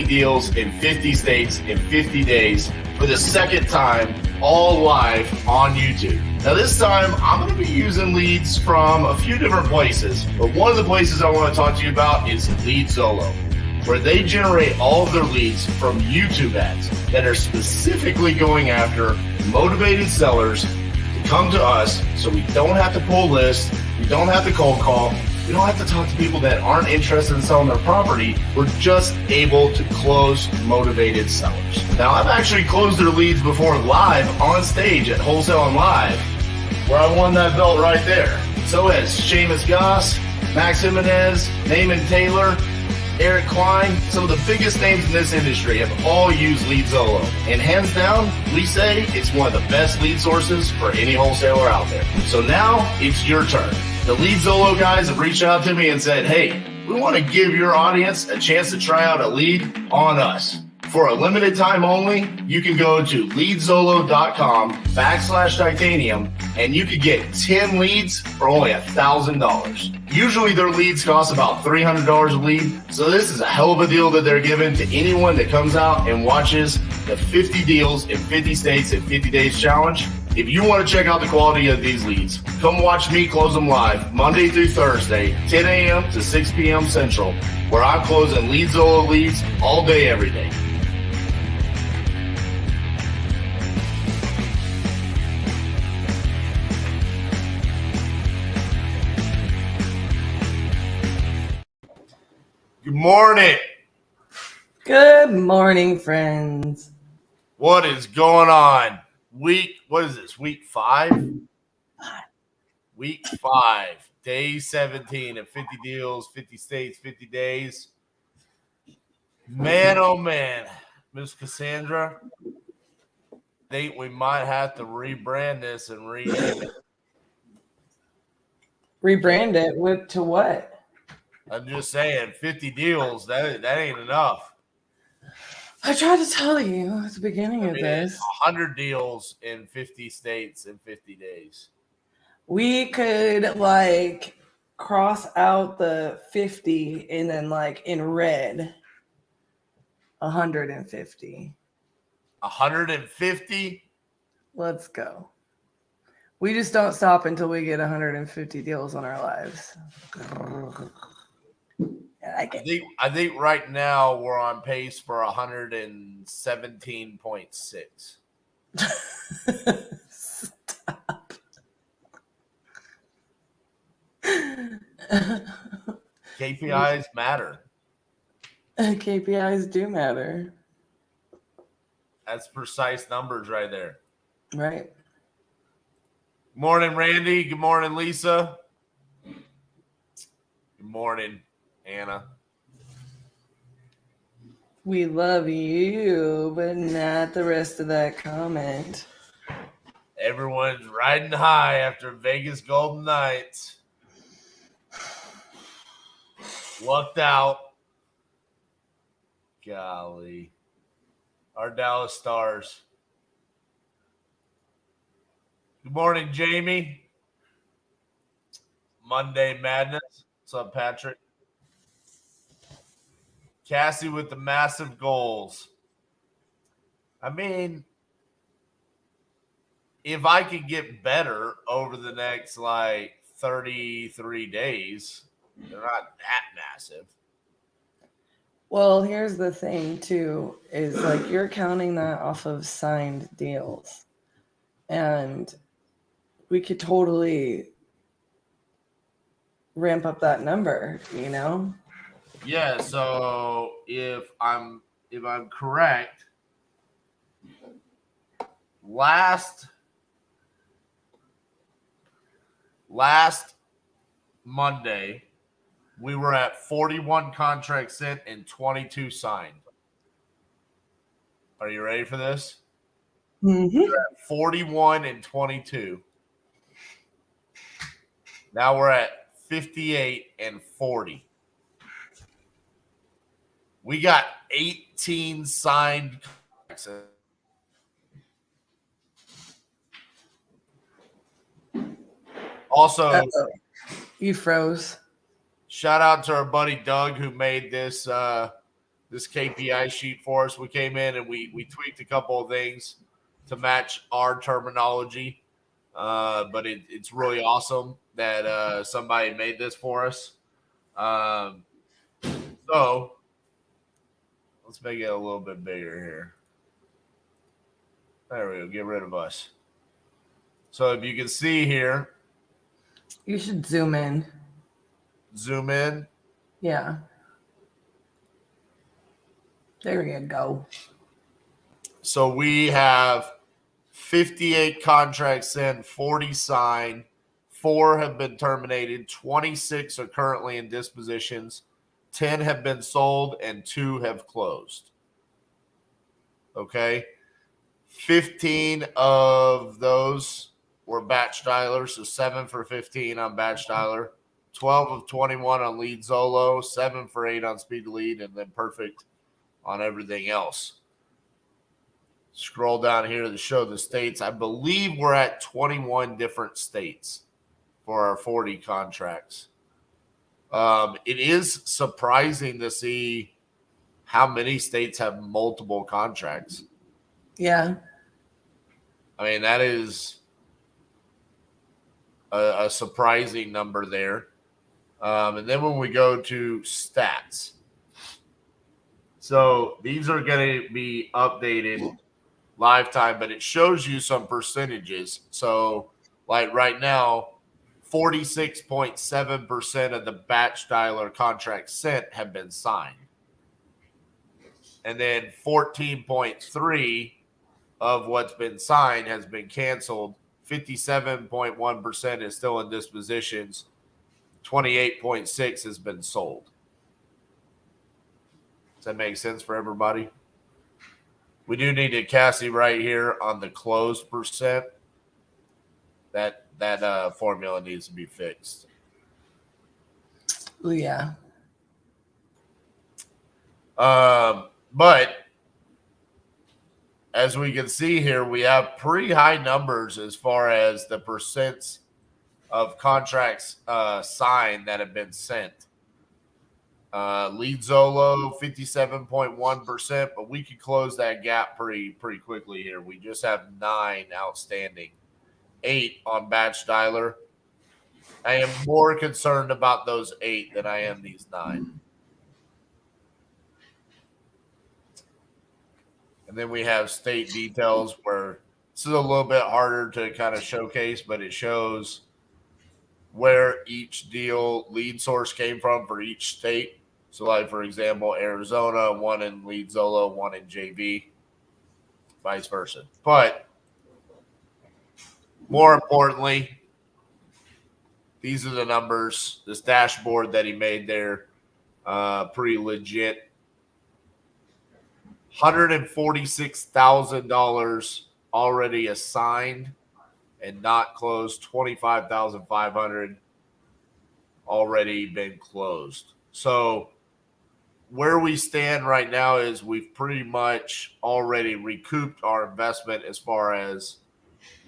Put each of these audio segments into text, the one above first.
deals in 50 states in 50 days for the second time, all live on YouTube. Now this time I'm going to be using leads from a few different places, but one of the places I want to talk to you about is LeadZolo, where they generate all of their leads from YouTube ads that are specifically going after motivated sellers to come to us, so we don't have to pull lists, we don't have to cold call, we don't have to talk to people that aren't interested in selling their property. We're just able to close motivated sellers. Now, I've actually closed their leads before live on stage at Wholesale and Live, where I won that belt right there. So has Seamus Goss, Max Jimenez, Naaman Taylor, Eric Klein. Some of the biggest names in this industry have all used LeadZolo. And hands down, we say it's one of the best lead sources for any wholesaler out there. So now it's your turn. The LeadZolo guys have reached out to me and said, hey, we want to give your audience a chance to try out a lead on us. For a limited time only, you can go to leadzolo.com/titanium and you could get 10 leads for only $1,000. Usually their leads cost about $300 a lead. So this is a hell of a deal that they're giving to anyone that comes out and watches the 50 deals in 50 states in 50 days challenge. If you want to check out the quality of these leads, come watch me close them live Monday through Thursday, 10 a.m. to 6 p.m. Central, where I'm closing LeadZolo leads all day, every day. Good morning. Good morning, friends. What is going on? What is this? Week 5? Week 5. Day 17 of 50 deals, 50 states, 50 days. Man, oh man. Miss Cassandra, I think we might have to rebrand this and rename it. Rebrand it to what? I'm just saying, 50 deals, that ain't enough. I tried to tell you at the beginning of this. 100 deals in 50 states in 50 days. We could cross out the 50 and then in red 150. 150? Let's go. We just don't stop until we get 150 deals on our lives. I think right now we're on pace for 117.6. Stop. KPIs matter. KPIs do matter. That's precise numbers right there. Right. Morning, Randy. Good morning, Lisa. Good morning, Anna. We love you, but not the rest of that comment. Everyone's riding high after Vegas Golden Knights. Lucked out. Golly. Our Dallas Stars. Good morning, Jamie. Monday Madness. What's up, Patrick? Cassie with the massive goals. I mean, if I could get better over the next 33 days, they're not that massive. Well, here's the thing too, is you're counting that off of signed deals. And we could totally ramp up that number, Yeah, so if I'm correct, last Monday we were at 41 contracts sent and 22 signed. Are you ready for this? Mm-hmm. We're at 41 and 22. Now we're at 58 and 40. We got 18 signed contracts. Also, you froze. Shout out to our buddy Doug who made this this KPI sheet for us. We came in and we tweaked a couple of things to match our terminology. But it's really awesome that somebody made this for us. So let's make it a little bit bigger here. There we go. Get rid of us. So if you can see here, you should zoom in. Zoom in. Yeah. There you go. So we have 58 contracts in, 40 signed, 4 have been terminated, 26 are currently in dispositions, 10 have been sold, and 2 have closed. Okay. 15 of those were batch dialers, so 7 for 15 on batch dialer, 12 of 21 on lead Zolo, 7 for 8 on speed to lead, and then perfect on everything else. Scroll down here to show the states. I believe we're at 21 different states for our 40 contracts. It is surprising to see how many states have multiple contracts. Yeah. I mean, that is a surprising number there. And then when we go to stats, so these are going to be updated lifetime, but it shows you some percentages. So, like right now, 46.7% of the batch dialer contracts sent have been signed. And then 14.3 of what's been signed has been canceled. 57.1% is still in dispositions. 28.6 has been sold. Does that make sense for everybody? We do need a Cassi right here on the closed percent. That formula needs to be fixed. Oh, yeah. But as we can see here, we have pretty high numbers as far as the percents of contracts signed that have been sent. Lead Zolo 57.1%, but we could close that gap pretty quickly here. We just have 9 outstanding, 8 on batch dialer. I am more concerned about those 8 than I am these 9. And then we have state details where this is a little bit harder to kind of showcase, but it shows where each deal lead source came from for each state. So, like, for example, Arizona, 1 in lead Zolo, 1 in JV, vice versa. But more importantly, these are the numbers, this dashboard that he made there, pretty legit. $146,000 already assigned and not closed. 25,500 already been closed. So where we stand right now is we've pretty much already recouped our investment as far as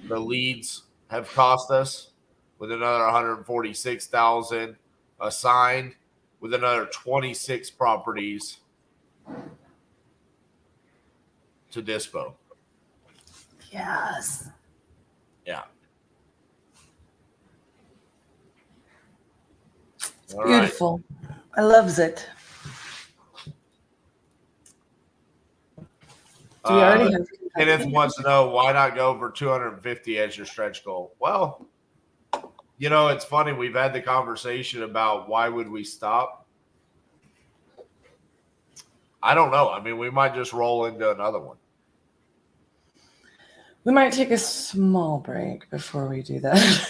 the leads have cost us, with another 146,000 assigned, with another 26 properties to dispo. Yes. Yeah. All beautiful. Right. I loves it. Do we already have Kenneth wants to know, why not go for 250 as your stretch goal? Well, you know, it's funny. We've had the conversation about why would we stop. I don't know. I mean, we might just roll into another one. We might take a small break before we do that.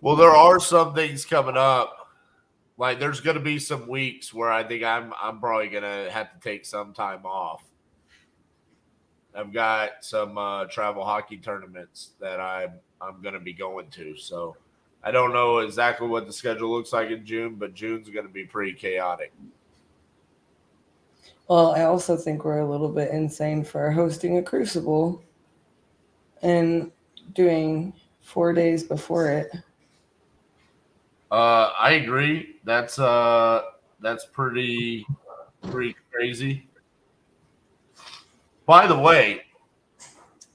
Well, there are some things coming up. Like, there's going to be some weeks where I think I'm probably going to have to take some time off. I've got some travel hockey tournaments that I'm going to be going to. So I don't know exactly what the schedule looks like in June, but June's going to be pretty chaotic. Well, I also think we're a little bit insane for hosting a crucible and doing 4 days before it. I agree. That's That's pretty crazy. By the way,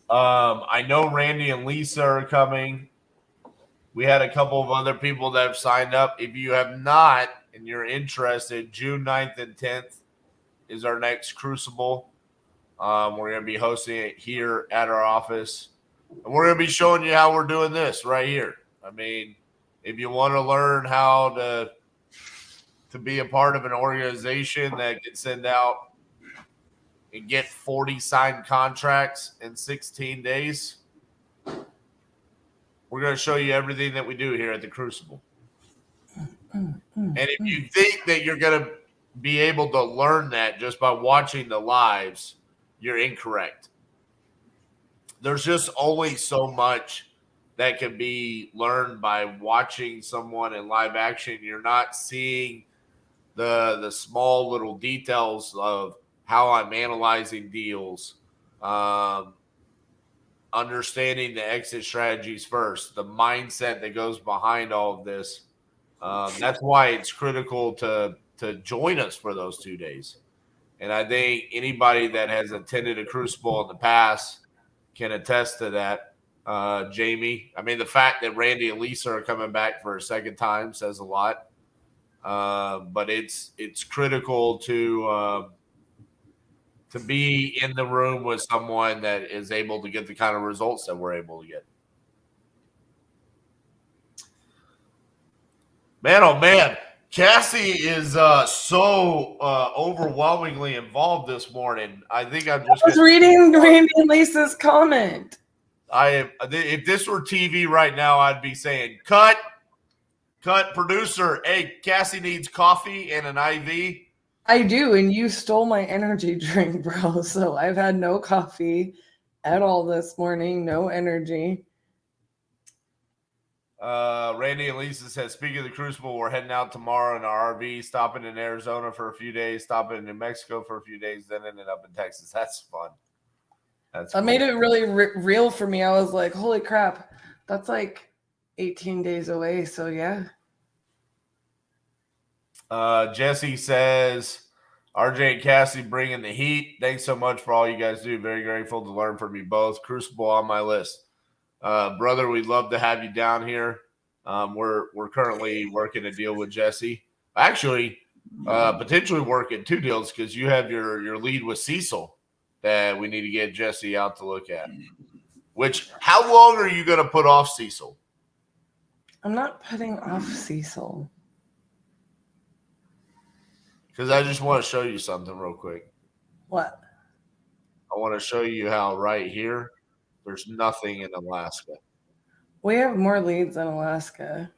I know Randy and Lisa are coming. We had a couple of other people that have signed up. If you have not and you're interested, June 9th and 10th is our next Crucible. We're going to be hosting it here at our office. And we're going to be showing you how we're doing this right here. I mean, if you want to learn how to be a part of an organization that can send out and get 40 signed contracts in 16 days, we're going to show you everything that we do here at the Crucible. And if you think that you're going to be able to learn that just by watching the lives, you're incorrect. There's just only so much that can be learned by watching someone in live action. You're not seeing the small little details of how I'm analyzing deals, understanding the exit strategies first, the mindset that goes behind all of this. That's why it's critical to join us for those 2 days. And I think anybody that has attended a Crucible in the past can attest to that. Jamie, I mean, the fact that Randy and Lisa are coming back for a second time says a lot. But it's critical to be in the room with someone that is able to get the kind of results that we're able to get. Man, oh man, Cassie is so overwhelmingly involved this morning. I think I'm just reading Randy and Lisa's comment. If this were TV right now, I'd be saying, cut, producer. Hey, Cassie needs coffee and an IV. I do, and you stole my energy drink, bro. So I've had no coffee at all this morning, no energy. Randy and Lisa said, speaking of the Crucible, we're heading out tomorrow in our RV, stopping in Arizona for a few days, stopping in New Mexico for a few days, then ending up in Texas. That's fun. That cool. Made it really real for me. I was like, holy crap, that's like 18 days away. So yeah. Jesse says, RJ and Cassie bringing the heat. Thanks so much for all you guys do. Very grateful to learn from you both. Crucible on my list. Brother, we'd love to have you down here. We're currently working a deal with Jesse. Actually, potentially working 2 deals because you have your lead with Cecil that we need to get Jesse out to look at. How long are you going to put off Cecil? I'm not putting off Cecil. Because I just want to show you something real quick. What? I want to show you how right here, there's nothing in Alaska. We have more leads in Alaska.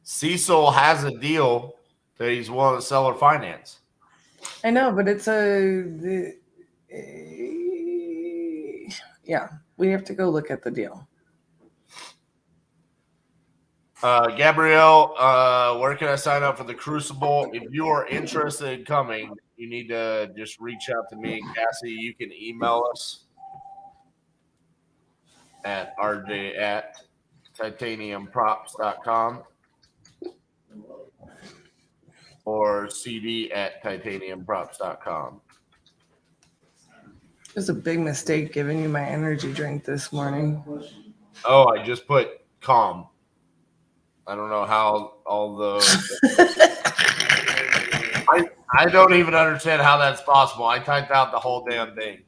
Cecil has a deal that he's willing to sell or finance. I know, but it's yeah, we have to go look at the deal. Gabrielle, where can I sign up for the Crucible? If you are interested in coming, you need to just reach out to me and Cassie. You can email us at rj@titaniumprops.com or cd@titaniumprops.com. It was a big mistake giving you my energy drink this morning. Oh, I just put calm. I don't know how all the I don't even understand how that's possible. I typed out the whole damn thing.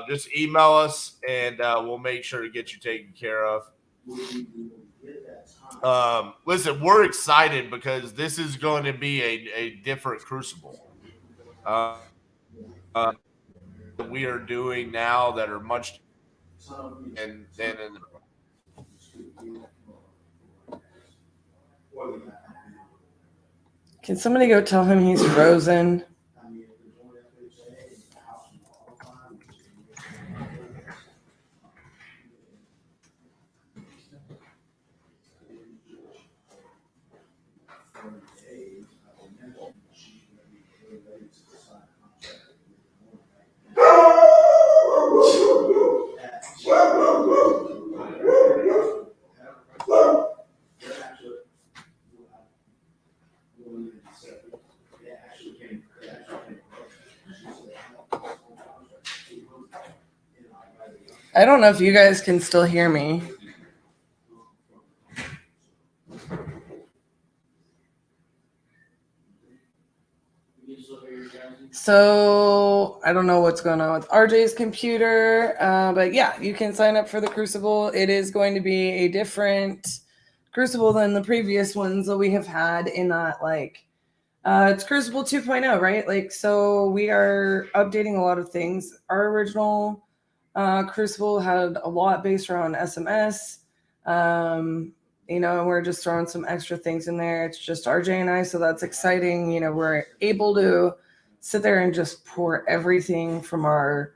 Just email us and we'll make sure to get you taken care of. Listen, we're excited because this is going to be a different Crucible. We are doing now that are much and then in the Can somebody go tell him he's frozen? I don't know if you guys can still hear me. So I don't know what's going on with RJ's computer, but yeah, you can sign up for the Crucible. It is going to be a different Crucible than the previous ones that we have had in that, like, it's Crucible 2.0, right? Like, so we are updating a lot of things. Our original Crucible had a lot based around SMS. You know, and we're just throwing some extra things in there. It's just RJ and I, so that's exciting. You know, we're able to sit there and just pour everything from our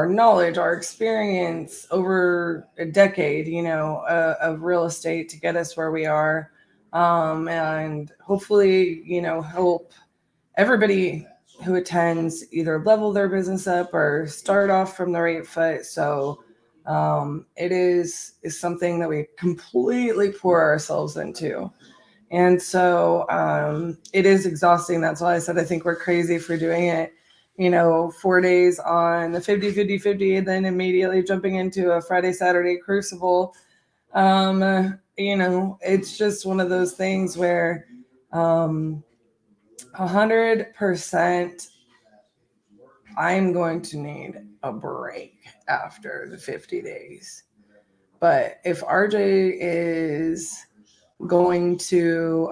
knowledge, our experience over a decade, you know, of real estate to get us where we are, and hopefully, you know, help everybody who attends either level their business up or start off from the right foot. So it is something that we completely pour ourselves into. And so it is exhausting. That's why I said I think we're crazy for doing it, you know, 4 days on the 50, and then immediately jumping into a Friday, Saturday Crucible. You know, it's just one of those things where 100% I'm going to need a break after the 50 days. But if RJ is going to,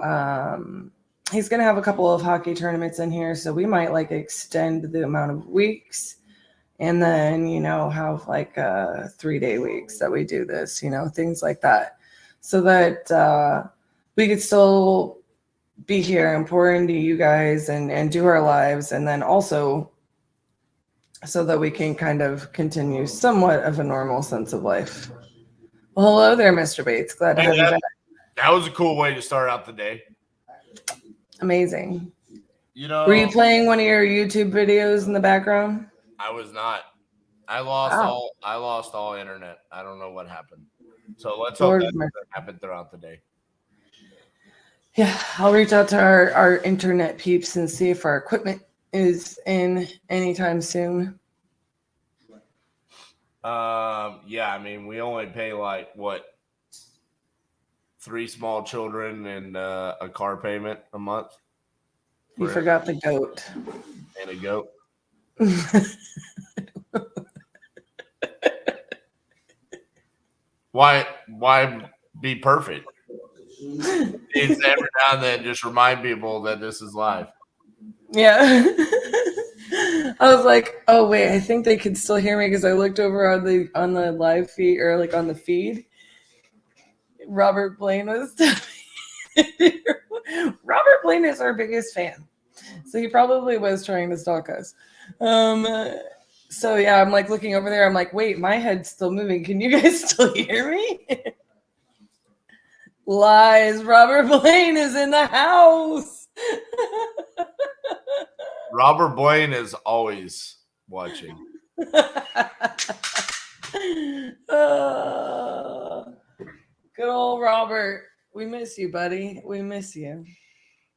he's going to have a couple of hockey tournaments in here, so we might like extend the amount of weeks and then, you know, have like 3-day weeks that we do this, you know, things like that, so that we could still be here and pour into you guys and do our lives, and then also so that we can kind of continue somewhat of a normal sense of life. Well, hello there, Mr. Bates. Glad to have you back. That was a cool way to start out the day. Amazing. You know, were you playing one of your YouTube videos in the background? I was not. I lost all internet. I don't know what happened. So let's hope that doesn't happen throughout the day. Yeah, I'll reach out to our internet peeps and see if our equipment is in anytime soon. Yeah, I mean, we only pay like what, 3 small children and a car payment a month. You forgot the goat. And a goat. Why be perfect? It's every now and then just remind people that this is live. Yeah. I was like, oh wait, I think they could still hear me because I looked over on the live feed, or like on the feed. Robert Blaine was Robert Blaine is our biggest fan, so he probably was trying to stalk us. So yeah, I'm like looking over there. I'm like, wait, my head's still moving. Can you guys still hear me? Lies. Robert Blaine is in the house. Robert Blaine is always watching. Good old Robert. We miss you, buddy. We miss you.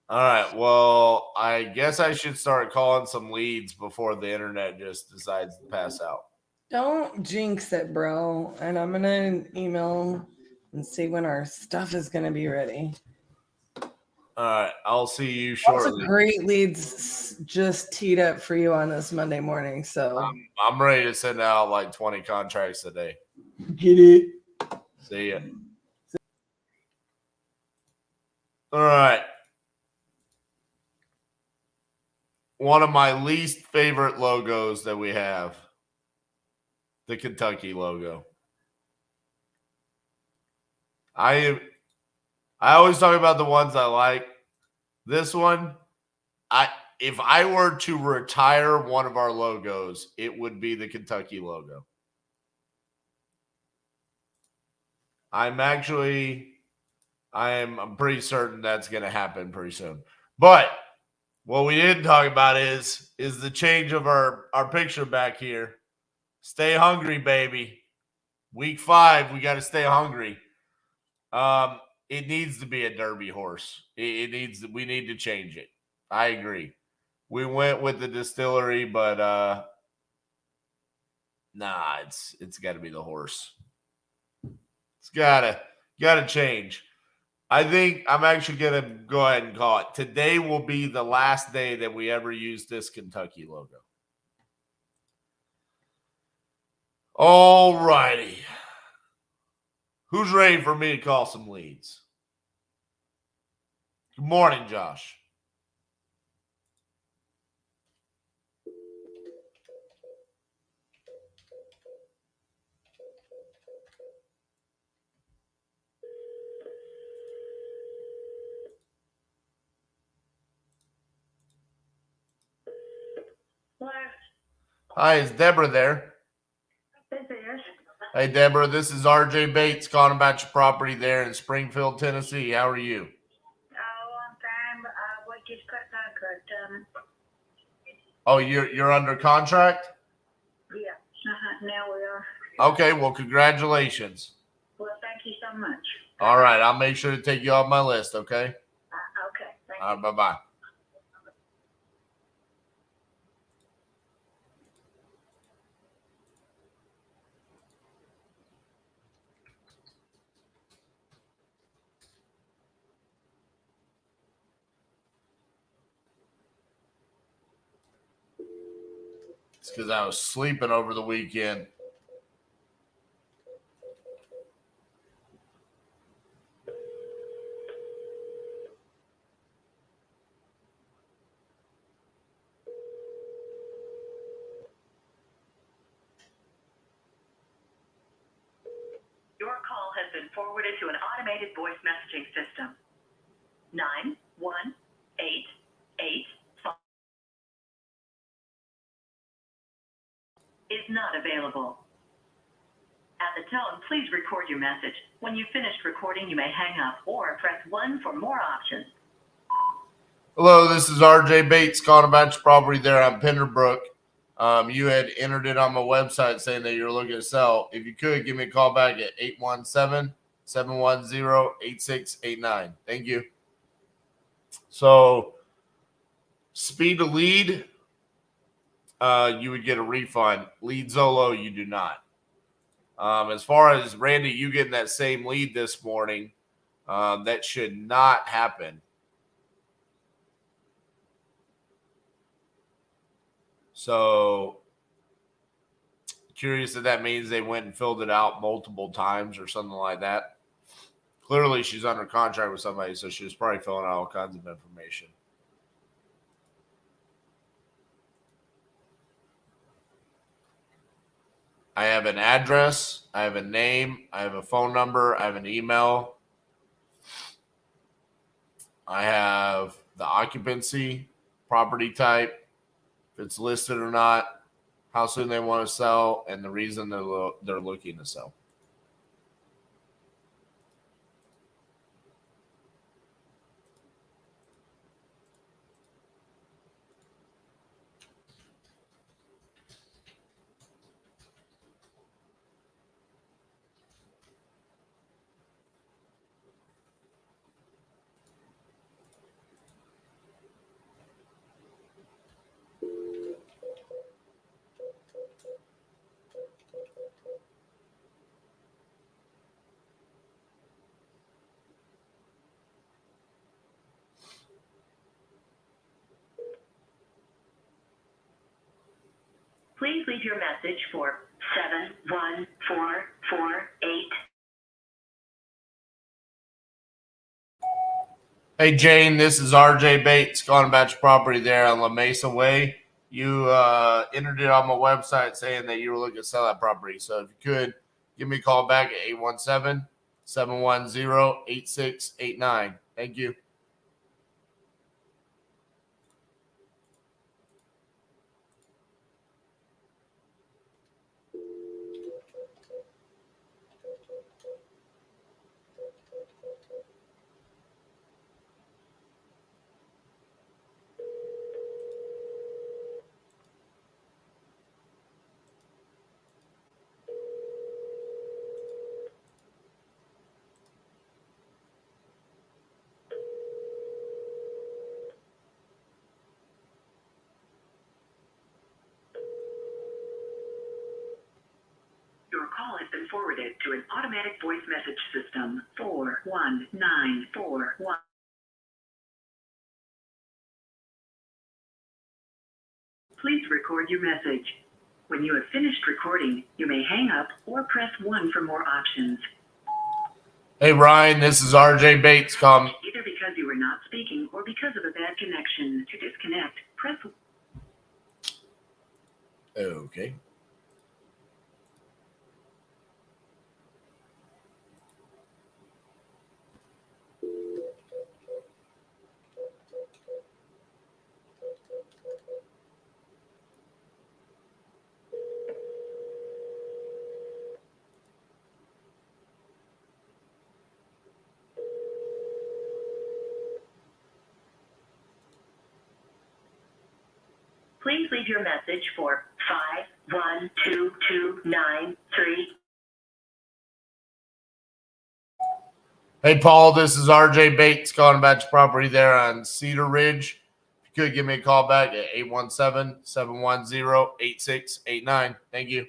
All right. Well, I guess I should start calling some leads before the internet just decides to pass out. Don't jinx it, bro. And I'm going to email and see when our stuff is going to be ready. All right. I'll see you shortly. Lots of great leads just teed up for you on this Monday morning. So I'm ready to send out like 20 contracts a day. Get it. See ya. All right. One of my least favorite logos that we have, the Kentucky logo. I always talk about the ones I like. This one, if I were to retire one of our logos, it would be the Kentucky logo. I'm pretty certain that's going to happen pretty soon. But what we didn't talk about is the change of our picture back here. Stay hungry, baby. Week 5, we got to stay hungry. It needs to be a Derby horse. We need to change it. I agree. We went with the distillery, but nah, it's got to be the horse. It's gotta change. I think I'm actually gonna go ahead and call it. Today will be the last day that we ever use this Kentucky logo. All righty. Who's ready for me to call some leads? Good morning, Josh. Hello, Hi, is Deborah there? this is. Hey, Deborah, this is RJ Bates calling about your property there in Springfield, Tennessee. How are you? Oh, I'm fine. We just got contract. Oh, you're under contract? Yeah. Now we are. Okay, well, congratulations. Well, thank you so much. All right, I'll make sure to take you off my list, okay? Okay. Thank All you. right, bye-bye. It's because I was sleeping over the weekend. Your call has been forwarded to an automated voice messaging system. 91885 is not available. At the tone, please record your message. When you've finished recording, you may hang up or press 1 for more options. Hello, this is RJ Bates calling about your property there on Penderbrook. You had entered it on my website saying that you're looking to sell. If you could, give me a call back at 817-710-8689. Thank you. So, speed to lead, you would get a refund. Lead Zolo, you do not. As far as Randy, you getting that same lead this morning, that should not happen. So, curious if that means they went and filled it out multiple times or something like that. Clearly, she's under contract with somebody, so she was probably filling out all kinds of information. I have an address, I have a name, I have a phone number, I have an email, I have the occupancy, property type, if it's listed or not, how soon they want to sell, and the reason they're looking to sell. Please leave your message for 71448. Hey, Jane, this is RJ Bates calling about your property there on La Mesa Way. You entered it on my website saying that you were looking to sell that property. So if you could, give me a call back at 817-710-8689. Thank you. call has been forwarded to an automatic voice message system. 41941. Please record your message. When you have finished recording, you may hang up or press 1 for more options. Hey, Ryan, this is RJ Bates. Either because you were not speaking or because of a bad connection. To disconnect, press. Okay. Please leave your message for 512293. Hey, Paul, this is RJ Bates calling about your property there on Cedar Ridge. If you could give me a call back at 817-710-8689. Thank you.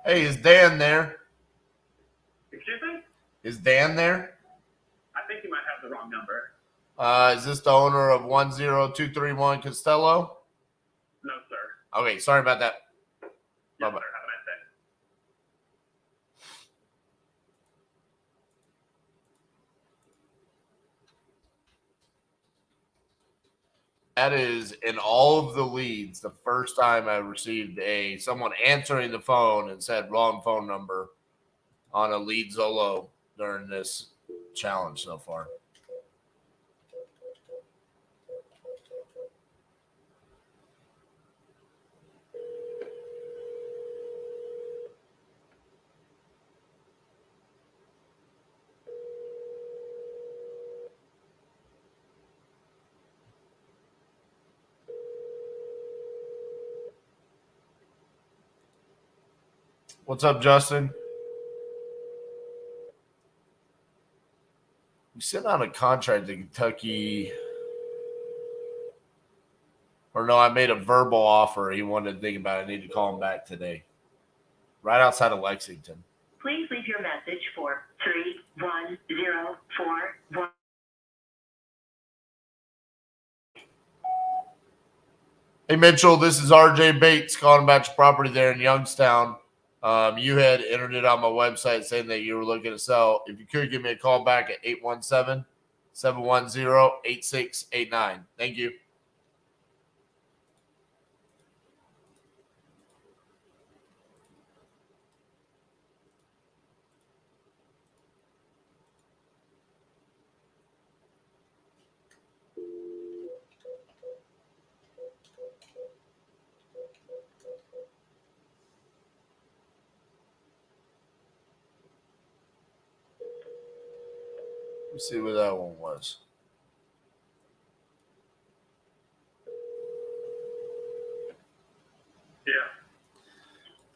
Hey, is Dan there? Excuse me? Is Dan there? I think you might have the wrong number. Is this the owner of 10231 Costello? No, sir. Okay, sorry about that. Yes, Bye-bye. sir. Have a nice day. That is in all of the leads, the first time I received someone answering the phone and said wrong phone number on a lead Zolo during this challenge so far. What's up, Justin? We sent out a contract to Kentucky. Or no, I made a verbal offer. He wanted to think about it. I need to call him back today. Right outside of Lexington. Please leave your message for 31041. Hey, Mitchell, this is RJ Bates calling about your property there in Youngstown. You had entered it on my website saying that you were looking to sell. If you could, give me a call back at 817-710-8689. Thank you. Let's see what that one was. Yeah.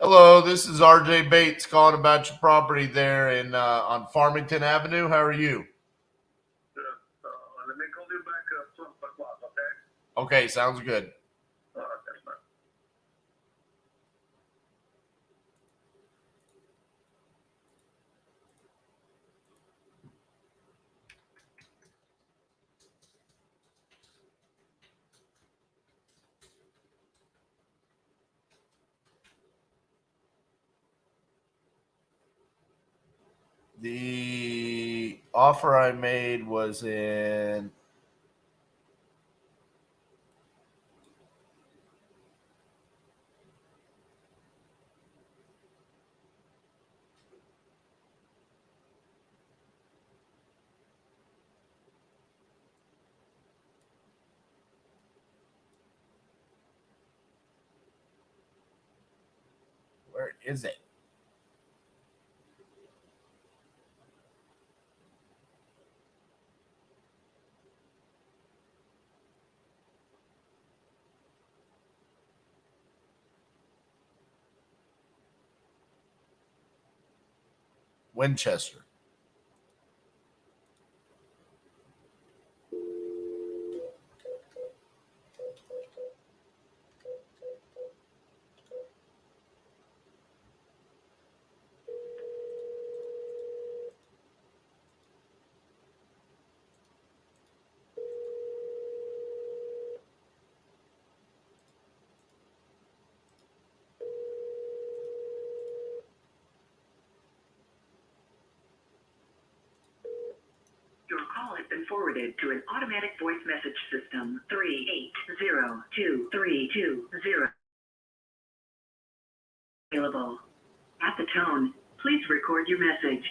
Hello, this is RJ Bates calling about your property there on Farmington Avenue. How are you? Let me call you back at 12 o'clock, okay? Okay, sounds good. Thanks, man. The offer I made was in Where is it? Winchester. Your call has been forwarded to an automatic voice message system. 3802320. Available. At the tone, please record your message.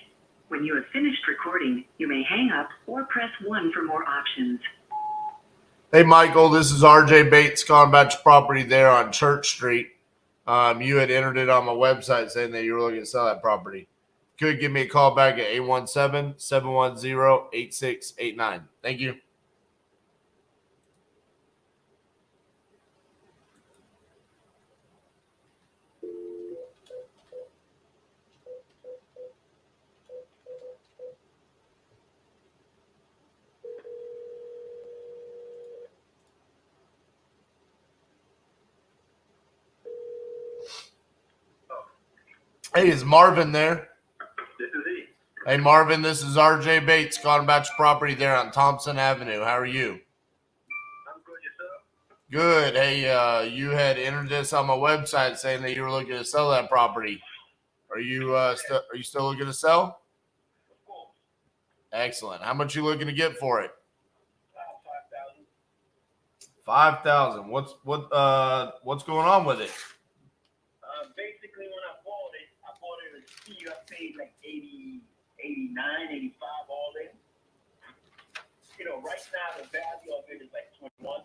When you have finished recording, you may hang up or press 1 for more options. Hey, Michael, this is RJ Bates calling about your property there on Church Street. You had entered it on my website saying that you were looking to sell that property. Could give me a call back at 817-710-8689. Thank you. Hey, is Marvin there? This is he. Hey, Marvin, this is RJ Bates calling about your property there on Thompson Avenue. How are you? I'm good, yourself? Good. Hey, you had entered this on my website saying that you were looking to sell that property. Are you still looking to sell? Of course. Excellent. How much you looking to get for it? 5,000. $5,000. What's going on with it? Basically, when I bought it at a fee. I paid like 80, 89, 85 all in. Right now the value of it is like 21.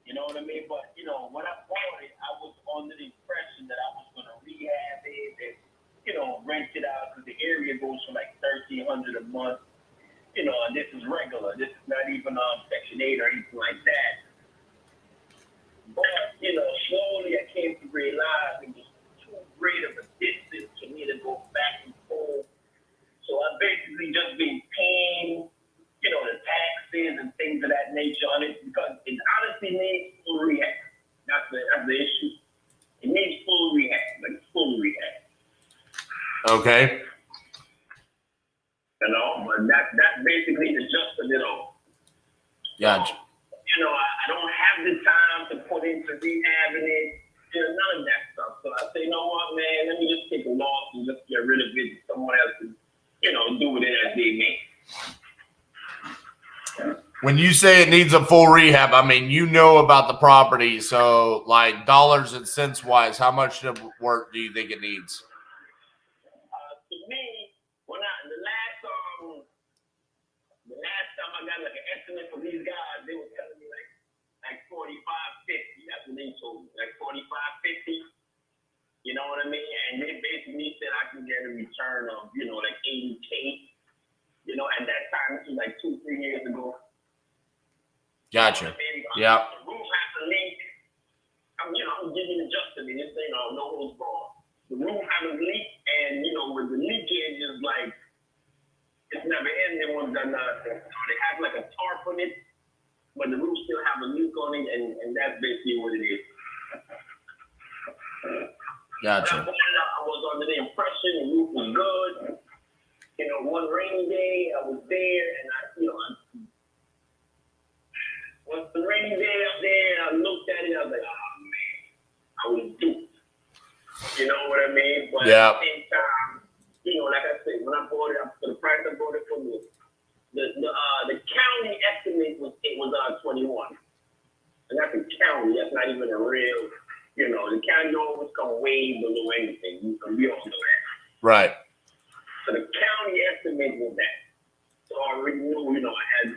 You know what I mean? But when I bought it, I was under the impression that I was going to rehab it and rent it out because the area goes for like $1,300 a month. And this is regular. This is not even Section 8 or anything like that. But, slowly I came to realize it was too great of a distance for me to go back and forth. So I've basically just been paying, the taxes and things of that nature on it because it honestly needs full rehab. That's the issue. It needs full rehab, like full rehab. Okay. But that's basically the gist of it all. Gotcha. I don't have the time to put into rehabbing it. None of that stuff. So I say, you know what, man, let me just take a loss and just get rid of it. Someone else can, do with it as they may. When you say it needs a full rehab, I mean, about the property. So, like dollars and cents wise, how much work do you think it needs? To me, the last time I got like an estimate from these guys, they were telling me like 45, 50. That's what they told me, like 45, 50. You know what I mean? And they basically said I can get a return of, like 80K. At that time, this was like 2-3 years ago. Gotcha. Yeah. The roof has a leak. I'm giving it just to me. This thing, no holds barred. The roof has a leak, and with the leakage is like it's never ending. One's done nothing. They have like a tarp on it, but the roof still have a leak on it, and that's basically what it is. Gotcha. When I bought it, I was under the impression the roof was good. One rainy day, I was there, and was the rainy day up there, and I looked at it, I was like, oh man, I was duped. You know what I mean? But yeah. At the same time, like I said, when I bought it, for the price I bought it from the county estimate was 21. And that's a county, that's not even a real, the county always come way below anything. We all know that. Right. So the county estimate was that. So I already knew, I had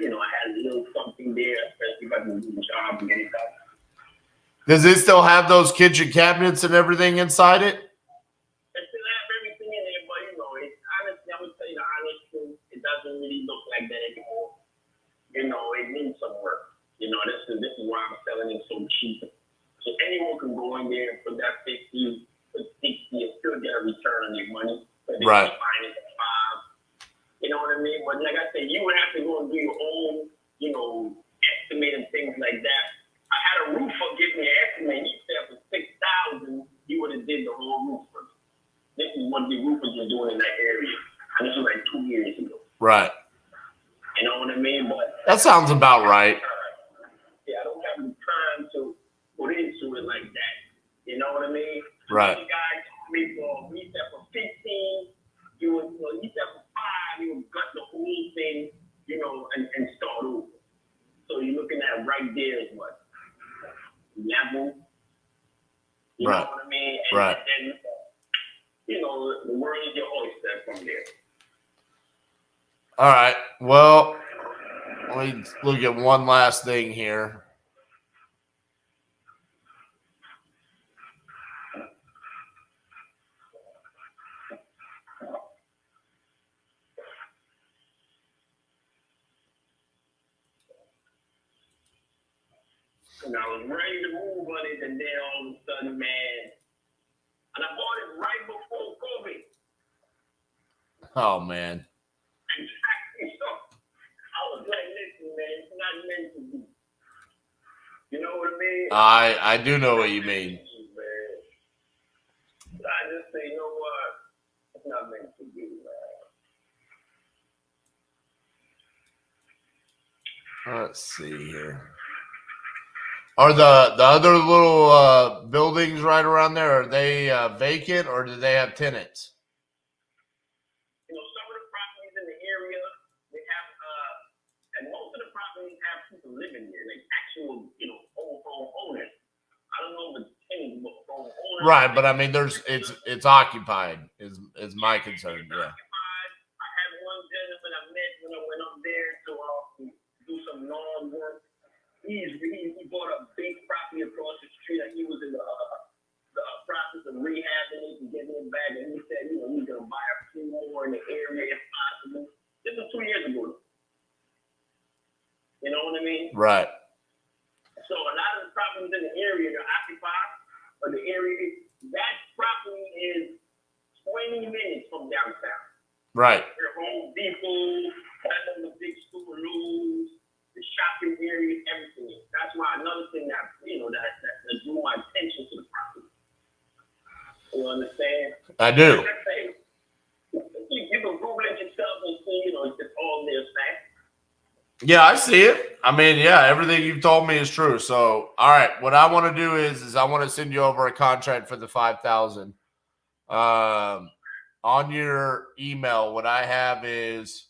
a little something there, especially if I can do the job and get it done. Does it still have those kitchen cabinets and everything inside it? selling it so cheap. So anyone can go in there and put that 50 or 60 and still get a return on their money. But they Right. can find it at 5. You know what I mean? But like I said, you would have to go and do your own, estimate and things like that. I had a roofer give me an estimate. He said for $6,000, he would have did the whole roof for me. This is what the roofers were doing in that area. And this was like 2 years ago. Right. You know what I mean? But That sounds about right. yeah, I don't have the time to put into it like that. You know what I mean? Right. The guy told me he said for 15, he said for 5, he would gut the whole thing, and start over. So you're looking at right there is what? 11. You Right. know what I mean? Right. And the world is your oyster from there. All right. Well, let me look at one last thing here. And I was ready to move on it, and then all of a sudden, man, and I bought it right before COVID. Oh, man. So I was like, listen, man, it's not meant to be. You know what I mean? I do know what you mean. Man. So I just say, you know what? It's not meant to be, man. Let's see here. Are the other little buildings right around there, are they vacant or do they have tenants? Some of the properties in the area, they have, and most of the properties have people living there, like actual, home owners. I don't know if it's tenants, but home owners. Right, but I mean, it's occupied is my concern. Yeah. I had one gentleman I met when I went up there to do some lawn work. He bought a big property across the street, and he was in the process of rehabbing it and getting it back. And he said, he's gonna buy a few more in the area if possible. This was 2 years ago. You know what I mean? Right. So a lot of the properties in the area are occupied, but that property is 20 minutes from downtown. Right. Their Home Depot, the big store Lowe's, the shopping area, everything. That's why another thing that drew my attention to the property. You understand? I do. Like I say, you can Google it yourself and see, it's just all there facts. Yeah, I see it. I mean, yeah, everything you've told me is true. So, all right, what I want to do is I want to send you over a contract for the 5,000. On your email, what I have is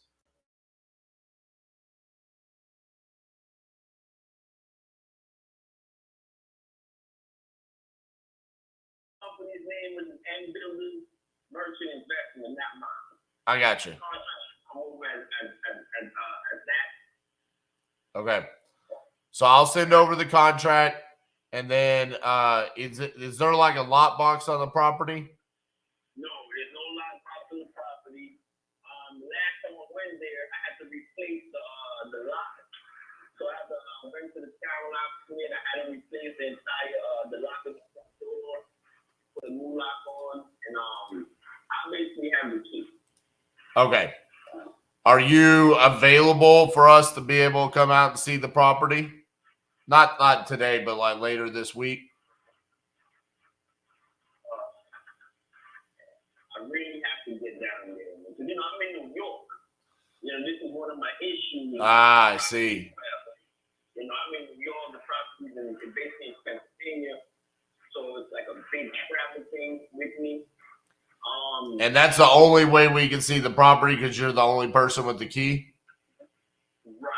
company's name is N Building Merchant Investment, not mine. I got you. I'm over as that. Okay. So I'll send over the contract, and then is there like a lot box on the property? No, there's no lot box on the property. Last time I went there, I had to replace the lock. So I went to the town lock and I had to replace the entire the lock of the front door, put a new lock on, and I basically have the key. Okay. Are you available for us to be able to come out and see the property? Not today, but like later this week. I really have to get down there because I'm in New York. This is one of my issues. I see. I'm in New York. The property's basically in Pennsylvania, so it's like a big travel thing with me. And that's the only way we can see the property because you're the only person with the key. Right.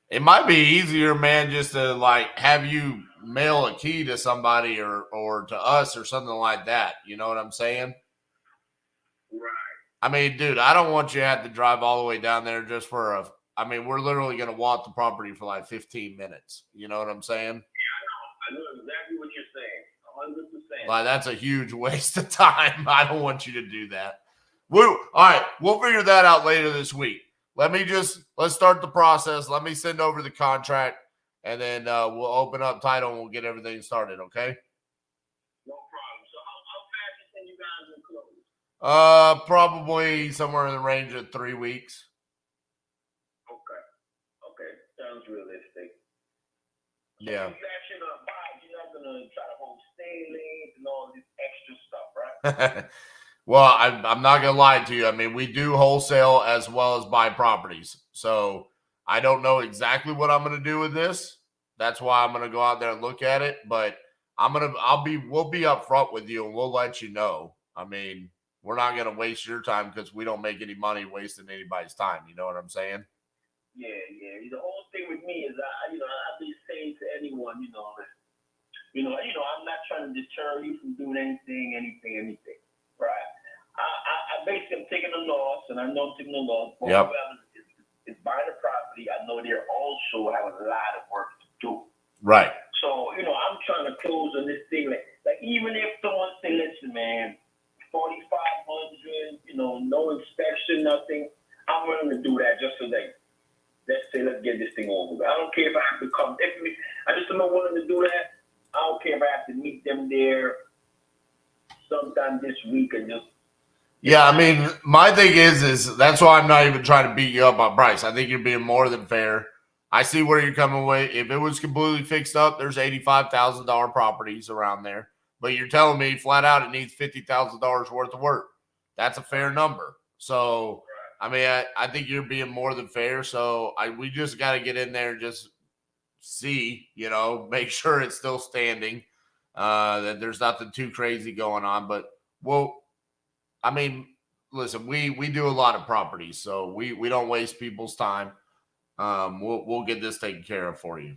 It might be easier, man, just to like have you mail a key to somebody or to us or something like that. You know what I'm saying? Right. I mean, dude, I don't want you to have to drive all the way down there just for we're literally going to walk the property for like 15 minutes. You know what I'm saying? Yeah, I know exactly what you're saying. 100%. Like, that's a huge waste of time. I don't want you to do that. All right, we'll figure that out later this week. Let's start the process. Let me send over the contract. and then we'll open up title and we'll get everything started. Okay. No problem. So how fast you think you guys will close? Probably somewhere in the range of 3 weeks. Okay. Sounds realistic. Yeah. So you actually gonna buy. You're not gonna try to hold stay lanes and all this extra stuff, right? Well, I'm not gonna lie to you. I mean, we do wholesale as well as buy properties. So I don't know exactly what I'm gonna do with this. That's why I'm gonna go out there and look at it. But we'll be upfront with you and we'll let you know. I mean, we're not gonna waste your time because we don't make any money wasting anybody's time. You know what I'm saying? Yeah. The whole thing with me is, I've been saying to anyone, I'm not trying to deter you from doing anything, right? I basically am taking a loss, and I know I'm taking a loss. But Yep. whoever is buying a property, I know they also have a lot of work to do. Right. So, I'm trying to close on this thing. Like even if someone say, listen, man, 4,500, no inspection, nothing, I'm willing to do that just so that, let's get this thing over with. I don't care if I have to come. I just am not willing to do that. I don't care if I have to meet them there sometime this week and just. Yeah, I mean, my thing is that's why I'm not even trying to beat you up on price. I think you're being more than fair. I see where you're coming away. If it was completely fixed up, there's $85,000 properties around there. But you're telling me flat out it needs $50,000 worth of work. That's a fair number. So, I mean, I think you're being more than fair. So we just got to get in there and just see, make sure it's still standing, that there's nothing too crazy going on. But, I mean, listen, we do a lot of properties, so we don't waste people's time. We'll get this taken care of for you.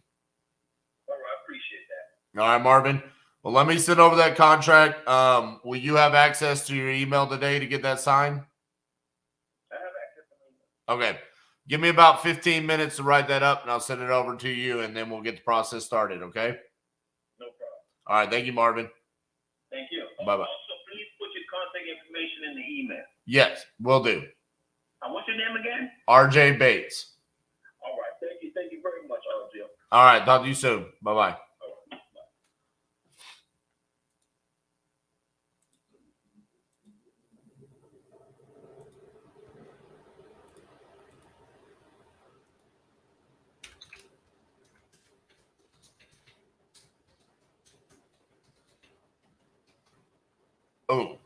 All right, I appreciate that. All right, Marvin. Well, let me send over that contract. Will you have access to your email today to get that signed? I have access to my email. Okay. Give me about 15 minutes to write that up, and I'll send it over to you, and then we'll get the process started, okay? No problem. All right. Thank you, Marvin. Thank you. Bye-bye. Also, please put your contact information in the email. Yes, will do. What's your name again? RJ Bates. All right. Thank you. Thank you very much, RJ. All right. Talk to you soon. Bye-bye. All right. Bye. Oh.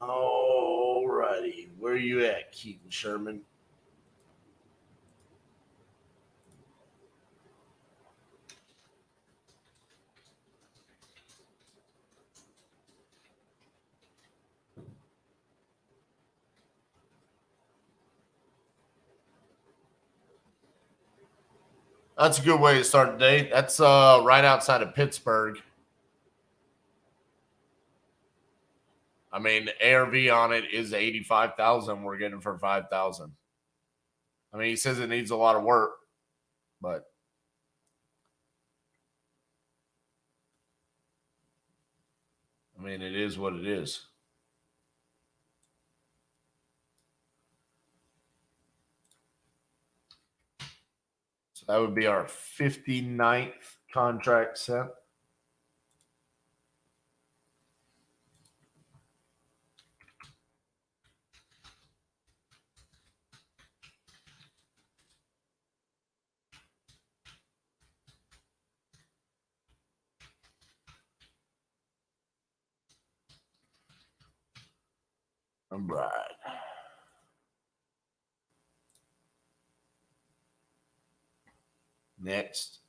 All righty. Where are you at, Keaton Sherman? That's a good way to start the day. That's right outside of Pittsburgh. I mean, the ARV on it is 85,000. We're getting for 5,000. I mean, he says it needs a lot of work, but I mean, it is what it is. So that would be our 59th contract sent. All right. Next.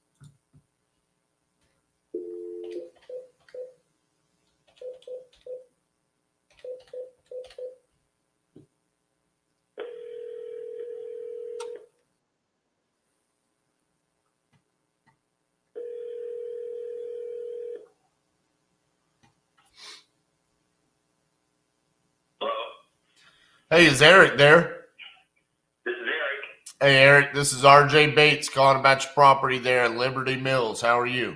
Hello. Hey, is Eric there? This is Eric. Hey, Eric, this is RJ Bates calling about your property there at Liberty Mills. How are you?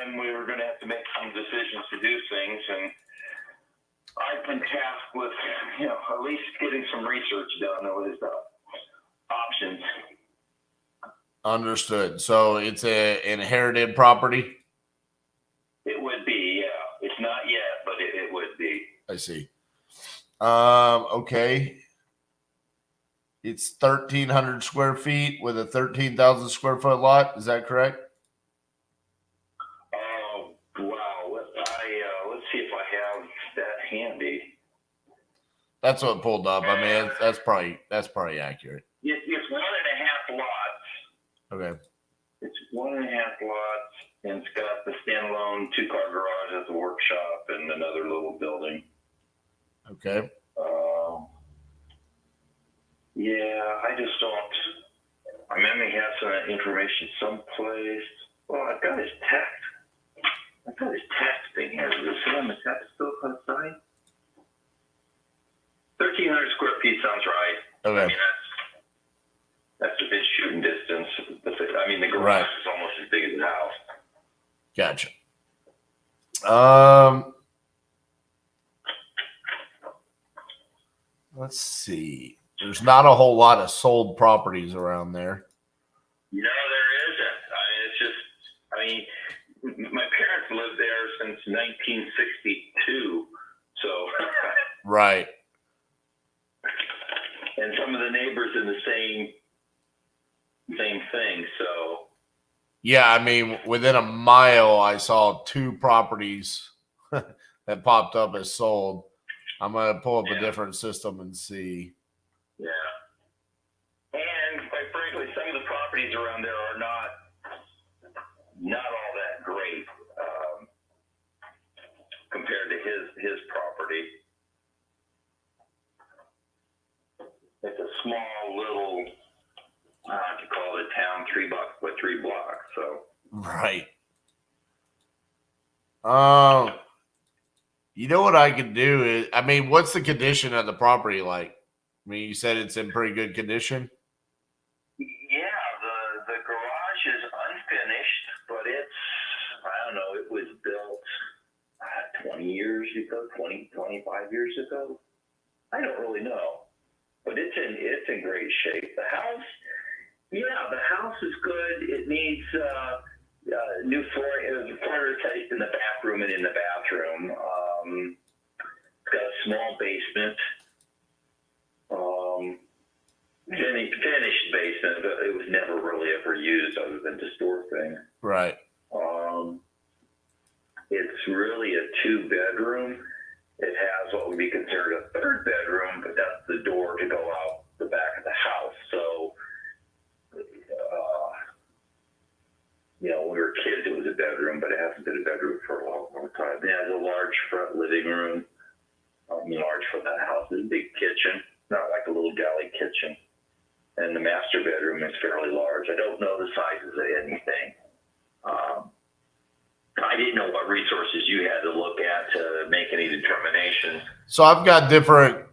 time we were going to have to make some decisions to do things, and I've been tasked with, at least getting some research done with options. Understood. So it's a inherited property? It would be, yeah. It's not yet, but it would be. I see. Okay. It's 1,300 square feet with a 13,000 square foot lot. Is that correct? Oh, wow. Let's see if I have that handy. That's what pulled up. I mean, that's probably accurate. It's 1.5 lots. Okay. It's 1.5 lots, and it's got the standalone 2-car garage as a workshop and another little building. Okay. Yeah, I just don't. I may have some information someplace. Well, I've got his text. I've got his text thing here. Does it say on the text still outside? 1,300 square feet sounds right. Okay. I mean, that's within shooting distance. I mean, the garage Right. is almost as big as the house. Gotcha. Let's see. There's not a whole lot of sold properties around there. No, there isn't. My parents lived there since 1962, so. Right. And some of the neighbors in the same thing, so. Yeah, I mean, within a mile, I saw 2 properties that popped up as sold. I'm going to pull up a different system and see. Yeah. And quite frankly, some of the properties around there are not all that great compared to his property. It's a small little, I don't know what you call it, a town, 3 blocks by 3 blocks, so. Right. You know what I could do is, I mean, what's the condition of the property like? I mean, you said it's in pretty good condition. Yeah, the garage is unfinished, but I don't know, it was built 20 years ago, 25 years ago. I don't really know, but it's in great shape. The house is good. It needs new flooring. It was floor replaced in the bathroom and in the bathroom. It's got a small basement. Finished basement, but it was never really ever used other than to store things. Right. It's really a 2-bedroom. It has what would be considered a 3rd bedroom, but that's the door to go out the back of the house. So, when we were kids, it was a bedroom, but it hasn't been a bedroom for a long time. It has a large front living room. Large for that house. It's a big kitchen, not like a little galley kitchen. And the master bedroom is fairly large. I don't know the sizes of anything. I didn't know what resources you had to look at to make any determinations. So I've got different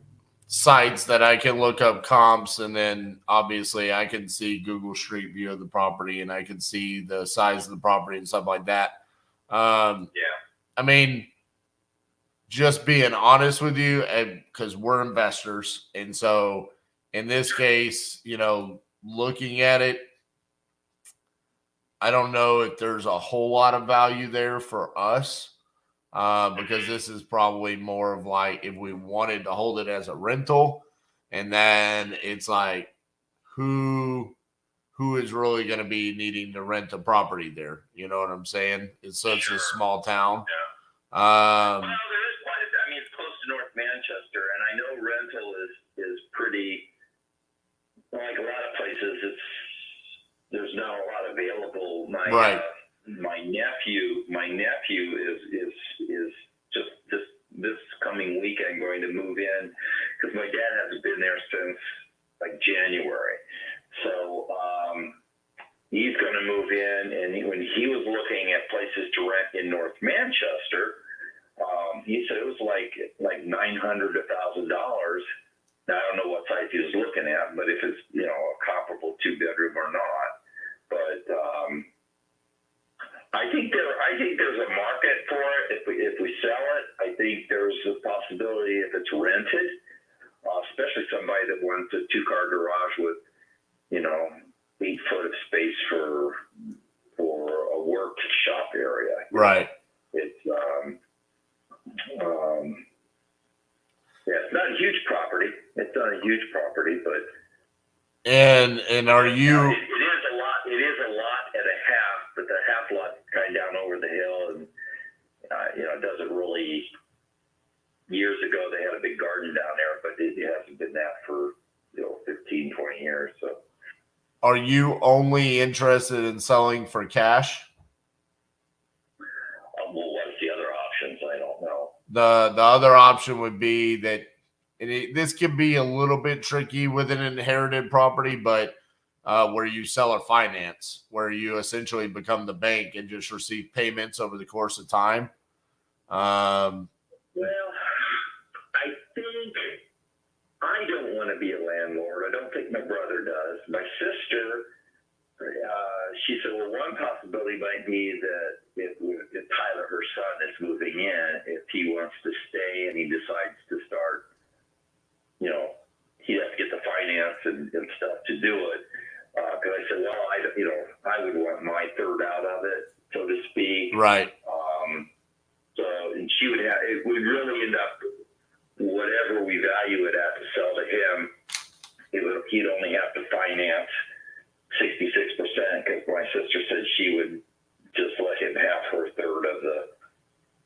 sites that I can look up comps, and then obviously I can see Google Street View of the property, and I can see the size of the property and stuff like that. Yeah. I mean, just being honest with you, because we're investors, and so in this case, looking at it, I don't know if there's a whole lot of value there for us, because this is probably more of like if we wanted to hold it as a rental, and then it's like who is really going to be needing to rent a property there? You know what I'm saying? It's such a small town. Yeah. Well, there is quite a bit. I mean, it's close to North Manchester, and I know rental is pretty, like a lot of places, there's not a lot available. My nephew is just this coming weekend going to move in because my dad hasn't been there since like January. So he's going to move in, and when he was looking at places to rent in North Manchester, he said it was like $900 to $1,000. Now, I don't know what size he was looking at, but if it's a comparable 2-bedroom or not. But I think they're if it's rented, especially somebody that wants a 2-car garage with, 8 foot of space for a work shop area. Right. It's it's not a huge property. It's not a huge property, but and are you? It is a lot. It is a lot and a half, but the half lot kind of down over the hill, and it doesn't really. Years ago, they had a big garden down there, but it hasn't been that for 15, 20 years. So, Are you only interested in selling for cash? well, what's the other options? I don't know. The other option would be that, and this can be a little bit tricky with an inherited property, but where you sell or finance, where you essentially become the bank and just receive payments over the course of time. Well, I think I don't want to be a landlord. I don't think my brother does. My sister, she said, well, one possibility might be that if Tyler, her son, is moving in, if he wants to stay and he decides to start, he'd have to get the finance and stuff to do it. Because I said, well, I would want my third out of it, so to speak. Right. So, and she would have, it would really end up, whatever we value it at to sell to him, he'd only have to finance 66%, because my sister said she would just let him have her third of the,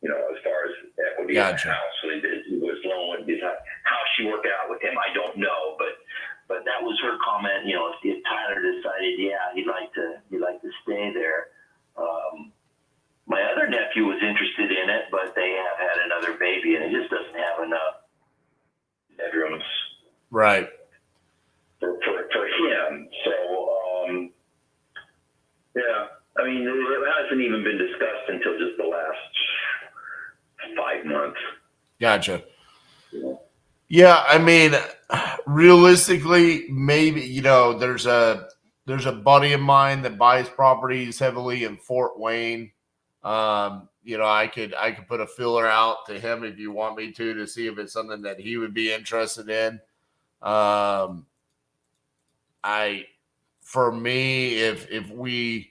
as far as equity in the house. So it was loan. How she worked out with him, I don't know, but that was her comment. If Tyler decided, he'd like to stay there. My other nephew was interested in it, but they have had another baby, and it just doesn't have enough bedrooms. Right. For him. So, I mean, it hasn't even been discussed until just the last 5 months. Gotcha. Yeah, I mean, realistically, maybe, there's a buddy of mine that buys properties heavily in Fort Wayne. I could put a filler out to him if you want me to see if it's something that he would be interested in. For me, if we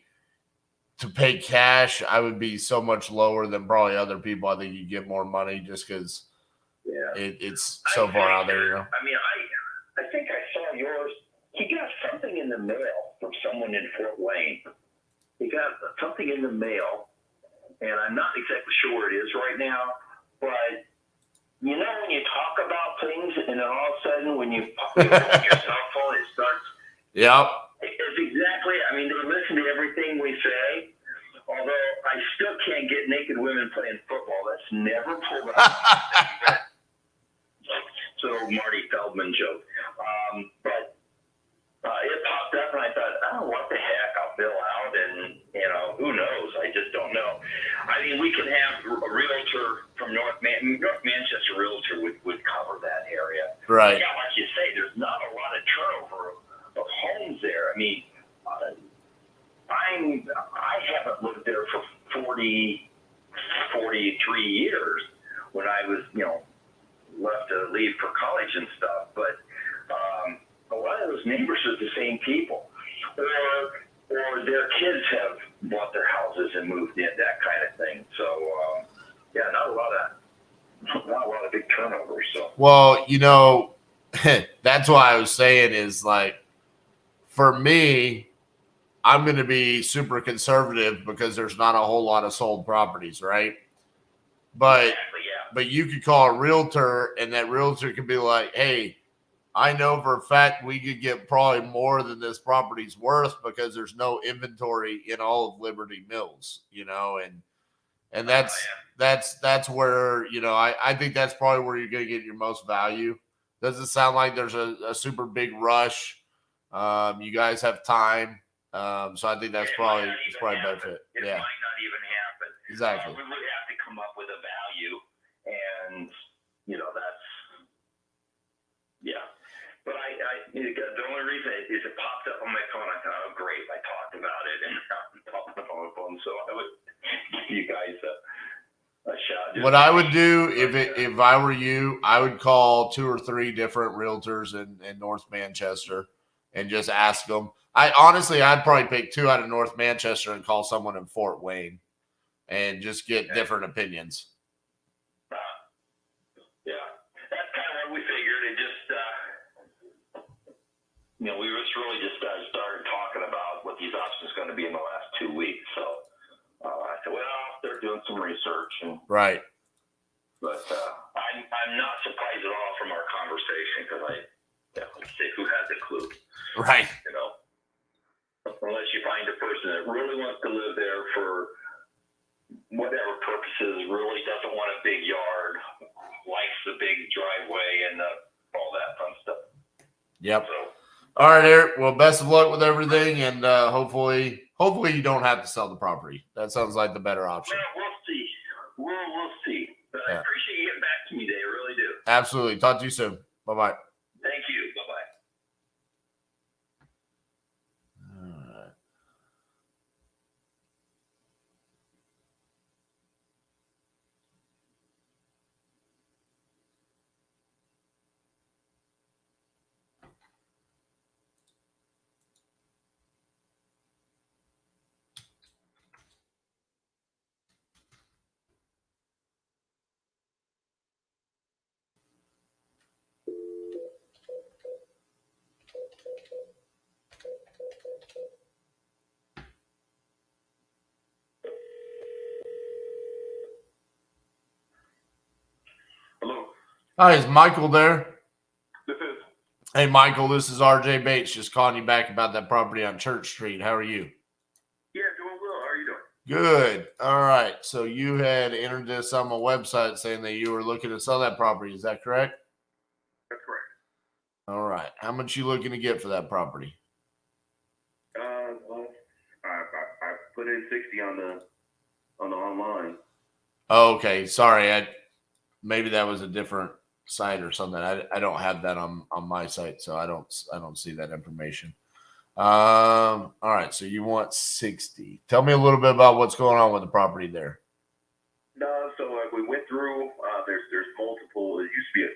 to pay cash, I would be so much lower than probably other people. I think you get more money just because it's so far out there. I mean, I think I saw yours. He got something in the mail from someone in Fort Wayne. He got something in the mail, and I'm not exactly sure where it is right now, but when you talk about things, and then all of a sudden when you put it on your cell phone, it starts. Yep. It's exactly. I mean, they listen to everything we say. Although I still can't get naked women playing football. That's never pulled up. So Marty Feldman joke. But it popped up, and I thought, what the heck? I'll bill out, and who knows? I just don't know. I mean, we can have a realtor from North Manchester realtor would cover that area. Right. Yeah, like you say, there's not a lot of turnover of homes there. I mean, I haven't lived there for 43 years when I was, left to leave for college and stuff. But a lot of those neighbors are the same people, or their kids have bought their houses and moved in, that kind of thing. So not a lot of big turnover. So that's why I was saying is like, for me, I'm going to be super conservative because there's not a whole lot of sold properties, right? But exactly, yeah. But you could call a realtor, and that realtor could be like, hey, I know for a fact we could get probably more than this property's worth because there's no inventory in all of Liberty Mills, and that's where, I think that's probably where you're going to get your most value. Doesn't sound like there's a super big rush. You guys have time. So I think that's probably better fit. It might not even happen. Exactly. We would have to come up with a value, and that's But the only reason is it popped up on my phone. I thought, oh great, I talked about it, and it popped up on my phone. So I would give you guys a shot what I would do if I were you, I would call 2 or 3 different realtors in North Manchester and just ask them. I'd probably pick 2 out of North Manchester and call someone in Fort Wayne and just get different opinions. Yeah, that's kind of what we figured. It just, we really just started talking about what these options are going to be in the last 2 weeks. So I said, well, they're doing some research, Right. But I'm not surprised at all from our conversation because let's say who has a clue, Right. Unless you find a person that really wants to live there for whatever purposes, really doesn't want a big yard, likes the big driveway and all that fun stuff. Yep. So, all right, Eric. Well, best of luck with everything, and hopefully you don't have to sell the property. That sounds like the better option. Well, we'll see. We'll see. But I appreciate you getting back to me, Dave. I really do. Absolutely. Talk to you soon. Bye-bye. Thank you. Bye-bye. All right. Hello. Hi, is Michael there? This is. Hey, Michael, this is RJ Bates just calling you back about that property on Church Street. How are you? Yeah, doing well. How are you doing? Good. All right. So you had entered this on my website saying that you were looking to sell that property. Is that correct? That's correct. All right. How much you looking to get for that property? Well, I put in 60 on the online. Oh, okay. Sorry. Maybe that was a different site or something. I don't have that on my site, so I don't see that information. All right. So you want 60. Tell me a little bit about what's going on with the property there. No, so we went through. There's multiple. It used to be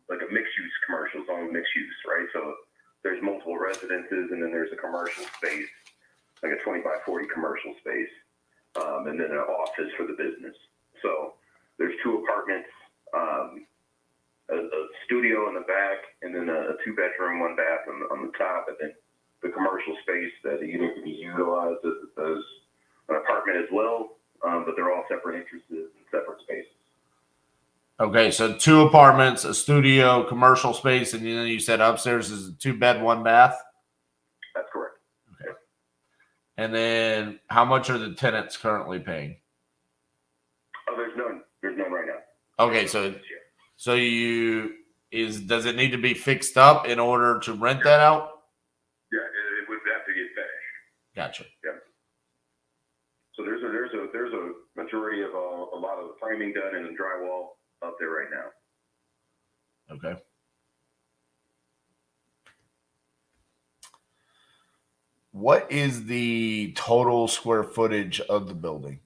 like a mixed use commercial zone, mixed use, right? So there's multiple residences, and then there's a commercial space, like a 20 by 40 commercial space, and then an office for the business. So there's 2 apartments, a studio in the back, and then a 2-bedroom, 1 bath on the top, and then the commercial space that either can be utilized as an apartment as well, but they're all separate entrances and separate spaces. Okay, so 2 apartments, a studio, commercial space, and then you said upstairs is a 2-bed, 1 bath? That's correct. Okay. And then how much are the tenants currently paying? Oh, there's none. There's none right now. Okay, does it need to be fixed up in order to rent that out? Yeah, it would have to get finished. Gotcha. Yeah. So there's a majority of a lot of the framing done and the drywall up there right now. Okay. What is the total square footage of the building?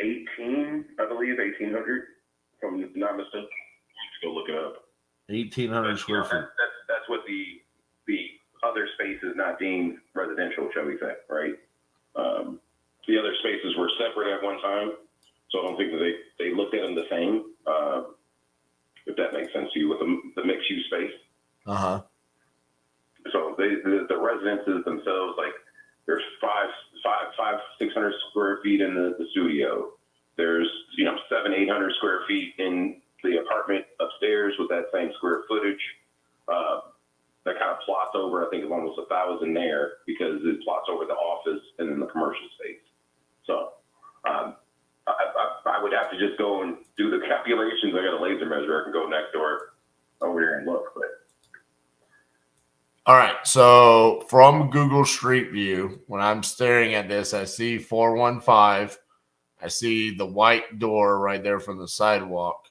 18, I believe, 1,800, if I'm not mistaken. Let's go look it up. 1,800 square feet. That's what the other space is not deemed residential, shall we say, right? The other spaces were separate at one time, so I don't think that they looked at them the same, if that makes sense to you, with the mixed-use space. Uh-huh. So the residences themselves, like there's 600 square feet in the studio. There's 700-800 square feet in the apartment upstairs with that same square footage. That kind of plots over, I think it's almost 1,000 there because it plots over the office and then the commercial space. So I would have to just go and do the calculations. I got a laser measure. I can go next door over here and look, but. All right, so from Google Street View, when I'm staring at this, I see 415. I see the white door right there from the sidewalk.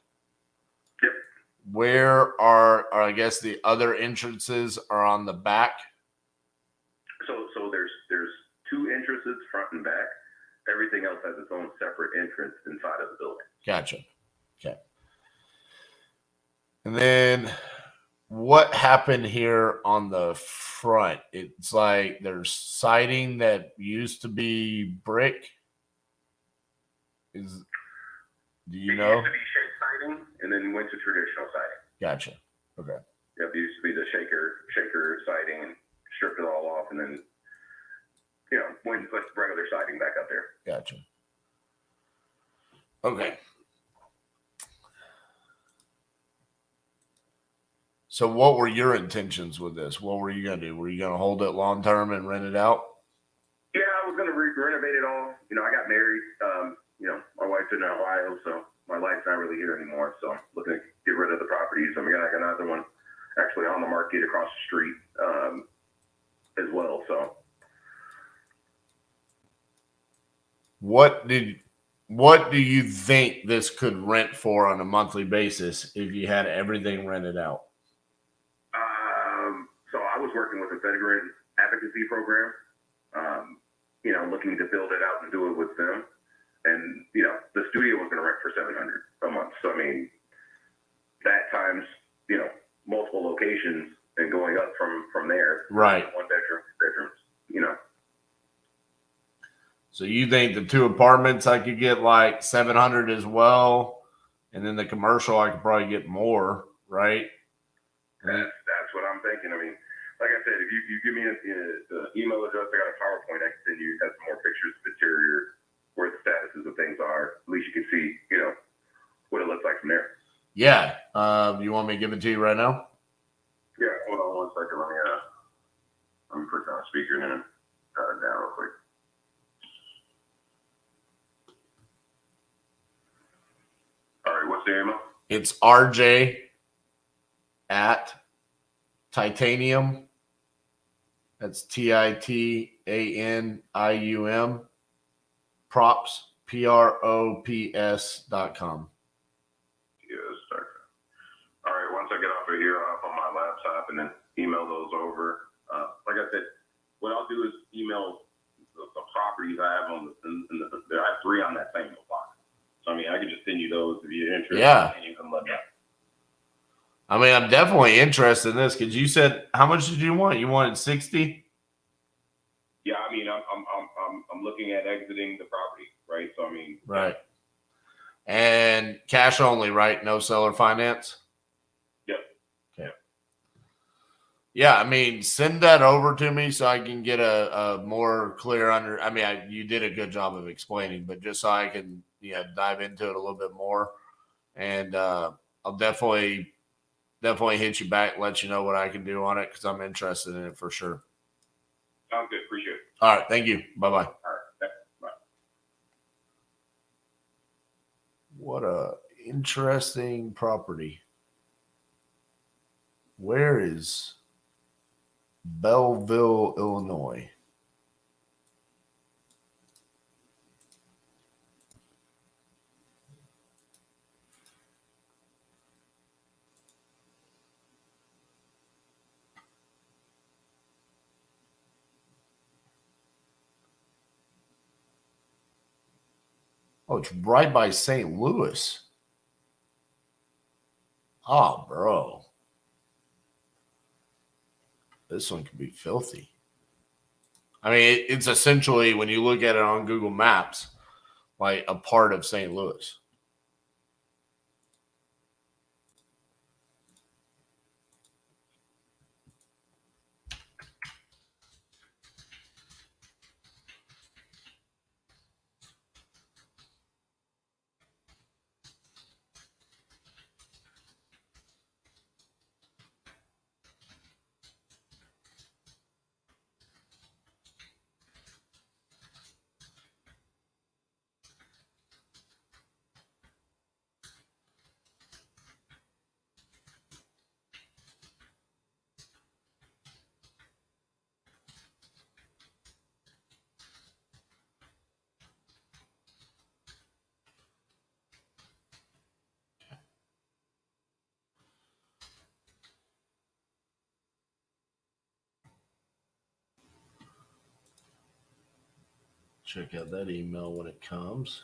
Yep. Where are I guess the other entrances are on the back? So there's 2 entrances, front and back. Everything else has its own separate entrance inside of the building. Gotcha. Okay. And then what happened here on the front? It's like there's siding that used to be brick. Do you know? It used to be shake siding, and then went to traditional siding. Gotcha. Okay. Yep, it used to be the shaker siding, and stripped it all off, and then went and put regular siding back up there. Gotcha. Okay. So what were your intentions with this? What were you going to do? Were you going to hold it long term and rent it out? Yeah, I was going to renovate it all. I got married. My wife's in Ohio, so my life's not really here anymore. So I'm looking to get rid of the properties. I got another one actually on the market across the street as well. So what do you think this could rent for on a monthly basis if you had everything rented out? So I was working with a veteran advocacy program, looking to build it out and do it with them. And, the studio was going to rent for $700 a month. So, that times, multiple locations and going up from there. Right. One bedrooms. So you think the 2 apartments I could get like 700 as well, and then the commercial I could probably get more, right? That's what I'm thinking. Like I said, if you give me the email address, I got a PowerPoint I can send you. It has more pictures of the interior, where the statuses of things are. At least you can see, what it looks like from there. Yeah. You want me to give it to you right now? Yeah. Hold on 1 second. Let me put it on a speaker and then turn it down real quick. All right. What's the email? It's RJ at titanium. That's TITANIUM props PROPS.com. Yes, sir. All right. Once I get off of here, I'll hop on my laptop and then email those over. Like I said, what I'll do is email the properties I have on I have 3 on that same block. So I can just send you those if you're interested. Yeah. And you can let me know. I'm definitely interested in this because you said, how much did you want? You wanted 60? Yeah, I'm looking at exiting the property, right? So Right. And cash only, right? No seller finance? Yep. Okay. Yeah, send that over to me so I can get a more clear you did a good job of explaining, but just so I can dive into it a little bit more. And I'll definitely hit you back, let you know what I can do on it because I'm interested in it for sure. Sounds good. Appreciate it. All right. Thank you. Bye-bye. All right. Bye. What a interesting property. Where is Belleville, Illinois? Oh, it's right by St. Louis. Oh, bro. This one could be filthy. It's essentially, when you look at it on Google Maps, like a part of St. Louis. check out that email when it comes.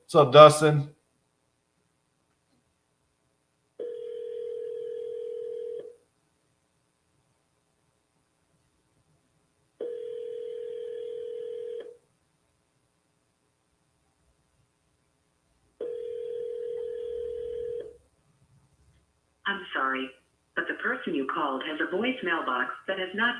What's up, Dustin? I'm sorry, but the person you called has a voicemail box that has not.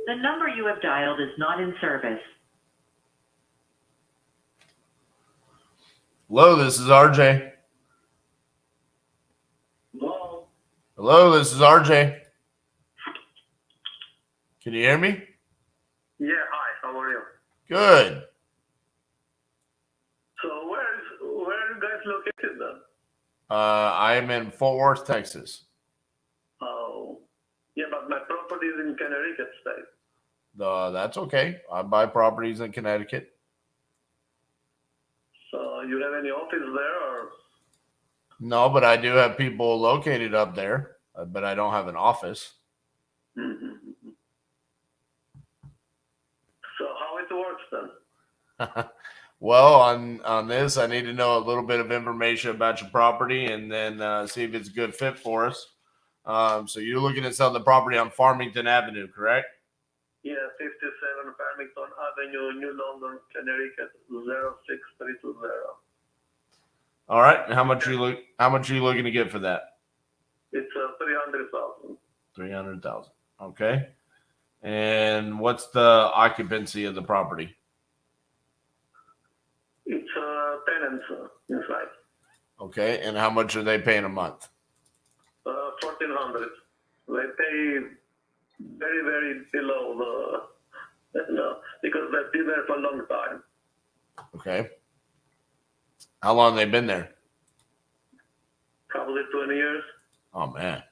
The number you have dialed is not in service. Hello, this is RJ. Hello? Hello, this is RJ. Can you hear me? Yeah, hi, how are you? Good. So where are you guys located then? I'm in Fort Worth, Texas. Oh, yeah, but my property is in Connecticut state. That's okay. I buy properties in Connecticut. So you have any office there or? No, but I do have people located up there, but I don't have an office. Mm-hmm. So how it works then? Well, on this, I need to know a little bit of information about your property and then see if it's a good fit for us. So you're looking at selling the property on Farmington Avenue, correct? Yeah, 57 Farmington Avenue, New London, Connecticut 06320. All right. And how much are you looking to get for that? It's 300,000. 300,000. Okay. And what's the occupancy of the property? It's tenants inside. Okay. And how much are they paying a month? 1,400. They pay very, very below because they've been there for a long time. Okay. How long have they been there? Probably 20 years. Oh man.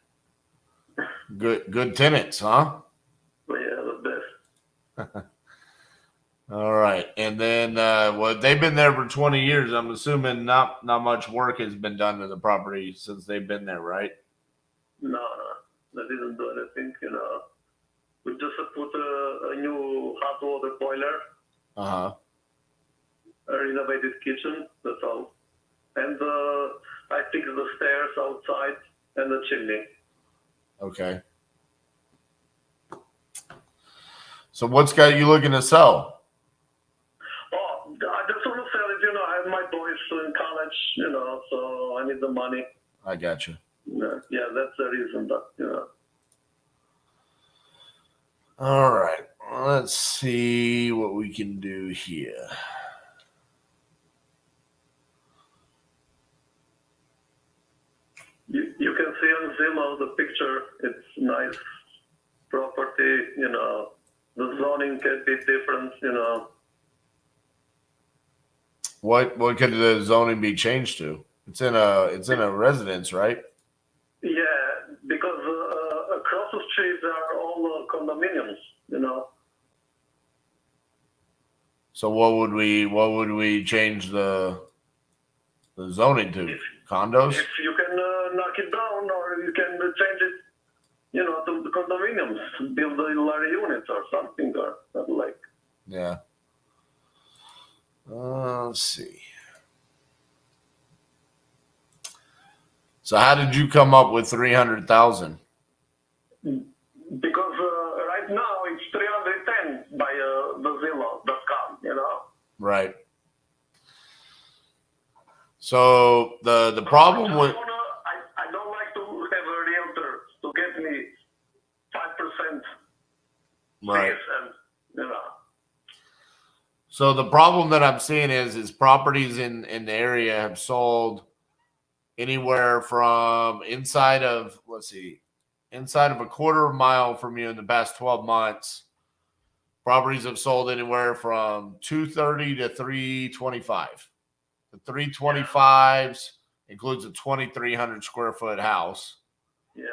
Good tenants, huh? But yeah, the best. All right. And then well, they've been there for 20 years. I'm assuming not much work has been done to the property since they've been there, right? No, they didn't do anything, We just put a new hot water boiler, Uh-huh. a renovated kitchen, that's all. And I fixed the stairs outside and the chimney. Okay. So what's got you looking to sell? Oh, I just want to sell it, I have my boys in college, so I need the money. I got you. Yeah, that's the reason, but, All right. Let's see what we can do here. You can see on Zillow the picture. It's nice property, the zoning can be different, What could the zoning be changed to? It's in a residence, right? Yeah, because across the street are all condominiums, So what would we change the zoning to? Condos? If you can knock it down, or you can change it, to the condominiums, build a large units or something, or like. Yeah. Let's see. So how did you come up with 300,000? Because right now it's 310 by the Zillow.com, Right. So the problem with I don't like to have a realtor to get me 5%. So the problem that I'm seeing is properties in the area have sold anywhere from inside of a quarter of a mile from you in the past 12 months. Properties have sold anywhere from 230 to 325. The 325s includes a 2,300 square foot house. Yeah.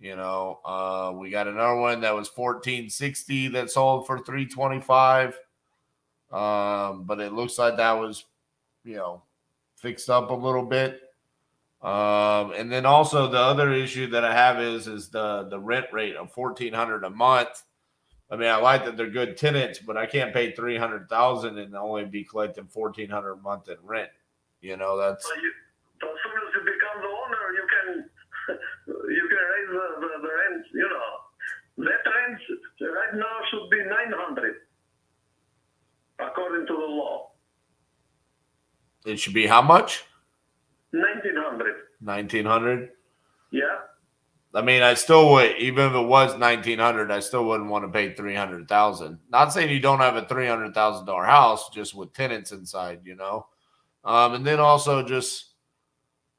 You know, we got another one that was 1460 that sold for 325. But it looks like that was, you know, fixed up a little bit. And then also the other issue that I have is the rent rate of $1,400 a month. I mean, I like that they're good tenants, but I can't pay $300,000 and only be collecting $1,400 a month in rent. You know, that's. So as soon as you become the owner, you can raise the rent. You know, that rent right now should be $900 according to the law. It should be how much? $1,900. $1,900. Yeah. I mean, I still would, even if it was $1,900, I still wouldn't want to pay $300,000. Not saying you don't have a $300,000 house, just with tenants inside, you know. And then also just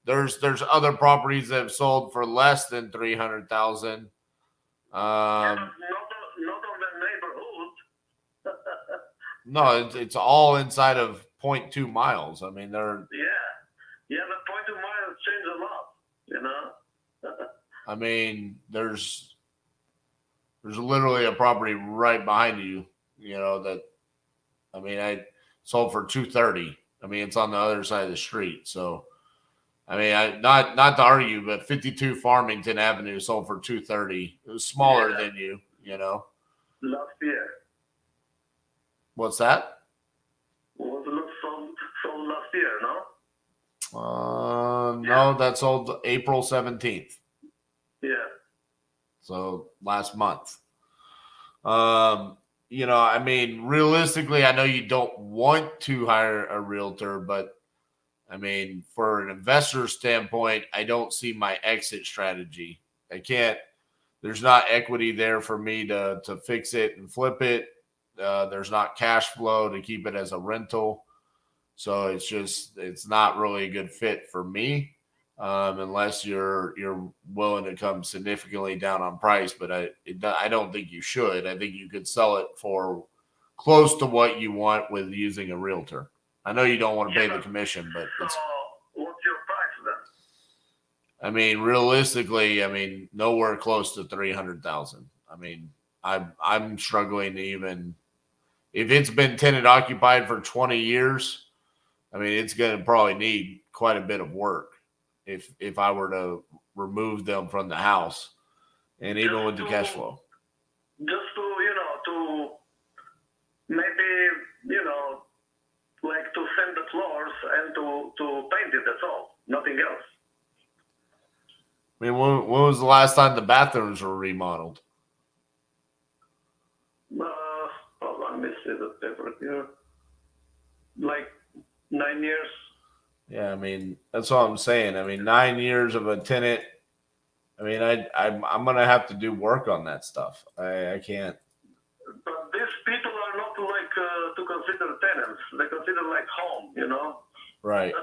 there's other properties that have sold for less than $300,000. Not on the neighborhood. No, it's all inside of 0.2 miles. I mean, they're. Yeah, but 0.2 miles change a lot, you know. I mean, there's literally a property right behind you, you know, that, I mean, I sold for $230. I mean, it's on the other side of the street. So, I mean, not to argue, but 52 Farmington Avenue sold for $230. It was smaller than you know. Last year. What's that? Was it sold last year, no? No, that sold April 17th. Yeah. So last month. You know, I mean, realistically, I know you don't want to hire a realtor, but I mean, for an investor standpoint, I don't see my exit strategy. There's not equity there for me to fix it and flip it. There's not cash flow to keep it as a rental. So it's not really a good fit for me. Unless you're willing to come significantly down on price, but I don't think you should. I think you could sell it for close to what you want with using a realtor. I know you don't want to pay the commission, but so what's your price then? I mean, realistically, I mean, nowhere close to 300,000. I mean, I'm struggling to even if it's been tenant occupied for 20 years. I mean, it's going to probably need quite a bit of work. If I were to remove them from the house, and even with the cash flow. Just to maybe, like to sand the floors and to paint it, that's all. Nothing else. I mean, when was the last time the bathrooms were remodeled? Hold on, let me see the paper here. Like 9 years. Yeah, I mean, that's what I'm saying. I mean, 9 years of a tenant. I mean, I'm gonna have to do work on that stuff. I can't. But these people are not like to consider tenants. They consider like home, you know. Right.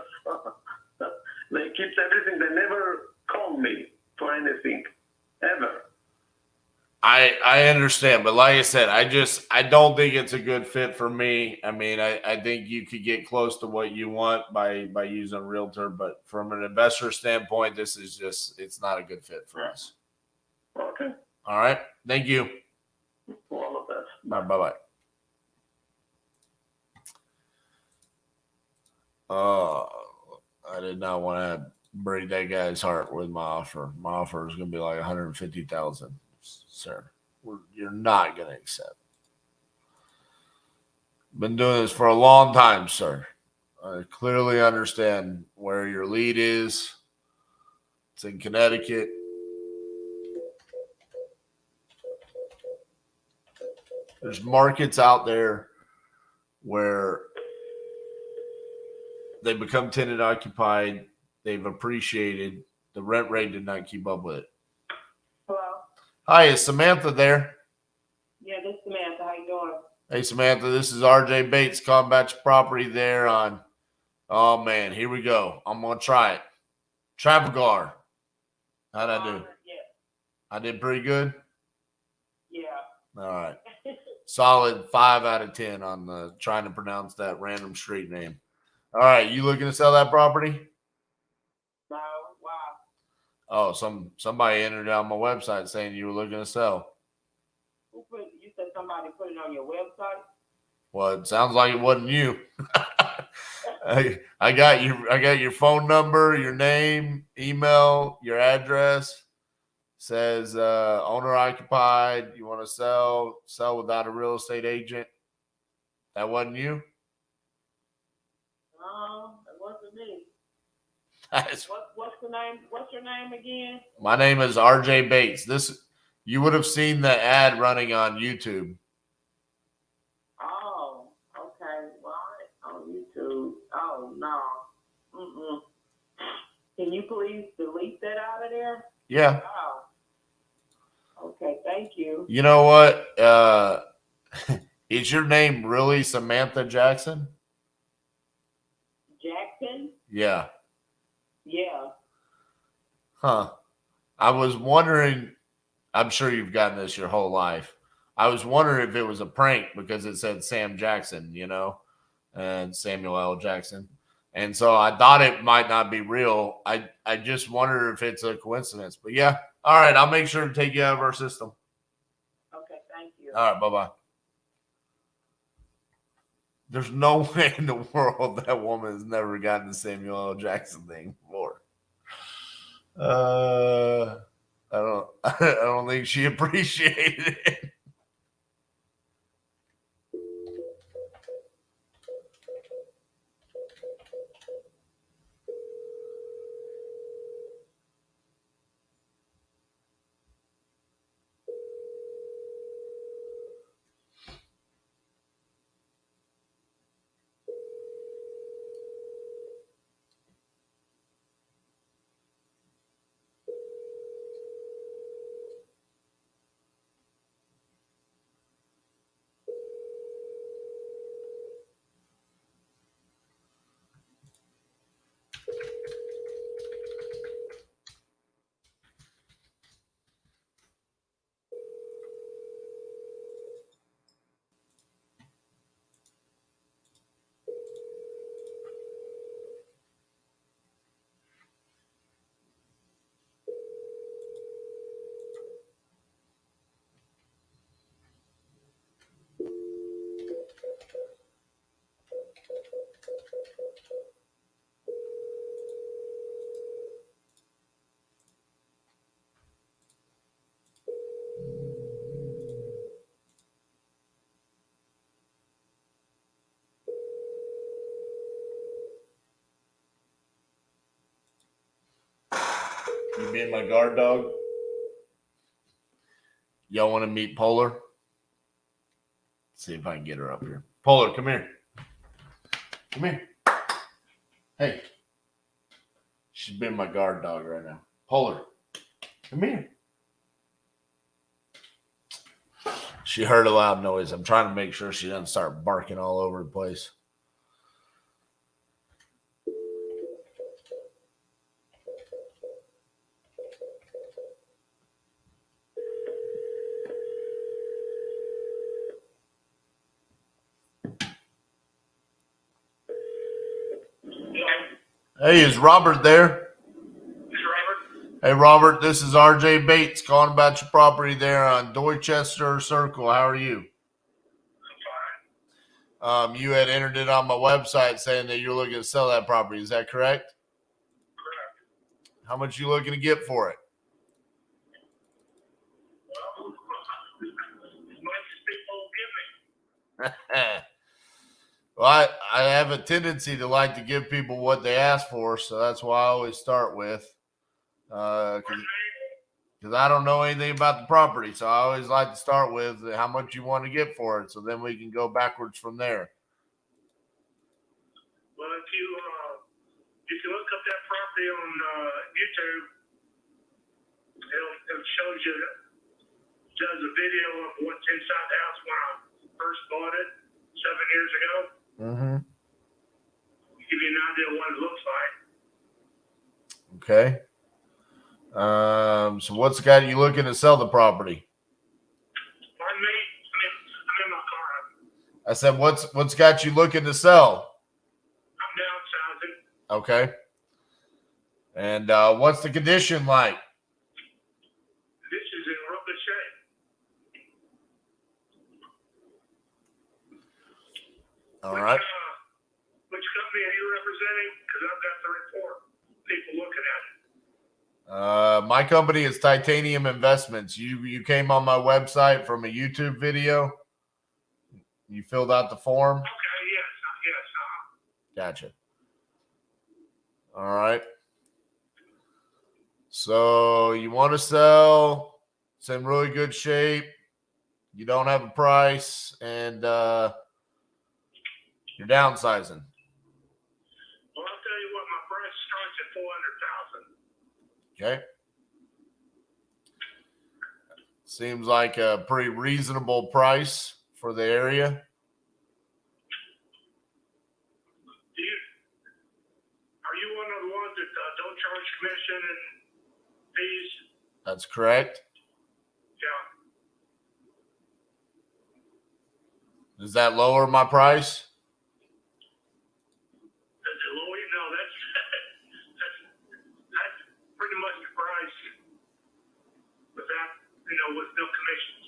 They keep everything. They never call me for anything, ever. I understand, but like I said, I don't think it's a good fit for me. I mean, I think you could get close to what you want by using a realtor, but from an investor standpoint, this is it's not a good fit for us. Okay. All right. Thank you. All of that. Bye-bye. I did not want to break that guy's heart with my offer. My offer is going to be like $150,000. Sir, you're not going to accept. Been doing this for a long time, sir. I clearly understand where your lead is. It's in Connecticut. There's markets out there where they become tenant occupied. They've appreciated. The rent rate did not keep up with it. Hello. Hi, is Samantha there? Yeah, this is Samantha. How you doing? Hey, Samantha, this is RJ Bates calling about your property there on, oh, man, here we go. I'm going to try it. Trafalgar. How'd I do? Yeah. I did pretty good? Yeah. All right. Solid 5 out of 10 on the trying to pronounce that random street name. All right, you looking to sell that property? No, wow. Oh, somebody entered on my website saying you were looking to sell. You said somebody put it on your website? Well, it sounds like it wasn't you. I got your phone number, your name, email, your address. Says owner occupied. You want to sell without a real estate agent. That wasn't you? No, it wasn't me. That's, What's the name? What's your name again? my name is RJ Bates. You would have seen the ad running on YouTube. Oh, okay. What? On YouTube. Oh, no. Mm-mm. Can you please delete that out of there? Yeah. Oh. Okay, thank you. You know what? Is your name really Samantha Jackson? Jackson? Yeah. Yeah. Huh. I was wondering, I'm sure you've gotten this your whole life. I was wondering if it was a prank because it said Sam Jackson, and Samuel L. Jackson. And so I thought it might not be real. I just wonder if it's a coincidence. But yeah. All right. I'll make sure to take you out of our system. Okay, thank you. All right. Bye-bye. There's no way in the world that woman has never gotten the Samuel L. Jackson thing before. I don't think she appreciated it. You being my guard dog? Y'all want to meet Polar? Let's see if I can get her up here. Polar, come here. Come here. Hey. She's being my guard dog right now. Polar, come here. She heard a loud noise. I'm trying to make sure she doesn't start barking all over the place. Hey, is Robert there? Hey, Robert, this is RJ Bates calling about your property there on Dorchester Circle. How are you? I'm fine. You had entered it on my website saying that you're looking to sell that property. Is that correct? Correct. How much you looking to get for it? Well, as much as people give me. Well, I have a tendency to like to give people what they ask for, so that's why I always start with. Because I don't know anything about the property, so I always like to start with how much you want to get for it, so then we can go backwards from there. Well, if you look up that property on YouTube, it shows you, does a video of what's inside the house when I first bought it 7 years ago. Mm-hmm. Give you an idea of what it looks like. Okay. So what's got you looking to sell the property? Pardon me? I'm in my car. I said, what's got you looking to sell? I'm downsizing. Okay. And what's the condition like? This is in real good shape. All right. Which company are you representing? Because I've got the report. People looking at it. My company is Titanium Investments. You came on my website from a YouTube video. You filled out the form. Okay, yes. Gotcha. All right. So you want to sell, it's in really good shape. You don't have a price, and you're downsizing. Well, I'll tell you what, my price starts at $400,000. Okay. Seems like a pretty reasonable price for the area. Are you one of the ones that don't charge commission and fees? That's correct. Yeah. Does that lower my price? Does it lower you? No, that's pretty much the price without, with no commissions.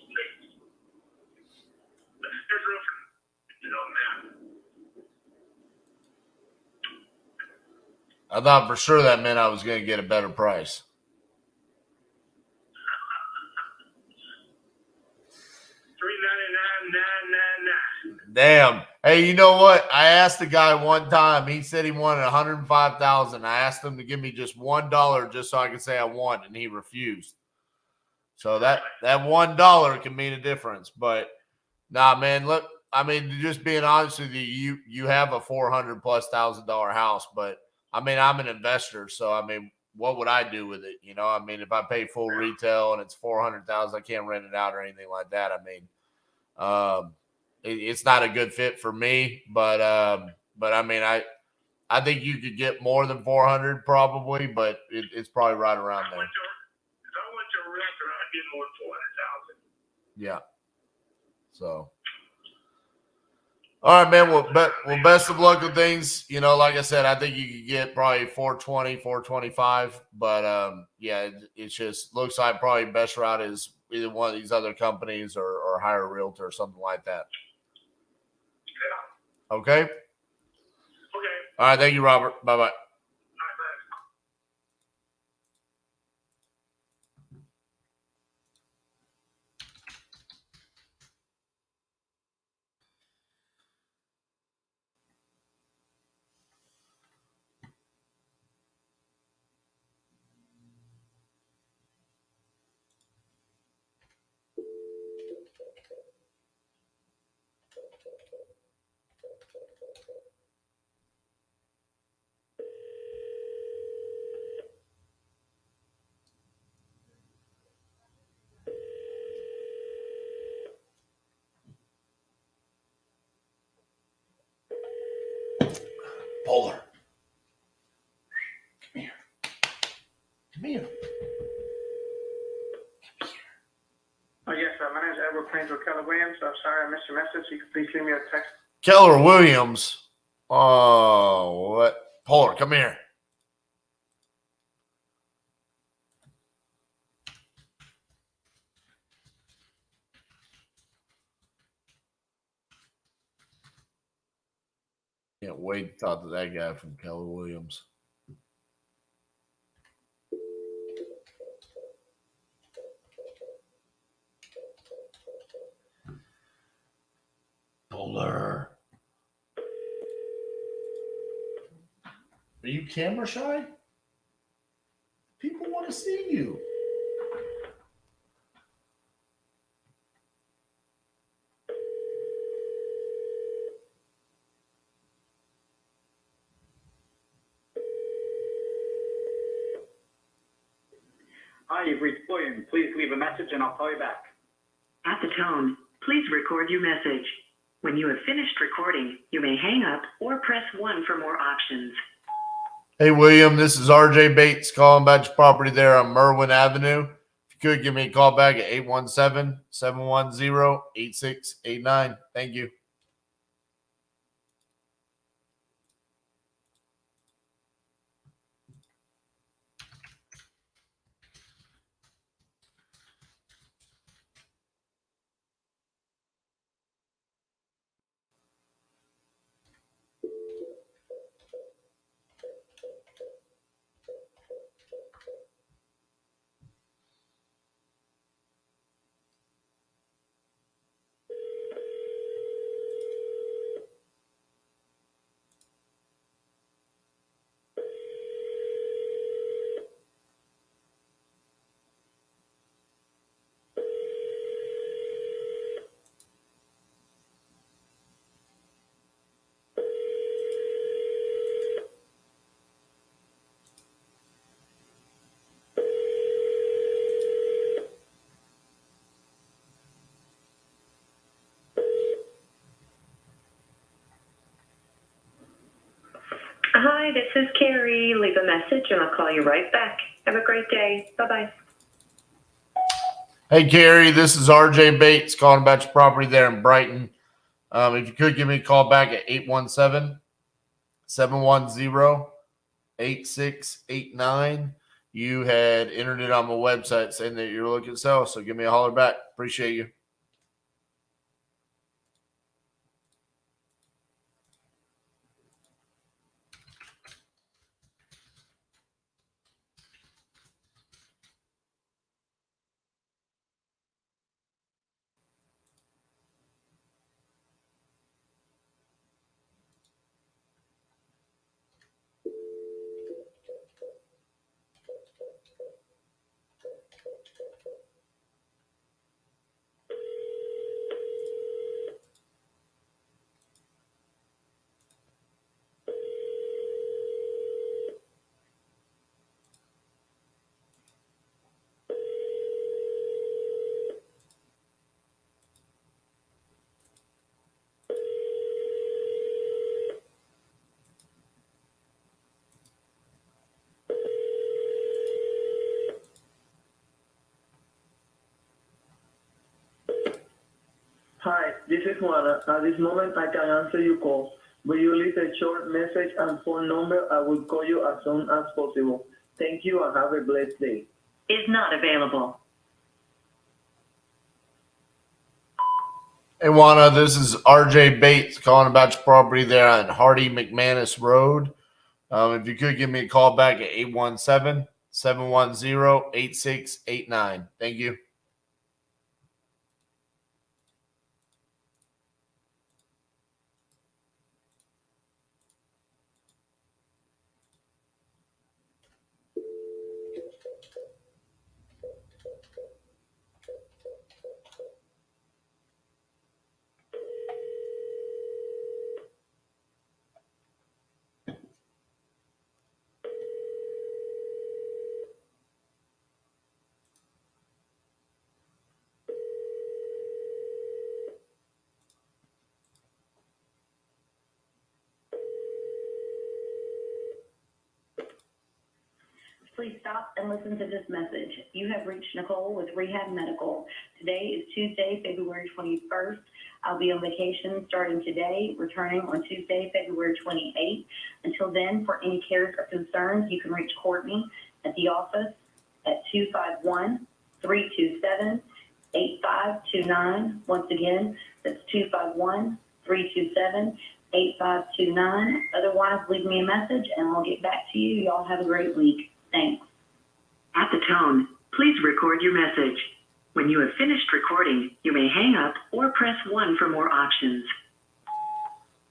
But there's room for, man. I thought for sure that meant I was going to get a better price. $399,999. Damn. Hey, you know what? I asked the guy one time. He said he wanted $105,000. I asked him to give me just $1 just so I could say I won, and he refused. So that $1 can mean a difference. But nah, man. Look, I mean, just being honest with you, you have a $400,000+ house, but I mean, I'm an investor, so I mean, what would I do with it? I mean, if I pay full retail and it's $400,000, I can't rent it out or anything like that. I mean, it's not a good fit for me, but I mean, I think you could get more than 400 probably, but it's probably right around there. If I went to a realtor, I'd get more than 400,000. Yeah. So. All right, man. Well, best of luck with things. Like I said, I think you could get probably 420, 425. But yeah, it just looks like probably best route is either one of these other companies or hire a realtor or something like that. Yeah. Okay. Okay. All right. Thank you, Robert. Bye bye. Polar. Come here. Come here. Yes, my name is Edward Plains Keller Williams. I'm sorry I missed your message. You can please leave me a text. Keller Williams. Oh, what? Polar, come here. Can't wait to talk to that guy from Keller Williams. Polar. Are you camera shy? People want to see you. Hi, you've reached William. Please leave a message and I'll call you back. At the tone, please record your message. When you have finished recording, you may hang up or press 1 for more options. Hey, William, this is RJ Bates calling about your property there on Merwin Avenue. If you could give me a call back at 817-710-8689. Thank you. Hi, this is Carrie. Leave a message and I'll call you right back. Have a great day. Bye-bye. Hey, Carrie, this is RJ Bates calling about your property there in Brighton. If you could give me a call back at 817-710-8689. You had entered it on my website saying that you're looking to sell, so give me a holler back. Appreciate you. Hi, this is Juana. At this moment, I can answer your call. Will you leave a short message and phone number? I will call you as soon as possible. Thank you and have a blessed day. Is not available. Hey, Juana, this is RJ Bates calling about your property there on Hardy McManus Road. If you could give me a call back at 817-710-8689. Thank you. Please stop and listen to this message. You have reached Nicole with Rehab Medical. Today is Tuesday, February 21st. I'll be on vacation starting today, returning on Tuesday, February 28th. Until then, for any cares or concerns, you can reach Courtney at the office at 251-327-8529. Once again, that's 251-327-8529. Otherwise, leave me a message and I'll get back to you. Y'all have a great week. Thanks. At the tone, please record your message. When you have finished recording, you may hang up or press 1 for more options.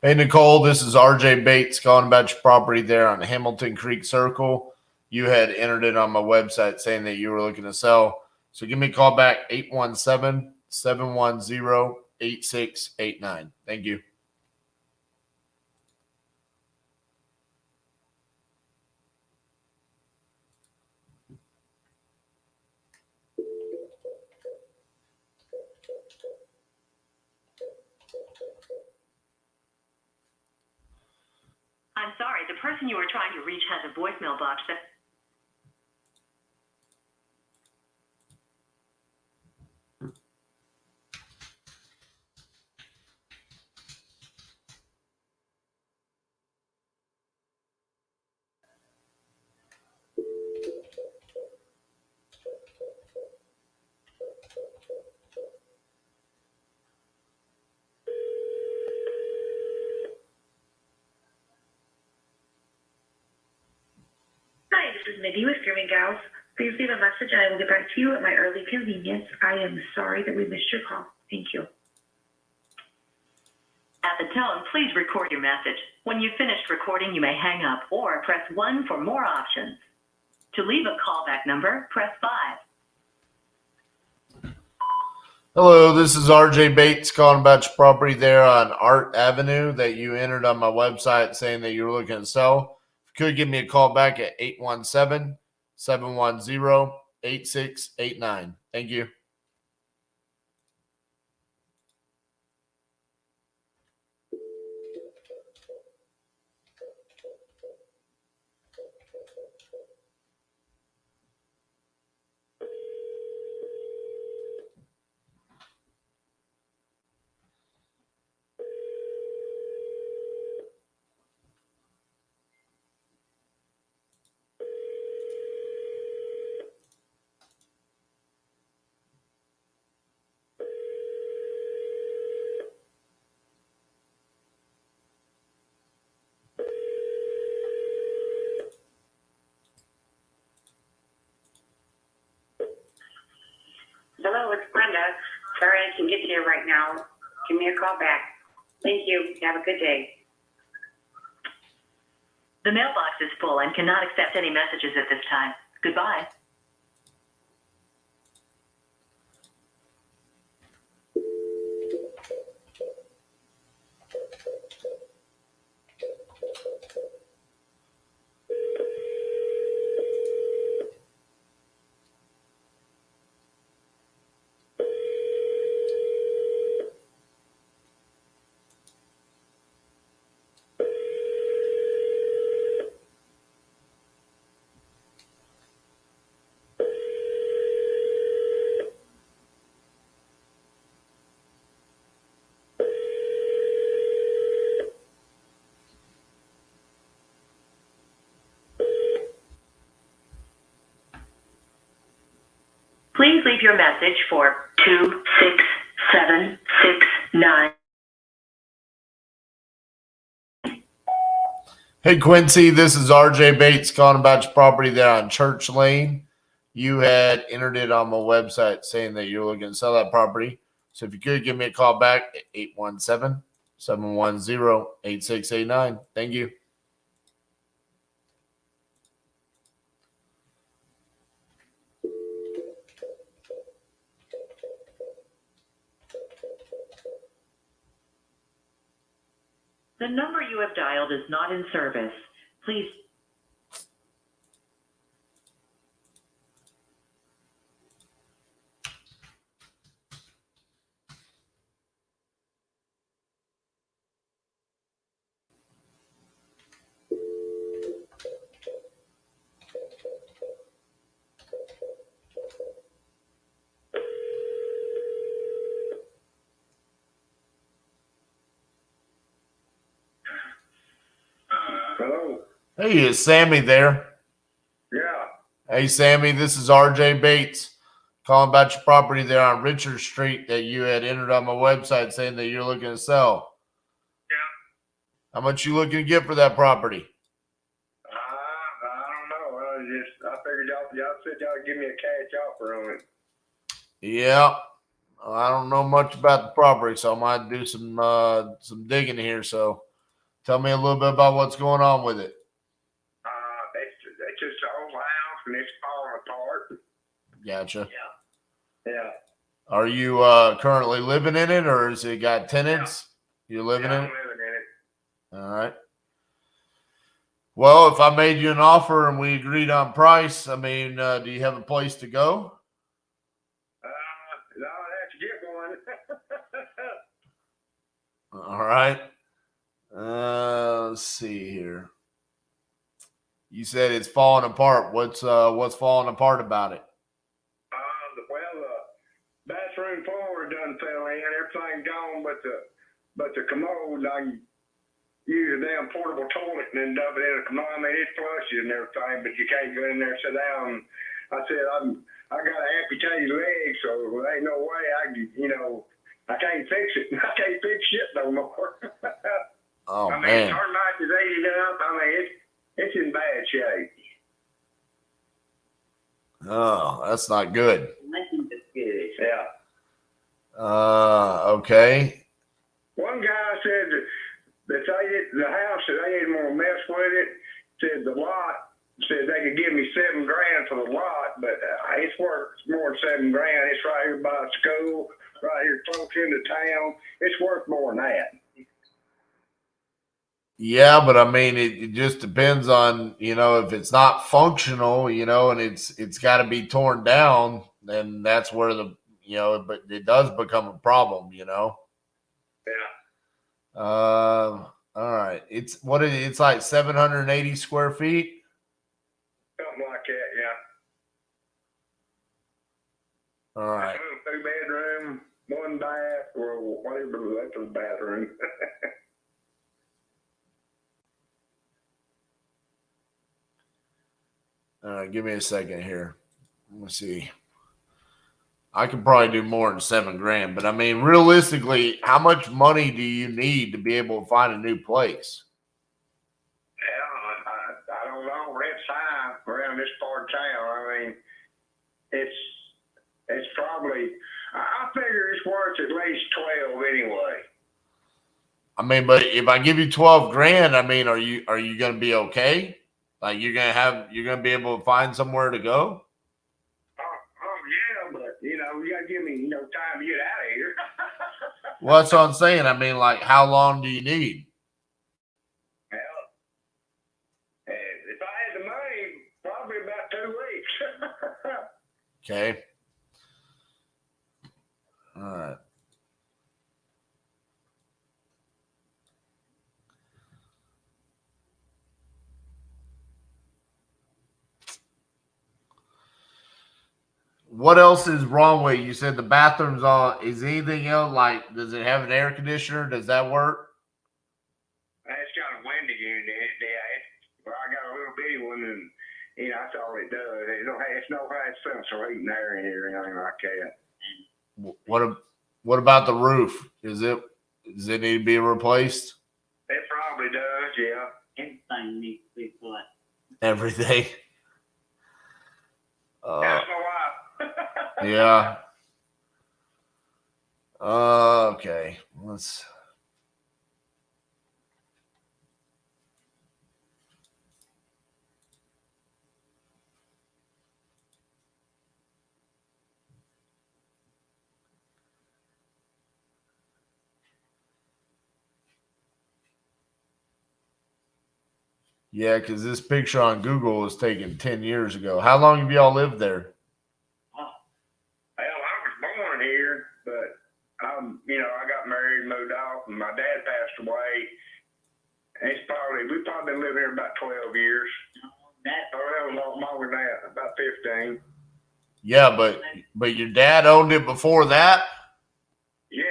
Hey, Nicole, this is RJ Bates calling about your property there on Hamilton Creek Circle. You had entered it on my website saying that you were looking to sell. So give me a call back, 817-710-8689. Thank you. person you are trying to reach has a voicemail box that... Hi, this is Mindy with Grooming Gals. Please leave a message and I will get back to you at my early convenience. I am sorry that we missed your call. Thank you. At the tone, please record your message. When you've finished recording, you may hang up or press 1 for more options. To leave a callback number, press 5. Hello, this is RJ Bates calling about your property there on Art Avenue that you entered on my website saying that you were looking to sell. If you could give me a call back at 817-710-8689. Thank you. Hello, it's Brenda. Sorry I can get to you right now. Give me a call back. Thank you. Have a good day. The mailbox is full and cannot accept any messages at this time. Goodbye. Please leave your message for 26769. Hey, Quincy, this is RJ Bates calling about your property there on Church Lane. You had entered it on my website saying that you're looking to sell that property. So if you could give me a call back at 817-710-8689. Thank you. The number you have dialed is not in service. Please. Hello. Hey, is Sammy there? Yeah. Hey, Sammy, this is RJ Bates calling about your property there on Richard Street that you had entered on my website saying that you're looking to sell. Yeah. How much you looking to get for that property? I don't know. I figured y'all said y'all would give me a cash offer on it. Yeah. I don't know much about the property, so I might do some digging here. So tell me a little bit about what's going on with it. It's just an old house and it's falling apart. Gotcha. Yeah. Are you currently living in it, or has it got tenants? Yeah. You're living in I'm it? living in it. All right. Well, if I made you an offer and we agreed on price, I mean, do you have a place to go? No, I'd have to get one. All right. Let's see here. You said it's falling apart. What's falling apart about it? The bathroom floor done fell in. Everything gone, but the commode. I can use a damn portable toilet and then dump it in a commode. I mean, it flushes and everything, but you can't go in there and sit down. I said I got an amputated leg, so there ain't no way I can't fix it. I can't fix shit no more. Oh, I mean, man. termites is eating up. I mean, it's in bad shape. Oh, that's not good. Yeah. Okay. One guy said that the house that they didn't want to mess with it. Said the lot said they could give me $7,000 for the lot, but it's worth more than $7,000. It's right here by the school, right here close into town. It's worth more than that. Yeah, but I mean, it just depends on, if it's not functional, and it's got to be torn down, then that's where but it does become a problem, Yeah. All right. It's like 780 square feet. Something like that, yeah. All right. 2-bedroom, 1 bath, or whatever left of the bathroom. All right, give me a second here. Let me see. I could probably do more than $7,000, but I mean, realistically, how much money do you need to be able to find a new place? Yeah, I don't know. Rent time around this part of town. I mean, it's probably. I figure it's worth at least 12 anyway. I mean, but if I give you $12,000, I mean, are you going to be okay? Like you're gonna be able to find somewhere to go? Yeah, but you gotta give me time to get out of here. Well, that's what I'm saying. I mean, like, how long do you need? Well, if I had the money, probably about 2 weeks. Okay. All right. What else is wrong with it? You said the bathroom's on. Is anything else, like, does it have an air conditioner? Does that work? It's got a window unit. I got a little bitty one, and that's all it does. It's no high central heating air in here or anything like that. What about the roof? Does it need to be replaced? It probably does, yeah. Everything needs to be flat. Everything. That's my wife. Yeah. Okay. Let's. Yeah, because this picture on Google was taken 10 years ago. How long have y'all lived there? Well, I was born here, but I got married and moved off, and my dad passed away. We've probably been living here about 12 years. That was a lot longer than that, about 15. Yeah, but your dad owned it before that? Yeah.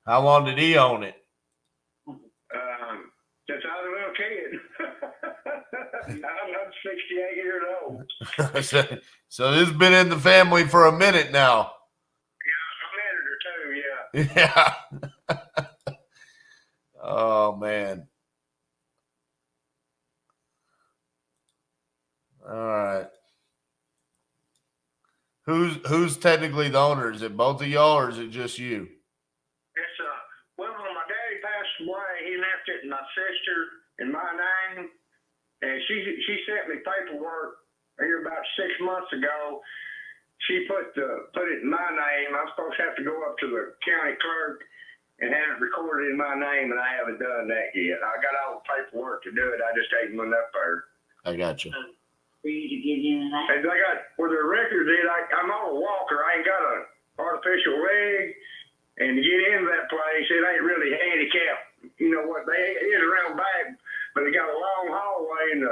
How long did he own it? Since I was a little kid. I'm 68 years old. So this has been in the family for a minute now. Yeah, a minute or 2, yeah. Yeah. Oh, man. All right. Who's technically the owner? Is it both of y'all or is it just you? It's well, when my daddy passed away, he left it to my sister in my name, and she sent me paperwork here about 6 months ago. She put it in my name. I'm supposed to have to go up to the county clerk and have it recorded in my name, and I haven't done that yet. I got all the paperwork to do it. I just ain't went up there. I got you. For you to get in and out. And I got where the record is. I'm on a walker. I ain't got an artificial leg, and to get into that place, it ain't really handicapped. You know what? It is around back, but it got a long hallway, and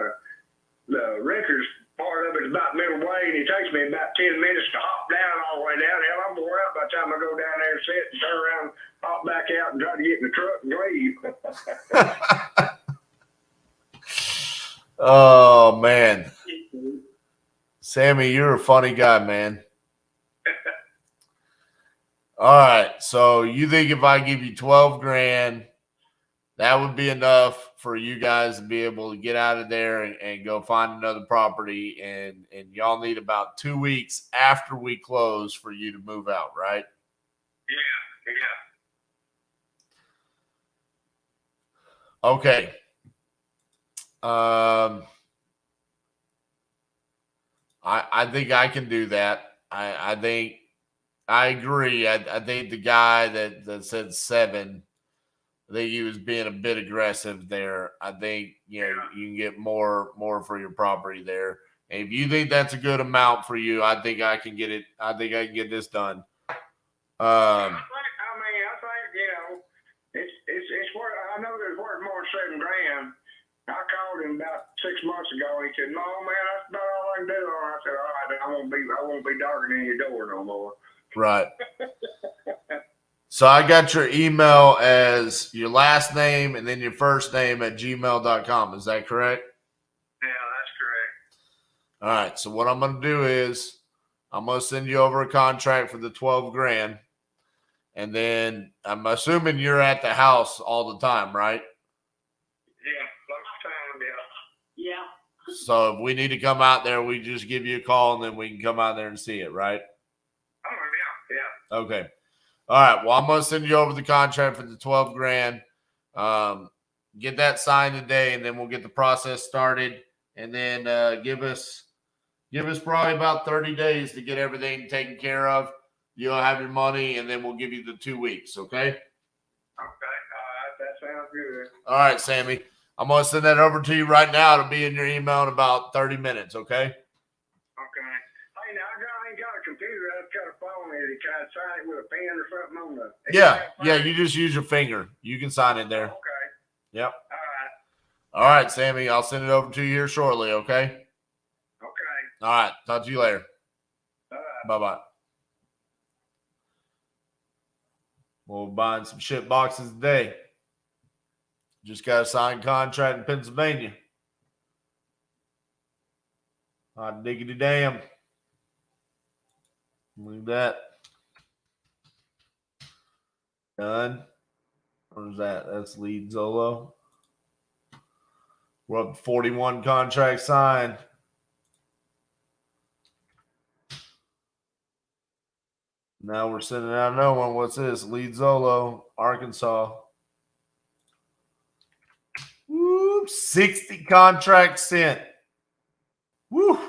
the records part of it is about middle way, and it takes me about 10 minutes to hop down all the way down. Hell, I'm wore out by the time I go down there and sit and turn around, hop back out, and try to get in the truck and leave. Oh man, Sammy, you're a funny guy, man. All right, so you think if I give you 12 grand, that would be enough for you guys to be able to get out of there and go find another property, and y'all need about 2 weeks after we close for you to move out, right? Yeah. Okay. I think I can do that. I think I agree. I think the guy that said 7, I think he was being a bit aggressive there. I think you can get more for your property there. And if you think that's a good amount for you, I think I can get it. I think I can get this done. I think it's worth. I know it's worth more than $7 grand. I called him about 6 months ago. He said, "No, man, that's about all I can do." I said, "All right, I won't be darkening your door no more." Right. So I got your email as your last name and then your first name at gmail.com. Is that correct? Yeah, that's correct. All right. So what I'm going to do is I'm going to send you over a contract for the 12 grand. And then I'm assuming you're at the house all the time, right? Yeah, most of the time, yeah. Yeah. So if we need to come out there, we just give you a call and then we can come out there and see it, right? Oh, yeah. Okay. All right. Well, I'm going to send you over the contract for the 12 grand. Get that signed today, and then we'll get the process started. And then give us probably about 30 days to get everything taken care of. You'll have your money, and then we'll give you the 2 weeks, okay? Okay. All right. That sounds good. All right, Sammy. I'm going to send that over to you right now. It'll be in your email in about 30 minutes, okay? Okay. Hey, now I ain't got a computer. I've got a phone here to try to sign it with a pen or something on the. Yeah. You just use your finger. You can sign it there. Okay. Yep. All All right, Sammy. I'll send it over to you here shortly, okay? right. Okay. All right. Talk to you later. All right. Bye-bye. We'll be buying some shit boxes today. Just got a signed contract in Pennsylvania. Hot diggity damn. Look at that. Done. Where's that? That's lead Zolo. We're up to 41 contracts signed. Now we're sending out another one. What's this? Lead Zolo, Arkansas. Woo! 60 contracts sent. Woo!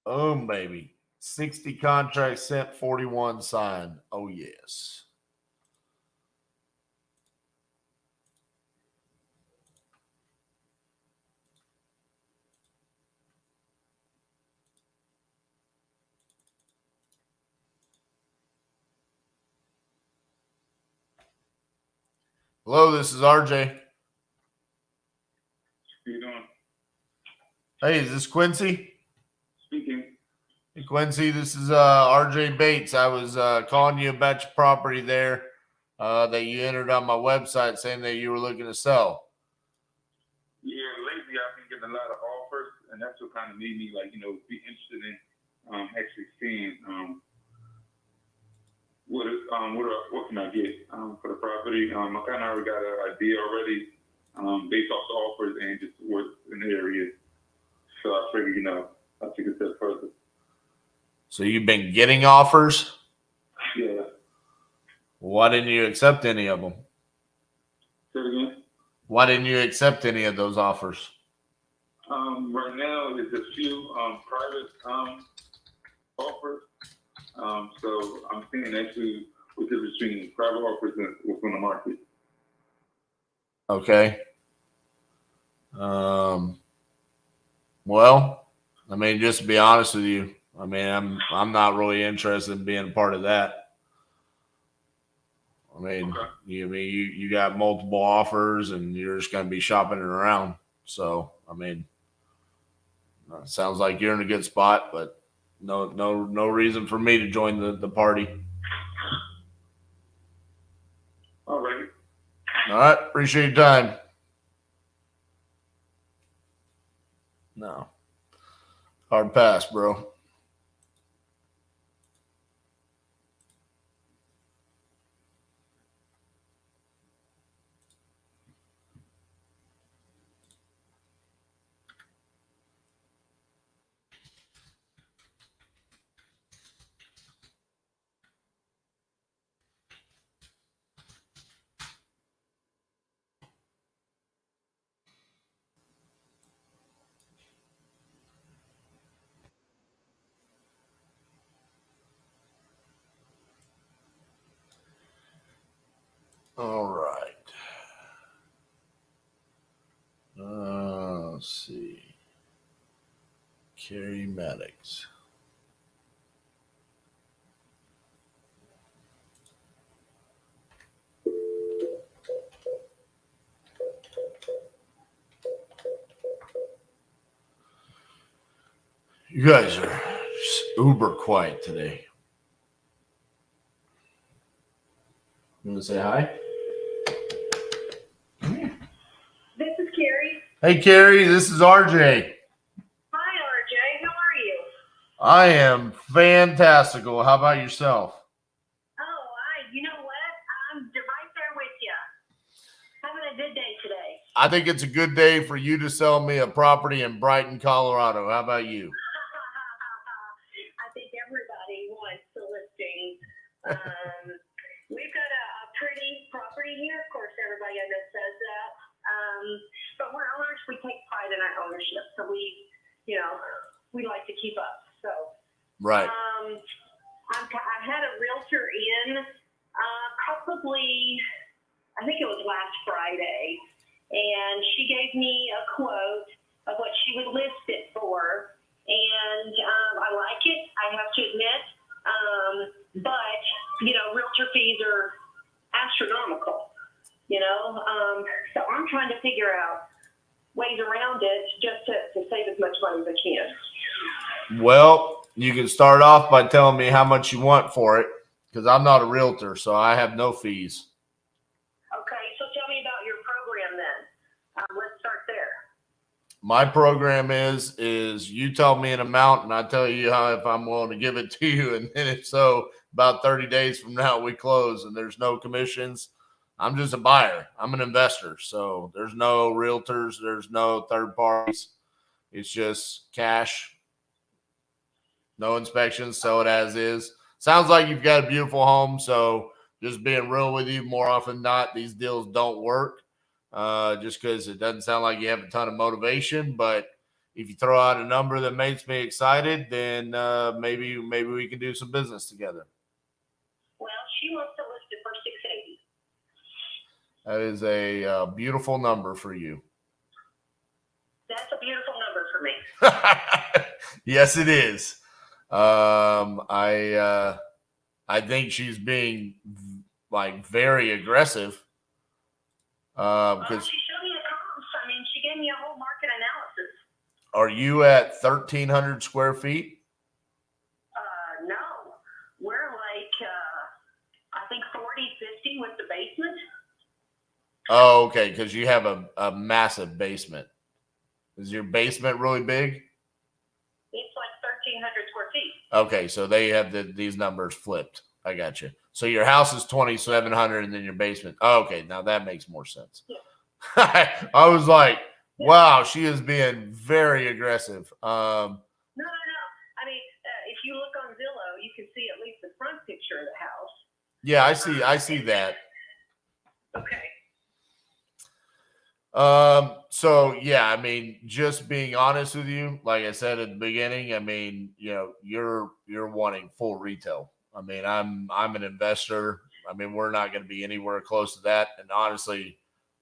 Oh, baby. 60 contracts sent, 41 signed. Oh, yes. Hello, this is RJ. How you doing? Hey, is this Quincy? Speaking. Hey, Quincy, this is RJ Bates. I was calling you about your property there that you entered on my website saying that you were looking to sell. Yeah, lately I've been getting a lot of offers, and that's what kind of made me, be interested in actually seeing what can I get for the property. I kind of already got an idea already based off the offers and just what's in the area. So I figured, I'll take a step further. So you've been getting offers? Yeah. Why didn't you accept any of them? Say it again? Why didn't you accept any of those offers? Right now, there's a few private offers. So I'm seeing actually what's the difference between private offers and what's on the market? Okay. Well, I mean, just to be honest with you, I mean, I'm not really interested in being a part of that. I mean, Okay. you got multiple offers and you're just going to be shopping it around. So, I mean, sounds like you're in a good spot, but no reason for me to join the party. All right. All right. Appreciate your time. No. Hard pass, bro. All right. Let's see. Carrie Maddox. You guys are just uber quiet today. You want to say hi? This is Carrie. Hey, Carrie, this is RJ. Hi, RJ. How are you? I am fantastical. How about yourself? Oh, you know what? I'm right there with you. Having a good day today. I think it's a good day for you to sell me a property in Brighton, Colorado. How about you? I think everybody wants the listing. We've got a pretty property here. Of course, everybody I know says that. But we're owners. We take pride in our ownership. So we like to keep up. So Right. I had a realtor in probably, I think it was last Friday, and she gave me a quote of what she would list it for, and I like it, I have to admit, but, realtor fees are astronomical, so I'm trying to figure out ways around it just to save as much money as I can. Well, you can start off by telling me how much you want for it, because I'm not a realtor, so I have no fees. Okay, so tell me about your program then. Let's start there. My program is you tell me an amount and I tell you if I'm willing to give it to you, and then if so, about 30 days from now we close and there's no commissions. I'm just a buyer. I'm an investor, so there's no realtors, there's no third parties. It's just cash, no inspections, sell it as is. Sounds like you've got a beautiful home, so just being real with you, more often than not, these deals don't work. Just because it doesn't sound like you have a ton of motivation. But if you throw out a number that makes me excited, then maybe we can do some business together. Well, she wants to list it for $680. That is a beautiful number for you. That's a beautiful number for me. Yes, it is. I think she's being very aggressive. Because she showed me the comps. I mean, she gave me a whole market analysis. Are you at 1,300 square feet? No, we're I think 40, 50 with the basement. Oh, okay, because you have a massive basement. Is your basement really big? It's like 1,300 square feet. Okay, so they have these numbers flipped. I got you. So your house is 2,700, and then your basement. Oh, okay, now that makes more sense. Yeah. I was like, wow, she is being very aggressive. No. I mean, if you look on Zillow, you can see at least the front picture of the house. Yeah, I see that. Okay. So yeah, I mean, just being honest with you, like I said at the beginning, I mean, you're wanting full retail. I mean, I'm an investor. I mean, we're not going to be anywhere close to that. And honestly,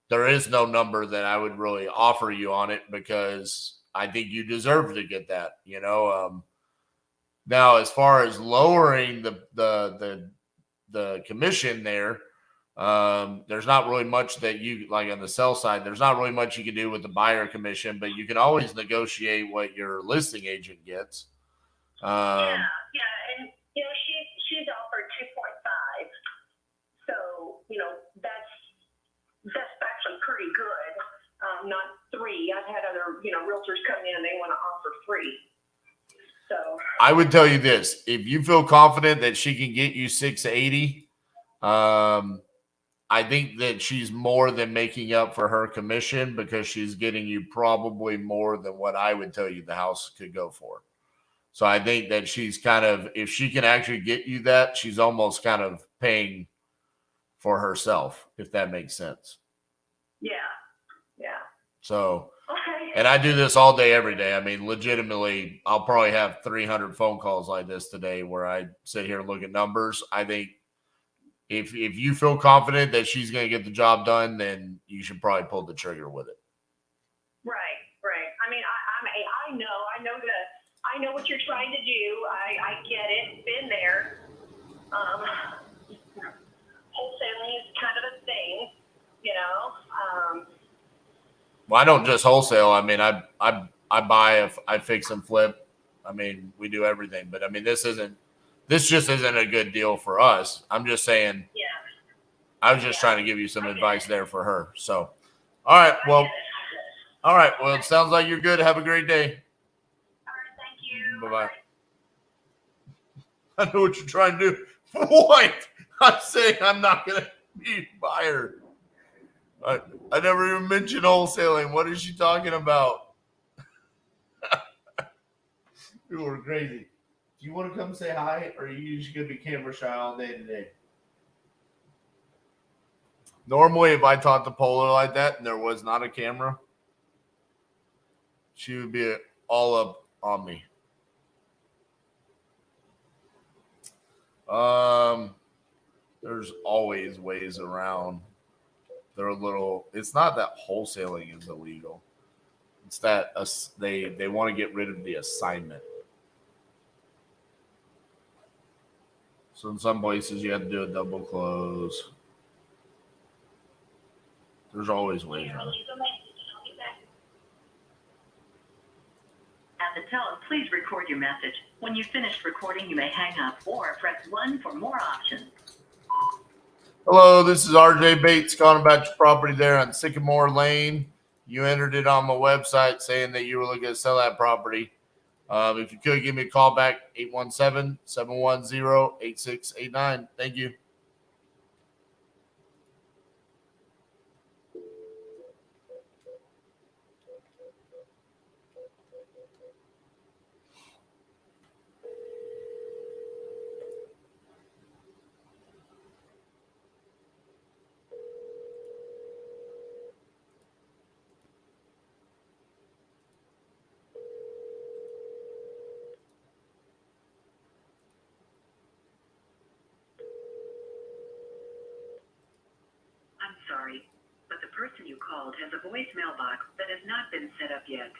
there is no number that I would really offer you on it because I think you deserve to get that, you know. Now, as far as lowering the commission there, there's not really much that you like on the sell side. There's not really much you can do with the buyer commission, but you can always negotiate what your listing agent gets. Yeah, and you know she's offered 2.5, so you know that's actually pretty good. Not 3. I've had other realtors come in and they want to offer 3. So I would tell you this: if you feel confident that she can get you 680, I think that she's more than making up for her commission because she's getting you probably more than what I would tell you the house could go for. So I think that she's kind of, if she can actually get you that, she's almost kind of paying for herself, if that makes sense. yeah. So, Okay. and I do this all day, every day. I mean, legitimately, I'll probably have 300 phone calls like this today where I sit here and look at numbers. I think if you feel confident that she's going to get the job done, then you should probably pull the trigger with it. Right. I mean, I know what you're trying to do. I get it. Been there. Wholesaling is kind of a thing, you know. Well, I don't just wholesale. I mean, I buy, I fix and flip. I mean, we do everything. But I mean, this just isn't a good deal for us. I'm just saying. Yeah. I was just trying to give you some advice there for her. So, all right. Well, it sounds like you're good. Have a great day. All right. Thank you. Bye-bye. I know what you're trying to do. What? I'm saying I'm not going to be a buyer. I never even mentioned wholesaling. What is she talking about? People are crazy. Do you want to come say hi, or are you just going to be camera shy all day today? Normally, if I talked to Polar like that and there was not a camera, she would be all up on me. There's always ways around. They're a little. It's not that wholesaling is illegal. It's that they want to get rid of the assignment. So in some places you have to do a double close. There's always ways around. At the tone, please record your message. When you've finished recording, you may hang up or press 1 for more options. Hello, this is RJ Bates calling about your property there on Sycamore Lane. You entered it on my website saying that you were looking to sell that property. If you could, give me a call back, 817-710-8689. Thank you. I'm sorry, but the person you called has a voicemail box that has not been set up yet.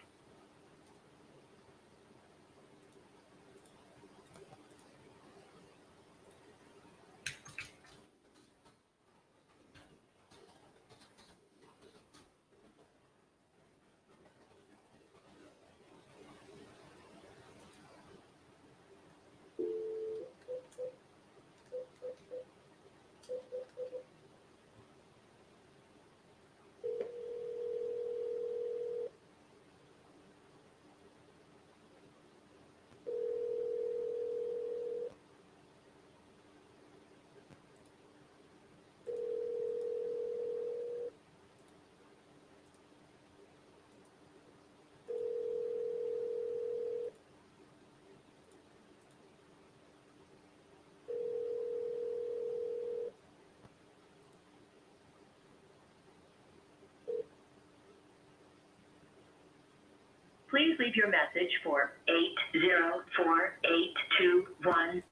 Please leave your message for 804821.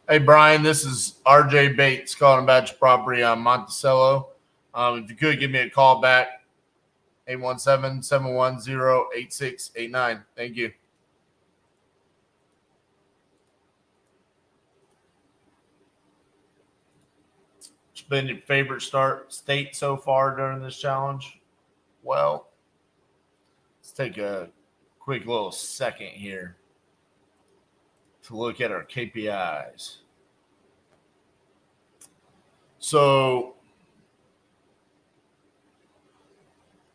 Hey, Brian, this is RJ Bates calling about your property on Monticello. If you could give me a call back, 817-710-8689. Thank you. What's been your favorite state so far during this challenge? Well, let's take a quick little second here to look at our KPIs. So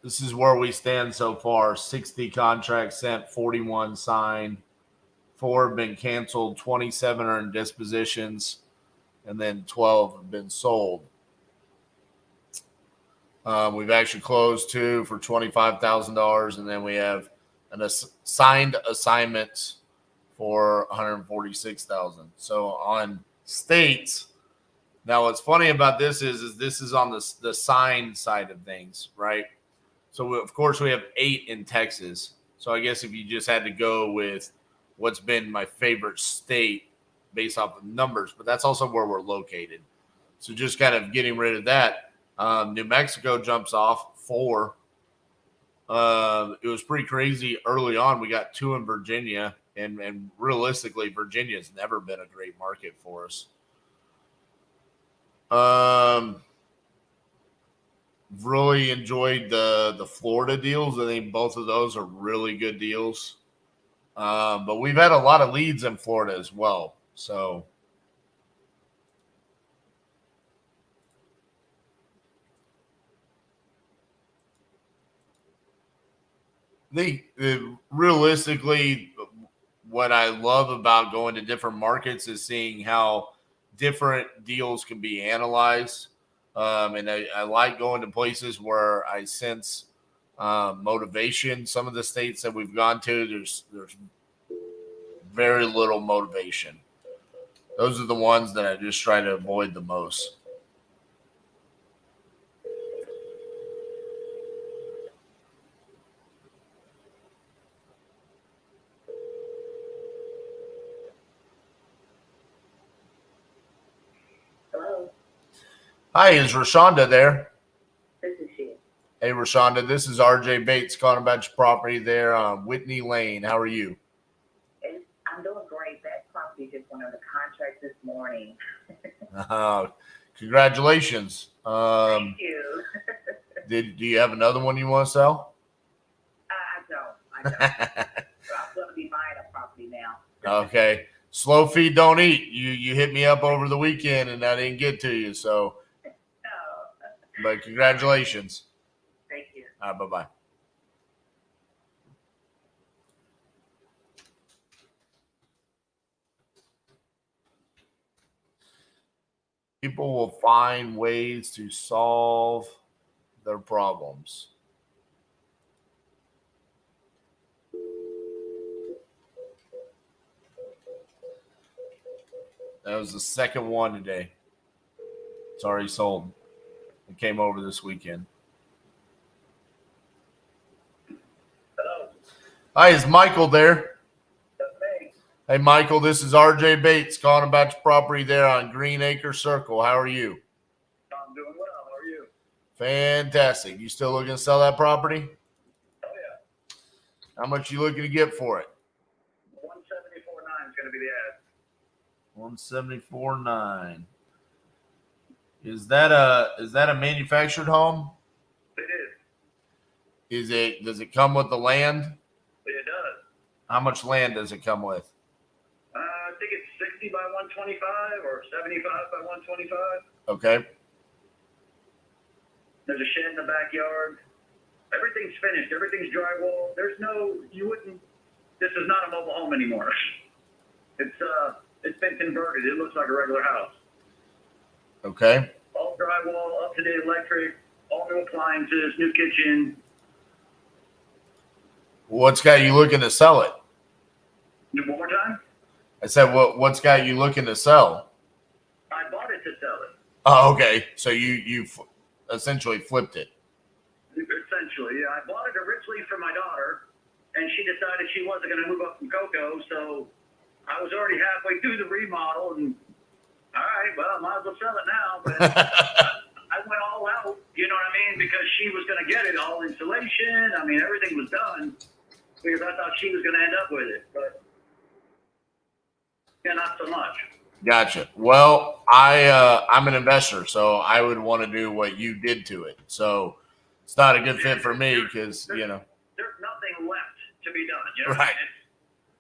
this is where we stand so far. 60 contracts sent, 41 signed, 4 have been canceled, 27 are in dispositions, and then 12 have been sold. We've actually closed 2 for $25,000, and then we have an signed assignments for $146,000. So on states, now what's funny about this is this is on the signed side of things, right? So of course we have 8 in Texas. So I guess if you just had to go with what's been my favorite state based off of numbers, but that's also where we're located. So just kind of getting rid of that. New Mexico jumps off 4. It was pretty crazy early on. We got 2 in Virginia, and realistically, Virginia's never been a great market for us. Really enjoyed the Florida deals. I think both of those are really good deals. But we've had a lot of leads in Florida as well. So realistically, what I love about going to different markets is seeing how different deals can be analyzed. And I like going to places where I sense motivation. Some of the states that we've gone to, there's very little motivation. Those are the ones that I just try to avoid the most. Hello, Hi, is Rashonda there? this is she. Hey, Rashonda, this is RJ Bates calling about your property there on Whitney Lane. How are you? I'm doing great. That property just went under contract this morning. Congratulations. Thank you. Do you have another one you want to sell? I don't. So I'm going to be buying a property now. Okay. Slow feed, don't eat. You hit me up over the weekend and I didn't get to you. So, but congratulations. Thank you. All right, bye-bye. People will find ways to solve their problems. That was the second one today. It's already sold. It came over this weekend. Hello. Hi, is Michael there? That's me. Hey, Michael, this is RJ Bates calling about your property there on Green Acre Circle. How are you? I'm doing well. How are you? Fantastic. You still looking to sell that property? Oh, yeah. How much you looking to get for it? 174.9 is going to be the ad. 174.9. Is that a manufactured home? It is. Does it come with the land? It does. How much land does it come with? I think it's 60 by 125 or 75 by 125. Okay. There's a shed in the backyard. Everything's finished. Everything's drywall. This is not a mobile home anymore. It's been converted. It looks like a regular house. Okay. All drywall, up-to-date electric, all new appliances, new kitchen. What's got you looking to sell it? One more time? I said, what's got you looking to sell? I bought it to sell it. Oh, okay. So you essentially flipped it. Essentially, yeah. I bought it originally for my daughter, and she decided she wasn't going to move up from Cocoa, so I was already halfway through the remodel, and All right, well, I might as well sell it now, but I went all out, you know what I mean, because she was going to get it, all insulation. I mean, everything was done because I thought she was going to end up with it, but yeah, not so much. Gotcha. Well, I'm an investor, so I would want to do what you did to it. So it's not a good fit for me because, you know. There's nothing left to be done. You know? Right.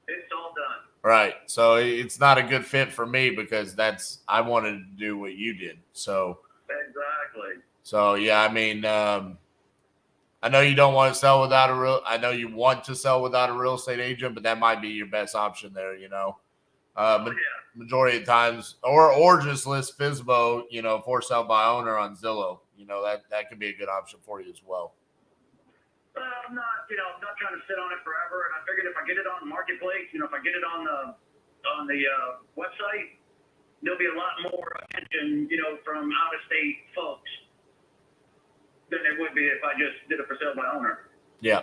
It's all done. Right. So it's not a good fit for me because I wanted to do what you did. So. Exactly. So, yeah, I mean, I know you don't want to sell without I know you want to sell without a real estate agent, but that might be your best option there, you know. Majority of times, or just list FSBO, you know, for sale by owner on Zillow. You know, that could be a good option for you as well. I'm not trying to sit on it forever. And I figured if I get it on the marketplace, you know, if I get it on the website, there'll be a lot more attention, you know, from out of state folks than there would be if I just did it for sale by owner. Yeah,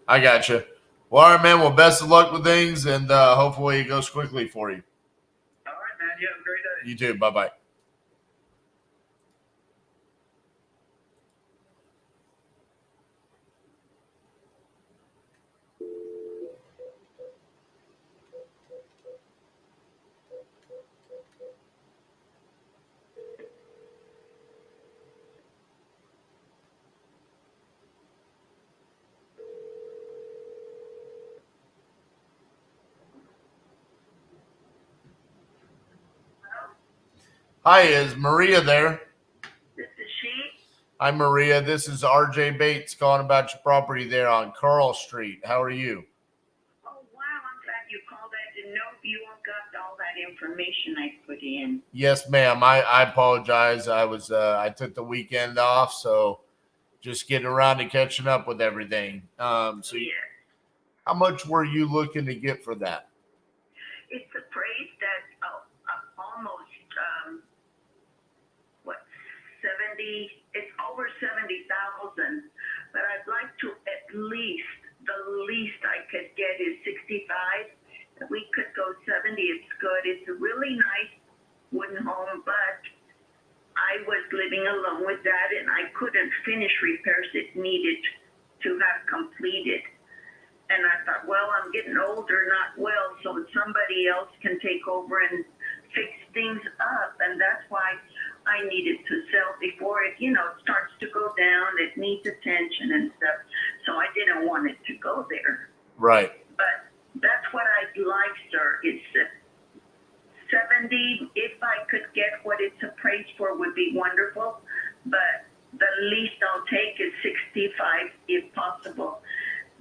I got you. Well, all right, man. Well, best of luck with things, and hopefully it goes quickly for you. All right, man. You have a great day. You too. Bye-bye. Hi, is Maria there? This is she. Hi, Maria. This is RJ Bates calling about your property there on Carl Street. How are you? Oh, wow. I'm glad you called. I didn't know if you all got all that information I put in. Yes, ma'am. I apologize. I took the weekend off, so just getting around to catching up with everything. How much were you looking to get for that? It's appraised at almost 70. It's over 70,000. But I'd like to the least I could get is 65. If we could go 70, it's good. It's a really nice wooden home, but I was living alone with that, and I couldn't finish repairs it needed to have completed. And I thought, well, I'm getting older, not well, so somebody else can take over and fix things up. And that's why I needed to sell before it, starts to go down. It needs attention and stuff. So I didn't want it to go there. Right. But that's what I'd like, sir. It's 70. If I could get what it's appraised for would be wonderful. But the least I'll take is 65 if possible,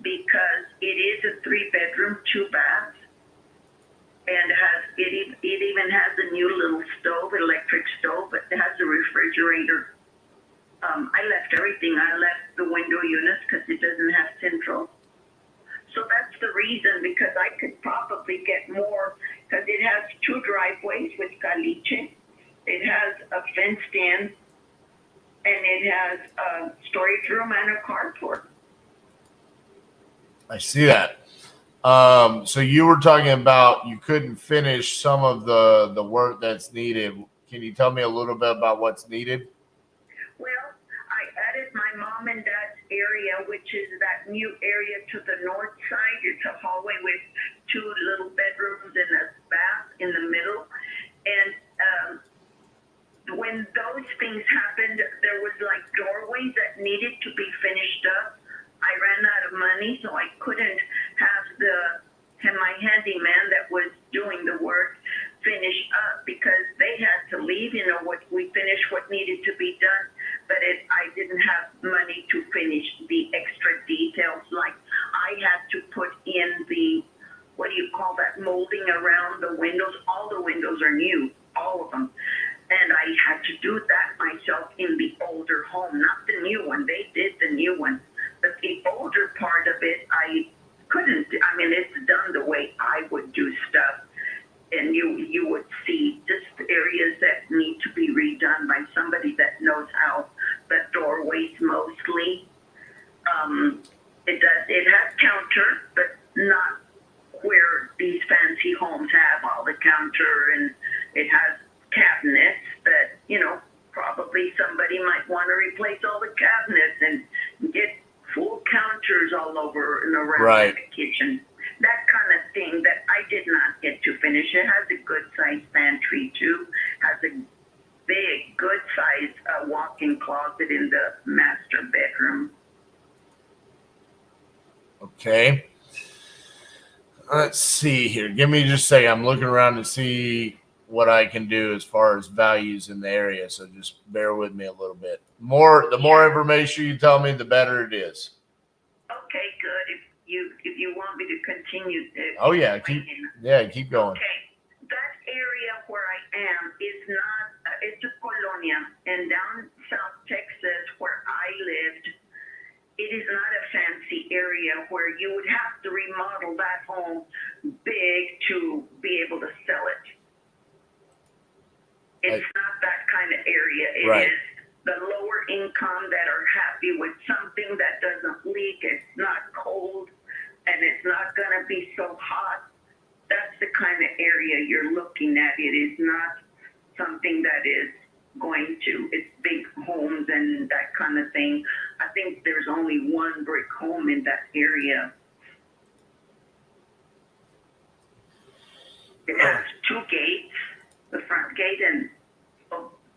because it is a 3-bedroom, 2-bath, and it even has a new little stove, electric stove, but it has a refrigerator. I left everything. I left the window units because it doesn't have central. So that's the reason, because I could probably get more, because it has 2 driveways with caliche. It has a fenced in, and it has a storage room and a carport. I see that. So you were talking about you couldn't finish some of the work that's needed. Can you tell me a little bit about what's needed? Well, I added my mom and dad's area, which is that new area to the north side. It's a hallway with 2 little bedrooms and a bath in the middle. And when those things happened, there was like doorways that needed to be finished up. I ran out of money, so I couldn't have my handyman that was doing the work finish up, because they had to leave. We finished what needed to be done, but I didn't have money to finish the extra details. Like I had to put in the, what do you call that, molding around the windows. All the windows are new, all of them. And I had to do that myself in the older home, not the new one. They did the new one. But the older part of it, I couldn't. I mean, it's done the way I would do stuff. And you would see just areas that need to be redone by somebody that knows how. The doorways mostly. It has counter, but not where these fancy homes have all the counter, and it has cabinets somebody might want to replace all the cabinets and get full counters all over and around the kitchen. That kind of thing that I did not get to finish. It has a good sized pantry too. Has a big, good sized walk-in closet in the master bedroom. Okay. Let's see here. Give me just a second. I'm looking around to see what I can do as far as values in the area. So just bear with me a little bit. The more information you tell me, the better it is. Okay, good. If you want me to continue. Oh yeah, keep going. Okay, that area where I am is not. It's a colonia, and down South Texas where I lived, it is not a fancy area where you would have to remodel that home big to be able to sell it. It's not that kind of area. It is the lower income that are happy with something that doesn't leak, it's not cold, and it's not going to be so hot. That's the kind of area you're looking at. It is not something that is going to, it's big homes and that kind of thing. I think there's only one brick home in that area. It has 2 gates, the front gate and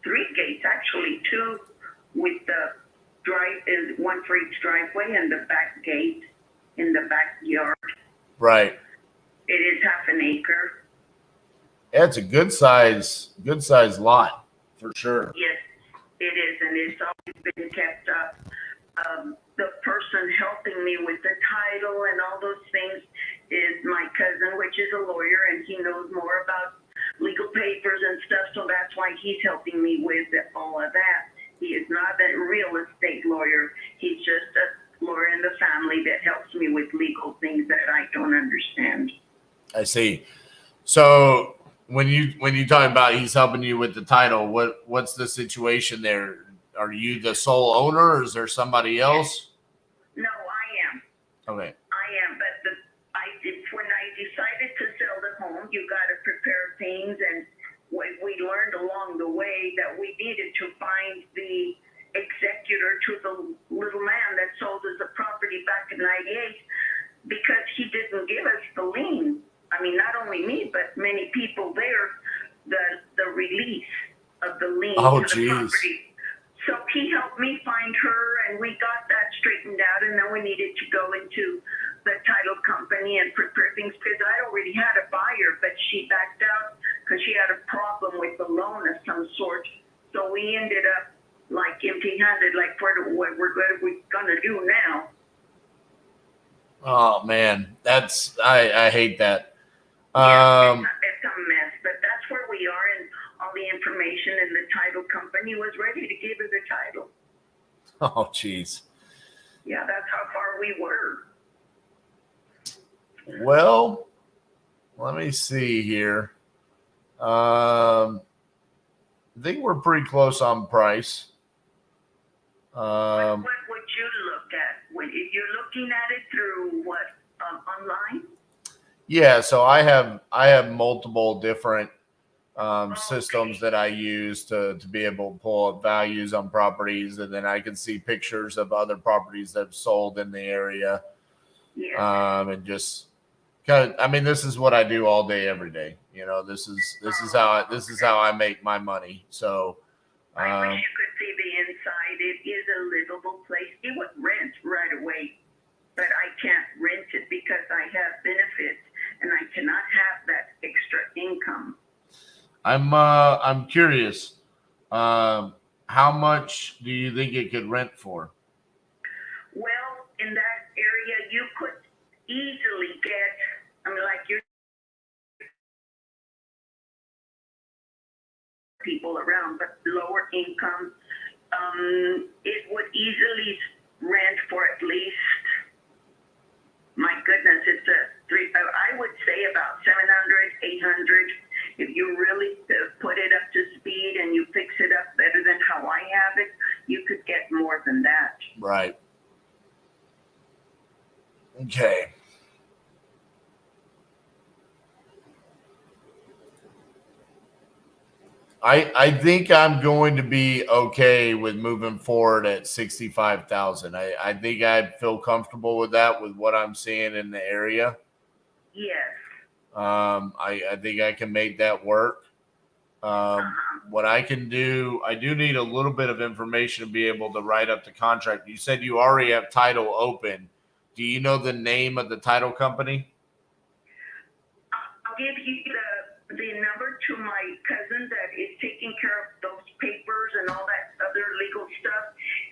3 gates actually, 2 with the one for each driveway and the back gate in the backyard. Right. It is half an acre. Yeah, it's a good size lot for sure. Yes, it is, and it's always been kept up. The person helping me with the title and all those things is my cousin, which is a lawyer, and he knows more about legal papers and stuff, so that's why he's helping me with all of that. He is not a real estate lawyer. He's just a lawyer in the family that helps me with legal things that I don't understand. I see. So when you talk about he's helping you with the title, what's the situation there? Are you the sole owner, or is there somebody else? No, I am. Okay. I am, but when I decided to sell the home, you got to prepare things, and we learned along the way that we needed to find the executor to the little man that sold us the property back in '98 because he didn't give us the lien. I mean, not only me, but many people there, the release of the lien to the property. So he helped me find her, and we got that straightened out, and then we needed to go into the title company and prepare things because I already had a buyer, but she backed out because she had a problem with the loan of some sort. So we ended up like empty-handed, like what we're going to do now. Oh man, I hate that. It's a mess, but that's where we are, and all the information, and the title company was ready to give her the title. Oh, geez. Yeah, that's how far we were. Well, let me see here. I think we're pretty close on price. What would you look at? If you're looking at it through what, online? Yeah, so I have multiple different systems that I use to be able to pull up values on properties, and then I can see pictures of other properties that have sold in the area. Yeah. And just kind of, I mean, this is what I do all day, every day. You know, this is how I make my money. So I wish you could see the inside. It is a livable place. It would rent right away, but I can't rent it because I have benefits and I cannot have that extra income. I'm curious. How much do you think it could rent for? Well, in that area, you could easily get, I mean, like you're people around, but lower income, it would easily rent for at least, my goodness, it's I would say about 700, 800. If you really put it up to speed and you fix it up better than how I have it, you could get more than that. Right. Okay. I think I'm going to be okay with moving forward at 65,000. I think I feel comfortable with that with what I'm seeing in the area. Yes. I think I can make that work. What I can do, I do need a little bit of information to be able to write up the contract. You said you already have title open. Do you know the name of the title company? I'll give you the number to my cousin that is taking care of those papers and all that other legal stuff,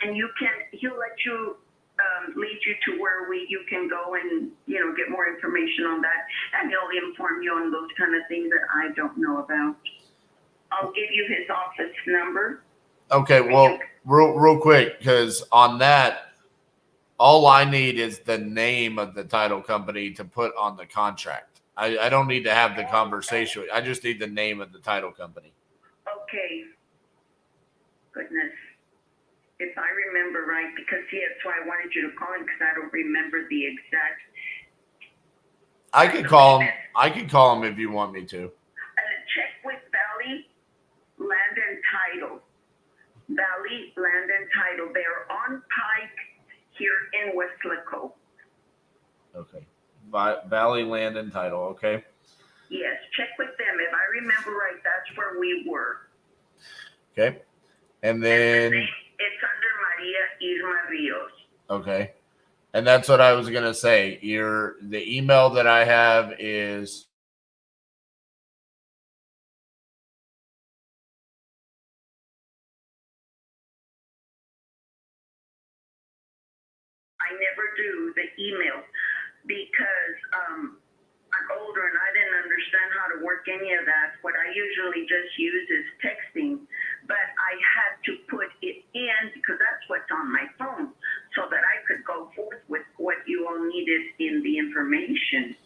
and he'll let you lead you to where you can go and get more information on that, and he'll inform you on those kind of things that I don't know about. I'll give you his office number. Okay, well, real quick, because on that, all I need is the name of the title company to put on the contract. I don't need to have the conversation. I just need the name of the title company. Okay. Goodness. If I remember right, because that's why I wanted you to call him, because I don't remember the exact. I could call him. I could call him if you want me to. Check with Valley Land and Title. Valley Land and Title. They're on Pike here in Westlaco. Okay. Valley Land and Title. Okay. Yes, check with them. If I remember right, that's where we were. Okay. And then It's under Maria Irma Rios. okay. And that's what I was gonna say. The email that I have is I never do the email because I'm older and I didn't understand how to work any of that. What I usually just use is texting, but I had to put it in because that's what's on my phone so that I could go forth with what you all needed in the information.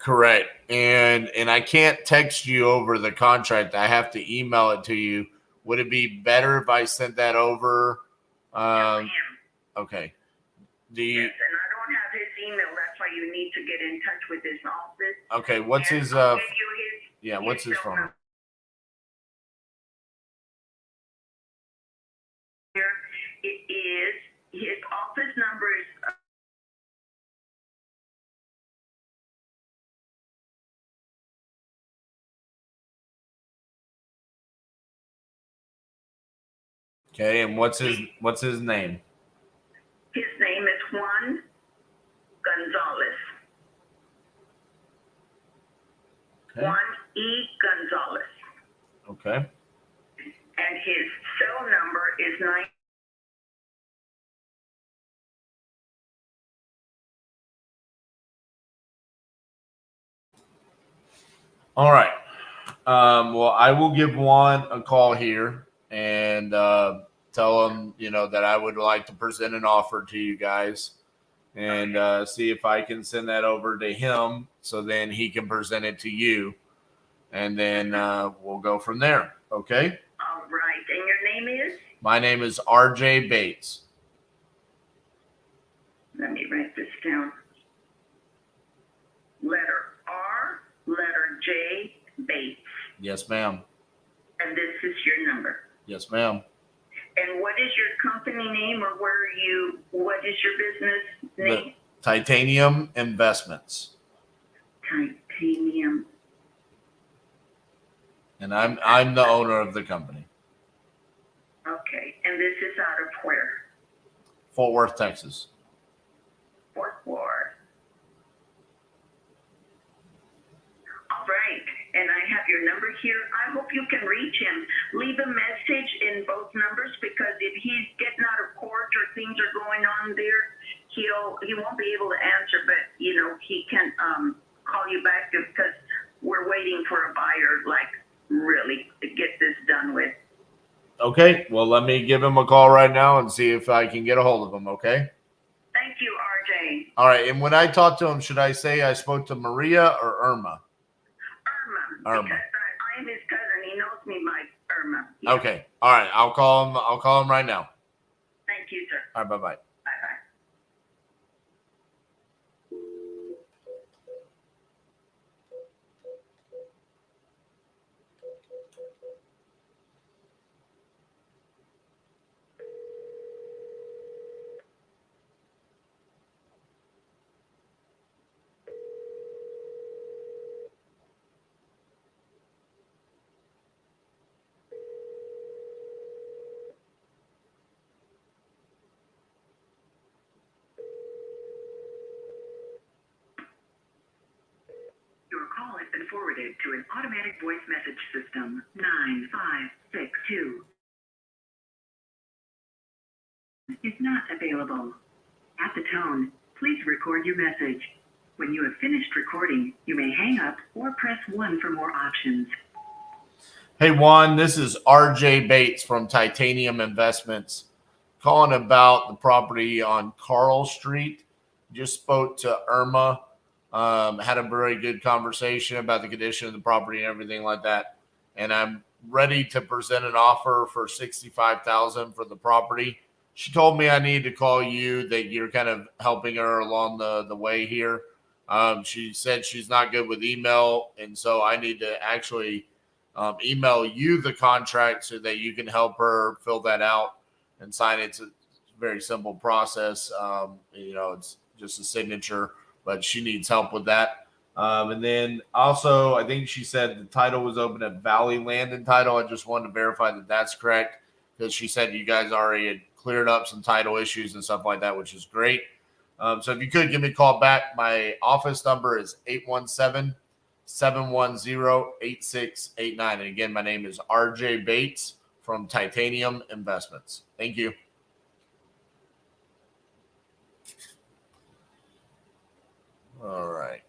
correct. And I can't text you over the contract. I have to email it to you. Would it be better if I sent that over? Okay. Yes, and I don't have his email. That's why you need to get in touch with his office. Okay, what's And his I'll give you his, what's his phone number? Here it is. His office number is Okay, and what's his name? his name is Juan Gonzalez. Okay. Juan E. Gonzalez. Okay. And his cell number is 9. All right. Well, I will give Juan a call here and tell him, that I would like to present an offer to you guys and see if I can send that over to him so then he can present it to you. And then we'll go from there. Okay? All right. And your name is? My name is RJ Bates. Let me write this down. Letter R, letter J, Bates. Yes, ma'am. And this is your number. Yes, ma'am. And what is your company name or what is your business name? The Titanium Investments. Titanium. And I'm the owner of the company. Okay. And this is out of where? Fort Worth, Texas. Fort Worth. All right. And I have your number here. I hope you can reach him. Leave a message in both numbers because if he's getting out of court or things are going on there, he won't be able to answer, but he can call you back because we're waiting for a buyer, like really to get this done with. Okay. Well, let me give him a call right now and see if I can get a hold of him. Okay. Thank you, RJ. All right. And when I talk to him, should I say I spoke to Maria or Irma? Irma. Because I am his cousin. He knows me by Irma. Yeah. Okay. All right. I'll call him right now. Thank you, sir. All right. Bye-bye. Bye-bye. forwarded to an automatic voice message system. 9562 is not available. At the tone, please record your message. When you have finished recording, you may hang up or press 1 for more options. Hey, Juan, this is RJ Bates from Titanium Investments calling about the property on Carl Street. Just spoke to Irma, had a very good conversation about the condition of the property and everything like that. And I'm ready to present an offer for $65,000 for the property. She told me I need to call you, that you're kind of helping her along the way here. She said she's not good with email, and so I need to actually email you the contract so that you can help her fill that out and sign it. It's a very simple process. It's just a signature, but she needs help with that. And then also, I think she said the title was open at Valley Land and Title. I just wanted to verify that that's correct, because she said you guys already had cleared up some title issues and stuff like that, which is great. So if you could give me a call back, my office number is 817-710-8689. And again, my name is RJ Bates from Titanium Investments. Thank you. All right.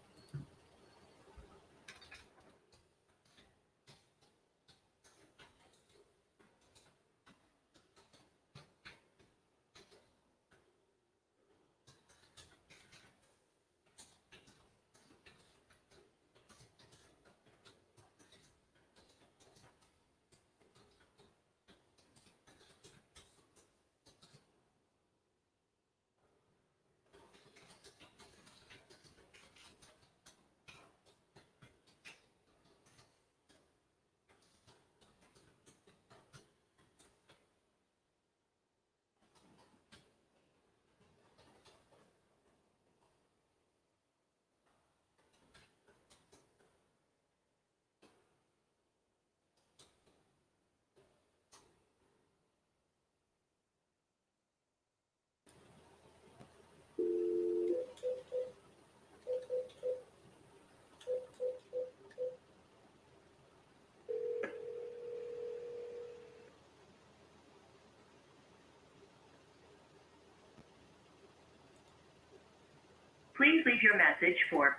Please leave your message for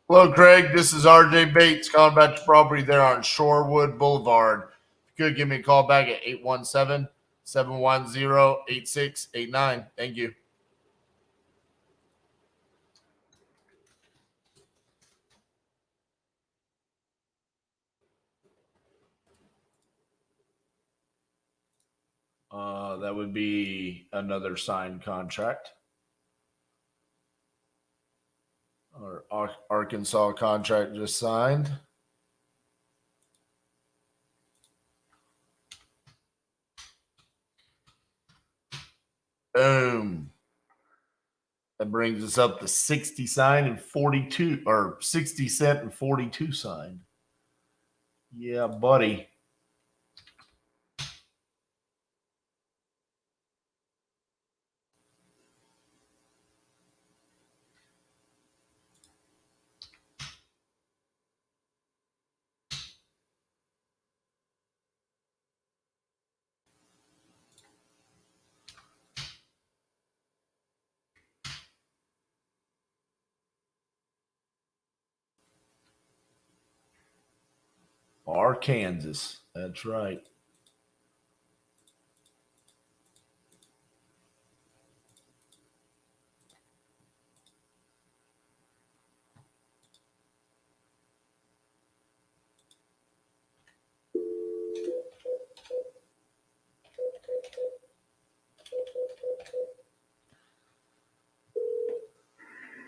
Hello, Craig. This is RJ Bates calling about your property there on Shorewood Boulevard. If you could give me a call back at 817-710-8689. Thank you. That would be another signed contract. Our Arkansas contract just signed. Boom. That brings us up to 60 signed and 42, or 60 cent and 42 signed. Yeah, buddy. Arkansas. That's right.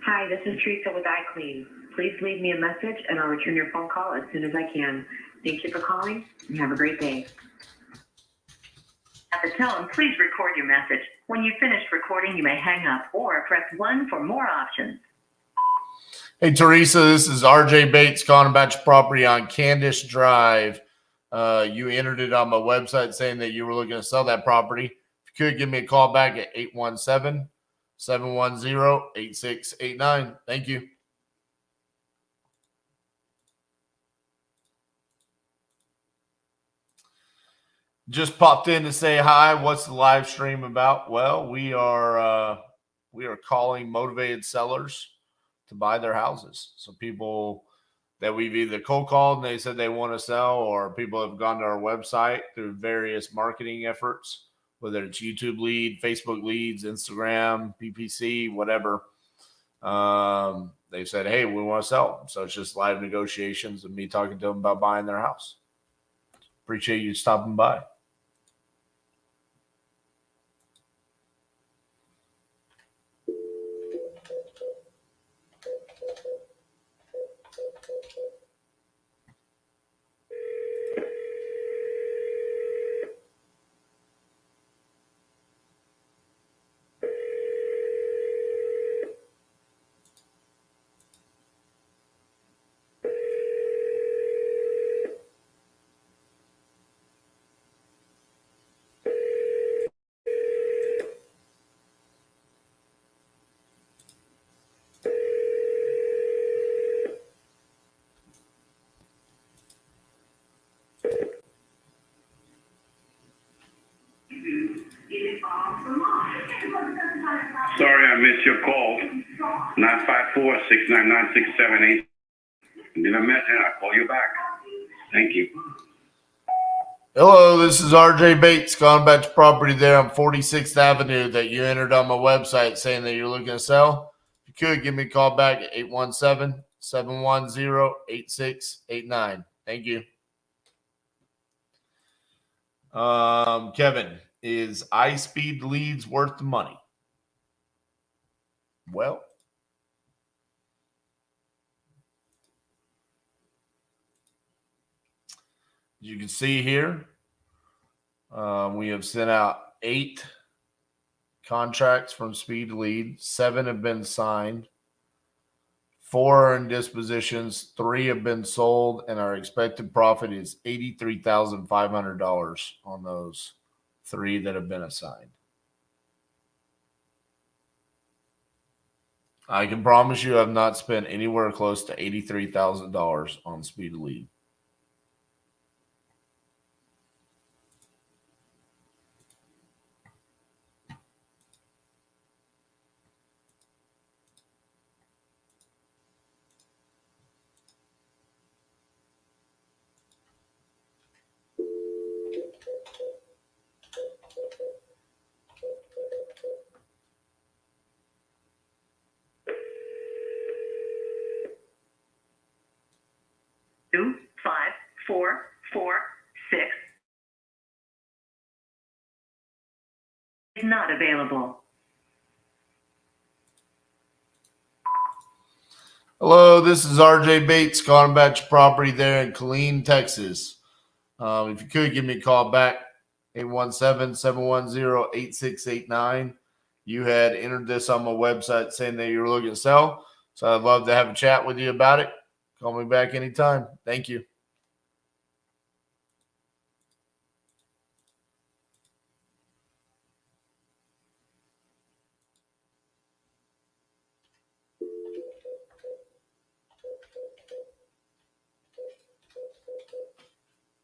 Hi, this is Teresa with iClean. Please leave me a message and I'll return your phone call as soon as I can. Thank you for calling and have a great day. At the tone, please record your message. When you've finished recording, you may hang up or press 1 for more options. Hey, Teresa, this is RJ Bates calling about your property on Candice Drive. You entered it on my website saying that you were looking to sell that property. If you could give me a call back at 817-710-8689. Thank you. Just popped in to say hi. What's the live stream about? Well, we are calling motivated sellers to buy their houses. So people that we've either cold called and they said they want to sell, or people have gone to our website through various marketing efforts, whether it's YouTube lead, Facebook leads, Instagram, PPC, whatever. They said, hey, we want to sell. So it's just live negotiations and me talking to them about buying their house. Appreciate you stopping by. Sorry I missed your call. 954-699-6788. Leave a message and I'll call you back. Thank you. Hello, this is RJ Bates, calling back to property there on 46th Avenue that you entered on my website saying that you're looking to sell. If you could, give me a call back at 817-710-8689. Thank you. Kevin, is iSpeed leads worth the money? Well, you can see here, we have sent out 8 contracts from Speed Lead. 7 have been signed. 4 are in dispositions. 3 have been sold, and our expected profit is $83,500 on those 3 that have been assigned. I can promise you I've not spent anywhere close to $83,000 on Speed Lead. Two, 5, 4, 4, 6 is not available. Hello, this is RJ Bates, calling back your property there in Killeen, Texas. If you could give me a call back, 817-710-8689. You had entered this on my website saying that you were looking to sell, so I'd love to have a chat with you about it. Call me back anytime. Thank you.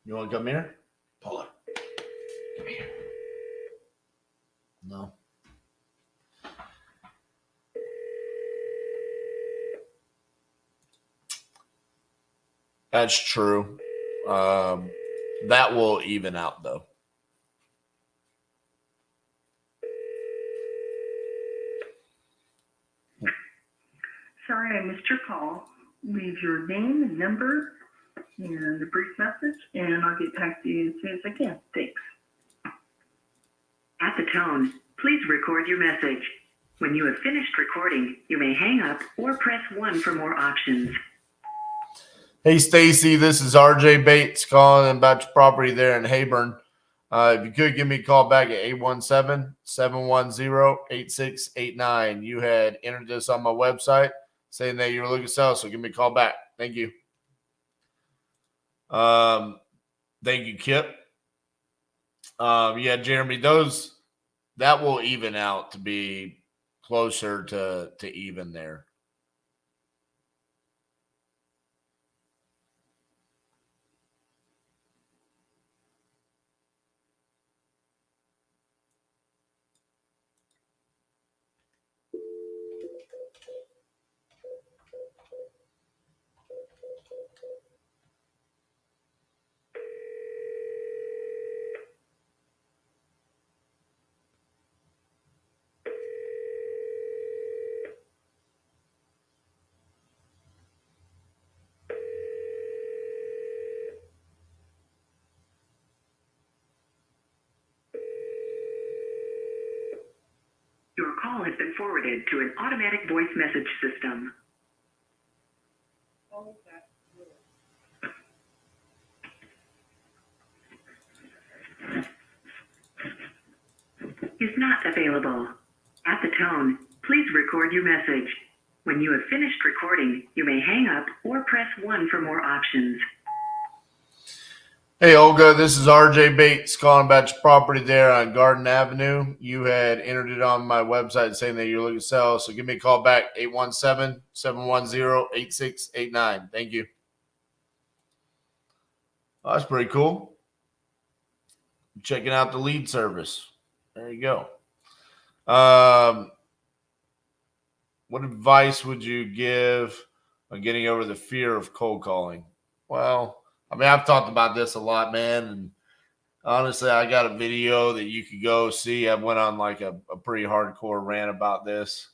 You want to come here? Paula, come here. No. That's true. That will even out, though. Sorry I missed your call. Leave your name and number and a brief message, and I'll get back to you as soon as I can. Thanks. At the tone, please record your message. When you have finished recording, you may hang up or press 1 for more options. Hey, Stacy, this is RJ Bates calling about your property there in Hayburn. If you could give me a call back at 817-710-8689. You had entered this on my website saying that you were looking to sell, so give me a call back. Thank you. Thank you, Kip. Yeah, Jeremy, that will even out to be closer to even there. Your call has been forwarded to an automatic voice message system. Is not available. At the tone, please record your message. When you have finished recording, you may hang up or press 1 for more options. Hey, Olga, this is RJ Bates calling about your property there on Garden Avenue. You had entered it on my website saying that you're looking to sell, so give me a call back, 817-710-8689. Thank you. Oh, that's pretty cool. Checking out the lead service. There you go. What advice would you give on getting over the fear of cold calling? Well, I mean, I've talked about this a lot, man. And honestly, I got a video that you could go see. I went on like a pretty hardcore rant about this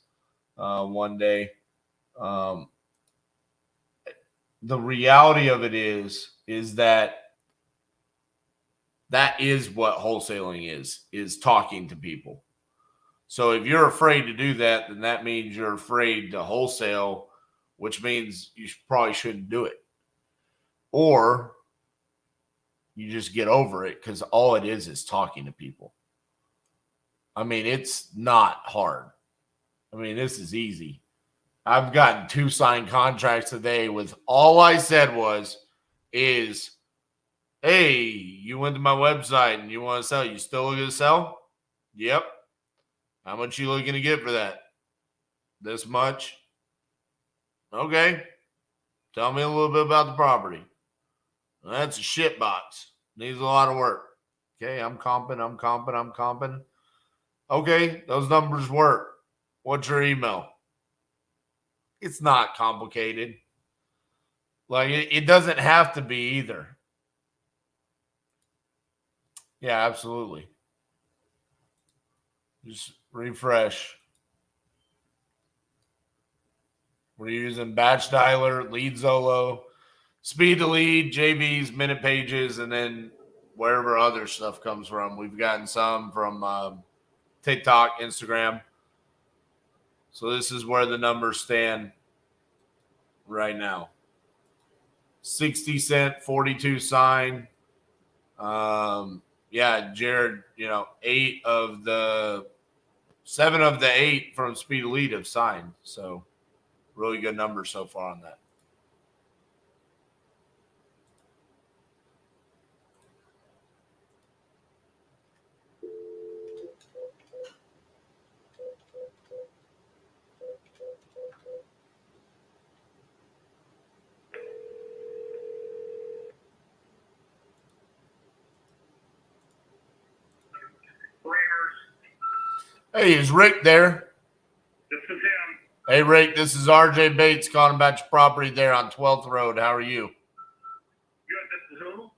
one day. The reality of it is that is what wholesaling is talking to people. So if you're afraid to do that, then that means you're afraid to wholesale, which means you probably shouldn't do it. Or you just get over it because all it is talking to people. I mean, it's not hard. I mean, this is easy. I've gotten 2 signed contracts today with all I said is, hey, you went to my website and you want to sell. You still looking to sell? Yep. How much you looking to get for that? This much? Okay. Tell me a little bit about the property. That's a shit box. Needs a lot of work. Okay, I'm comping. Okay, those numbers work. What's your email? It's not complicated. Like, it doesn't have to be either. Yeah, absolutely. Just refresh. We're using Batch Dialer, Lead Zolo, Speed to Lead, JVs, Minute Pages, and then wherever other stuff comes from. We've gotten some from TikTok, Instagram. So this is where the numbers stand right now. 60 cent, 42 sign. Yeah, Jared, 7 of the 8 from Speed to Lead have signed. So really good numbers so far on that. Hey, is Rick there? This is him. Hey, Rick, this is RJ Bates calling about your property there on 12th Road. How are you? Good. This is who?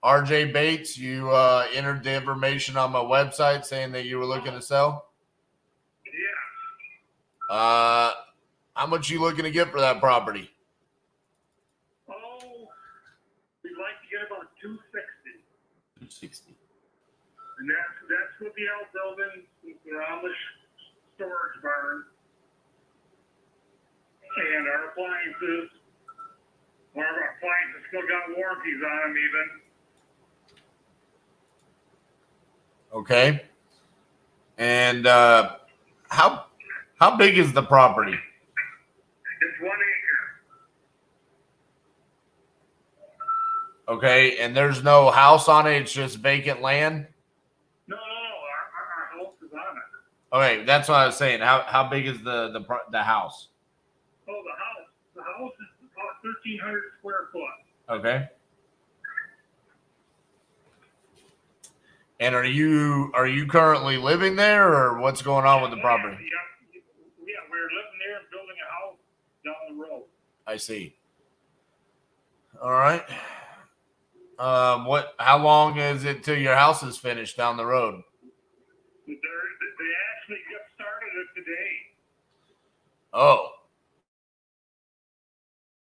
RJ Bates, you entered the information on my website saying that you were looking to sell? Yeah. How much you looking to get for that property? Oh, we'd like to get about 260. 260. And that's with the outbuilding around the storage barn. And our appliances, one of our appliances still got warranties on them even. Okay. And how big is the property? It's 1 acre. Okay, and there's no house on it. It's just vacant land. No. Our house is on it. Okay, that's what I was saying. How big is the house? Oh, the house is about 1,300 square foot. Okay. And are you currently living there, or what's going on with the property? Yeah, we're living there and building a house down the road. I see. All right. How long is it till your house is finished down the road? They actually just started it today. Oh.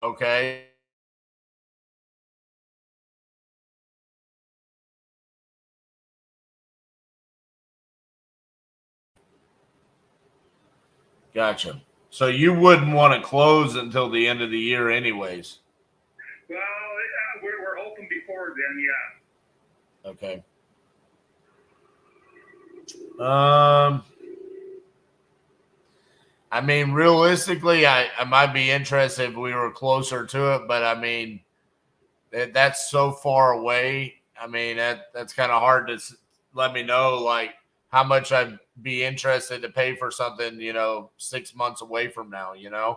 Okay. Gotcha. So you wouldn't want to close until the end of the year anyways. Well, we're hoping before then, yeah. Okay. I mean, realistically, I might be interested if we were closer to it, but I mean, that's so far away. I mean, that's kind of hard to let me know, like, how much I'd be interested to pay for something, 6 months away from now, Yeah.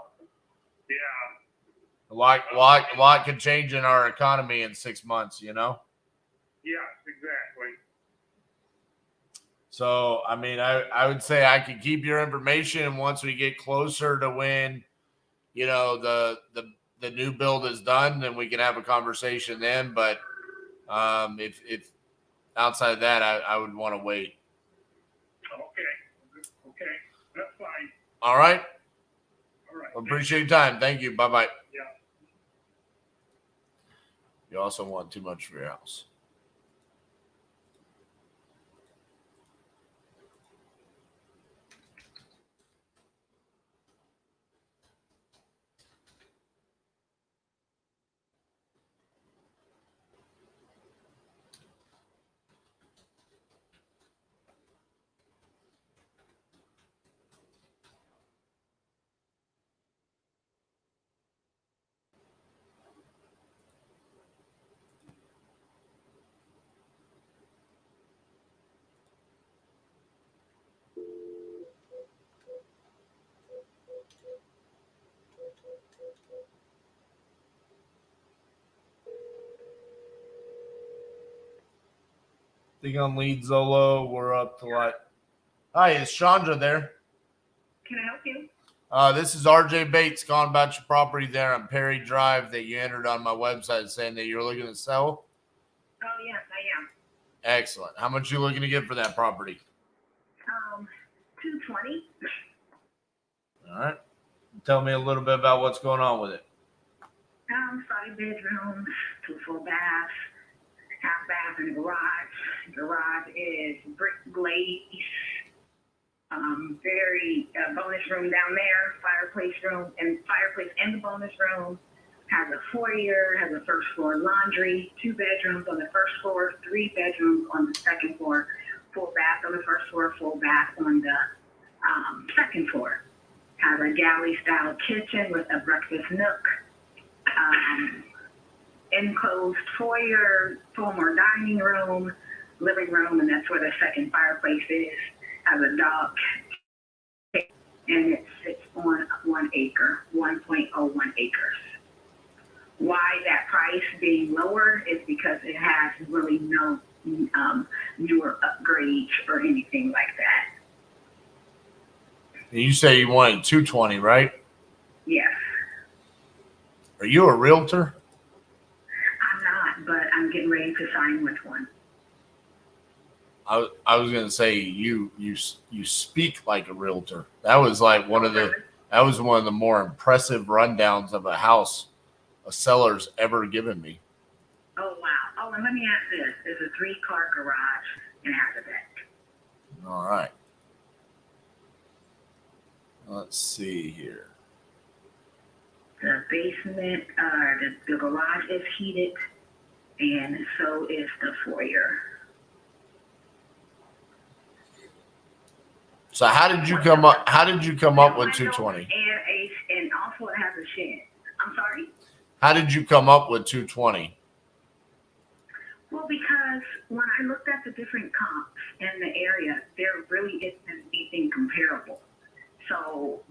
A lot could change in our economy in 6 months, Yes, exactly. So, I mean, I would say I could keep your information, and once we get closer to when, the new build is done, then we can have a conversation then. But if outside of that, I would want to wait. Okay, that's fine. All right. All right. Appreciate your time. Thank you. Bye-bye. Yeah. You also want too much for your house. I think on lead Zolo, we're up to like. Hi, is Chandra there? Can I help you? This is RJ Bates calling about your property there on Perry Drive that you entered on my website saying that you're looking to sell. Oh, yes, I am. Excellent. How much you looking to get for that property? 220. All right. Tell me a little bit about what's going on with it. 5 bedrooms, 2 full baths, half bath and garage. Garage is brick glaze. Very bonus room down there, fireplace and the bonus room. Has a foyer, has a first floor laundry, 2 bedrooms on the first floor, 3 bedrooms on the second floor, full bath on the first floor, full bath on the second floor. Has a galley style kitchen with a breakfast nook, enclosed foyer, former dining room, living room, and that's where the second fireplace is. Has a dock, and it sits on 1 acre, 1.01 acres. Why that price being lower is because it has really no newer upgrades or anything like that. You say you wanted 220, right? Yes. Are you a realtor? I'm not, but I'm getting ready to sign with one. I was gonna say you speak like a realtor. That was like one of the more impressive rundowns of a house a seller's ever given me. Oh, wow. Oh, and let me ask this. There's a 3-car garage and has a deck. All right. Let's see here. The basement, the garage is heated, and so is the foyer. So how did you come up? How did you come up with 220? And also it has a shed. I'm sorry. How did you come up with 220? when I looked at the different comps in the area, there really isn't anything comparable. So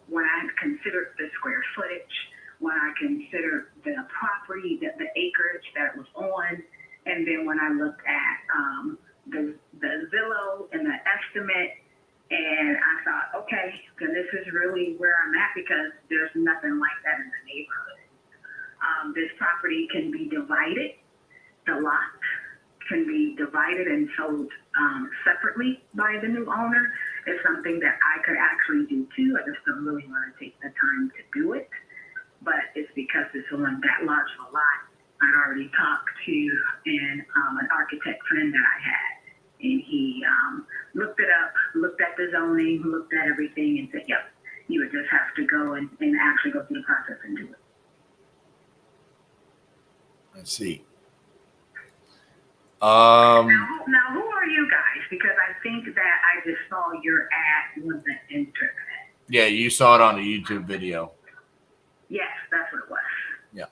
when I considered the square footage, when I considered the property, the acreage that it was on, and then when I looked at the Zillow and the estimate, and I thought, okay, then this is really where I'm at because there's nothing like that in the neighborhood. This property can be divided. The lot can be divided and sold separately by the new owner. It's something that I could actually do too. I just don't really want to take the time to do it. But it's because it's on that large of a lot. I'd already talked to an architect friend that I had. And he looked it up, looked at the zoning, looked at everything, and said, yep, you would just have to go and actually go through the process and do it. Let's see. Now, who are you guys? Because I think that I just saw your ad on the internet. Yeah, you saw it on a YouTube video. Yes, that's what it was. Yeah.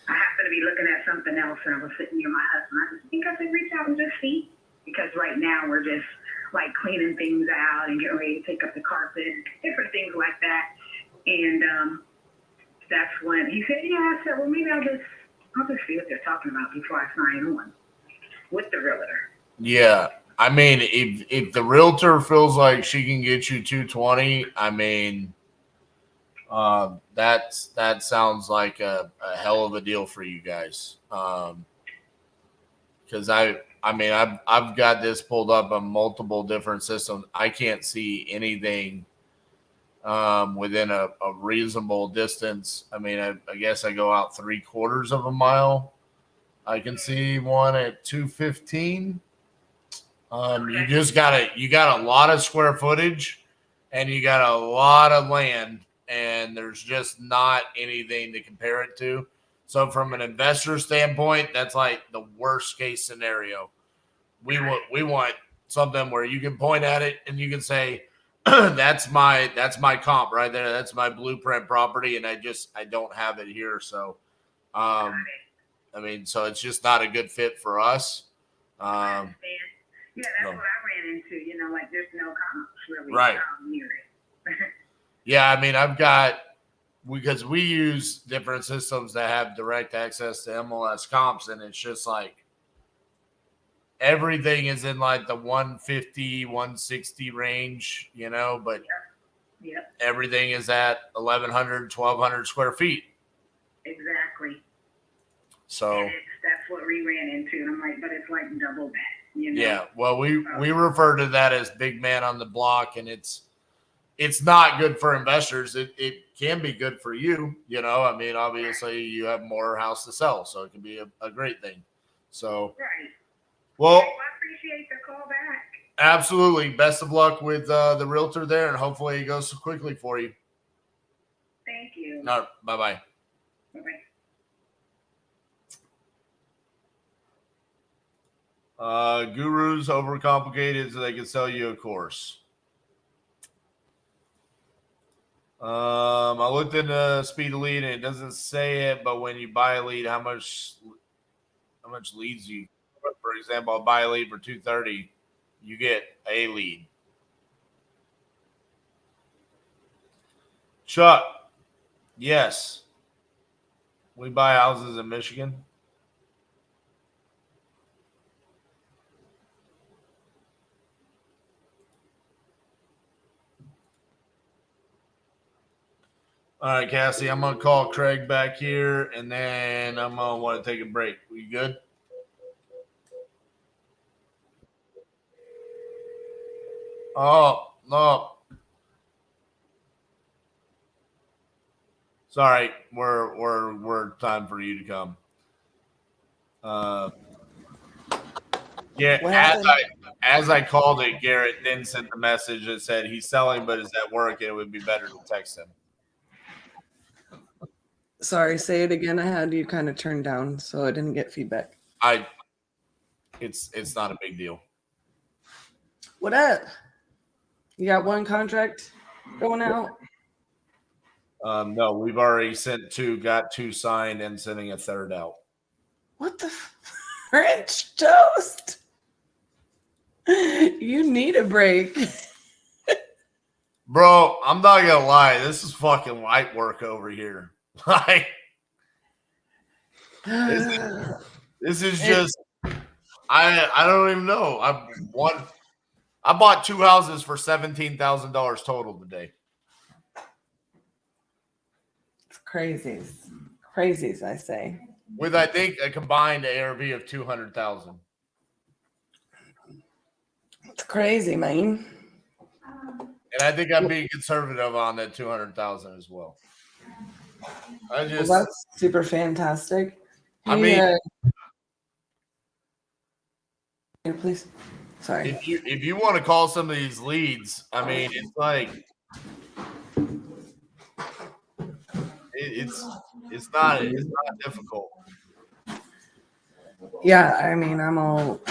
I happened to be looking at something else, and I was sitting near my husband. I just think I should reach out and just see. Because right now we're just like cleaning things out and getting ready to take up the carpet and different things like that. And that's when he said, yeah, I said, well, maybe I'll just see what they're talking about before I sign on with the realtor. Yeah. I mean, if the realtor feels like she can get you 220, I mean, that sounds like a hell of a deal for you guys. Because I've got this pulled up on multiple different systems. I can't see anything within a reasonable distance. I mean, I guess I go out 3/4 of a mile. I can see one at 215. You got a lot of square footage and you got a lot of land, and there's just not anything to compare it to. So from an investor standpoint, that's like the worst case scenario. We want something where you can point at it and you can say, that's my comp right there. That's my blueprint property. And I don't have it here. So, I mean, so it's just not a good fit for us. Yeah, that's what I ran into, like there's no comps really right near it. Yeah. I mean, because we use different systems that have direct access to MLS comps, and it's just like everything is in like the 150, 160 range, but yep. Everything is at 1,100, 1,200 square feet. Exactly. So that's what we ran into. And I'm like, but it's like double that, Yeah. Well, we refer to that as big man on the block, and it's not good for investors. It can be good for you. I mean, obviously you have more house to sell, so it can be a great thing. So, right. Well, I appreciate the call back. Absolutely. Best of luck with the realtor there, and hopefully it goes quickly for you. Thank you. No, bye-bye. Bye-bye. Gurus overcomplicated so they can sell you a course. I looked into speed of lead and it doesn't say it, but when you buy a lead, how much leads you? For example, I'll buy a lead for $230, you get a lead. Chuck, yes. We buy houses in Michigan. All right, Cassie, I'm going to call Craig back here, and then I'm going to want to take a break. Are you good? Oh, no. Sorry, we're time for you to come. Yeah, as I called it, Garrett then sent the message that said he's selling, but is at work, and it would be better to text him. Sorry, say it again. I had you kind of turned down, so I didn't get feedback. It's not a big deal. What up? You got one contract going out? No, we've already sent two, got two signed, and sending a third out. What the? French toast. You need a break. Bro, I'm not gonna lie. This is fucking light work over here. Like, this is just. I don't even know. I bought 2 houses for $17,000 total today. It's crazies, I say. With I think a combined ARV of 200,000. It's crazy, man. And I think I'm being conservative on that 200,000 as well. Well, that's super fantastic. I mean, here, please. Sorry. If you want to call some of these leads, I mean, it's like it's not difficult. Yeah, I mean, I'm all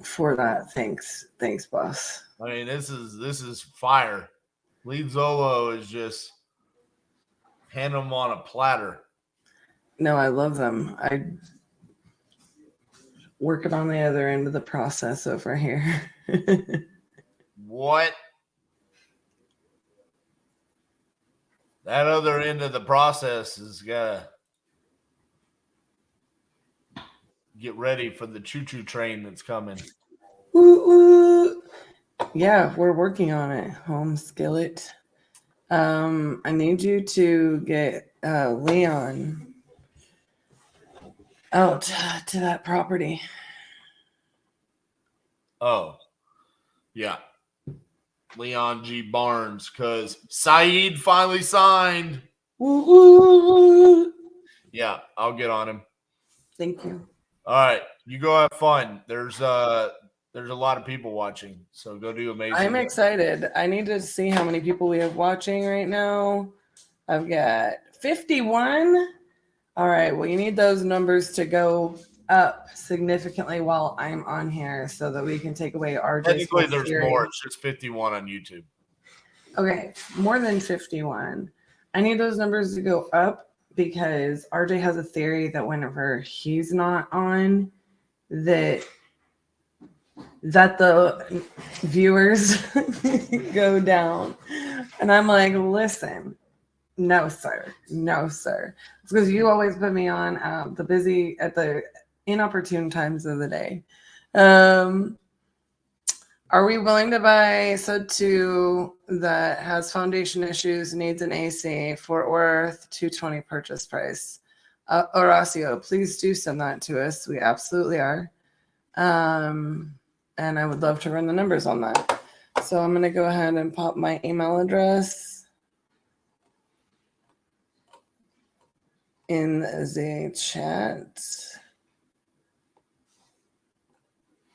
for that. Thanks, boss. I mean, this is fire. Lead Zolo is just hand them on a platter. No, I love them. I working on the other end of the process over here. What? That other end of the process is gotta get ready for the choo-choo train that's coming. Woo, woo. Yeah, we're working on it. Home skillet. I need you to get Leon out to that property. Oh, yeah. Leon G. Barnes, because Saeed finally signed. Woo-hoo. Yeah, I'll get on him. Thank you. All right, you go have fun. There's a lot of people watching, so go do amazing. I'm excited. I need to see how many people we have watching right now. I've got 51. All right, well, you need those numbers to go up significantly while I'm on here so that we can take away RJ's. Technically, there's more. It's just 51 on YouTube. Okay, more than 51. I need those numbers to go up because RJ has a theory that whenever he's not on, that the viewers go down. And I'm like, listen, no, sir. No, sir. It's because you always put me on at the inopportune times of the day. Are we willing to buy sub 2 that has foundation issues, needs an AC, Fort Worth, 220 purchase price? Horacio, please do send that to us. We absolutely are. And I would love to run the numbers on that. So I'm going to go ahead and pop my email address in the chat.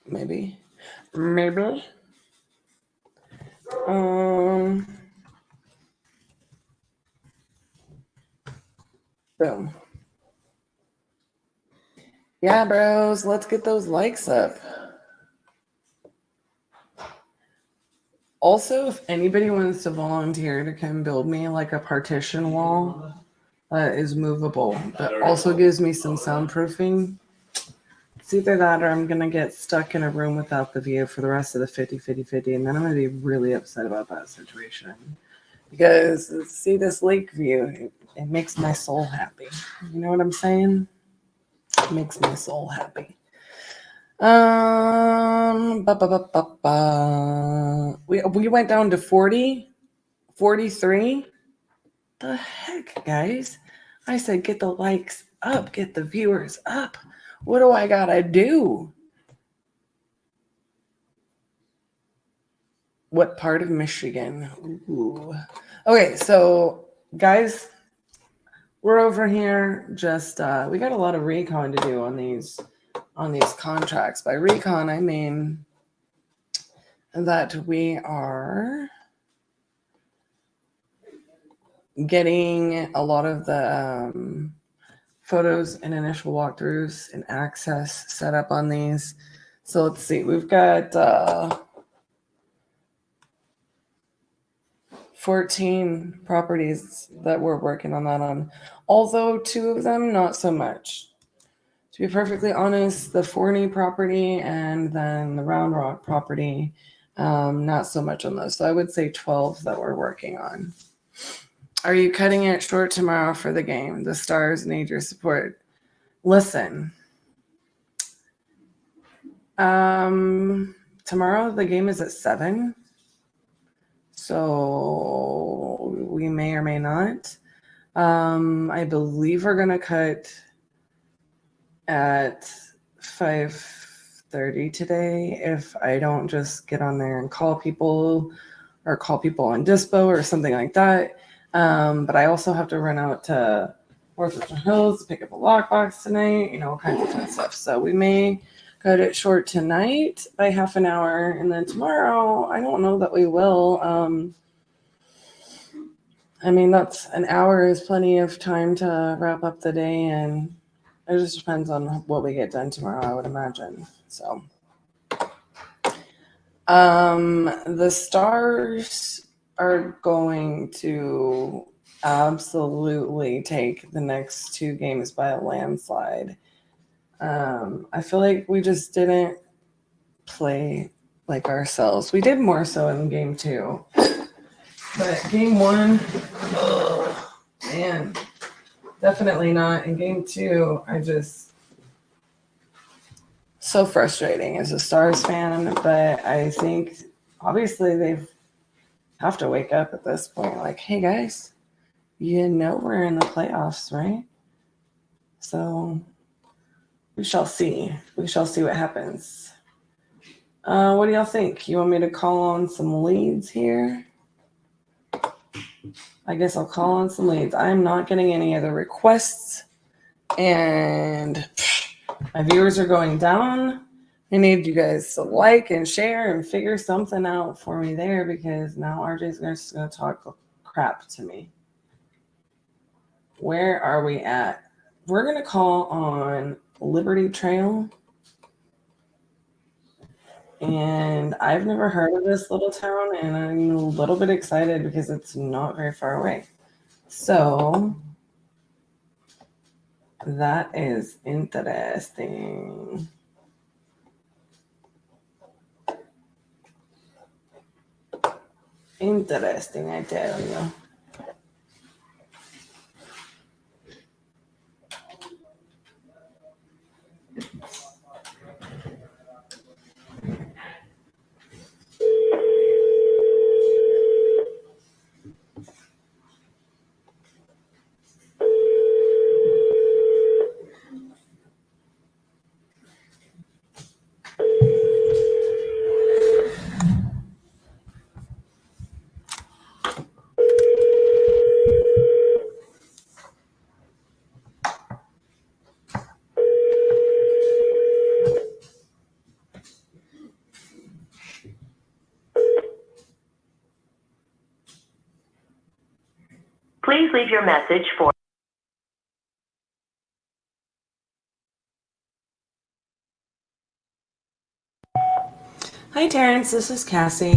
Maybe. Boom. Yeah, bros, let's get those likes up. Also, if anybody wants to volunteer to come build me like a partition wall that is movable, that also gives me some soundproofing. It's either that or I'm going to get stuck in a room without the view for the rest of the 50-50-50, and then I'm going to be really upset about that situation. Because, see, this lake view, it makes my soul happy. You know what I'm saying? It makes my soul happy. We went down to 40, 43. The heck, guys? I said get the likes up, get the viewers up. What do I gotta do? What part of Michigan? Ooh. Okay, so guys, we're over here. Just we got a lot of recon to do on these contracts. By recon, I mean that we are getting a lot of the photos and initial walkthroughs and access set up on these. So let's see, we've got 14 properties that we're working on that on. Although 2 of them, not so much. To be perfectly honest, the Forney property and then the Round Rock property, not so much on those. So I would say 12 that we're working on. Are you cutting it short tomorrow for the game? The Stars need your support. Listen, tomorrow the game is at 7. So we may or may not. I believe we're going to cut at 5:30 today if I don't just get on there and call people or call people on Dispo or something like that. But I also have to run out to Northwestern Hills to pick up a lockbox tonight, you know, all kinds of fun stuff. So we may cut it short tonight by half an hour, and then tomorrow, I don't know that we will. I mean, that's an hour is plenty of time to wrap up the day, and it just depends on what we get done tomorrow, I would imagine. So, the Stars are going to absolutely take the next 2 games by a landslide. I feel like we just didn't play like ourselves. We did more so in game 2. But game 1, oh, man, definitely not. In game 2, so frustrating as a Stars fan. But I think obviously they have to wake up at this point. Like, hey guys, you know we're in the playoffs, right? So we shall see. We shall see what happens. What do y'all think? You want me to call on some leads here? I guess I'll call on some leads. I'm not getting any other requests, and my viewers are going down. I need you guys to like and share and figure something out for me there, because now RJ's just going to talk crap to me. Where are we at? We're going to call on Liberty Trail. And I've never heard of this little town, and I'm a little bit excited because it's not very far away. So that is interesting. Interesting, I tell you. Please leave your message for... Hi, Terrence. This is Cassie.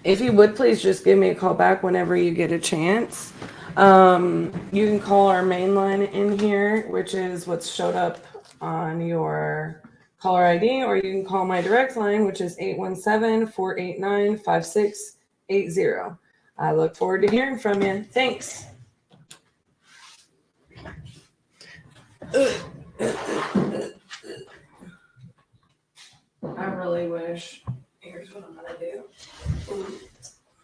If you would, please just give me a call back whenever you get a chance. You can call our main line in here, which is what's showed up on your caller ID, or you can call my direct line, which is 817-489-5680. I look forward to hearing from you. Thanks. I really wish. Here's what I'm going to do.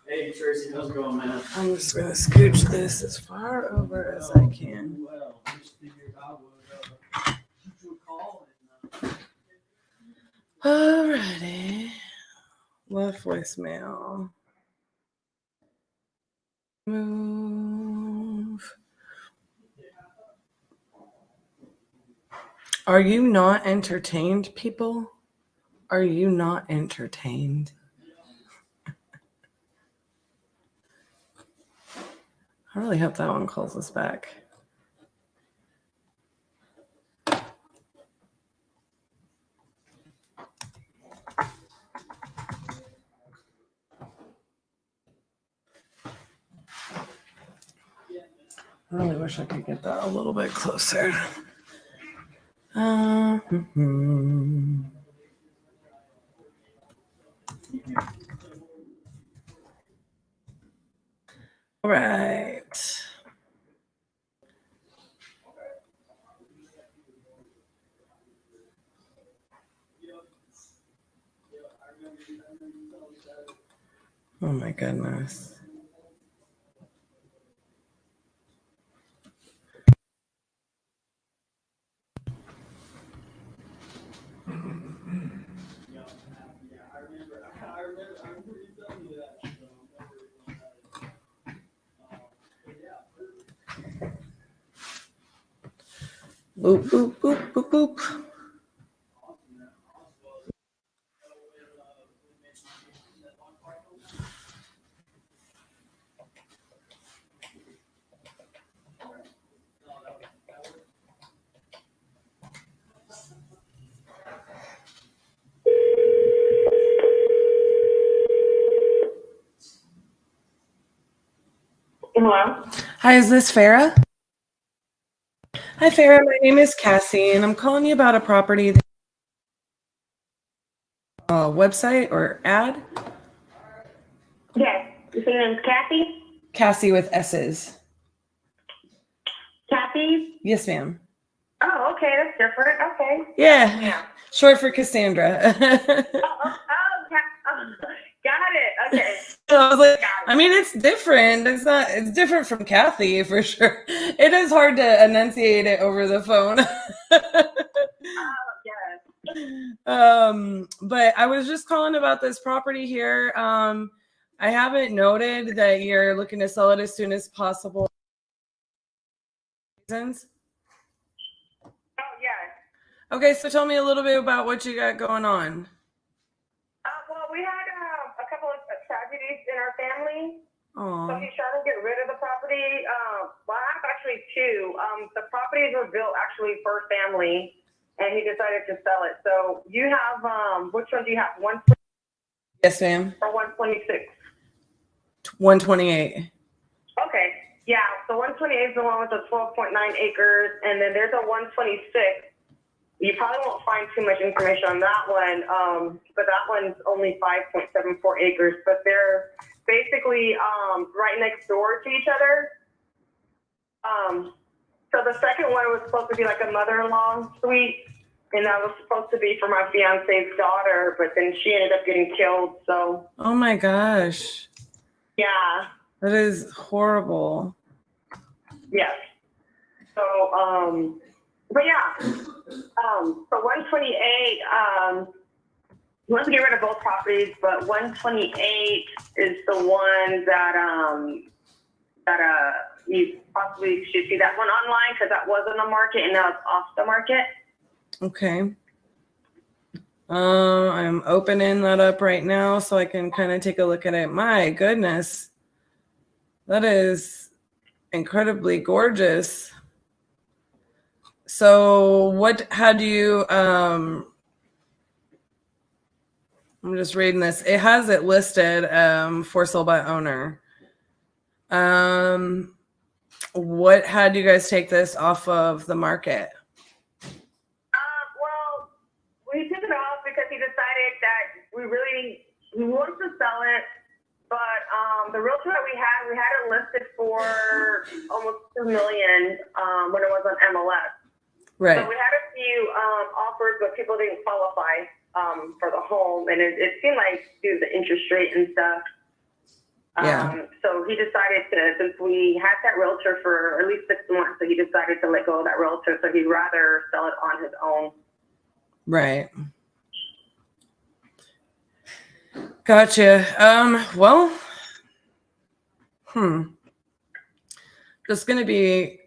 Hey Tracy, how's it going, man? I'm just going to scooch this as far over as I can. Well, just figured I would shoot you a call and Alrighty. Left voicemail. Move. Are you not entertained, people? Are you not entertained? I really hope that one calls us back. I really wish I could get that a little bit closer. All right. Oh my goodness. Boop, boop, boop, boop, boop. Hello? Hi, is this Farah? Hi, Farah. My name is Cassie, and I'm calling you about a property website or ad. Yes. Your name's Kathy? Cassie with S's. Kathy? Yes, ma'am. Oh, okay. That's different. Okay. Yeah. Short for Cassandra. Got it. Okay. I was like, I mean, it's different. It's different from Kathy for sure. It is hard to enunciate it over the phone. But I was just calling about this property here. I haven't noted that you're looking to sell it as soon as possible. Reasons? Oh, yeah. Okay, so tell me a little bit about what you got going on. Well, we had a couple of tragedies in our family. Aww. So he's trying to get rid of the property. Well, I have actually two. The properties were built actually for family, and he decided to sell it. So you have, which one do you have? 120? Yes, ma'am. Or 126? 128. Okay. Yeah. So 128 is the one with the 12.9 acres, and then there's a 126. You probably won't find too much information on that one, but that one's only 5.74 acres. But they're basically right next door to each other. So the second one was supposed to be like a mother-in-law suite, and that was supposed to be for my fiance's daughter, but then she ended up getting killed. So. Oh my gosh. Yeah. That is horrible. Yes. So, but yeah. So 128, he wants to get rid of both properties, but 128 is the one that you possibly should see that one online because that was on the market and now it's off the market. Okay. I'm opening that up right now so I can kind of take a look at it. My goodness. That is incredibly gorgeous. So what had you, I'm just reading this. It has it listed for sale by owner. What had you guys take this off of the market? Well, we took it off because he decided that he wants to sell it, but the realtor that we had it listed for almost $2 million when it was on MLS. Right. So we had a few offers, but people didn't qualify for the home, and it seemed like due to the interest rate and stuff. Yeah. So he decided to, since we had that realtor for at least 6 months, so he decided to let go of that realtor. So he'd rather sell it on his own. Right. Gotcha. Well, just gonna be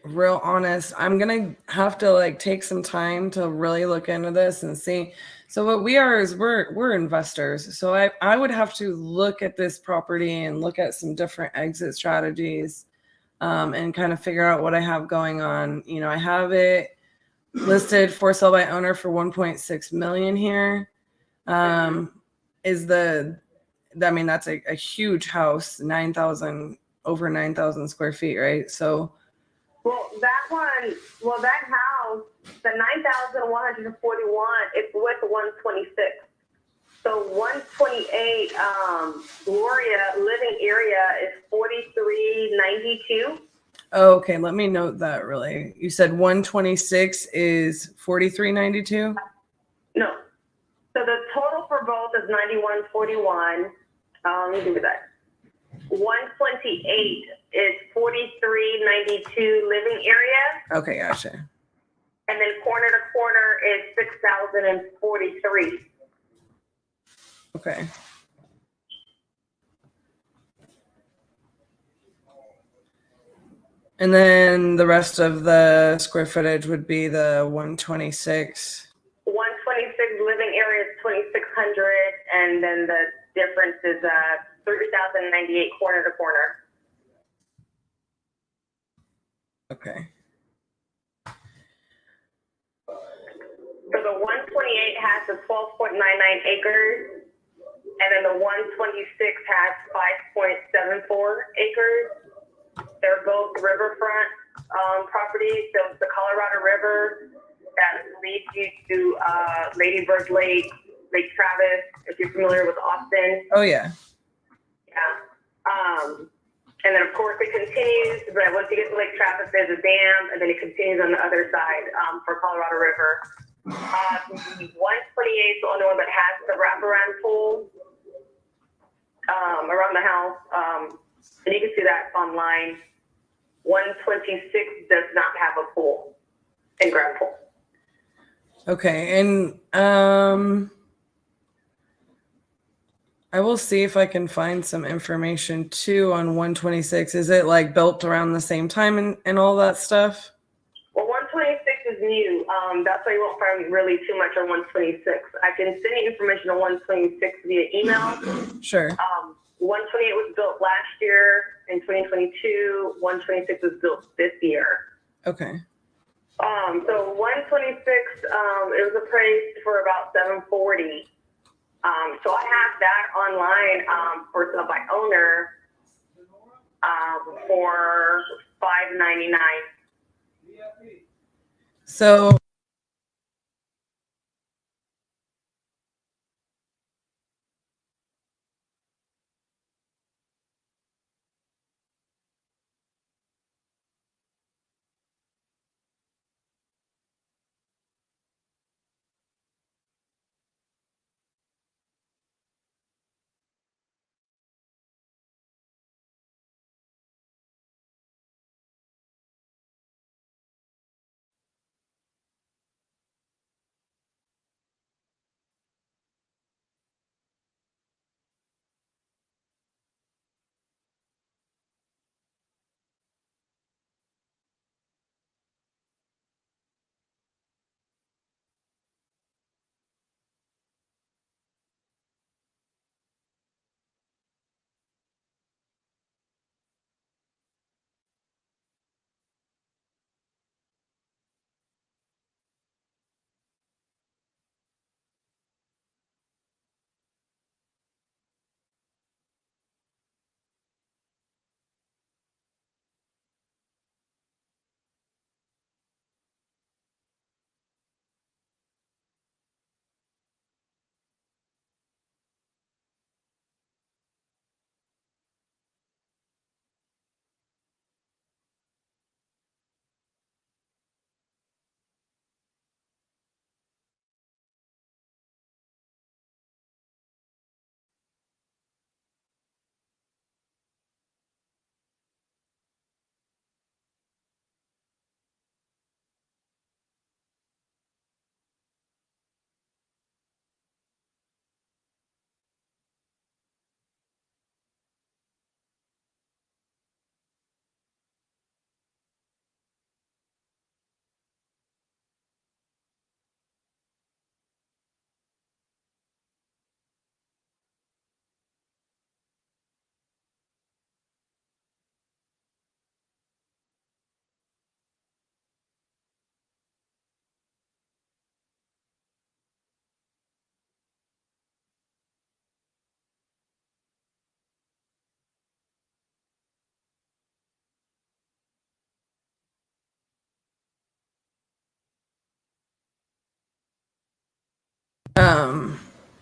real honest. I'm gonna have to take some time to really look into this and see. So what we are is we're investors. So I would have to look at this property and look at some different exit strategies, and kind of figure out what I have going on. I have it listed for sale by owner for 1.6 million here. Is the I mean, that's a huge house, over 9,000 square feet, right? So, Well, that house, the 9,141, it's with 126. So 128, Gloria living area is 4392. okay, let me note that really. You said 126 is 4392? No. So the total for both is 9141. Let me do that. 128 is 4392 living area. Okay, gotcha. And then corner to corner is 6,043. Okay. And then the rest of the square footage would be the 126. 126 living area is 2,600, and then the difference is 3,098 corner to corner. Okay. So the 128 has the 12.99 acres, and then the 126 has 5.74 acres. They're both riverfront properties. So it's the Colorado River that leads you to Lady Bird Lake, Lake Travis, if you're familiar with Austin. Oh, yeah. Yeah. And then, of course, it continues, but once you get to Lake Travis, there's a dam, and then it continues on the other side for Colorado River. The 128 is the only one that has the wraparound pool around the house. And you can see that online. 126 does not have a pool, in-ground pool. Okay, and I will see if I can find some information too on 126. Is it like built around the same time and all that stuff? Well, 126 is new. That's why you won't find really too much on 126. I can send you information on 126 via email. Sure. 128 was built last year in 2022. 126 was built this year. Okay. So 126, it was appraised for about 740. So I have that online for sale by owner for $599. So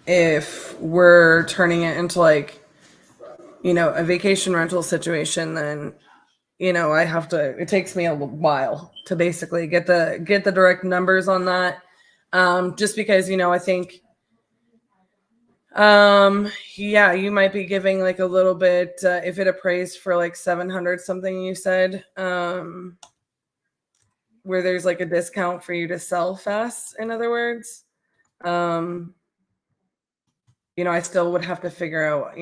If we're turning it into like, a vacation rental situation, then, it takes me a while to basically get the direct numbers on that. Just because, I think, yeah, you might be giving like a little bit, if it appraised for like 700 something, you said, where there's like a discount for you to sell fast, in other words. I still would have to figure out,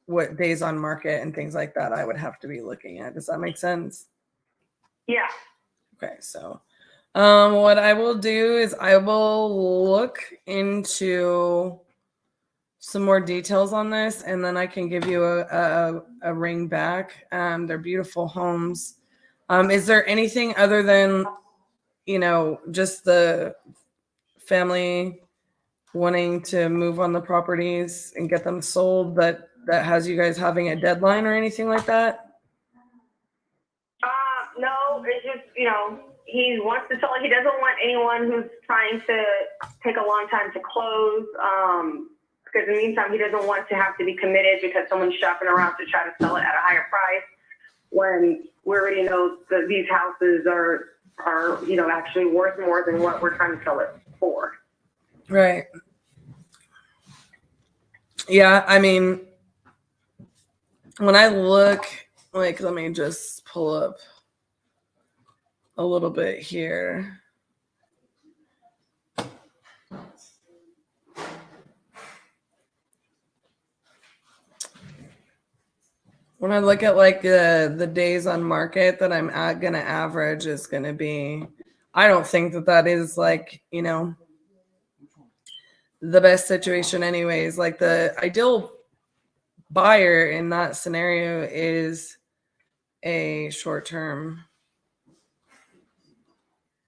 what days on market and things like that I would have to be looking at. Does that make sense? Yeah. Okay, so what I will do is I will look into some more details on this, and then I can give you a ring back. They're beautiful homes. Is there anything other than, just the family wanting to move on the properties and get them sold that has you guys having a deadline or anything like that? No, it's just, he wants to sell it. He doesn't want anyone who's trying to take a long time to close. Because in the meantime, he doesn't want to have to be committed because someone's shopping around to try to sell it at a higher price when we already know that these houses are actually worth more than what we're trying to sell it for. Right. Yeah, I mean, when I look, like, let me just pull up a little bit here. When I look at like the days on market that I'm going to average is going to be, I don't think that is like, the best situation anyways. Like the ideal buyer in that scenario is a short-term,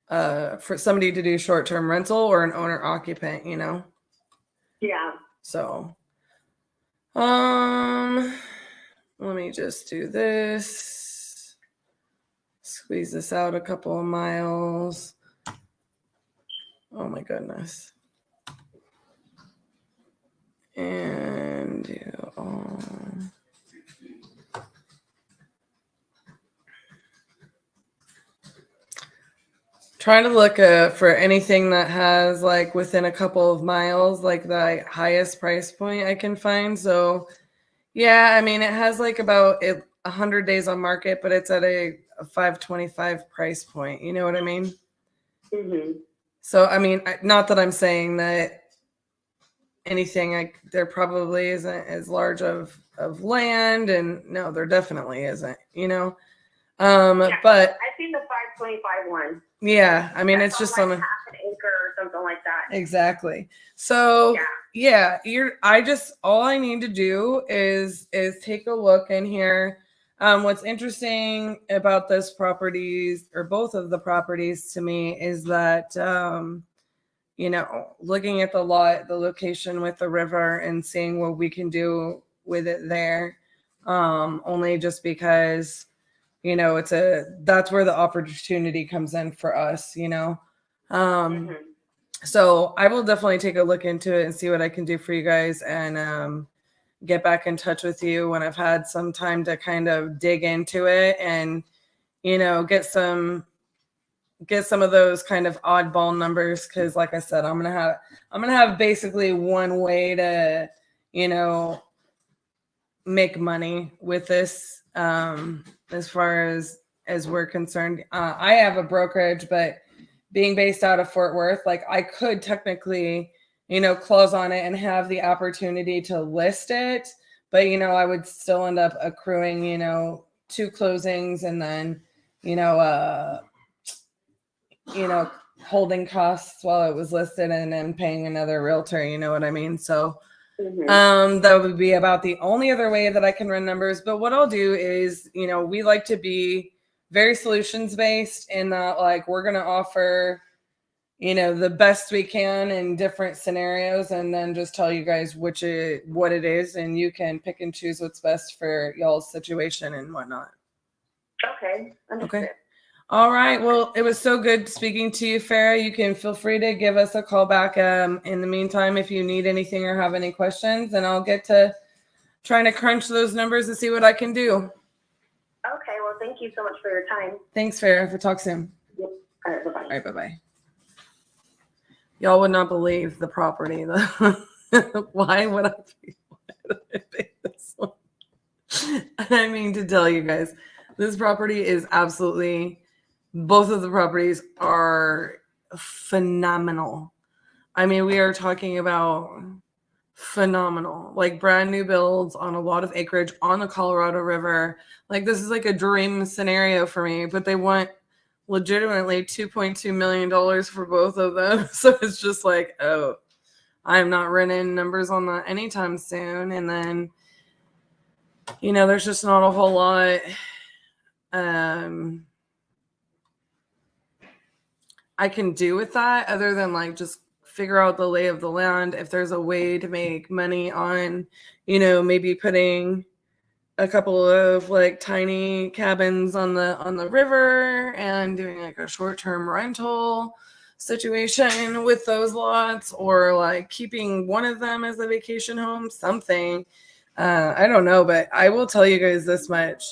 for somebody to do short-term rental or an owner occupant, Yeah. So, let me just do this. Squeeze this out a couple of miles. Oh my goodness. And do all. Trying to look for anything that has like within a couple of miles, like the highest price point I can find. So yeah, I mean, it has like about 100 days on market, but it's at a 525 price point. You know what I mean? Mm-hmm. So, I mean, not that I'm saying that anything, there probably isn't as large of land, and no, there definitely isn't, Yeah, but I've seen the 525 one. Yeah, I mean, it's just like on half an acre or something like that. Exactly. So yeah, all I need to do is take a look in here. What's interesting about this properties, or both of the properties to me, is that looking at the lot, the location with the river, and seeing what we can do with it there. Only just because that's where the opportunity comes in for us, So I will definitely take a look into it and see what I can do for you guys, and get back in touch with you when I've had some time to kind of dig into it and, get some of those kind of oddball numbers. Cause like I said, I'm going to have basically one way to, make money with this. As far as we're concerned, I have a brokerage, but being based out of Fort Worth, like I could technically, close on it and have the opportunity to list it, but I would still end up accruing, 2 closings, and then, holding costs while it was listed, and then paying another realtor, you know what I mean? So that would be about the only other way that I can run numbers. But what I'll do is, we like to be very solutions based, in that like we're going to offer, the best we can in different scenarios, and then just tell you guys what it is, and you can pick and choose what's best for y'all's situation and whatnot. Okay. Understood. Okay. All right. Well, it was so good speaking to you, Farah. You can feel free to give us a call back in the meantime if you need anything or have any questions, and I'll get to trying to crunch those numbers and see what I can do. Okay, well, thank you so much for your time. Thanks, Farah. We'll talk soon. Yep. All right, bye-bye. All right, bye-bye. Y'all would not believe the property. Why would I pay this one? I mean to tell you guys, this property is absolutely, both of the properties are phenomenal. I mean, we are talking about phenomenal, like brand new builds on a lot of acreage on the Colorado River. Like this is like a dream scenario for me, but they want legitimately $2.2 million for both of them. So it's just like, oh, I'm not running numbers on that anytime soon. And then, you know, there's just not a whole lot I can do with that other than like just figure out the lay of the land. If there's a way to make money on, you know, maybe putting a couple of like tiny cabins on the river and doing like a short-term rental situation with those lots, or like keeping one of them as a vacation home, something. I don't know, but I will tell you guys this much.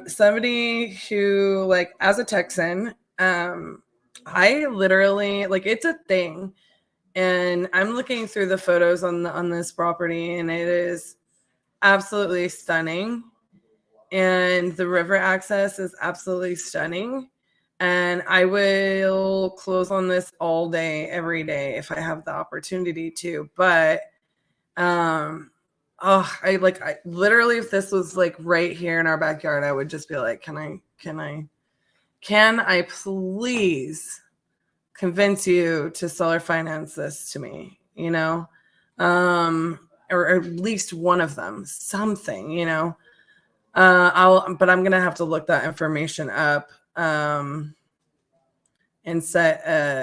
Somebody who, like, as a Texan, I literally, like, it's a thing, and I'm looking through the photos on this property, and it is absolutely stunning, and the river access is absolutely stunning, and I will close on this all day, every day, if I have the opportunity to. But I literally, if this was like right here in our backyard, I would just be like, can I please convince you to seller finance this to me, you know? Or at least one of them, something, you know? But I'm gonna have to look that information up and set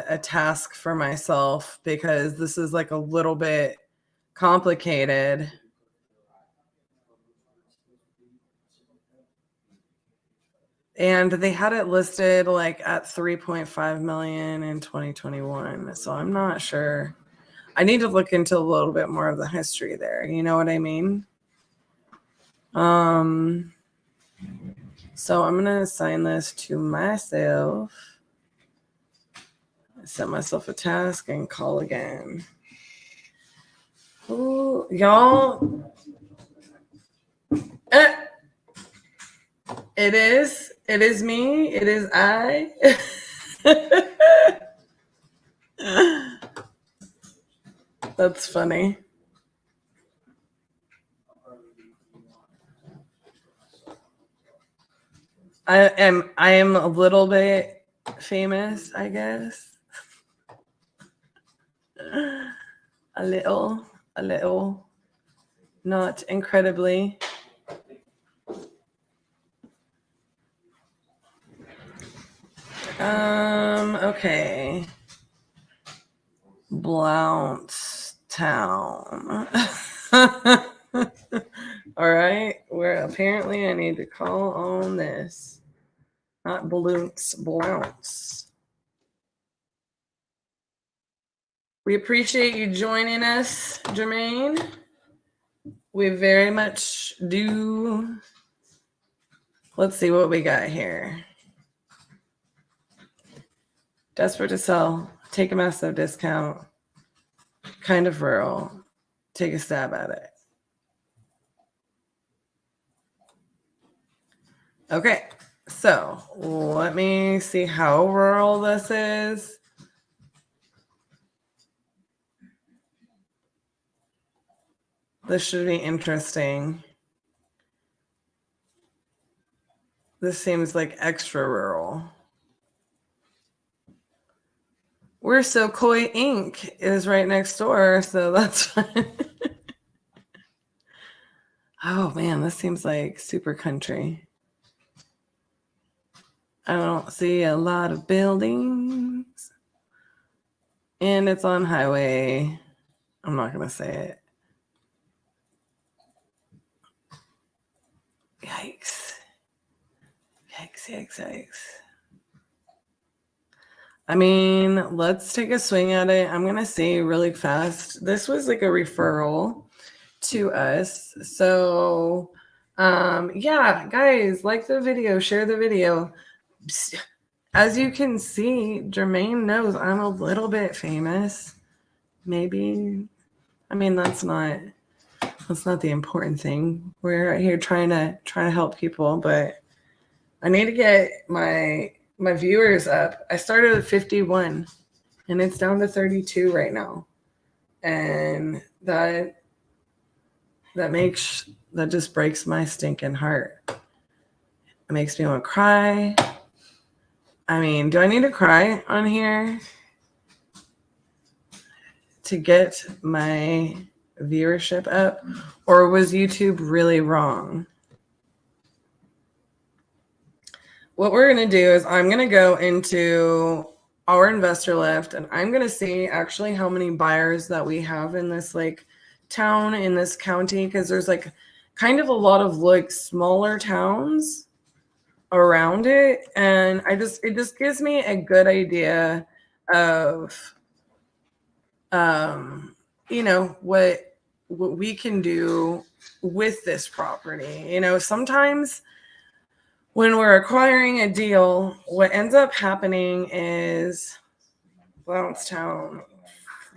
a task for myself, because this is like a little bit complicated. And they had it listed like at 3.5 million in 2021. So I'm not sure. I need to look into a little bit more of the history there. You know what I mean? So I'm going to assign this to myself. Set myself a task and call again. Ooh, y'all. It is me. It is I. That's funny. I am a little bit famous, I guess. A little, not incredibly. Okay. Blountstown. All right. Where apparently I need to call on this. Not Blounts. We appreciate you joining us, Jermaine. We very much do. Let's see what we got here. Desperate to sell. Take a massive discount. Kind of rural. Take a stab at it. Okay. So let me see how rural this is. This should be interesting. This seems like extra rural. We're So Koi Inc. is right next door, so that's fine. Oh man, this seems like super country. I don't see a lot of buildings. And it's on highway. I'm not going to say it. Yikes. Yikes. I mean, let's take a swing at it. I'm going to say really fast. This was like a referral to us. So, yeah, guys, like the video, share the video. As you can see, Jermaine knows I'm a little bit famous. Maybe. I mean, that's not the important thing. We're right here trying to help people, but I need to get my viewers up. I started at 51 and it's down to 32 right now. And that just breaks my stinking heart. It makes me want to cry. I mean, do I need to cry on here to get my viewership up, or was YouTube really wrong? What we're going to do is I'm going to go into our investor list and I'm going to see actually how many buyers that we have in this like town, in this county, because there's like kind of a lot of like smaller towns around it, and it just gives me a good idea of you know what we can do with this property. You know, sometimes when we're acquiring a deal, what ends up happening is Blountstown,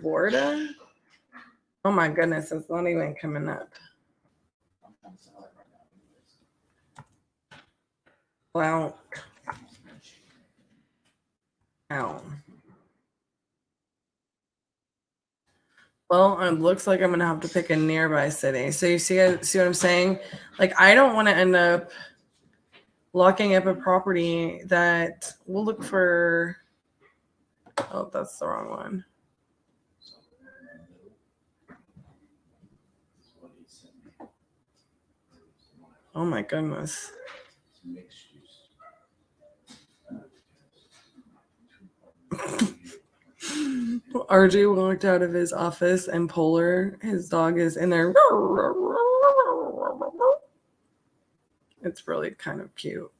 Florida. Oh my goodness, it's not even coming up. Blountstown. Well, it looks like I'm going to have to pick a nearby city. So you see what I'm saying? Like, I don't want to end up locking up a property that we'll look for. Oh, that's the wrong one. Oh my goodness. RJ walked out of his office and Polar, his dog, is in there. It's really kind of cute.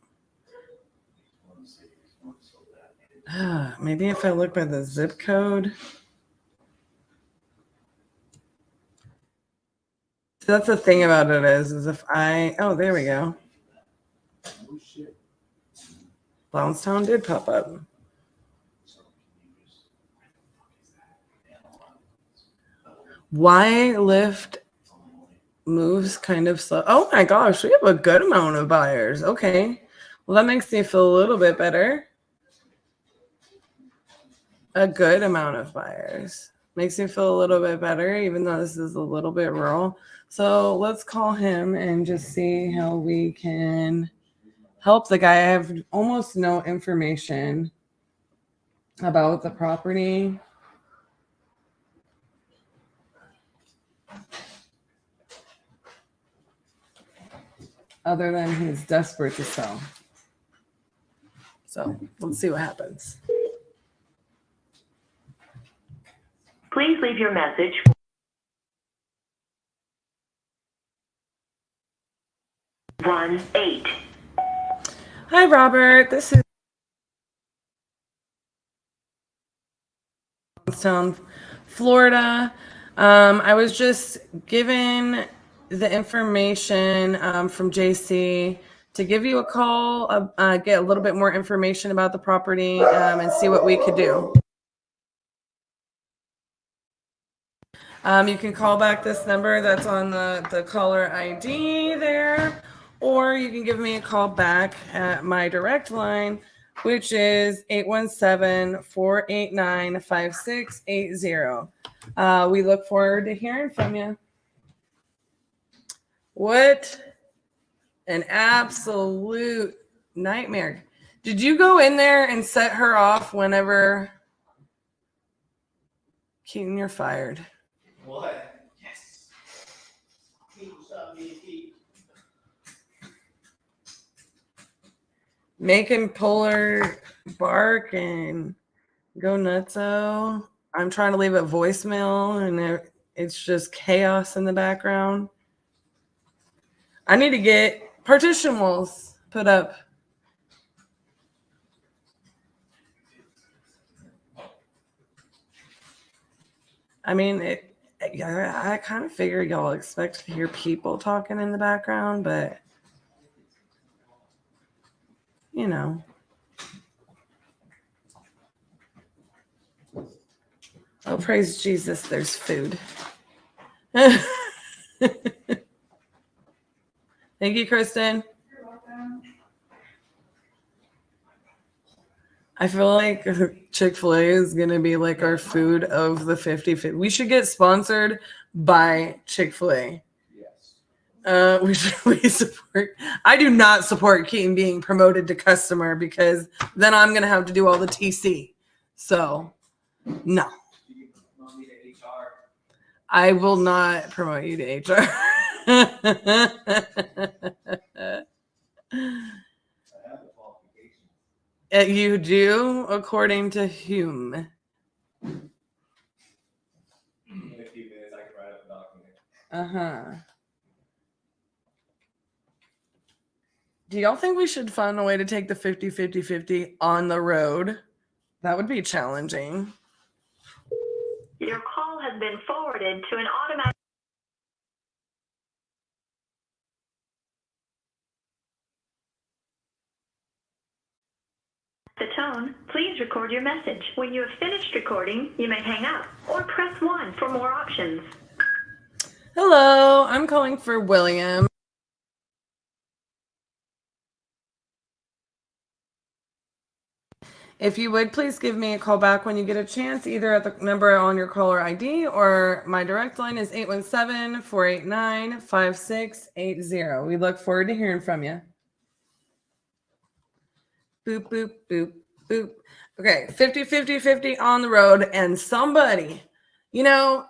Maybe if I look by the zip code. So that's the thing about it is if oh, there we go. Blountstown did pop up. Why Lyft moves kind of slow? Oh my gosh, we have a good amount of buyers. Okay. Well, that makes me feel a little bit better. A good amount of buyers. Makes me feel a little bit better, even though this is a little bit rural. So let's call him and just see how we can help the guy. I have almost no information about the property. Other than he's desperate to sell. So let's see what happens. Please leave your message. 18. Hi, Robert. This is Blountstown, Florida. I was just given the information from JC to give you a call, get a little bit more information about the property, and see what we could do. You can call back this number that's on the caller ID there, or you can give me a call back at my direct line, which is 817-489-5680. We look forward to hearing from you. What an absolute nightmare. Did you go in there and set her off whenever? Keaton, you're fired. What? Yes. Making Polar bark and go nutso. I'm trying to leave a voicemail and it's just chaos in the background. I need to get partition walls put up. I mean, I kind of figure y'all expect to hear people talking in the background, but you know. Oh, praise Jesus, there's food. Thank you, Kristen. You're welcome. I feel like Chick-fil-A is going to be like our food of the 50-50. We should get sponsored by Chick-fil-A. Yes. We support. I do not support Keaton being promoted to customer because then I'm going to have to do all the TC. So, no. You can promote me to HR. I will not promote you to HR. I have the qualifications. You do, according to whom? In a few minutes, I can write up a document. Uh-huh. Do y'all think we should find a way to take the 50-50-50 on the road? That would be challenging. Your call has been forwarded to an automatic. The tone, please record your message. When you have finished recording, you may hang up or press 1 for more options. Hello, I'm calling for William. If you would, please give me a call back when you get a chance, either at the number on your caller ID or my direct line is 817-489-5680. We look forward to hearing from you. Boop, boop, boop, boop. Okay, 50-50-50 on the road, and somebody, you know,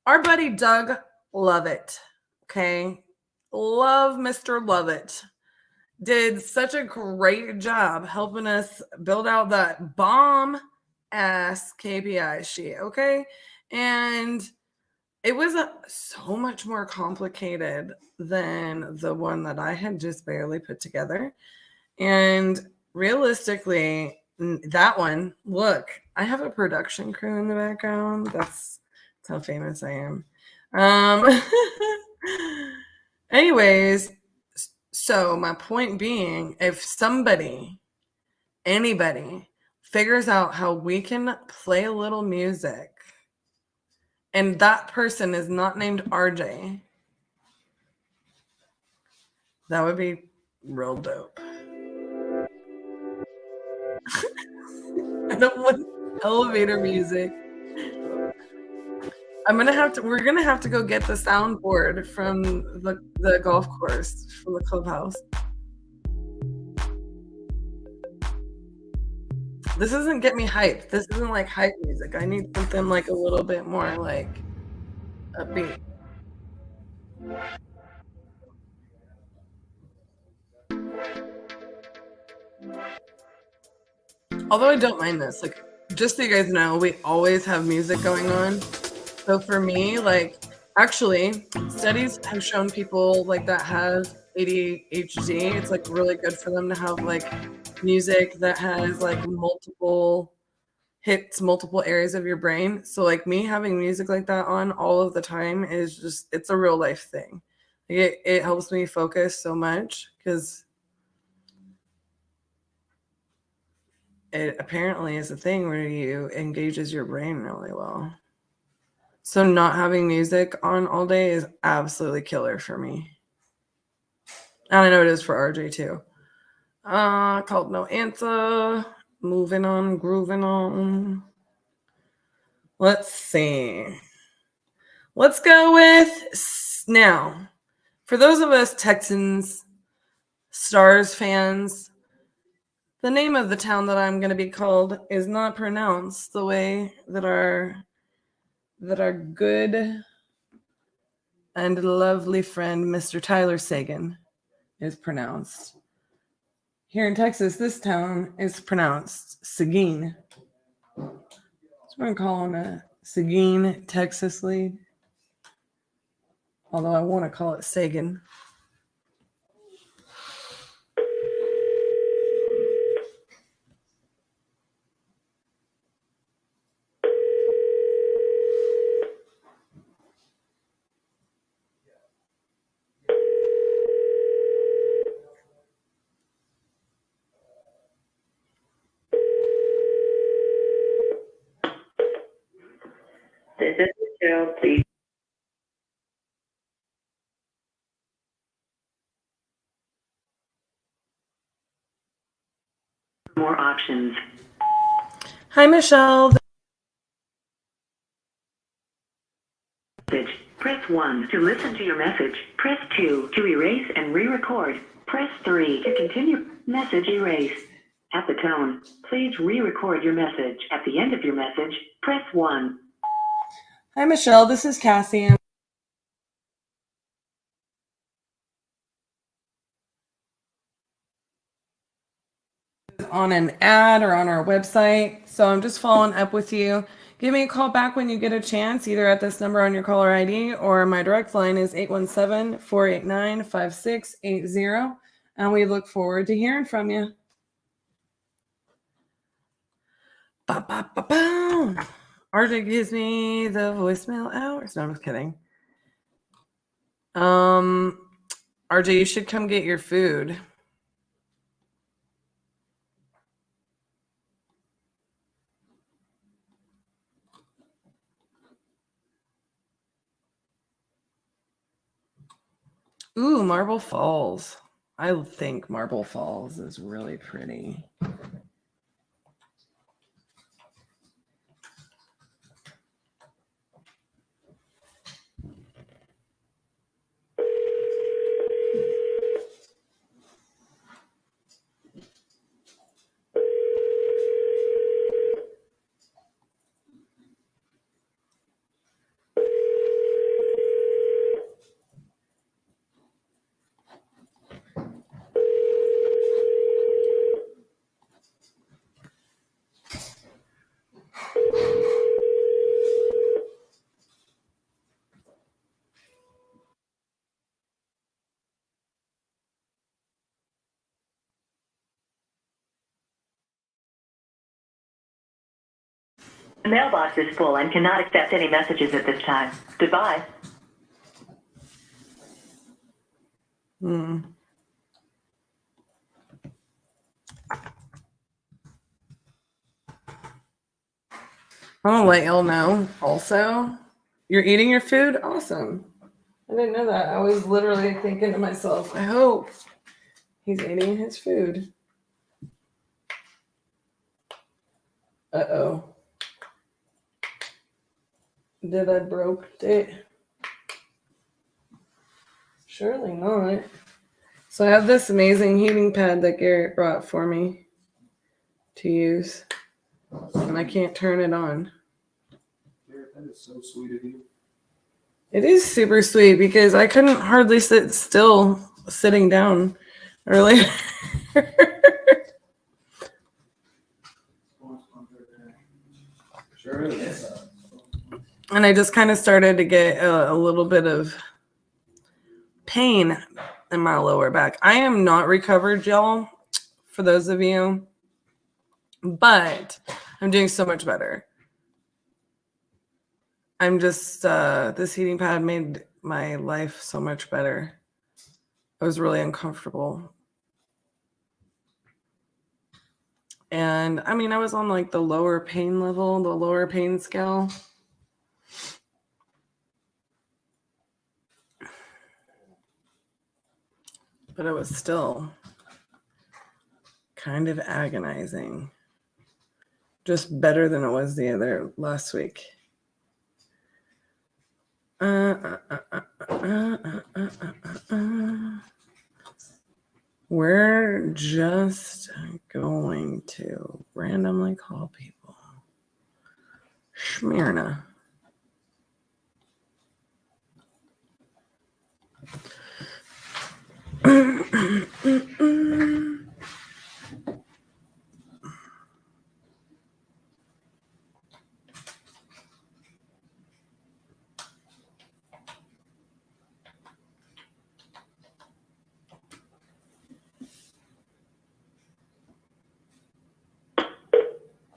our buddy Doug Lovett, okay? Love Mr. Lovett. Did such a great job helping us build out that bomb ass KPI sheet, okay? And it was so much more complicated than the one that I had just barely put together. And realistically, that one, look, I have a production crew in the background. That's how famous I am. Anyways, so my point being, if anybody figures out how we can play a little music, and that person is not named RJ, that would be real dope. I don't want elevator music. We're gonna have to go get the soundboard from the golf course, from the clubhouse. This doesn't get me hyped. This isn't like hype music. I need something like a little bit more like upbeat. Although I don't mind this, like, just so you guys know, we always have music going on. So for me, like, actually, studies have shown people like that have ADHD, it's like really good for them to have like music that has like hits multiple areas of your brain. So like me having music like that on all of the time is just, it's a real life thing. Like it helps me focus so much because it apparently is a thing where you engages your brain really well. So not having music on all day is absolutely killer for me. And I know it is for RJ too. Called no answer. Moving on, grooving on. Let's see. Let's go with now. For those of us Texans, Stars fans, the name of the town that I'm going to be called is not pronounced the way that our good and lovely friend Mr. Tyler Sagan is pronounced. Here in Texas, this town is pronounced Seguin. So we're going to call him a Seguin, Texas lead. Although I want to call it Sagan. more options. Hi, Michelle. Message. Press 1 to listen to your message. Press 2 to erase and re-record. Press 3 to continue. Message erase. At the tone, please re-record your message. At the end of your message, press 1. Hi, Michelle. This is Cassie. On an ad or on our website. So I'm just following up with you. Give me a call back when you get a chance, either at this number on your caller ID or my direct line is 817-489-5680. And we look forward to hearing from you. Ba-ba-ba-boom. RJ gives me the voicemail hours. No, I'm just kidding. RJ, you should come get your food. Ooh, Marble Falls. I think Marble Falls is really pretty. The mailbox is full and cannot accept any messages at this time. Goodbye. I'm gonna let y'all know also. You're eating your food? Awesome. I didn't know that. I was literally thinking to myself, I hope he's eating his food. Uh-oh. Did I broke it? Surely not. So I have this amazing heating pad that Garrett brought for me to use. And I can't turn it on. Garrett, that is so sweet of you. It is super sweet because I couldn't hardly sit still sitting down earlier. Sure is. And I just kind of started to get a little bit of pain in my lower back. I am not recovered, y'all, for those of you, but I'm doing so much better. I'm just, this heating pad made my life so much better. I was really uncomfortable. And I mean, I was on like the lower pain level, the lower pain scale. But it was still kind of agonizing. Just better than it was the last week. We're just going to randomly call people. Smyrna.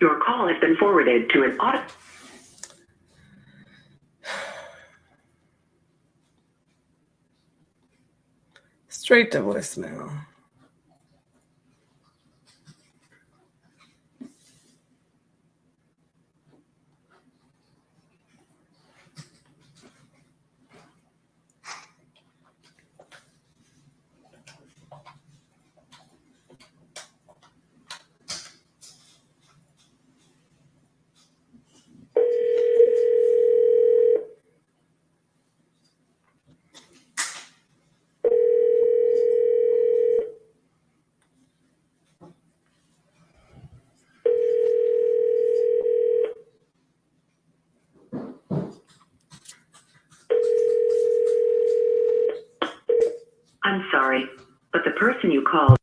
Your call has been forwarded to an auto. Straight to voicemail. person you called.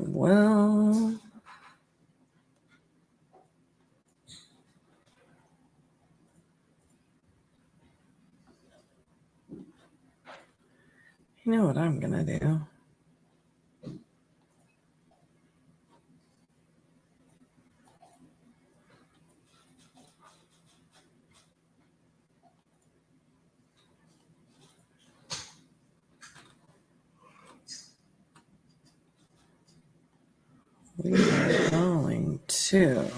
Well, you know what I'm gonna do? We are going to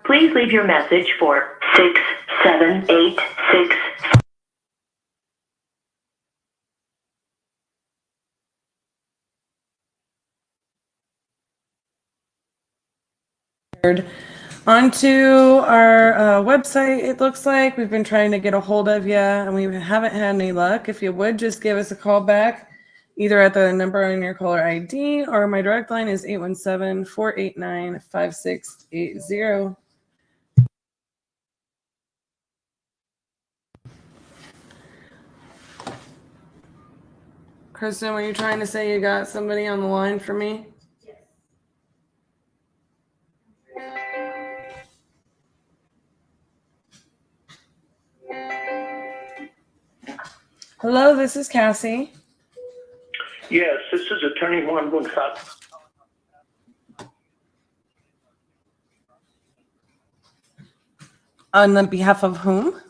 Please leave your message for 6786. onto our website. It looks like we've been trying to get a hold of you and we haven't had any luck. If you would just give us a call back, either at the number on your caller ID or my direct line is 817-489-5680. Kristen, were you trying to say you got somebody on the line for me? Hello, this is Cassie. Yes, this is Attorney Juan Gonzalez. On the behalf of whom?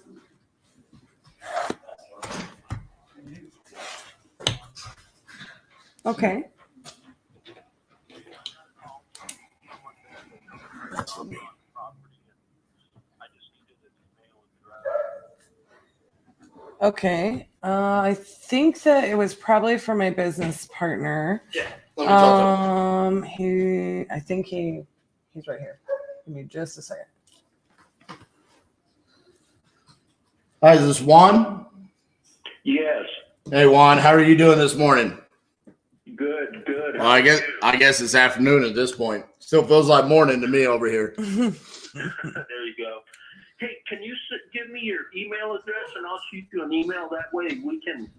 Okay. Okay. I think that it was probably for my business partner. Yeah. Let me talk to him. He's right here. Give me just a second. Hi, is this Juan? Yes. Hey, Juan, how are you doing this morning? Good, good. Well, I guess it's afternoon at this point. Still feels like morning to me over here. There you go. Hey, can you give me your email address and I'll shoot you an email? That way we can,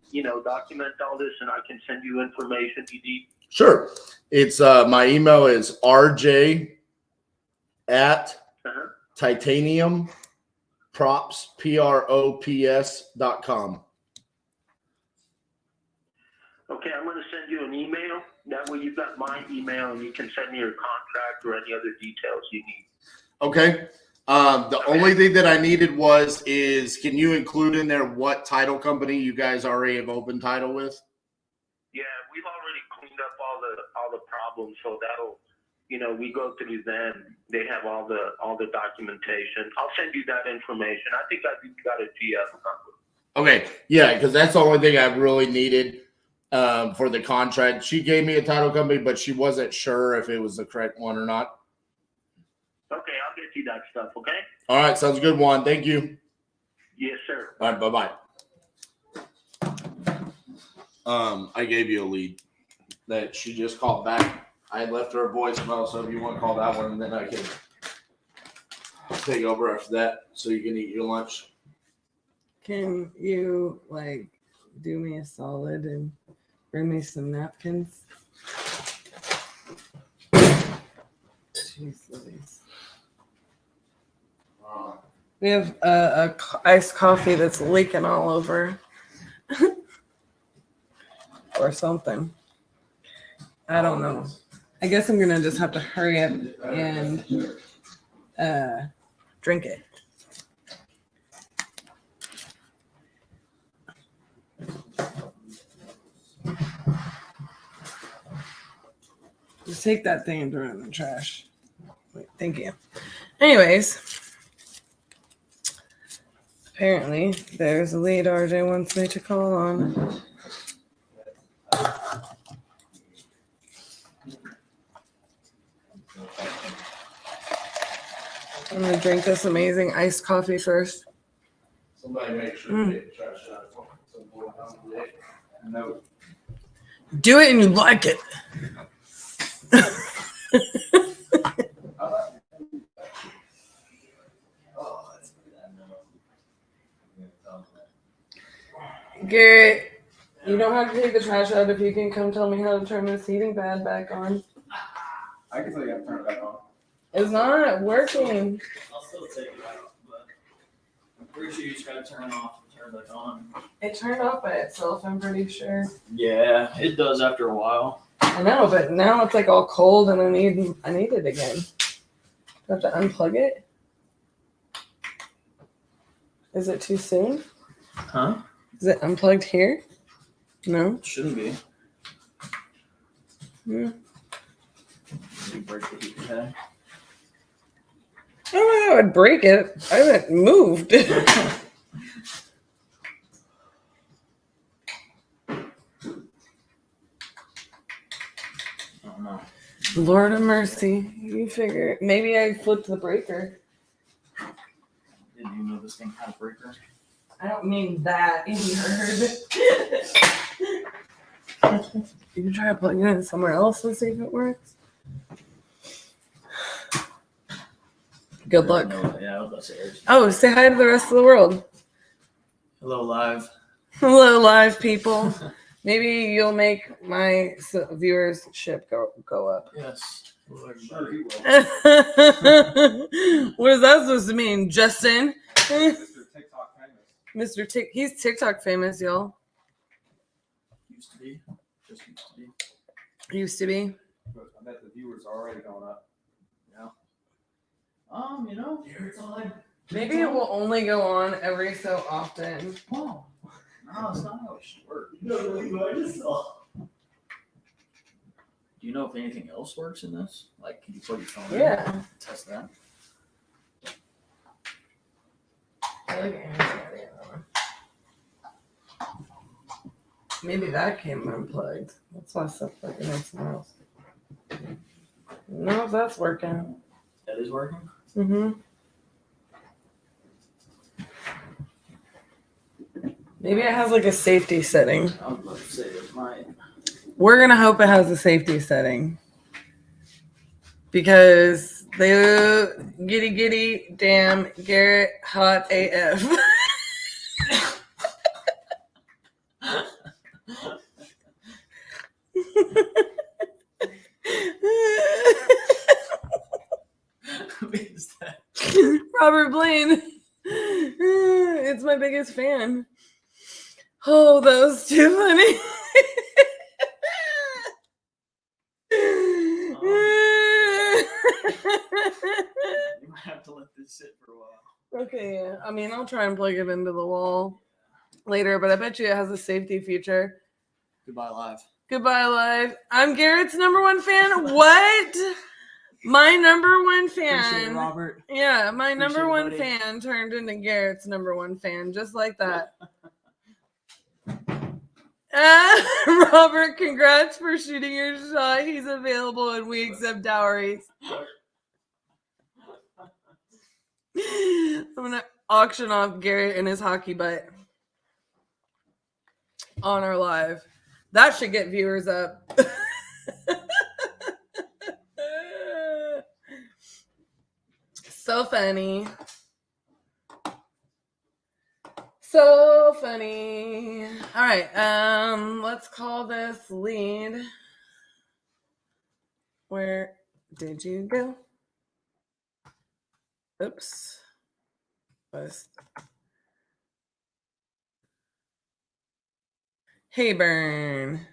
document all this and I can send you information you need. Sure. It's my email is rj@titaniumprops.com. Okay, I'm going to send you an email. That way you've got my email and you can send me your contract or any other details you need. Okay. The only thing that I needed is can you include in there what title company you guys already have open title with? Yeah, we've already cleaned up all the problems, so that'll, we go through them. They have all the documentation. I'll send you that information. I think I've got a GF number. Okay, yeah, because that's the only thing I really needed for the contract. She gave me a title company, but she wasn't sure if it was the correct one or not. Okay, I'll get you that stuff, okay? All right, sounds good, Juan. Thank you. Yes, sir. All right, bye-bye. I gave you a lead that she just called back. I had left her a voicemail, so if you want to call that one, and then I can take over after that so you can eat your lunch. Can you do me a solid and bring me some napkins? Jeez Louise. We have a iced coffee that's leaking all over. Or something. I don't know. I guess I'm gonna just have to hurry up and drink it. Just take that thing and throw it in the trash. Wait, thank you. Anyways, apparently there's a lead RJ wants me to call on. I'm gonna drink this amazing iced coffee first. Somebody make sure to take the trash out. No. Do it and you like it. Garrett, you don't have to take the trash out if you can come tell me how to turn this heating pad back on. I can tell you how to turn it back on. It's not working. I'll still take it out, but I'm pretty sure you just gotta turn it off and turn it back on. It turned off by itself, I'm pretty sure. Yeah, it does after a while. I know, but now it's like all cold and I need it again. Do I have to unplug it? Is it too soon? Huh? Is it unplugged here? No? It shouldn't be. Yeah. You break the heat pad. I don't know how I'd break it. I haven't moved. I don't know. Lord of mercy. You figure. Maybe I flipped the breaker. Didn't even know this thing had a breaker. I don't mean that, you heard. You can try to plug it in somewhere else and see if it works. Good luck. Yeah, I was about to say. Oh, say hi to the rest of the world. Hello, live. Hello, live people. Maybe you'll make my viewership go up. Yes. Hello, everybody. What is that supposed to mean, Justin? TikTok famous. Mr. He's TikTok famous, y'all. Used to be. Just used to be. Used to be. I bet the viewers are already going up. Yeah. You know, it's on. Maybe it will only go on every so often. Oh. No, it's not how it should work. Do you know if anything else works in this? Like, can you plug your phone in? Yeah. Test that. Maybe that came unplugged. That's why stuff like it makes somewhere else. No, that's working. That is working? Mm-hmm. Maybe it has like a safety setting. I was about to say it might. We're gonna hope it has a safety setting. Because they giddy damn Garrett hot AF. Who is that? Robert Blaine. It's my biggest fan. Oh, that was too funny. You might have to let this sit for a while. Okay, yeah. I mean, I'll try and plug it into the wall later, but I bet you it has a safety feature. Goodbye, live. Goodbye, live. I'm Garrett's #1 fan. What? My #1 fan. Appreciate it, Robert. Yeah, my Appreciate #1 it, fan turned into Garrett's #1 fan, just like that. Robert, congrats for shooting your shot. He's available and we accept dowries. I'm gonna auction off Garrett and his hockey butt on our live. That should get viewers up. So funny. So funny. All right, let's call this lead. Where did you go? Oops. Hayburn.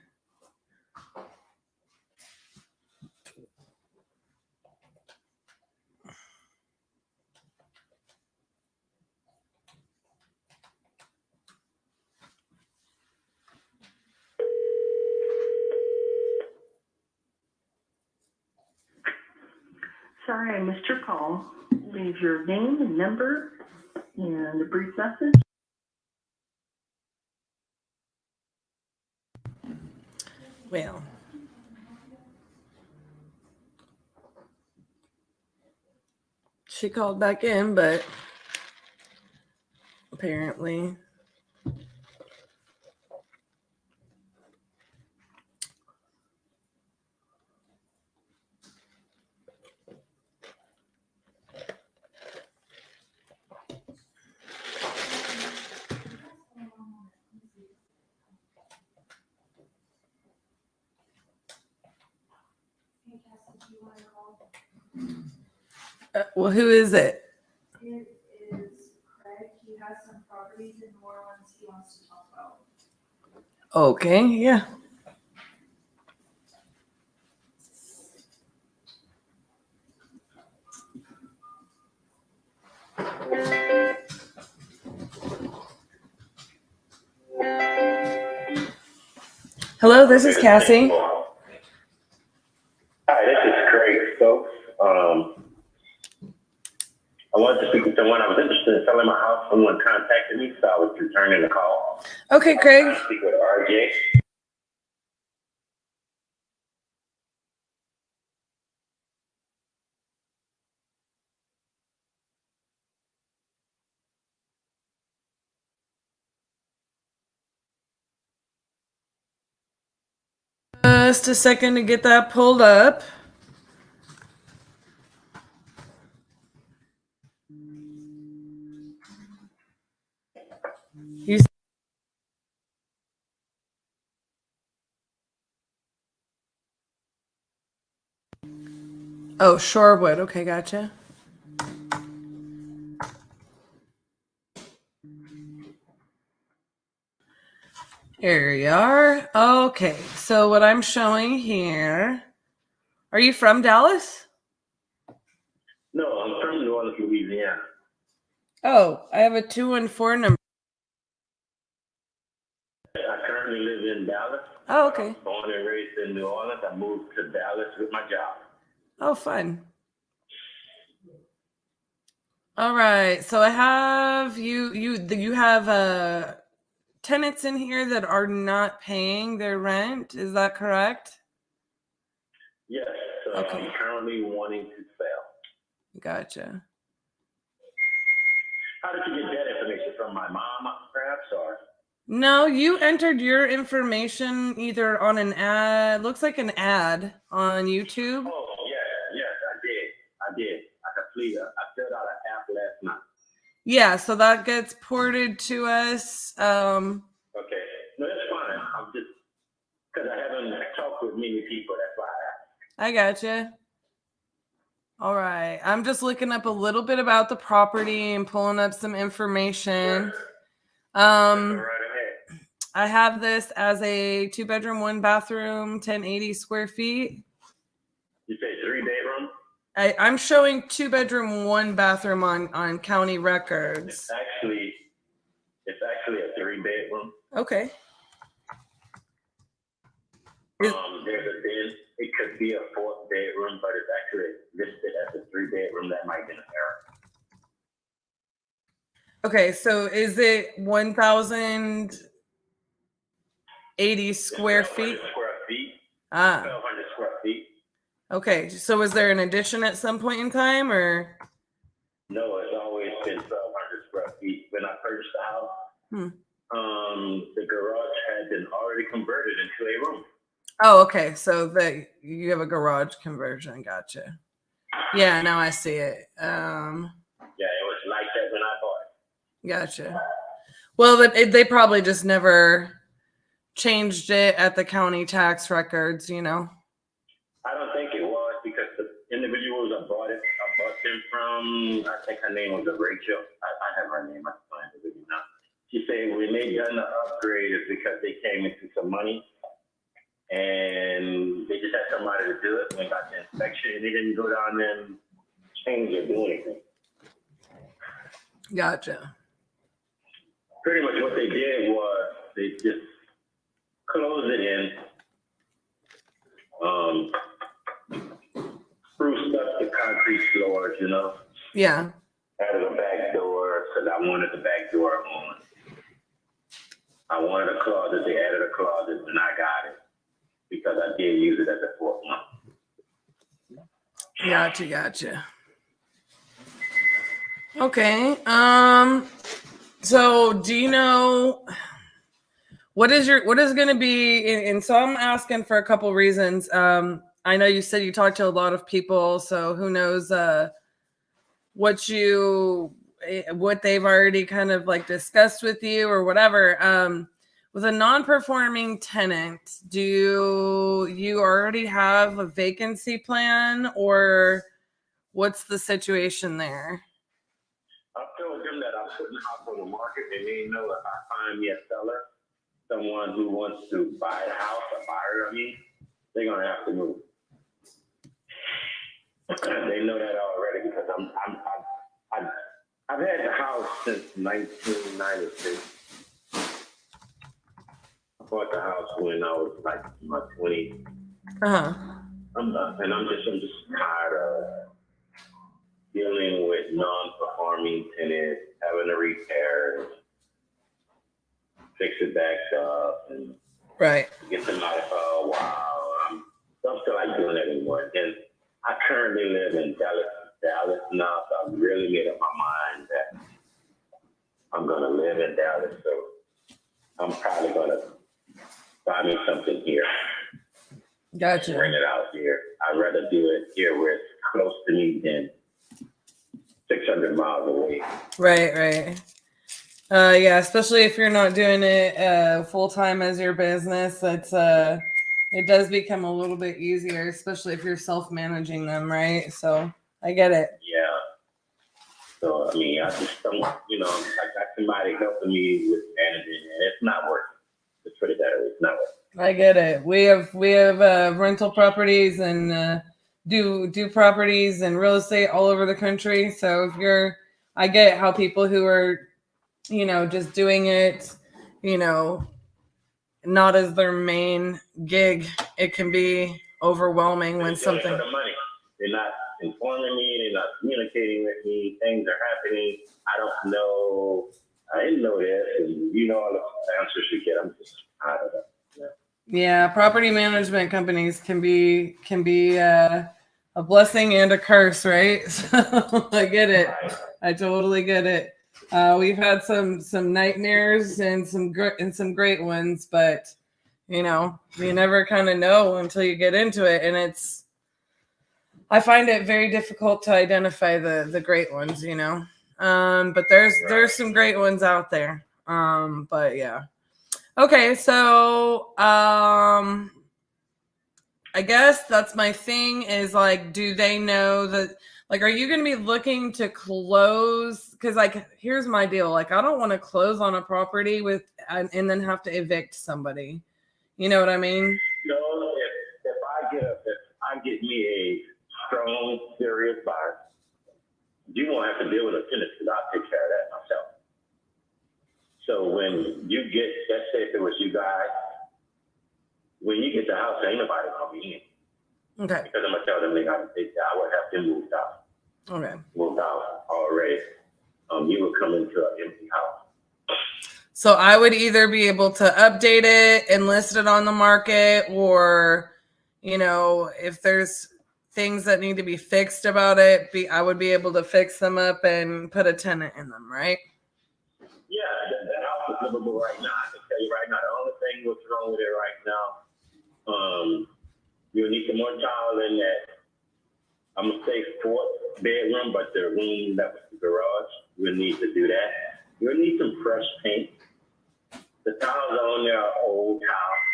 sorry I missed your call. Leave your name and number and a brief message. Well, she called back in, but apparently well, who is it? It is Craig. He has some properties in New Orleans he wants to talk about. Okay, yeah. Hello, this is Cassie. Hi, this is Craig Stokes. I wanted to speak with someone. I was interested in selling my house. Someone contacted me, so I was returning the call. Okay, Craig. I speak with RJ. Just a second to get that pulled up. Oh, Shorewood. Okay, gotcha. Here you are. Okay, so what I'm showing here. Are you from Dallas? No, I'm from New Orleans, Louisiana. Oh, I have a 214 number. I currently live in Dallas. Oh, okay. Born and raised in New Orleans. I moved to Dallas with my job. Oh, fun. All right, so I have you have tenants in here that are not paying their rent. Is that correct? Yes, Okay. I'm currently wanting to sell. Gotcha. How did you get that information from my mom, perhaps, or? No, you entered your information either on an ad, looks like an ad on YouTube. Oh, yes, I did. I filled out an app last night. Yeah, so that gets ported to us. Okay, no, that's fine. I'm just, because I haven't talked with many people, that's why I asked. I gotcha. All right, I'm just looking up a little bit about the property and pulling up some information. Right ahead. I have this as a 2-bedroom, 1-bathroom, 1080 square feet. You say 3-bedroom? I'm showing 2-bedroom, 1-bathroom on county records. It's actually a 3-bedroom. Okay. There's a den. It could be a 4th bedroom, but it's actually listed as a 3-bedroom. That might be an error. Okay, so is it 1,080 square feet? Square feet. Ah. 1,200 square feet. Okay, so is there an addition at some point in time, or? No, it's always been 1,200 square feet. When I purchased the house, the garage had been already converted into a room. Oh, okay. So you have a garage conversion. Gotcha. Yeah, now I see it. Yeah, it was like that when I bought it. Gotcha. Well, they probably just never changed it at the county tax records, you know? I don't think it was, because the individuals I bought them from, I think her name was Rachel. I have her name. I can find it now. She said when they done the upgrade, it's because they came into some money and they just had somebody to do it when they got the inspection, and they didn't go down there and change or do anything. Gotcha. Pretty much what they did was they just closed it in, spruced up the concrete concrete floors, you know. Yeah. Added a back door because I wanted the back door on. I wanted a closet. They added a closet, and I got it because I did use it as a fourth one. Gotcha. Okay. So do you know what is going to be? And so I'm asking for a couple reasons. I know you said you talked to a lot of people, so who knows what they've already kind of like discussed with you or whatever. With a non-performing tenant, do you already have a vacancy plan, or what's the situation there? I told them that I'm putting the house on the market, and they know if I find me a seller, someone who wants to buy the house, a buyer, they're gonna have to move. They know that already because I've had the house since 1996. I bought the house when I was like in my 20s. I'm done, and I'm just tired of dealing with non-performing tenants, having to repair, fix it back up, and get them out for a while. I don't feel like doing it anymore. And I currently live in Dallas now, so I've really made up my mind that I'm going to live in Dallas. So I'm probably going to buy me something here. Gotcha. Bring it out here. I'd rather do it here where it's close to me than 600 miles away. Right. Yeah, especially if you're not doing it full time as your business, it does become a little bit easier, especially if you're self-managing them, right? So I get it. Yeah. So I just don't, I got somebody helping me with managing, and it's not working. Just put it that way, it's not working. I get it. We have rental properties and do properties and real estate all over the country. So I get how people who are, just doing it, not as their main gig, it can be overwhelming when something. For the money. They're not informing me. They're not communicating with me. Things are happening. I don't know. I didn't know this, and all the answers you get. I'm just tired of that. Yeah, property management companies can be a blessing and a curse, right? So I get it. I totally get it. We've had some nightmares and some great ones, but you never kind of know until you get into it, and I find it very difficult to identify the great ones, but there's some great ones out there. But yeah. Okay, so I guess that's my thing is like, do they know that, like, are you going to be looking to close? Because here's my deal. Like, I don't want to close on a property and then have to evict somebody. You know what I mean? No, if I get me a strong, serious buyer, you won't have to deal with a tenant because I'll take care of that myself. So when you get, let's say if it was you guys, when you get the house, ain't nobody gonna be in. Okay. Because I'm gonna tell them I would have them moved out. Okay. Moved out already. You would come into an empty house. So I would either be able to update it and list it on the market, or, if there's things that need to be fixed about it, I would be able to fix them up and put a tenant in them, right? Yeah, that house is livable right now. I can tell you right now, the only thing what's wrong with it right now, you'll need some more tile in that. I'm gonna say 4th bedroom, but the room that was the garage, we'll need to do that. You'll need some fresh paint. The tiles on there are old tiles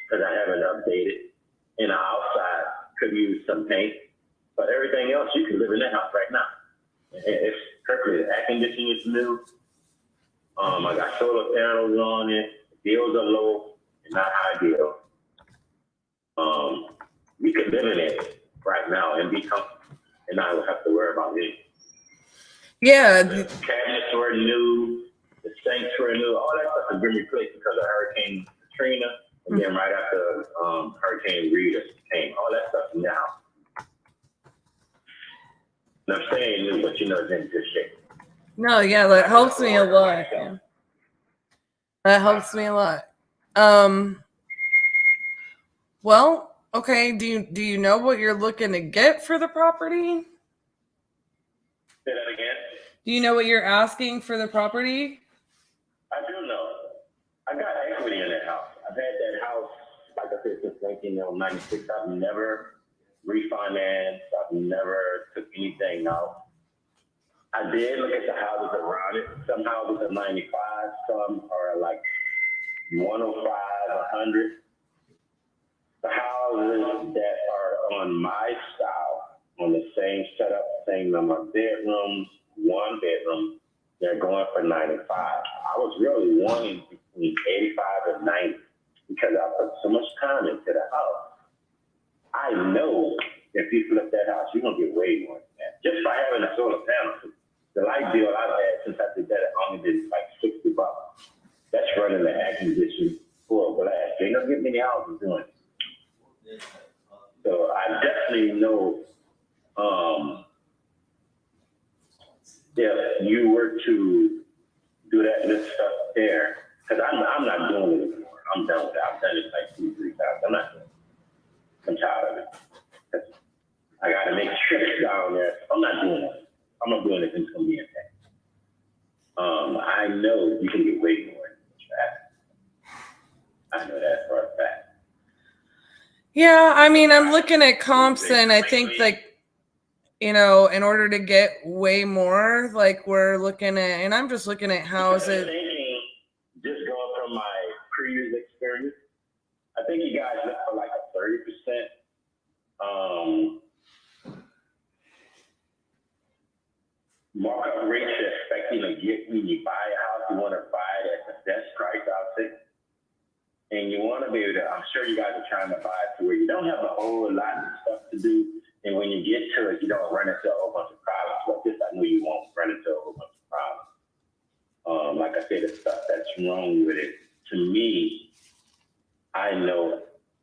because I haven't updated. And the outside could use some paint, but everything else you can live in that house right now. It's perfectly. The air conditioning is new. I got solar panels on it. Bills are low and not ideal. We could live in it right now and be comfortable, and not have to worry about it. Yeah. The cabinets were new. The sinks were new. All that stuff has been replaced because of Hurricane Katrina, and then right after Hurricane Rita came. All that stuff now. brand new, but it's in good shape. No, yeah, that helps me a lot. Yeah. That helps me a lot. Well, okay. Do you know what you're looking to get for the property? Say that again. Do you know what you're asking for the property? I do know. I got equity in that house. I've had that house, like I said, since 1996. I've never refinanced. I've never took anything out. I did look at the houses around it. Some houses are 95. Some are like 105, 100. The houses that are on my style, on the same setup, same number of bedrooms, one bedroom, they're going for 95. I was really wanting between 85 and 90 because I put so much time into the house. I know if you flip that house, you're going to get way more than that. Just by having a solar panel. The light bill I've had since I did that, I only did like $60. That's running the air conditioning full blast. Ain't gonna get many houses doing it. So I definitely know if you were to do that and stuff there, because I'm not doing it anymore. I'm done with it. I've done it like 2-3 times. I'm not doing it. I'm tired of it. I got to make trips down there. I'm not doing it. I'm not doing it. It's going to be intense. I know you can get way more than that. I know that for a fact. Yeah, I mean, I'm looking at comps and I think like, in order to get way more, like we're looking at, and I'm just looking at houses. Just going from my previous experience, I think you guys look for like a 30% markup rate you're expecting to get when you buy a house. You want to buy it at the best price out there. And you want to be able to, I'm sure you guys are trying to buy it to where you don't have a whole lot of stuff to do. And when you get to it, you don't run into a whole bunch of problems. But this, I know you won't run into a whole bunch of problems. Like I said, the stuff that's wrong with it, to me, I know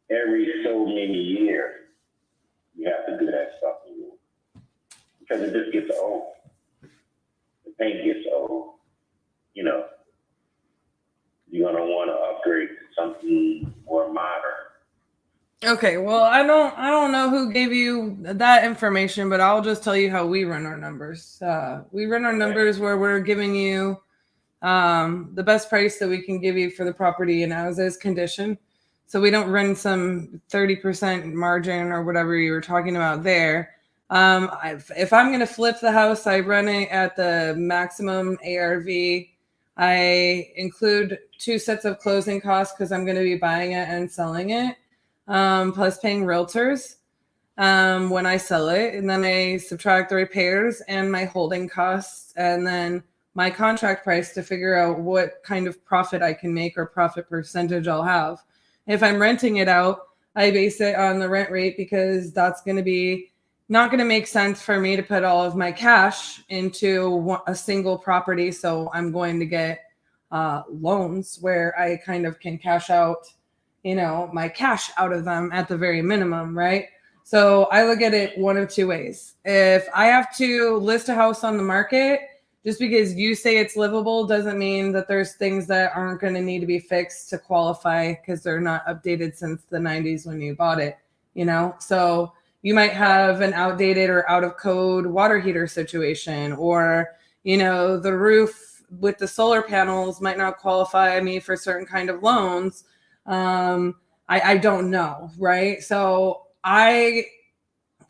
every so many years, you have to do that stuff because it just gets old. The paint gets old. You're going to want to upgrade to something more modern. Okay, well, I don't know who gave you that information, but I'll just tell you how we run our numbers. We run our numbers where we're giving you the best price that we can give you for the property in as-is condition. So we don't run some 30% margin or whatever you were talking about there. If I'm going to flip the house, I run it at the maximum ARV. I include 2 sets of closing costs because I'm going to be buying it and selling it. Plus paying realtors when I sell it. And then I subtract the repairs and my holding costs and then my contract price to figure out what kind of profit I can make or profit percentage I'll have. If I'm renting it out, I base it on the rent rate because that's going to be not going to make sense for me to put all of my cash into a single property. So I'm going to get loans where I kind of can cash out my cash out of them at the very minimum, right? So I look at it one of 2 ways. If I have to list a house on the market, just because you say it's livable doesn't mean that there's things that aren't going to need to be fixed to qualify because they're not updated since the 90s when you bought it, So you might have an outdated or out of code water heater situation, or, the roof with the solar panels might not qualify me for certain kind of loans. I don't know, right? So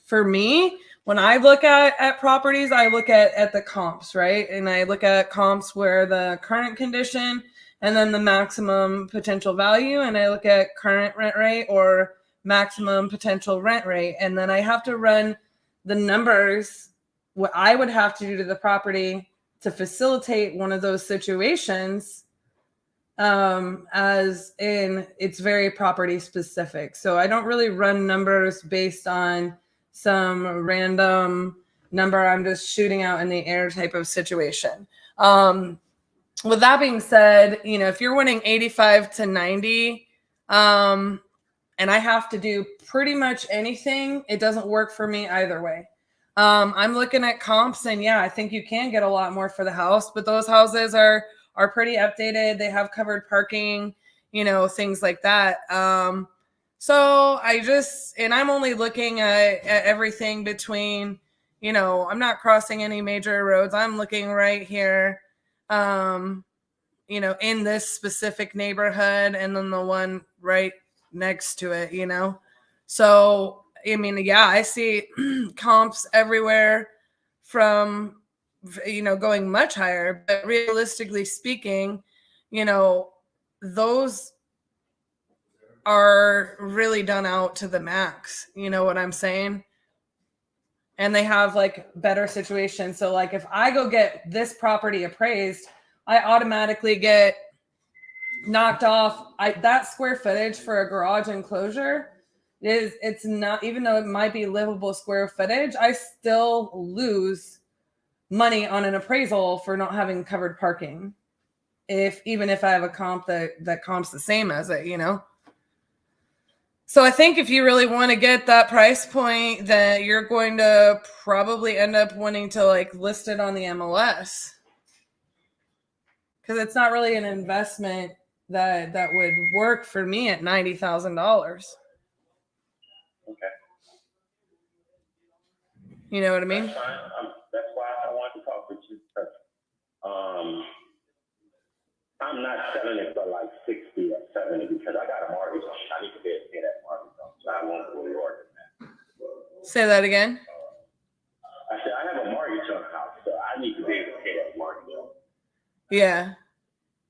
for me, when I look at properties, I look at the comps, right? And I look at comps where the current condition and then the maximum potential value. And I look at current rent rate or maximum potential rent rate. And then I have to run the numbers, what I would have to do to the property to facilitate one of those situations. As in it's very property specific. So I don't really run numbers based on some random number I'm just shooting out in the air type of situation. With that being said, if you're winning 85 to 90, and I have to do pretty much anything, it doesn't work for me either way. I'm looking at comps, and yeah, I think you can get a lot more for the house, but those houses are pretty updated. They have covered parking, things like that. So I'm only looking at everything between, I'm not crossing any major roads. I'm looking right here, in this specific neighborhood, and then the one right next to it, So, I mean, yeah, I see comps everywhere from, going much higher, but realistically speaking, those are really done out to the max. You know what I'm saying? And they have like better situations. So like if I go get this property appraised, I automatically get knocked off. That square footage for a garage enclosure it's not, even though it might be livable square footage, I still lose money on an appraisal for not having covered parking. Even if I have a comp that comps the same as it, So I think if you really want to get that price point, that you're going to probably end up wanting to like list it on the MLS, because it's not really an investment that would work for me at $90,000. Okay. You know what I mean? That's fine. That's why I wanted to talk with you. Because, I'm not selling it for like 60 or 70 because I got a mortgage on it. I need to be able to pay that mortgage on, so I won't go lower than that. Say that again. I said I have a mortgage on the house, so I need to be able to pay that mortgage on. Yeah.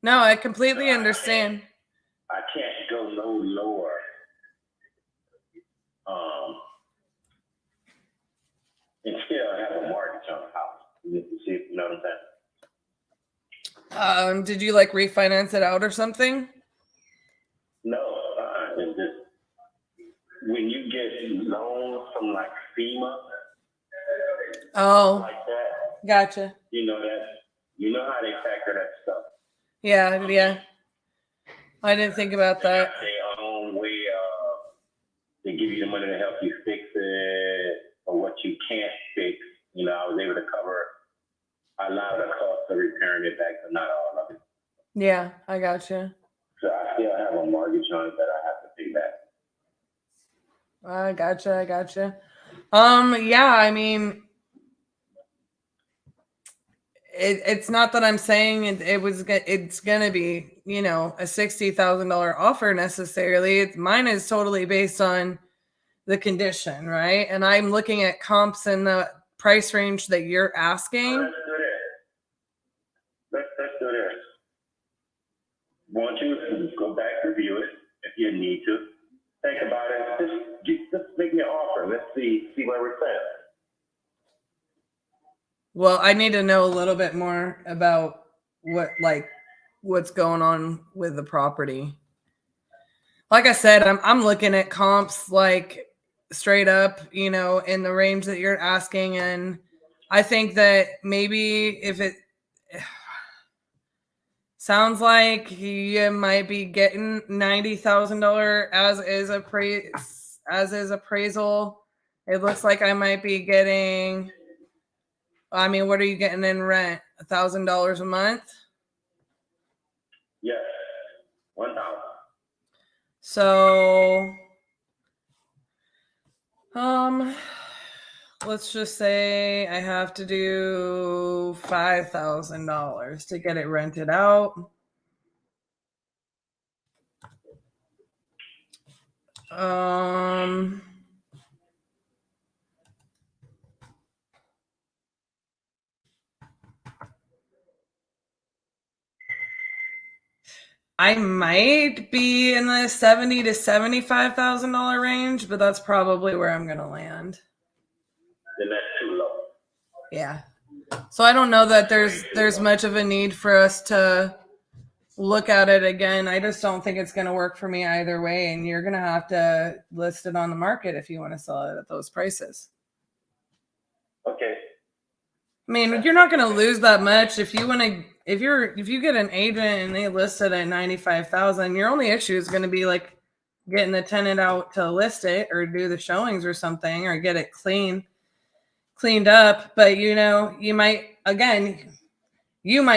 No, I completely understand. I can't go no lower. And still have a mortgage on the house. You know what I'm saying? Did you like refinance it out or something? No, it's just when you get loans from like FEMA, oh, like that. Gotcha. You know how they factor that stuff. Yeah. I didn't think about that. Their own way. They give you the money to help you fix it, or what you can't fix. I was able to cover a lot of the cost of repairing it back, but not all of it. Yeah, I gotcha. So I still have a mortgage on it that I have to pay back. I gotcha. Yeah, I mean, it's not that I'm saying it's gonna be, a $60,000 offer necessarily. Mine is totally based on the condition, right? And I'm looking at comps in the price range that you're asking. Let's do this. Want you to go back, review it if you need to. Think about it. Just make me an offer. Let's see where we're at. Well, I need to know a little bit more about what's going on with the property. Like I said, I'm looking at comps like straight up, in the range that you're asking, and I think that maybe if it sounds like you might be getting $90,000 as is appraisal. It looks like I might be getting. I mean, what are you getting in rent? $1,000 a month? Yes, 1,000. So, let's just say I have to do $5,000 to get it rented out. I might be in the $70,000 to $75,000 range, but that's probably where I'm going to land. Then that's too low. Yeah. So I don't know that there's much of a need for us to look at it again. I just don't think it's going to work for me either way, and you're going to have to list it on the market if you want to sell it at those prices. Okay. I mean, you're not going to lose that much if you want to. If you get an agent and they list it at $95,000, your only issue is going to be like getting the tenant out to list it or do the showings or something, or get it cleaned cleaned up, but you might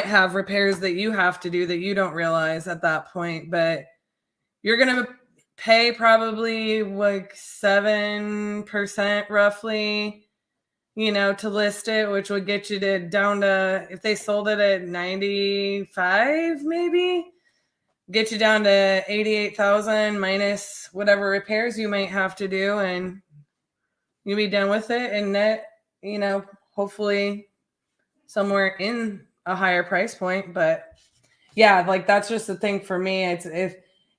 have repairs that you have to do that you don't realize at that point, but you're going to pay probably like 7% roughly, to list it, which would get you down to, if they sold it at 95, maybe get you down to 88,000 minus whatever repairs you might have to do, and you'll be done with it. And net, hopefully somewhere in a higher price point. But yeah, like that's just the thing for me. It's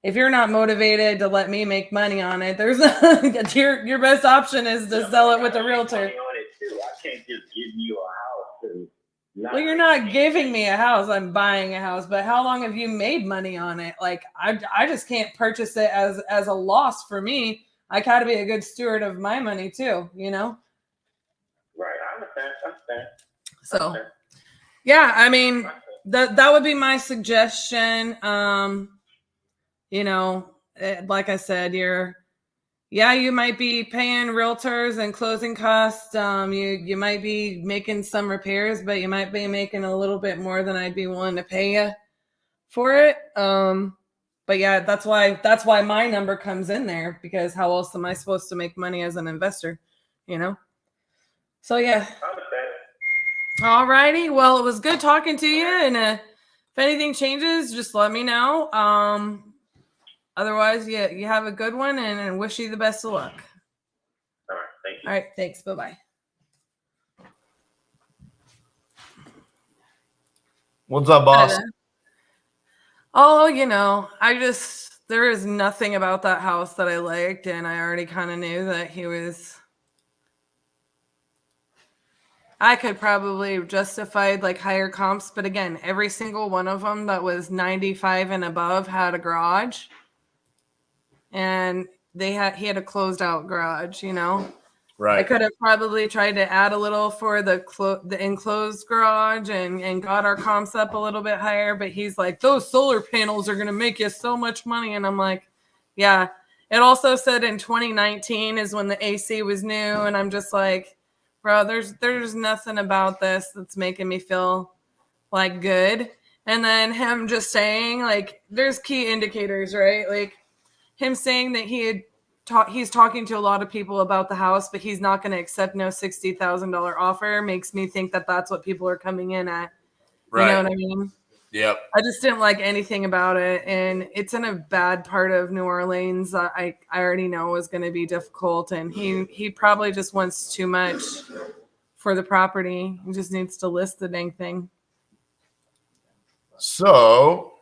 if you're not motivated to let me make money on it, there's your best option is to sell it with a realtor. I can't just give you a house and Well, you're not giving me a house. I'm buying a house. But how long have you made money on it? Like I just can't purchase it as a loss for me. I got to be a good steward of my money too, Right, I understand. So, yeah, I mean that would be my suggestion. Like I said, you might be paying realtors and closing costs. You might be making some repairs, but you might be making a little bit more than I'd be willing to pay you for it. But yeah, that's why my number comes in there, because how else am I supposed to make money as an investor? So yeah. All righty. Well, it was good talking to you, and if anything changes, just let me know. Otherwise, you have a good one, and wish you the best of luck. All right, thank you. All right, thanks. Bye-bye. What's up, boss? Oh, there is nothing about that house that I liked, and I already kind of knew that I could probably justify like higher comps, but again, every single one of them that was 95 and above had a garage, and he had a closed out garage, Right. I could have probably tried to add a little for the enclosed garage and got our comps up a little bit higher, but he's like, those solar panels are going to make you so much money. And I'm like, yeah. It also said in 2019 is when the AC was new. And I'm just like, bro, there's nothing about this that's making me feel like good. And then him just saying, like, there's key indicators, right? Like him saying that he's talking to a lot of people about the house, but he's not going to accept no $60,000 offer makes me think that that's what people are coming in at. Right. You know what I mean? Yep. I just didn't like anything about it. And it's in a bad part of New Orleans. I already know is going to be difficult. And he probably just wants too much for the property. He just needs to list the dang thing. So,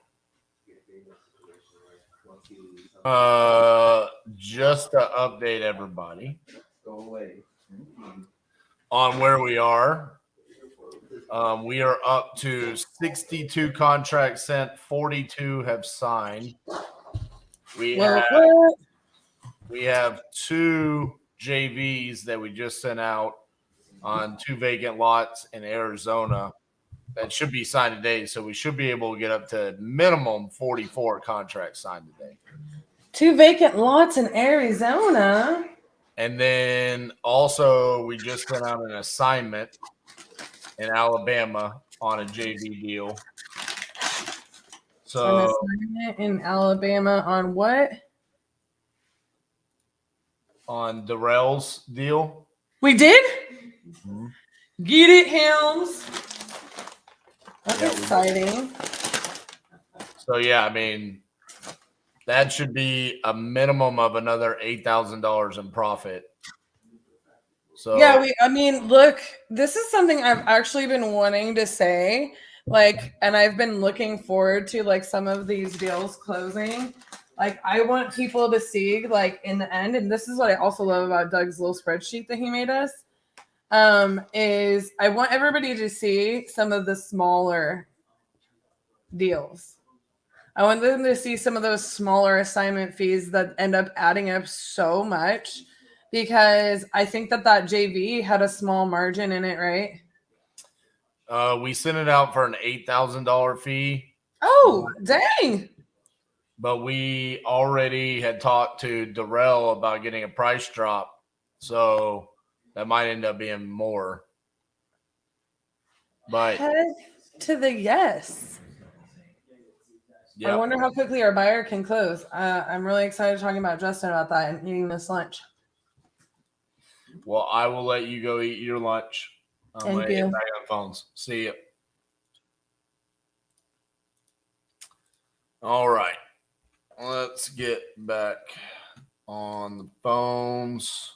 just to update everybody on where we are up to 62 contracts sent, 42 have signed. We have 2 JVs that we just sent out on 2 vacant lots in Arizona that should be signed today. So we should be able to get up to minimum 44 contracts signed today. 2 vacant lots in Arizona. And then also we just sent out an assignment in Alabama on a JV deal. So an assignment in Alabama on what? On Darrell's deal. We did? Mm-hmm. Get it, Helms. That's exciting. So yeah, I mean, that should be a minimum of another $8,000 in profit. So yeah, look, this is something I've actually been wanting to say, like, and I've been looking forward to like some of these deals closing. Like, I want people to see, like, in the end, and this is what I also love about Doug's little spreadsheet that he made us, is I want everybody to see some of the smaller deals. I want them to see some of those smaller assignment fees that end up adding up so much, because I think that JV had a small margin in it, right? We sent it out for an $8,000 fee. Oh, dang. But we already had talked to Darrell about getting a price drop. So That might end up being more. But Head to the yes. yep. I wonder how quickly our buyer can close. I'm really excited talking about Justin about that and eating this lunch. Well, I will let you go eat your lunch. I'm Thank going to you. get back on phones. See you. All right. Let's get back on the phones.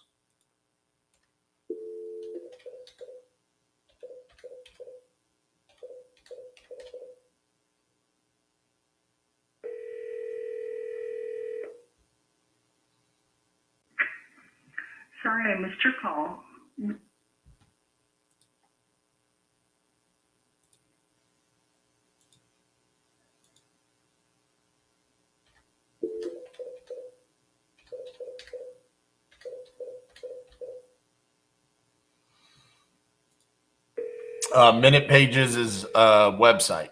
Sorry, I missed your call. Minute Pages is a website.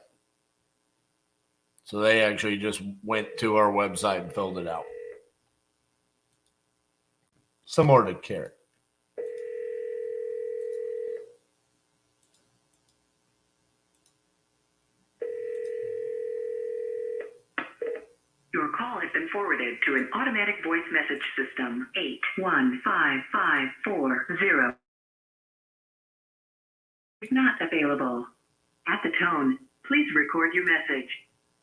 So they actually just went to our website and filled it out. Similar to Carrot. Your call has been forwarded to an automatic voice message system. 815540 is not available. At the tone, please record your message.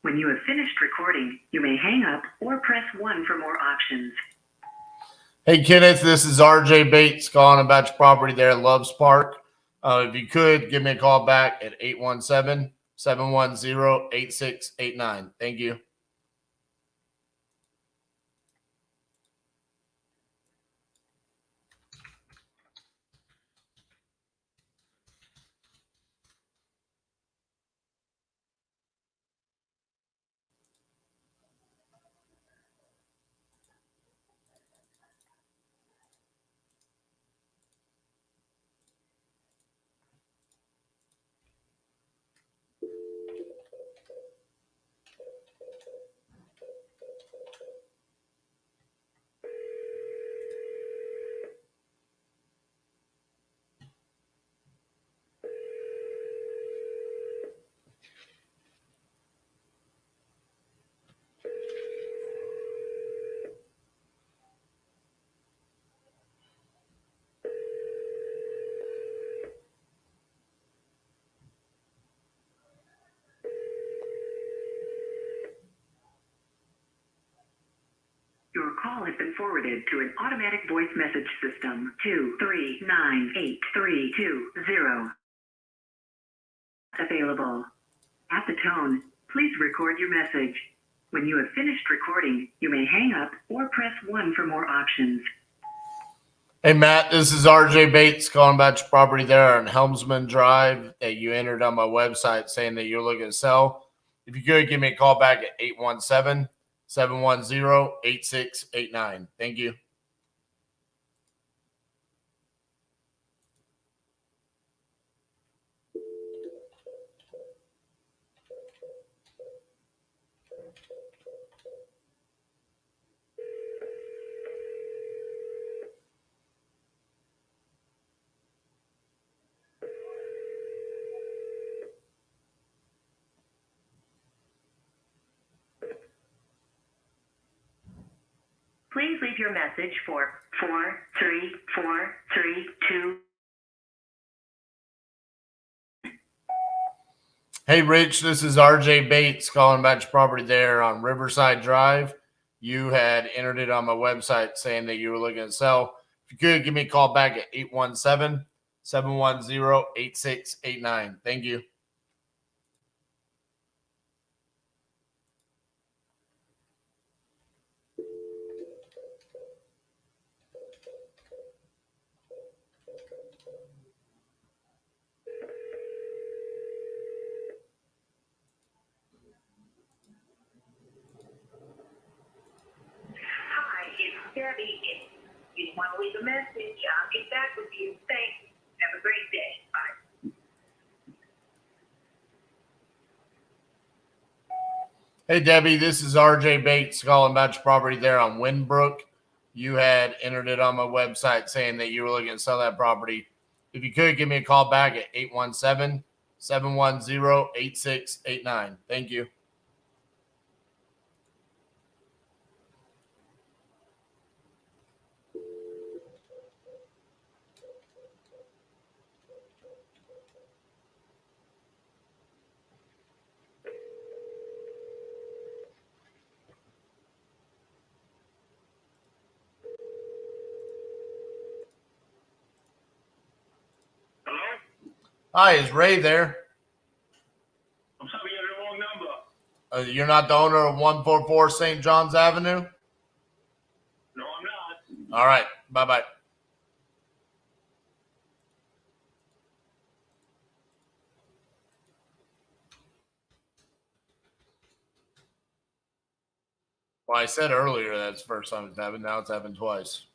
When you have finished recording, you may hang up or press 1 for more options. Hey, Kenneth, this is RJ Bates calling about your property there at Loves Park. If you could, give me a call back at 817-710-8689. Thank you. Your call has been forwarded to an automatic voice message system. 2398320. Available. At the tone, please record your message. When you have finished recording, you may hang up or press 1 for more options. Hey, Matt, this is RJ Bates calling about your property there on Helmsman Drive that you entered on my website saying that you're looking to sell. If you could, give me a call back at 817-710-8689. Thank you. Please leave your message for 43432. Hey, Rich, this is RJ Bates calling about your property there on Riverside Drive. You had entered it on my website saying that you were looking to sell. If you could, give me a call back at 817-710-8689. Thank you. Hi, it's Debbie. If you want to leave a message, I'll get back with you. Thanks. Have a great day. Bye. Hey, Debbie, this is RJ Bates calling about your property there on Windbrook. You had entered it on my website saying that you were looking to sell that property. If you could, give me a call back at 817-710-8689. Thank you. Hi, is Ray there? I'm sorry, you have the wrong number. You're not the owner of 144 St. John's Avenue? No, I'm not. All right. Bye-bye. Well, I said earlier that's the first time it's happened. Now it's happened twice.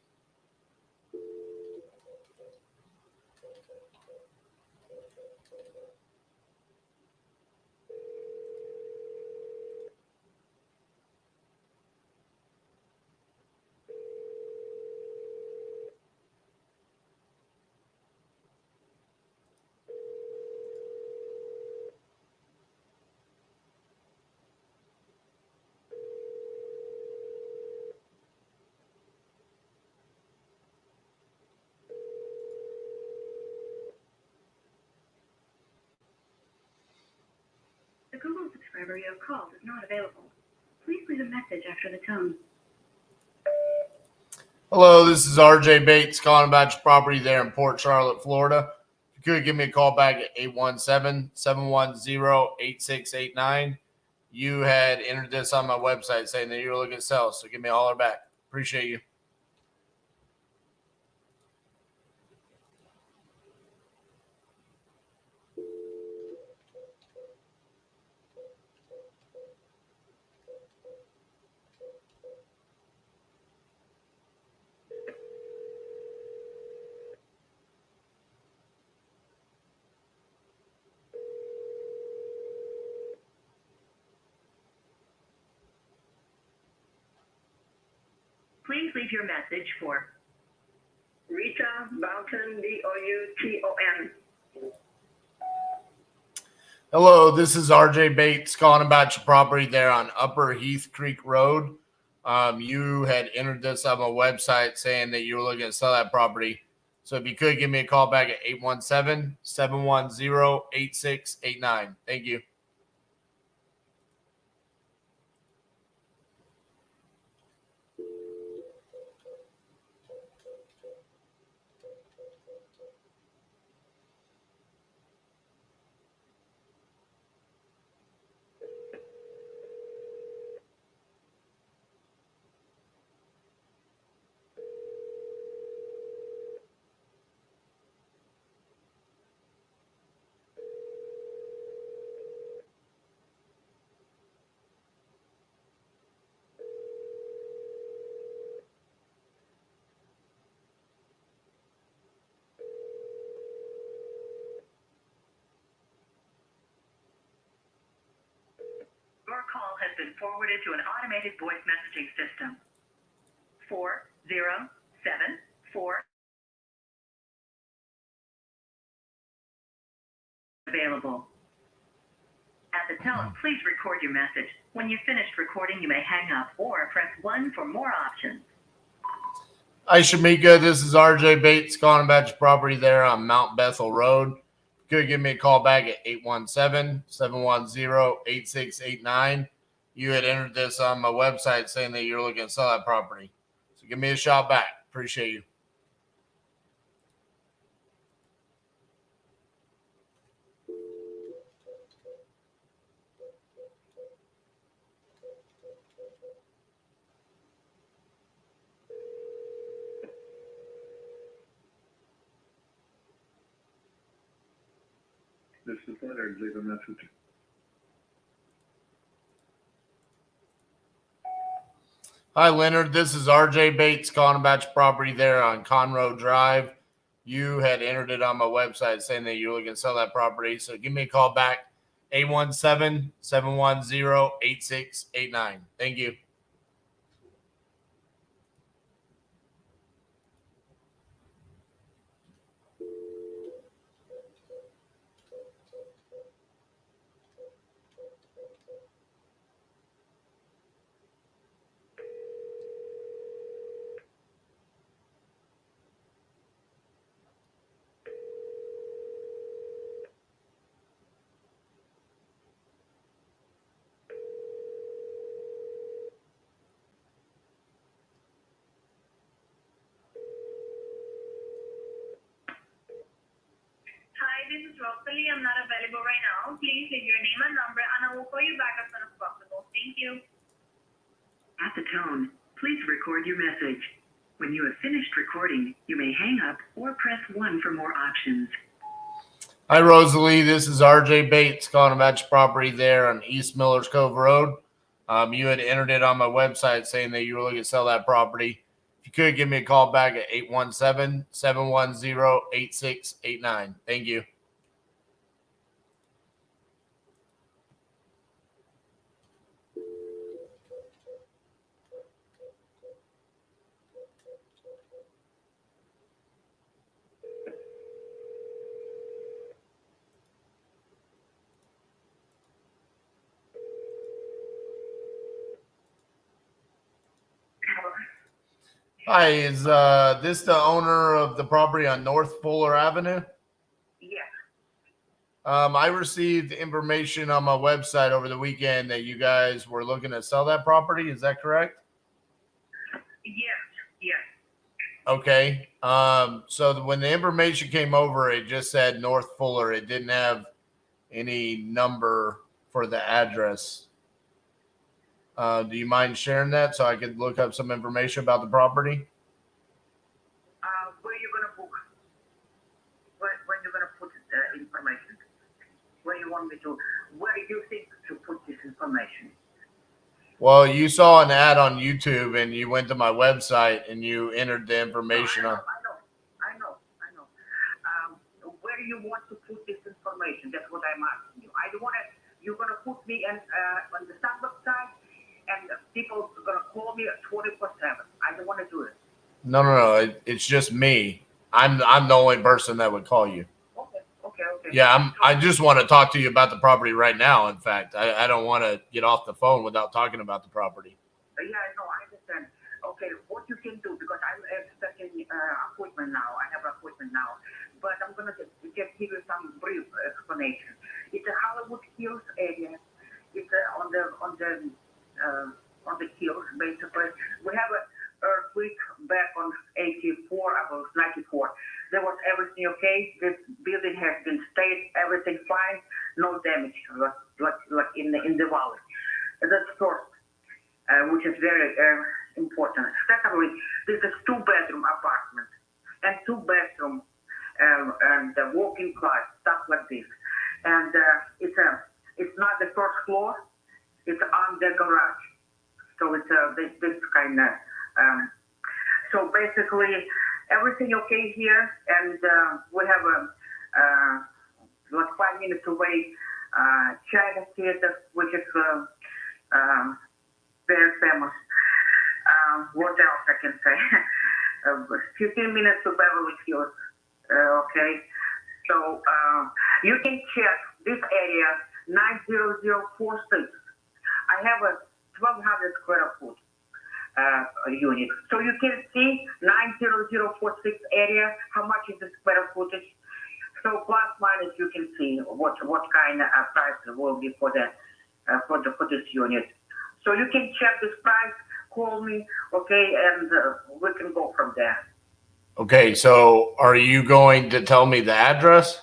The Google subscriber you have called is not available. Please leave a message after the tone. Hello, this is RJ Bates calling about your property there in Port Charlotte, Florida. If you could give me a call back at 817-710-8689. You had entered this on my website saying that you were looking to sell, so give me a holler back. Appreciate you. Please leave your message for Rita Bouton, Bouton. Hello, this is RJ Bates calling about your property there on Upper Heath Creek Road. You had entered this on my website saying that you were looking to sell that property. So if you could, give me a call back at 817-710-8689. Thank you. Your call has been forwarded to an automated voice messaging system. 4074 available. At the tone, please record your message. When you've finished recording, you may hang up or press 1 for more options. Hi, Shamika. This is RJ Bates calling about your property there on Mount Bethel Road. Could give me a call back at 817-710-8689. You had entered this on my website saying that you're looking to sell that property. So give me a shout back. Appreciate you. This is Leonard. Leave a message. Hi, Leonard. This is RJ Bates calling about your property there on Conroe Drive. You had entered it on my website saying that you're looking to sell that property. So give me a call back, 817-710-8689. Thank you. this is Rosalie. I'm not available right now. Please leave your name and number, and I will call you back as soon as possible. Thank you. At the tone, please record your message. When you have finished recording, you may hang up or press 1 for more options. Hi, Rosalie. This is RJ Bates calling about your property there on East Millers Cove Road. You had entered it on my website saying that you were looking to sell that property. If you could, give me a call back at 817-710-8689. Thank you. Hi, is this the owner of the property on North Fuller Avenue? Yes. I received information on my website over the weekend that you guys were looking to sell that property. Is that correct? Yes. Okay. So when the information came over, it just said North Fuller. It didn't have any number for the address. Do you mind sharing that so I could look up some information about the property? Where you gonna book? When you gonna put the information? Where you want me to? Where do you think to put this information? Well, you saw an ad on YouTube and you went to my website and you entered the information on. I know. Where do you want to put this information? That's what I'm asking you. I don't want to. You're gonna put me on the Starbucks side, and people are gonna call me 24/7. I don't want to do it. No. It's just me. I'm the only person that would call you. Okay. Yeah, I just want to talk to you about the property right now. In fact, I don't want to get off the phone without talking about the property. Yeah, I understand. Okay, what you can do, because I'm expecting appointment now. I have an appointment now, but I'm gonna just give you some brief explanation. It's a Hollywood Hills area. It's on the hills basically. We have an earthquake back on 84, about 94. There was everything okay. This building has been stayed, everything fine, no damage, like in the valley. That's first, which is very important. Secondly, this is 2-bedroom apartment and 2-bedroom and walk-in class, stuff like this. And it's not the first floor; it's on the garage. So it's this kind of. So basically, everything okay here, and we have like 5 minutes away, China Theater, which is very famous. What else I can say? 15 minutes to Beverly Hills. Okay, so you can check this area 90046. I have a 1,200 square foot unit. So you can see 90046 area, how much is the square footage. So plus minus you can see what kind of price will be for this unit. So you can check this price, call me, okay, and we can go from there. Okay, so are you going to tell me the address?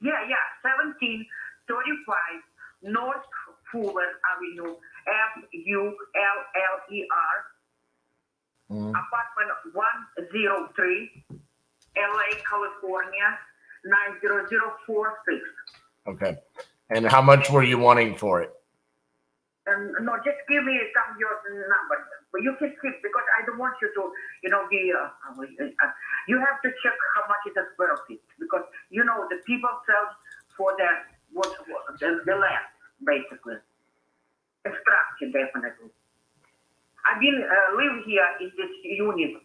Yeah, 1735 North Fuller Avenue, FULLER, apartment 103, LA, California, 90046. Okay. And how much were you wanting for it? No, just give me your number. But you can skip because I don't want you to, be. You have to check how much is a square feet because the people sell for the land basically. Structure definitely. I've been living here in this unit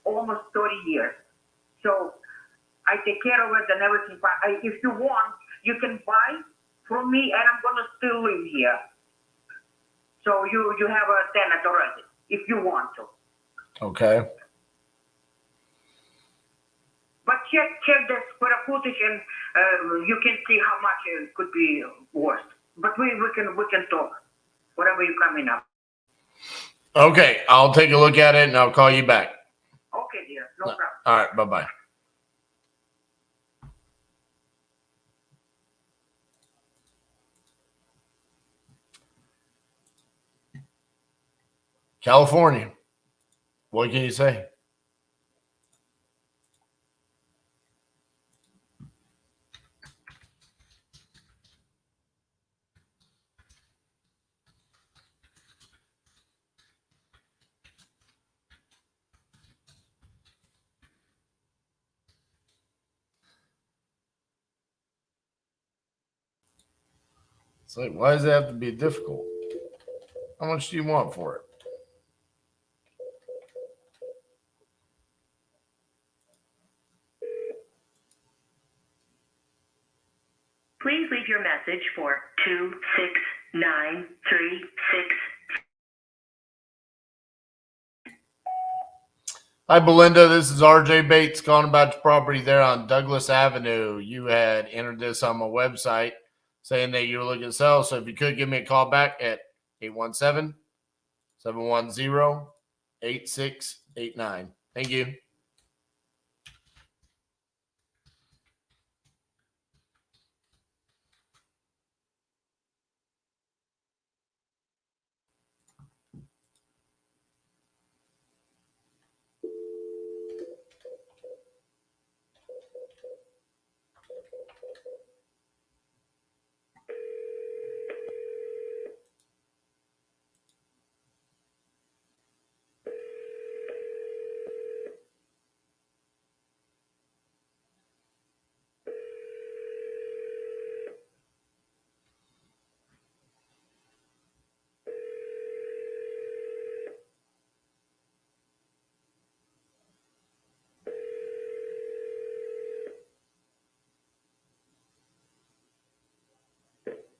almost 30 years, so I take care of it and everything. If you want, you can buy from me, and I'm gonna still live here. So you have a tenant already, if you want to. Okay. But check the square footage, and you can see how much it could be worth. But we can talk whatever you coming up. Okay, I'll take a look at it and I'll call you back. Okay, dear, no problem. All right, bye-bye. California. What can you say? It's like, why does it have to be difficult? How much do you want for it? Please leave your message for 26936. Hi, Belinda. This is RJ Bates calling about your property there on Douglas Avenue. You had entered this on my website saying that you were looking to sell. So if you could give me a call back at 817-710-8689. Thank you.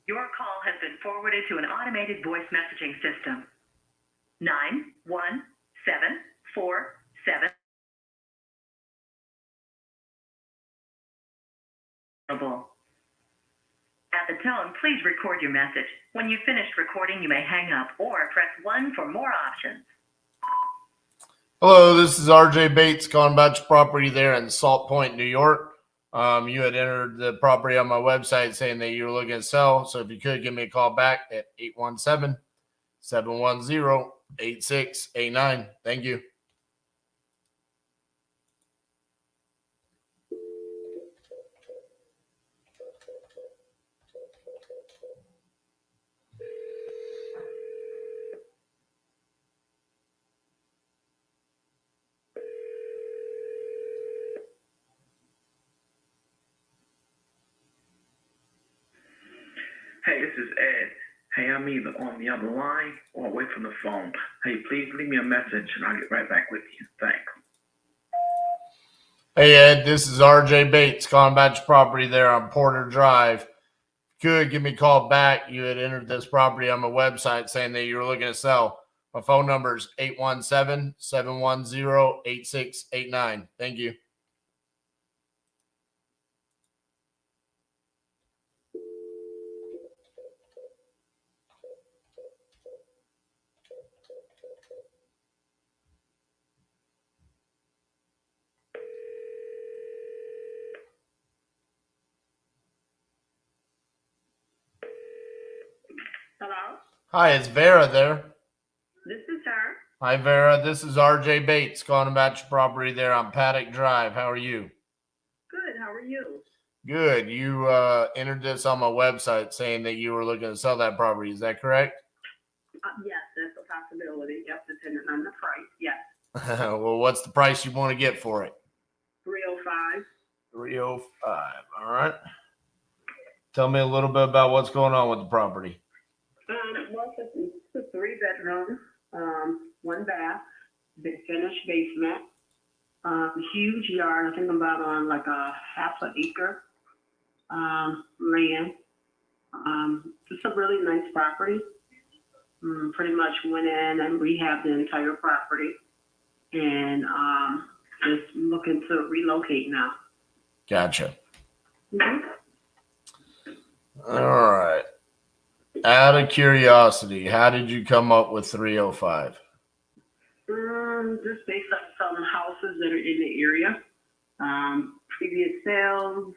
Your call has been forwarded to an automated voice messaging system. 91747. At the tone, please record your message. When you've finished recording, you may hang up or press 1 for more options. Hello, this is RJ Bates calling about your property there in Salt Point, New York. You had entered the property on my website saying that you were looking to sell. So if you could give me a call back at 817-710-8689. Thank you. Hey, this is Ed. Hey, I'm either on the other line or away from the phone. Hey, please leave me a message and I'll get right back with you. Thanks. Hey, Ed, this is RJ Bates calling about your property there on Porter Drive. Could give me a call back. You had entered this property on my website saying that you were looking to sell. My phone number is 817-710-8689. Thank you. Hello? Hi, it's Vera there. This is her. Hi, Vera. This is RJ Bates calling about your property there on Paddock Drive. How are you? Good. How are you? Good. You entered this on my website saying that you were looking to sell that property. Is that correct? Yes, that's a possibility. Yep, depending on the price. Yes. Well, what's the price you want to get for it? 305. 305. All right. Tell me a little bit about what's going on with the property. Well, it's a 3-bedroom, 1 bath, big finished basement, huge yard. I think I'm about on like a half an acre land. It's a really nice property. Pretty much went in and rehabbed the entire property, and just looking to relocate now. Gotcha. Mm-hmm. All right. Out of curiosity, how did you come up with 305? Just based on some houses that are in the area, previous sales,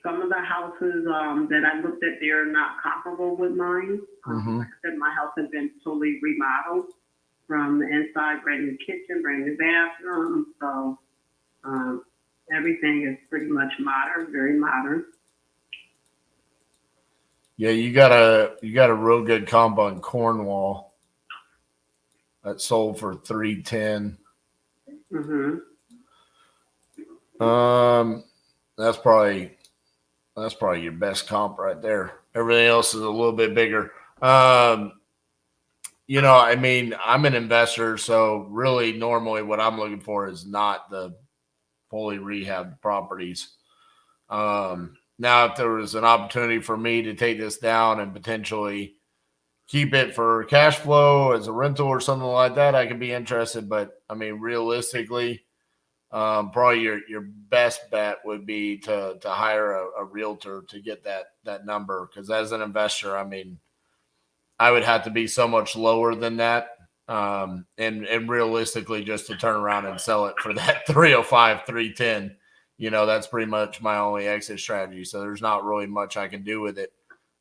some of the houses that I looked at, they're not comparable with mine. Like I said, my house has been totally remodeled from the inside, brand new kitchen, brand new bathroom. So everything is pretty much modern, very modern. Yeah, you got a real good comp on Cornwall that sold for $310. That's probably your best comp right there. Everything else is a little bit bigger. You know, I mean, I'm an investor, so really normally what I'm looking for is not the fully rehabbed properties. Now, if there was an opportunity for me to take this down and potentially keep it for cash flow as a rental or something like that, I could be interested. But I mean, realistically, probably your best bet would be to hire a realtor to get that number. Because as an investor, I mean, I would have to be so much lower than that. And realistically, just to turn around and sell it for that 305, 310. You know, that's pretty much my only exit strategy. So there's not really much I can do with it.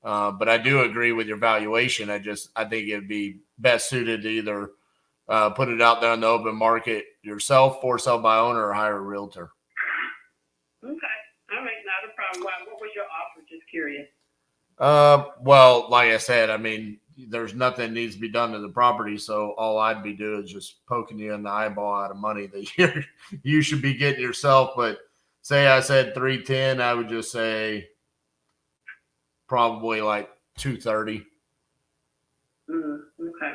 But I do agree with your valuation. I think it'd be best suited to either put it out there on the open market yourself, for sale by owner, or hire a realtor. Okay. All right. Not a problem. What was your offer? Just curious. Well, like I said, I mean, there's nothing needs to be done to the property. So all I'd be doing is just poking you in the eyeball out of money that you should be getting yourself. But say I said 310, I would just say probably like 230. Okay.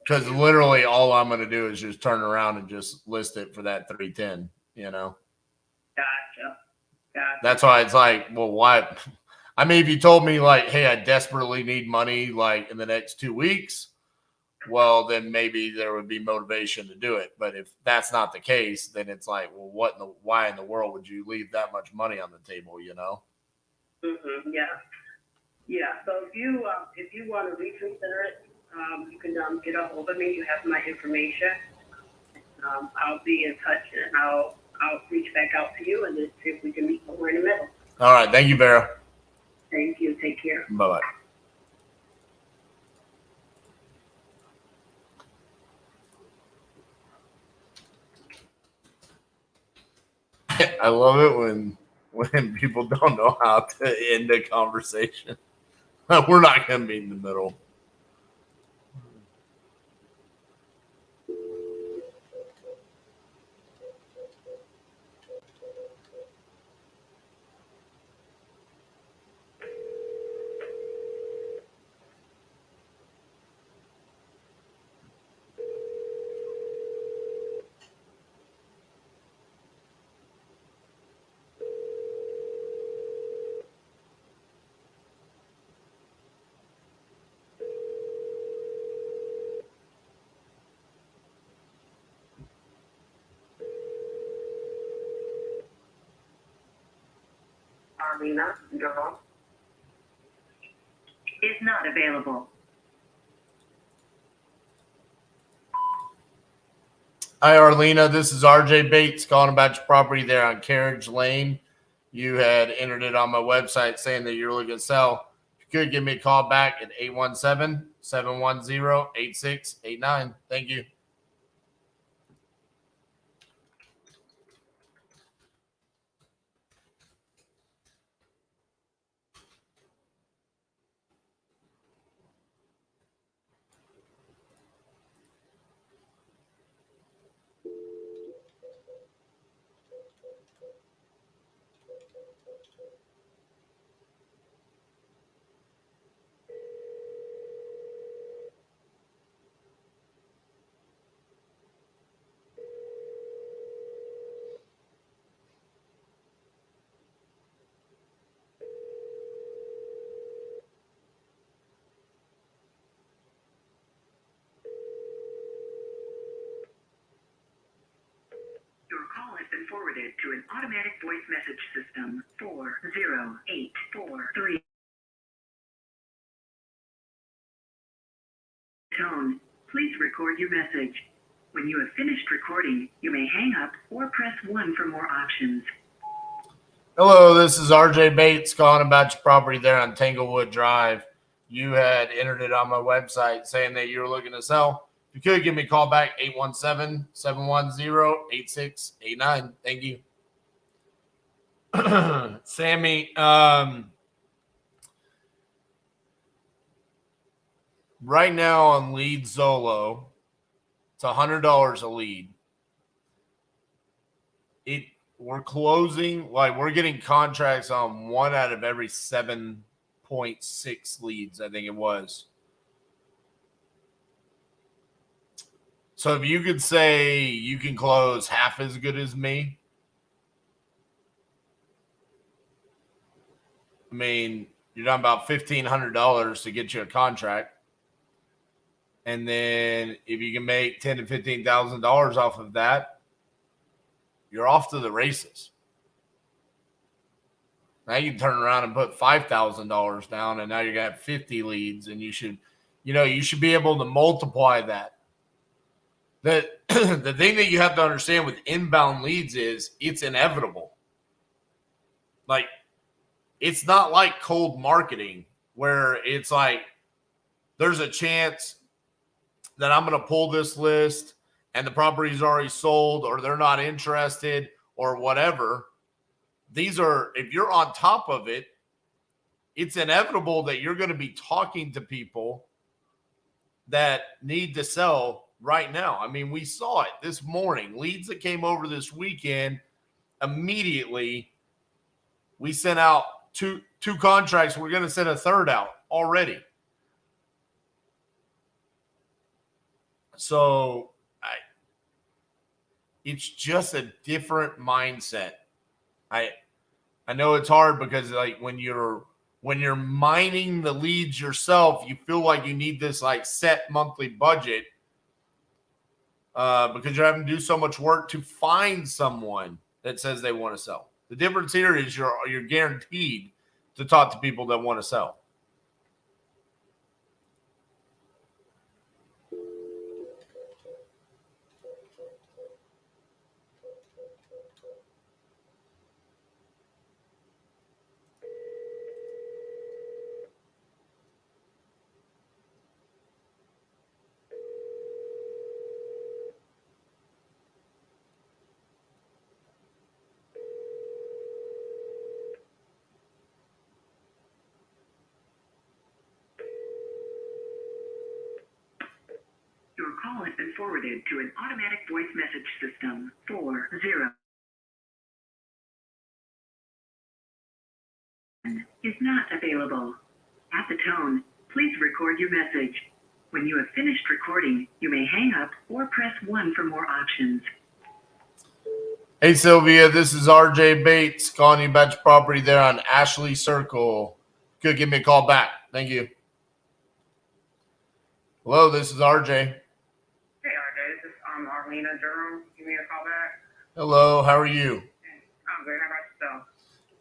Because literally all I'm going to do is just turn around and just list it for that 310, you know? Gotcha. That's why it's like, well, why? I mean, if you told me like, hey, I desperately need money like in the next 2 weeks, well, then maybe there would be motivation to do it. But if that's not the case, then it's like, well, why in the world would you leave that much money on the table, you know? Yeah. Yeah. So if you want to reconsider it, you can get a hold of me. You have my information. I'll be in touch, and I'll reach back out to you and then see if we can meet somewhere in the middle. All right. Thank you, Vera. Thank you. Take care. Bye-bye. I love it when people don't know how to end a conversation. We're not going to be in the middle. Arlena, girl. Is not available. Hi, Arlena. This is RJ Bates calling about your property there on Carriage Lane. You had entered it on my website saying that you're looking to sell. You could give me a call back at 817-710-8689. Thank you. Your call has been forwarded to an automatic voice message system. 40843. Tone. Please record your message. When you have finished recording, you may hang up or press 1 for more options. Hello, this is RJ Bates calling about your property there on Tanglewood Drive. You had entered it on my website saying that you were looking to sell. If you could, give me a call back, 817-710-8689. Thank you. Sammy, right now on Lead Zolo, it's $100 a lead. We're closing, like we're getting contracts on 1 out of every 7.6 leads, I think it was. So if you could say you can close half as good as me, I mean, you're talking about $1,500 to get you a contract. And then if you can make $10,000 to $15,000 off of that, you're off to the races. Now you can turn around and put $5,000 down, and now you're going to have 50 leads, and you should be able to multiply that. The thing that you have to understand with inbound leads is it's inevitable. Like, it's not like cold marketing where it's like there's a chance that I'm going to pull this list and the property's already sold or they're not interested or whatever. These are, if you're on top of it, it's inevitable that you're going to be talking to people that need to sell right now. I mean, we saw it this morning. Leads that came over this weekend, immediately we sent out two contracts. We're going to send a third out already. So it's just a different mindset. I know it's hard because like when you're mining the leads yourself, you feel like you need this like set monthly budget because you're having to do so much work to find someone that says they want to sell. The difference here is you're guaranteed to talk to people that want to sell. Your call has been forwarded to an automatic voice message system. 40 is not available. At the tone, please record your message. When you have finished recording, you may hang up or press 1 for more options. Hey, Sylvia, this is RJ Bates calling you about your property there on Ashley Circle. Could give me a call back. Thank you. Hello, this is RJ. Hey, RJ, this is Arlena Durham. Give me a call back. Hello, how are you? I'm good. How about yourself?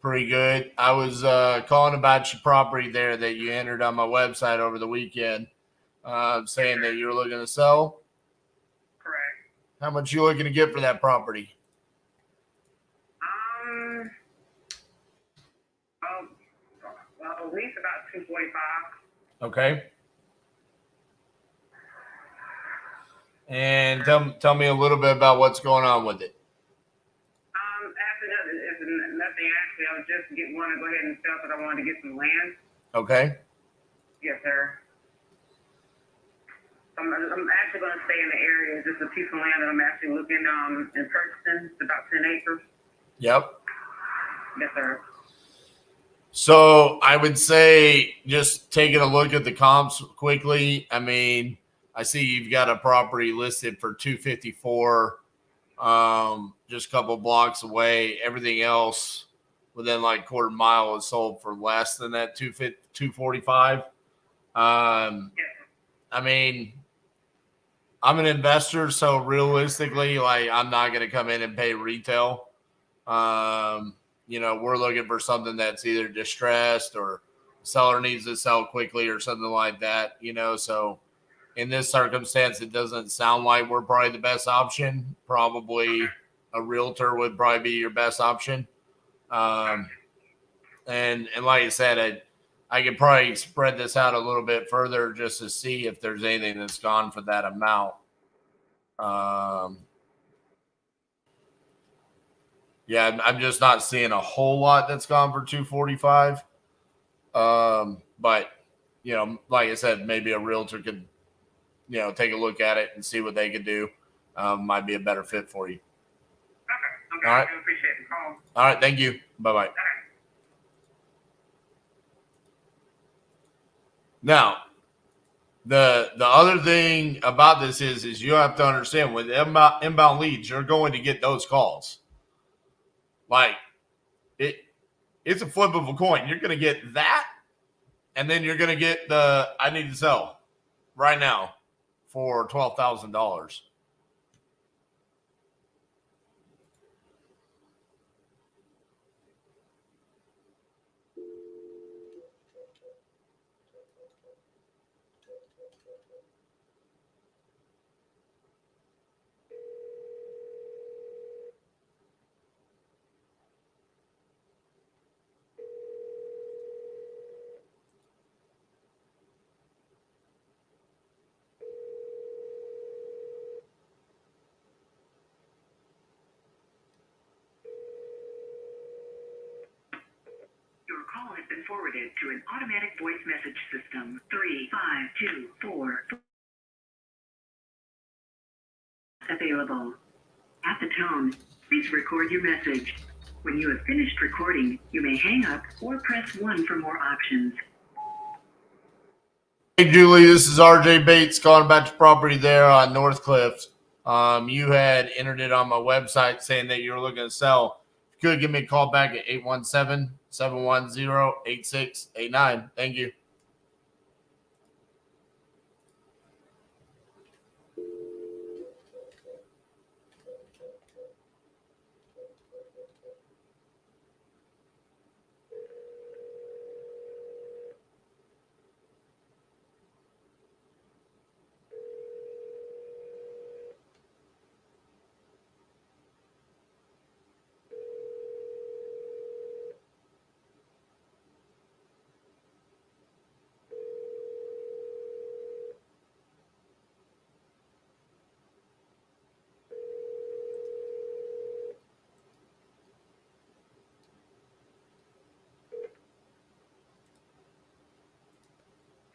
Pretty good. I was calling about your property there that you entered on my website over the weekend, saying that you were looking to sell. Correct. How much you looking to get for that property? Well, at least about $245. Okay. And tell me a little bit about what's going on with it. After that, it's nothing actually. I was just want to go ahead and sell because I wanted to get some land. Okay. Yes, sir. I'm actually going to stay in the area. It's just a piece of land that I'm actually looking in purchasing. It's about 10 acres. Yep. Yes, sir. So I would say just taking a look at the comps quickly. I mean, I see you've got a property listed for $254, just a couple blocks away. Everything else within like quarter mile is sold for less than that $245. I mean, I'm an investor, so realistically, like I'm not going to come in and pay retail. We're looking for something that's either distressed or seller needs to sell quickly or something like that, so in this circumstance, it doesn't sound like we're probably the best option. Probably a realtor would probably be your best option. And like I said, I could probably spread this out a little bit further just to see if there's anything that's gone for that amount. Yeah, I'm just not seeing a whole lot that's gone for 245. But like I said, maybe a realtor could, take a look at it and see what they could do. Might be a better fit for you. Okay. All right. I appreciate the call. All right. Thank you. Bye-bye. Now, the other thing about this is you have to understand with inbound leads, you're going to get those calls. Like it's a flip of a coin. You're going to get that, and then you're going to get the I need to sell right now for $12,000. Your call has been forwarded to an automatic voice message system. 3524 available. At the tone, please record your message. When you have finished recording, you may hang up or press 1 for more options. Hey, Julie, this is RJ Bates calling about your property there on North Cliffs. You had entered it on my website saying that you were looking to sell. If you could give me a call back at 817-710-8689. Thank you.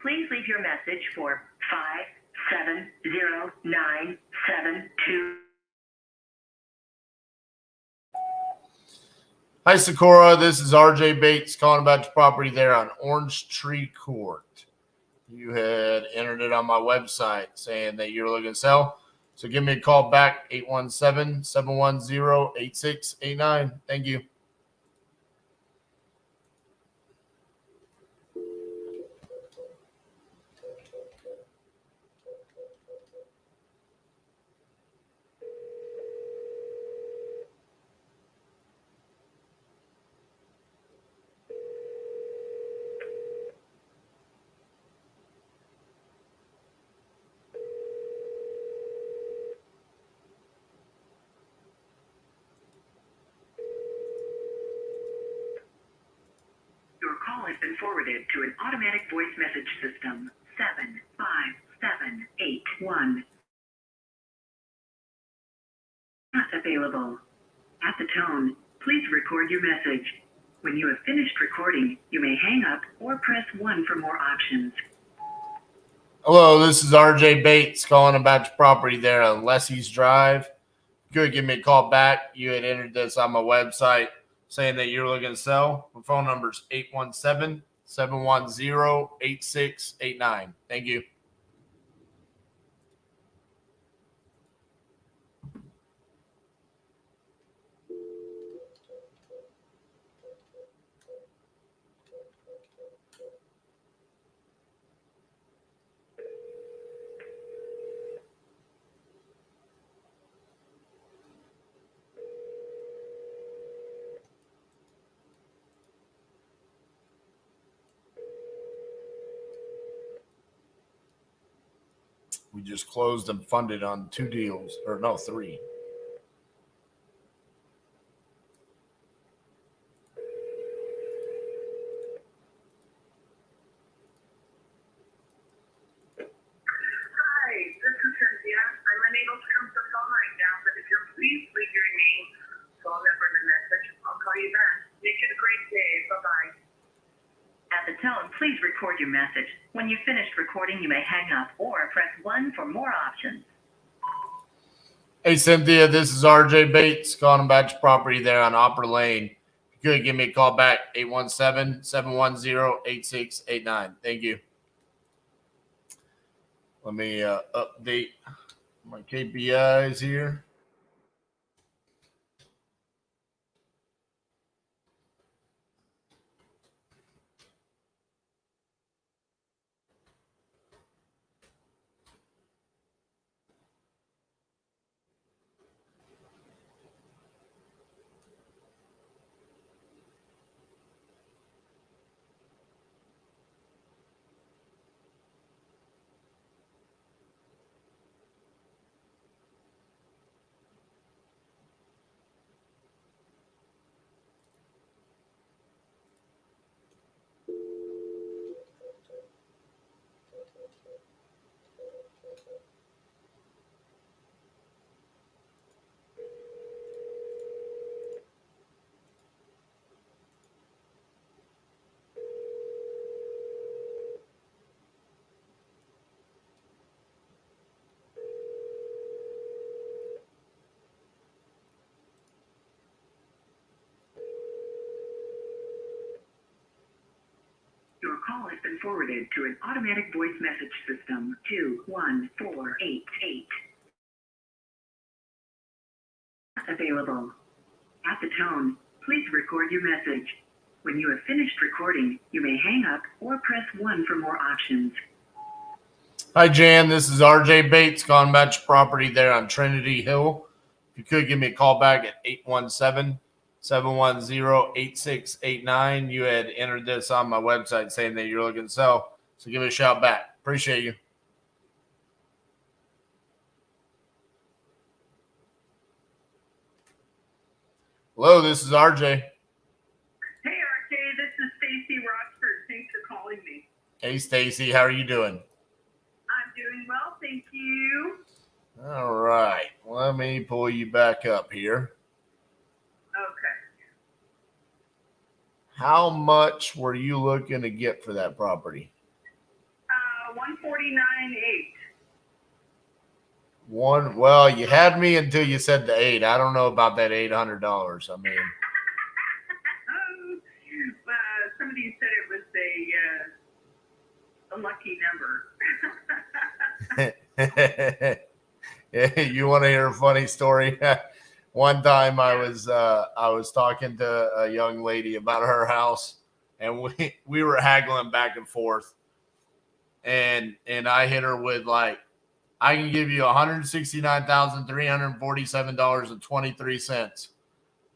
Please leave your message for 570972. Hi, Sakura. This is RJ Bates calling about your property there on Orange Tree Court. You had entered it on my website saying that you're looking to sell. So give me a call back, 817-710-8689. Thank you. Your call has been forwarded to an automatic voice message system. 75781. Not available. At the tone, please record your message. When you have finished recording, you may hang up or press 1 for more options. Hello, this is RJ Bates calling about your property there on Leslie's Drive. Good, give me a call back. You had entered this on my website saying that you're looking to sell. My phone number is 817-710-8689. Thank you. We just closed and funded on 2 deals, or no, 3. record your message. When you've finished recording, you may hang up or press 1 for more options. Hey, Cynthia, this is RJ Bates, calling about your property there on Opera Lane. If you could give me a call back, 817-710-8689. Thank you. Let me update my KPIs here. Your call has been forwarded to an automatic voice message system. 21488. Available. At the tone, please record your message. When you have finished recording, you may hang up or press 1 for more options. Hi, Jan. This is RJ Bates, calling about your property there on Trinity Hill. If you could give me a call back at 817-710-8689. You had entered this on my website saying that you're looking to sell, so give me a shout back. Appreciate you. Hello, this is RJ. Hey, RJ, this is Stacy Rochford. Thanks for calling me. Hey, Stacy. How are you doing? I'm doing well, thank you. All right. Let me pull you back up here. Okay. How much were you looking to get for that property? 149.8. Well, you had me until you said the 8. I don't know about that $800. I mean, Somebody said it was a lucky number. You want to hear a funny story? One time I was talking to a young lady about her house, and we were haggling back and forth, and I hit her with like, I can give you $169,347.23,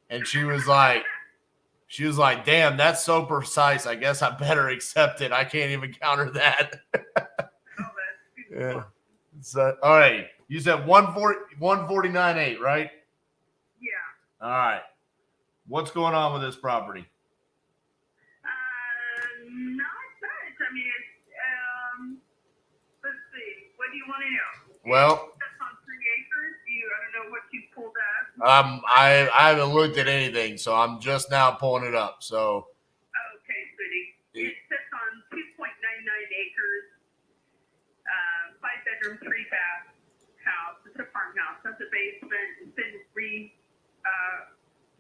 and she was like, damn, that's so precise. I guess I better accept it. I can't even counter that. Yeah. So, all right. You said 149.8, right? Yeah. All right. What's going on with this property? Not much. I mean, it's, let's see. What do you want to know? Well, That's on 3 acres. I don't know what you pulled up. I haven't looked at anything, so I'm just now pulling it up. So. Okay, sweetie. It sits on 2.99 acres, 5-bedroom, 3-bath house. It's a farmhouse. That's a basement. It's been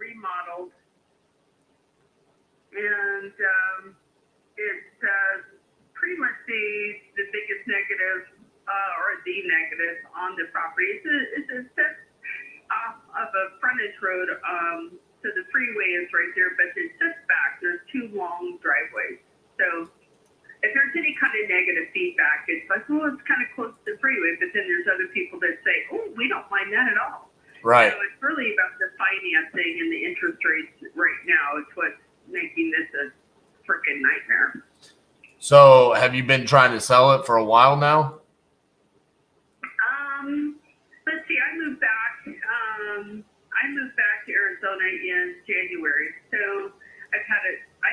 remodeled, and it's pretty much the biggest negative or the negative on the property. It's a set off of a frontage road, so the freeway is right there, but it sets back. There's 2 long driveways. So if there's any kind of negative feedback, it's like, well, it's kind of close to the freeway, but then there's other people that say, oh, we don't mind that at all. Right. So it's really about the financing and the interest rates right now. It's what's making this a freaking nightmare. So have you been trying to sell it for a while now? Let's see. I moved back to Arizona in January. So I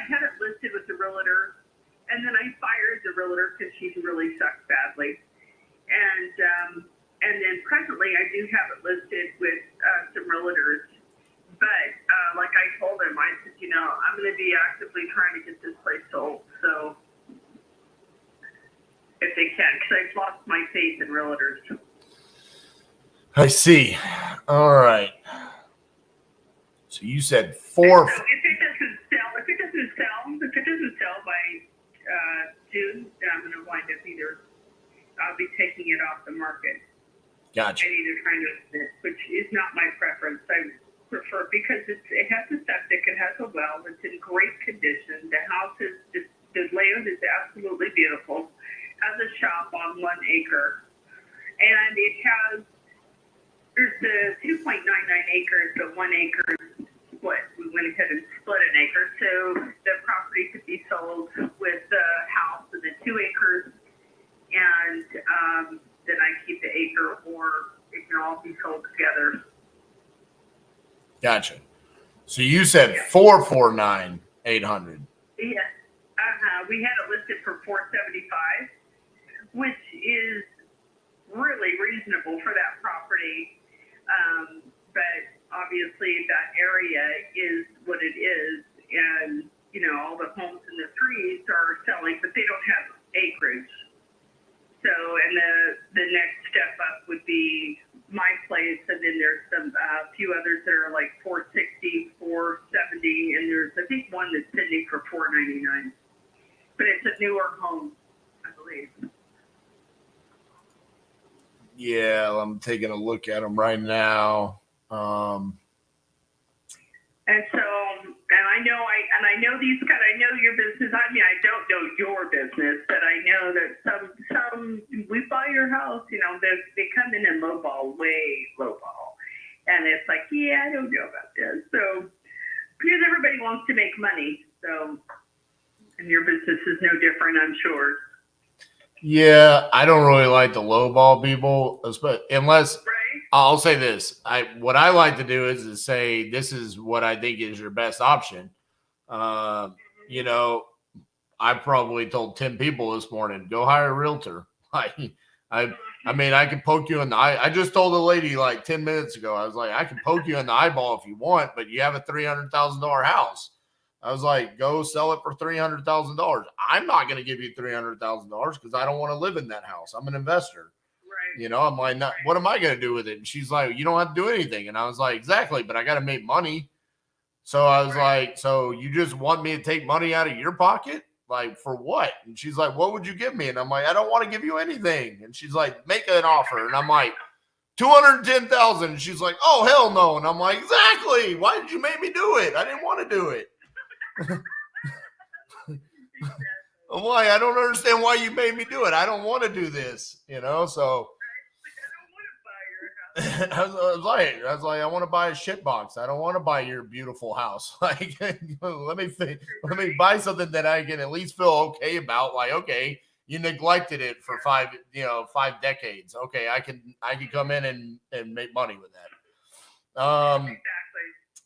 had it listed with the realtor, and then I fired the realtor because she really sucked badly. And then presently I do have it listed with some realtors. But like I told them, I said, I'm going to be actively trying to get this place sold. So if they can, because I've lost my faith in realtors. I see. All right. So you said 4. So if it doesn't sell by June, then I'm going to wind up I'll be taking it off the market. Gotcha. And either trying to list it, which is not my preference. I prefer, because it has a septic, it has a well, it's in great condition. The house is just, the layout is absolutely beautiful. Has a shop on 1 acre, and it has, there's the 2.99 acres, the 1 acre split. We went ahead and split an acre, so the property could be sold with the house and the 2 acres, and then I keep the acre, or it can all be sold together. Gotcha. So you said 449,800. Yeah. We had it listed for $475, which is really reasonable for that property. But obviously that area is what it is, and all the homes in the trees are selling, but they don't have acreage. So, and the next step up would be my place, and then there's some few others that are like 460, 470, and there's I think one that's sitting for 499. But it's a newer home, I believe. Yeah, I'm taking a look at them right now. And so, and I know these guys. I know your business. I mean, I don't know your business, but I know that some we buy your house. They come in and way lowball, and it's like, yeah, I don't know about this. So, because everybody wants to make money, so, and your business is no different, I'm sure. Yeah, I don't really like the lowball people, unless I'll say this. What I like to do is say this is what I think is your best option. I probably told 10 people this morning, go hire a realtor. I mean, I can poke you in the eye. I just told a lady like 10 minutes ago, I was like, I can poke you in the eyeball if you want, but you have a $300,000 house. I was like, go sell it for $300,000. I'm not going to give you $300,000 because I don't want to live in that house. I'm an investor. Right. I'm like, what am I going to do with it? And she's like, you don't have to do anything. And I was like, exactly, but I got to make money. So I was like, so you just want me to take money out of your pocket? Like, for what? And she's like, what would you give me? And I'm like, I don't want to give you anything. And she's like, make an offer. And I'm like, $210,000. And she's like, oh, hell no. And I'm like, exactly. Why did you make me do it? I didn't want to do it. I'm like, I don't understand why you made me do it. I don't want to do this, so I was like, I want to buy a shit box. I don't want to buy your beautiful house. Like, let me buy something that I can at least feel okay about. Like, okay, you neglected it for 5 decades. Okay, I can come in and make money with that. Exactly.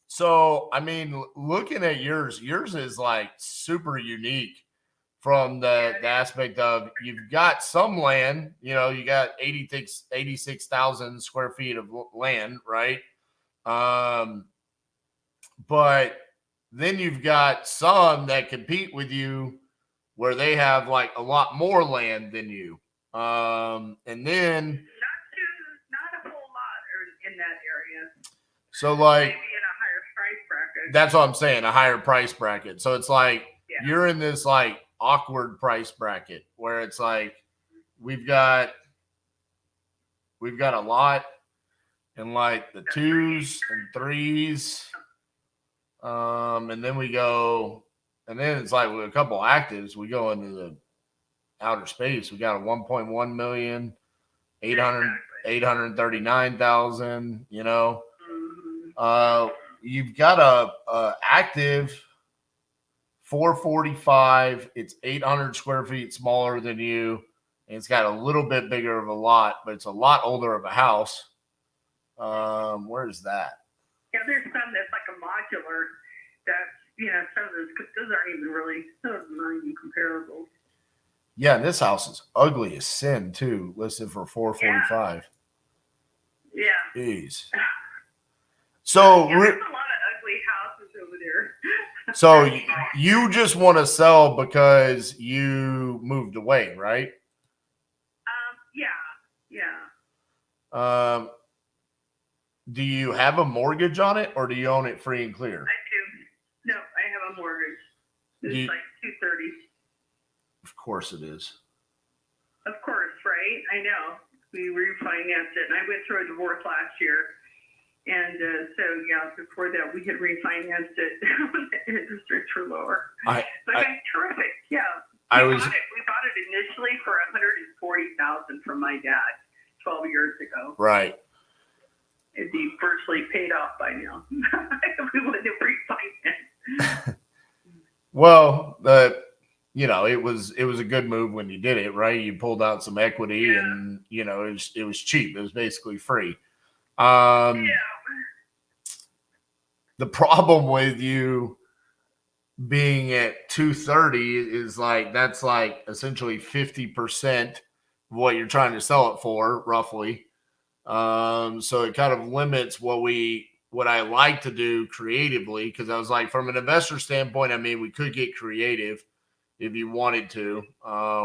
So, I mean, looking at yours is like super unique from the aspect of you've got some land, you got 86,000 square feet of land, right? But then you've got some that compete with you where they have like a lot more land than you. And then not a whole lot in that area. So like, maybe in a higher price bracket. That's what I'm saying, a higher price bracket. So it's like you're in this like awkward price bracket where it's like we've got a lot in like the 2s and 3s. And then we go, and then it's like with a couple actives, we go into the outer space. We got a 1.1 million, 839,000, you've got a active 445. It's 800 square feet smaller than you. And it's got a little bit bigger of a lot, but it's a lot older of a house. Where's that? Yeah, there's some that's like a modular that's, some of those aren't even really, some of them aren't even comparable. Yeah, and this house is ugly as sin too, listed for 445. Yeah. Jeez. So there's a lot of ugly houses over there. So you just want to sell because you moved away, right? Do you have a mortgage on it, or do you own it free and clear? I do. No, I have a mortgage. It's like $230. Of course it is. Of course, right? I know. We refinanced it, and I went through a divorce last year. And so, yeah, before that, we had refinanced it. The interest rates were lower. But that's terrific. Yeah. We bought it initially for $140,000 from my dad 12 years ago. Right. It'd be virtually paid off by now. We wouldn't have refinanced. Well, it was a good move when you did it, right? You pulled out some equity, and it was cheap. It was basically free. The problem with you being at 230 is that's essentially 50% of what you're trying to sell it for, roughly. So it kind of limits what I like to do creatively, because I was like, from an investor standpoint, I mean, we could get creative if you wanted to,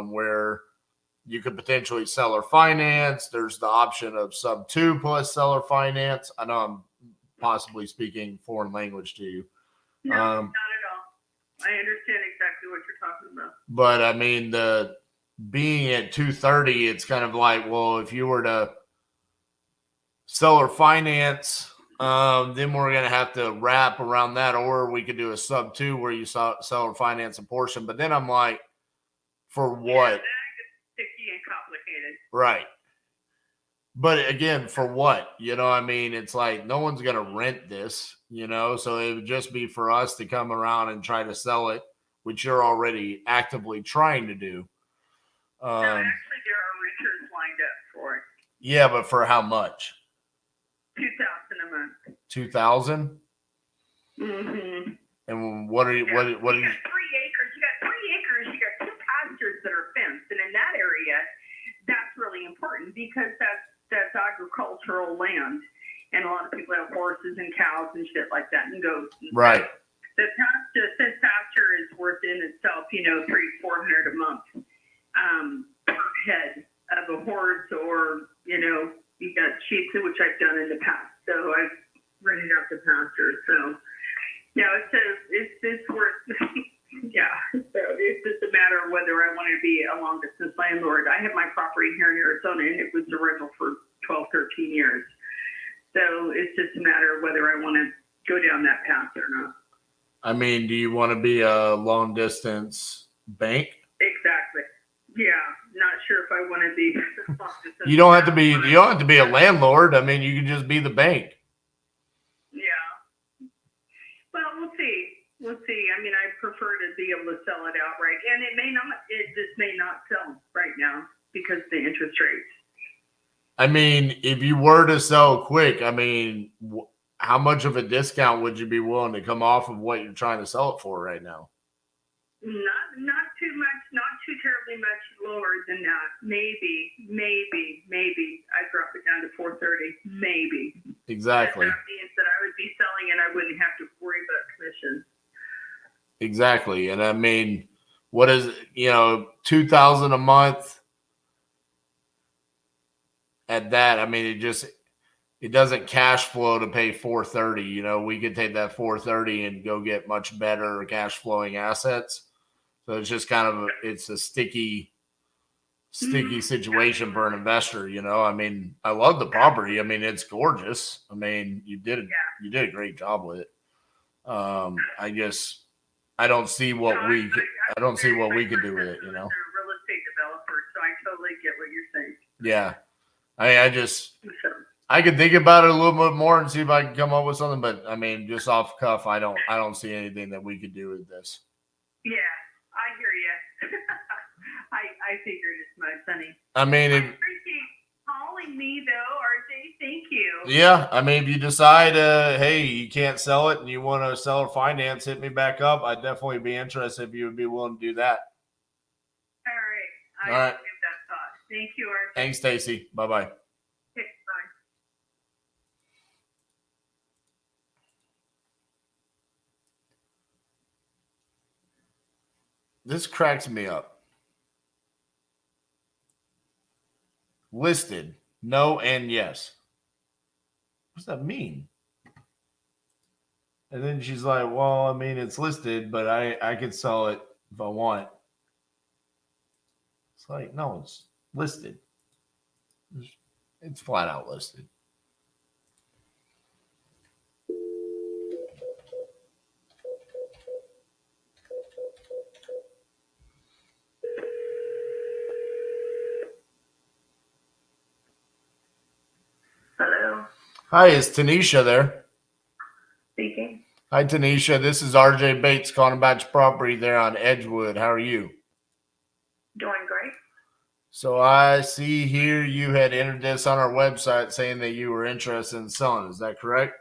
where you could potentially seller finance. There's the option of sub 2 plus seller finance. I know I'm possibly speaking foreign language to you. No, not at all. I understand exactly what you're talking about. But I mean, being at 230, it's kind of like, well, if you were to seller finance, then we're going to have to wrap around that, or we could do a sub 2 where you seller finance a portion. But then I'm like, for what? Yeah, that gets sticky and complicated. Right. But again, for what? I mean, it's like no one's going to rent this, so it would just be for us to come around and try to sell it, which you're already actively trying to do. No, actually, there are renters lined up for it. Yeah, but for how much? $2,000 a month. 2,000? Mm-hmm. And what are you? What are you? You got 3 acres. You got 3 acres. You got 2 pastures that are fenced, and in that area, that's really important because that's agricultural land, and a lot of people have horses and cows and shit like that and goats. And right. This pasture is worth in itself, $300-400 a month per head of a horse, or you got sheep, which I've done in the past. So I've rented out the pasture. So it's worth. Yeah, so it's just a matter of whether I want to be a long distance landlord. I have my property here in Arizona, and it was a rental for 12, 13 years. So it's just a matter of whether I want to go down that path or not. I mean, do you want to be a long distance bank? Exactly. Yeah, not sure if I want to be long distance. You don't have to be. You don't have to be a landlord. I mean, you can just be the bank. Yeah. Well, we'll see. We'll see. I mean, I prefer to be able to sell it outright, and it just may not sell right now because of the interest rates. I mean, if you were to sell quick, I mean, how much of a discount would you be willing to come off of what you're trying to sell it for right now? Not too much, not too terribly much lower than that. Maybe I drop it down to 430. Maybe. Exactly. That means that I would be selling and I wouldn't have to worry about commission. Exactly. And I mean, what is $2,000 a month at that? I mean, it doesn't cash flow to pay 430. We could take that 430 and go get much better cash flowing assets. So it's just it's a sticky situation for an investor. I mean, I love the property. I mean, it's gorgeous. I mean, you did a great job with it. I don't see what we could do with it. I'm a real estate developer, so I totally get what you're saying. Yeah, I could think about it a little bit more and see if I can come up with something. But I mean, just off the cuff, I don't see anything that we could do with this. Yeah, I hear you. I figured as much, honey. I mean, I appreciate calling me though, RJ. Thank you. Yeah, I mean, if you decide, hey, you can't sell it and you want to sell or finance, hit me back up. I'd definitely be interested if you would be willing to do that. All right. I will give that thought. Thank you, RJ. Thanks, Stacy. Bye-bye. Okay, bye. This cracks me up. Listed No and yes. What's that mean? And then she's like, well, I mean, it's listed, but I could sell it if I want. It's like, no, it's listed. It's flat out listed. Hello, Hi, is Tanisha there? speaking. Hi, Tanisha. This is RJ Bates calling about your property there on Edgewood. How are you? Doing great. So I see here you had entered this on our website saying that you were interested in selling. Is that correct?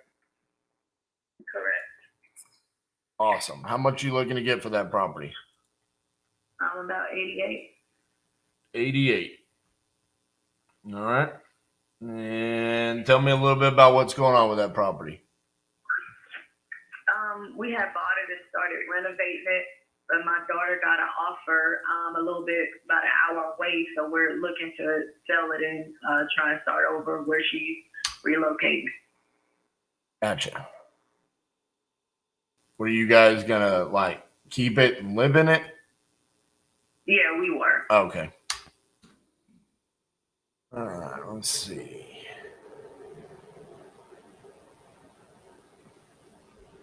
Correct. Awesome. How much are you looking to get for that property? I'm about 88. 88. All right. And tell me a little bit about what's going on with that property. We had bought it and started renovating it, but my daughter got an offer a little bit about an hour away, so we're looking to sell it and try and start over where she's relocating. Gotcha. Were you guys gonna like keep it and live in it? Yeah, we were. Okay. All right. Let's see.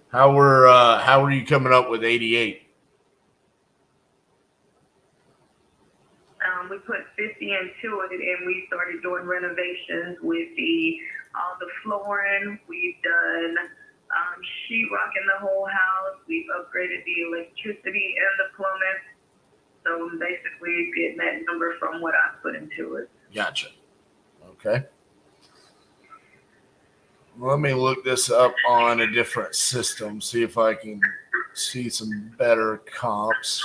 How were you coming up with 88? We put 50 into it, and we started doing renovations with all the flooring. We've done sheetrock in the whole house. We've upgraded the electricity and the plumbing. So I'm basically getting that number from what I put into it. Gotcha. Okay. Let me look this up on a different system, see if I can see some better comps.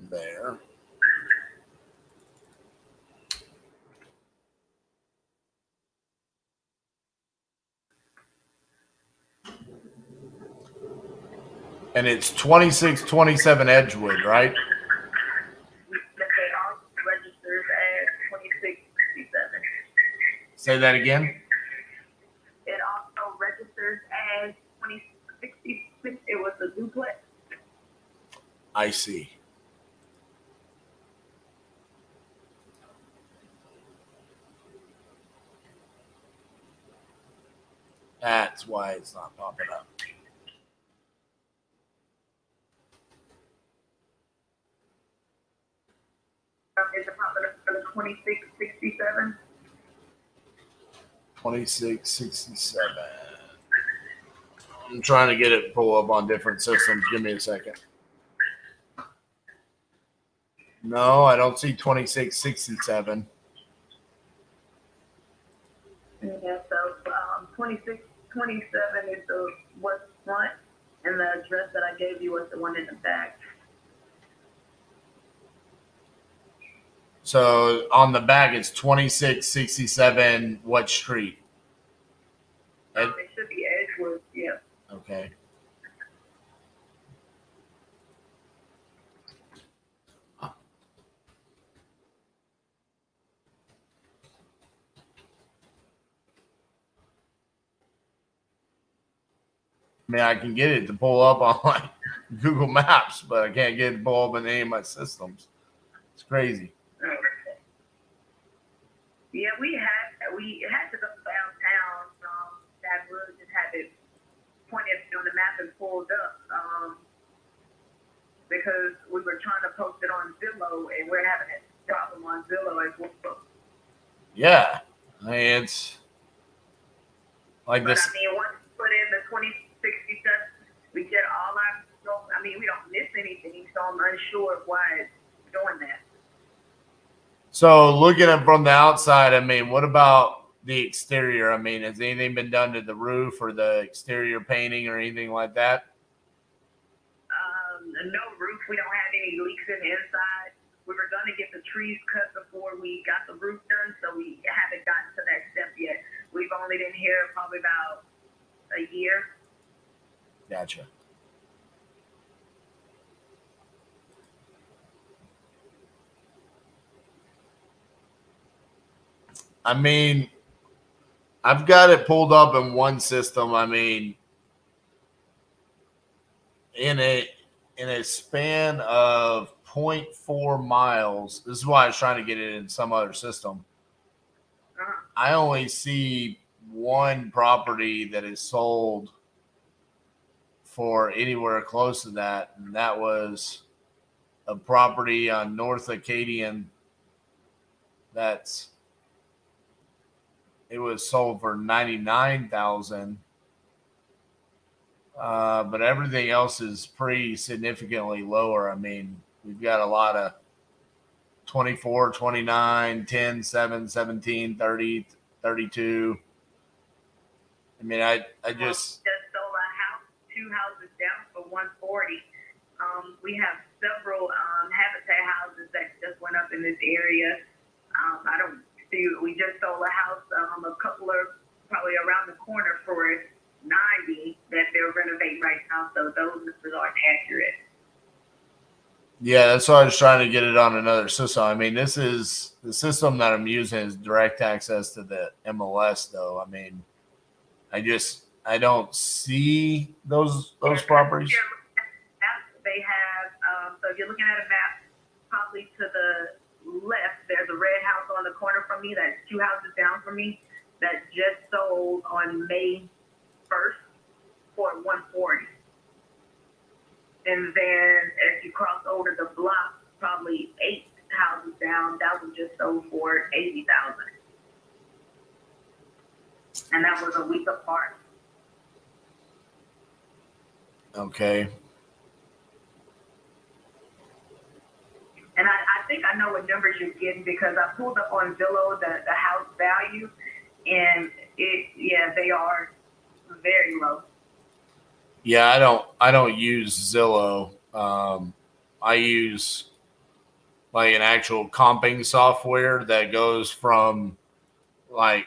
There. And it's 2627 Edgewood, right? It also registers as 2667. Say that again. It also registers as 2066. It was a duplex. I see. That's why it's not popping up. Is it popping up for the 2667? 2667. I'm trying to get it to pull up on different systems. Give me a second. No, I don't see 2667. Yeah, so 2627 is the what's front, and the address that I gave you was the one in the back. So on the back, it's 2667. What street? It should be Edgewood, yeah. Okay. I mean, I can get it to pull up on like Google Maps, but I can't get it to pull up in any of my systems. It's crazy. Yeah, we had to go downtown. That would just have it pointed on the map and pulled up because we were trying to post it on Zillow, and we're having a problem on Zillow as well. Yeah, I mean, it's like But this. I mean, once we put in the 2067, we get all our. I mean, we don't miss anything, so I'm unsure of why it's doing that. So looking at from the outside, I mean, what about the exterior? I mean, has anything been done to the roof or the exterior painting or anything like that? No roof. We don't have any leaks in the inside. We were going to get the trees cut before we got the roof done, so we haven't gotten to that step yet. We've only been here probably about a year. Gotcha. I mean, I've got it pulled up in one system. I mean, in a span of 0.4 miles, this is why I was trying to get it in some other system. I only see one property that is sold for anywhere close to that, and that was a property on North Acadian. It was sold for $99,000. But everything else is pretty significantly lower. I mean, we've got a lot of 24, 29, 10, 7, 17, 30, 32. I mean, I just sold a house, 2 houses down for 140. We have several habitat houses that just went up in this area. I don't see. We just sold a house, a couple of probably around the corner for 90 that they're renovating right now. So those numbers aren't accurate. Yeah, that's why I was trying to get it on another system. I mean, this is the system that I'm using is direct access to the MLS, though. I mean, I don't see those properties. They have, so if you're looking at a map, probably to the left, there's a red house on the corner from me. That's 2 houses down from me that just sold on May 1st for 140. And then if you cross over the block, probably 8 houses down, that was just sold for 80,000. And that was a week apart. Okay. And I think I know what numbers you're getting because I pulled up on Zillow the house value, and they are very low. Yeah, I don't use Zillow. I use like an actual comping software that goes from like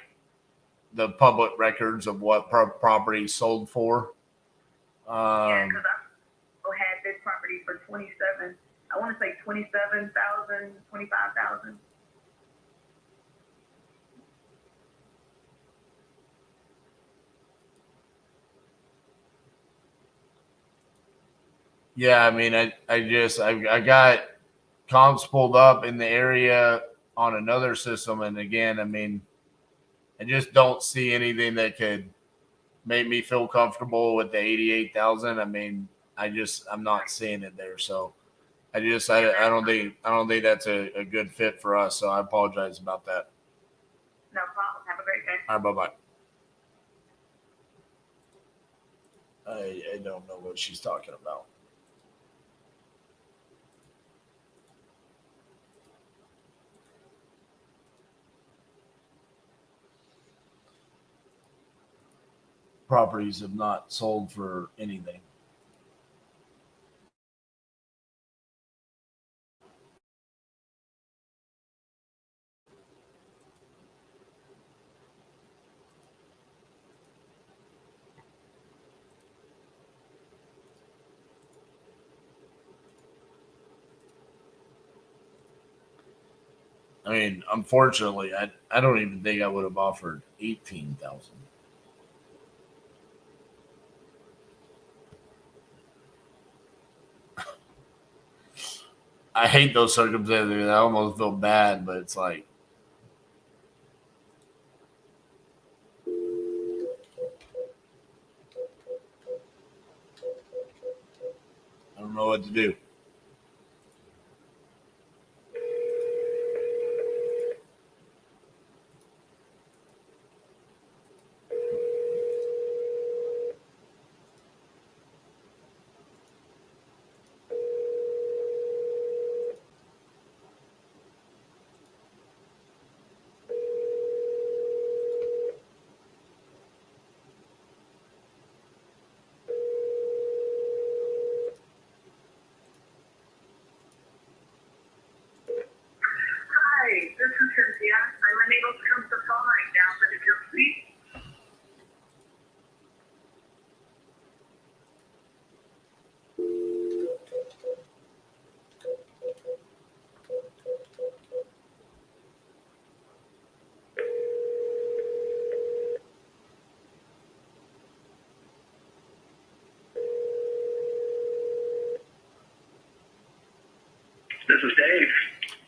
the public records of what property sold for. Yeah, because I had this property for 27. I want to say 27,000, 25,000. Yeah, I mean, I got comps pulled up in the area on another system, and again, I mean, I just don't see anything that could make me feel comfortable with the 88,000. I mean, I'm not seeing it there, so I don't think that's a good fit for us. So I apologize about that. No problem. Have a great day. All right, bye-bye. I don't know what she's talking about. Properties have not sold for anything. I mean, unfortunately, I don't even think I would have offered 18,000. I hate those circumstances. I almost feel bad, but it's like, I don't know what to do. This is Dave.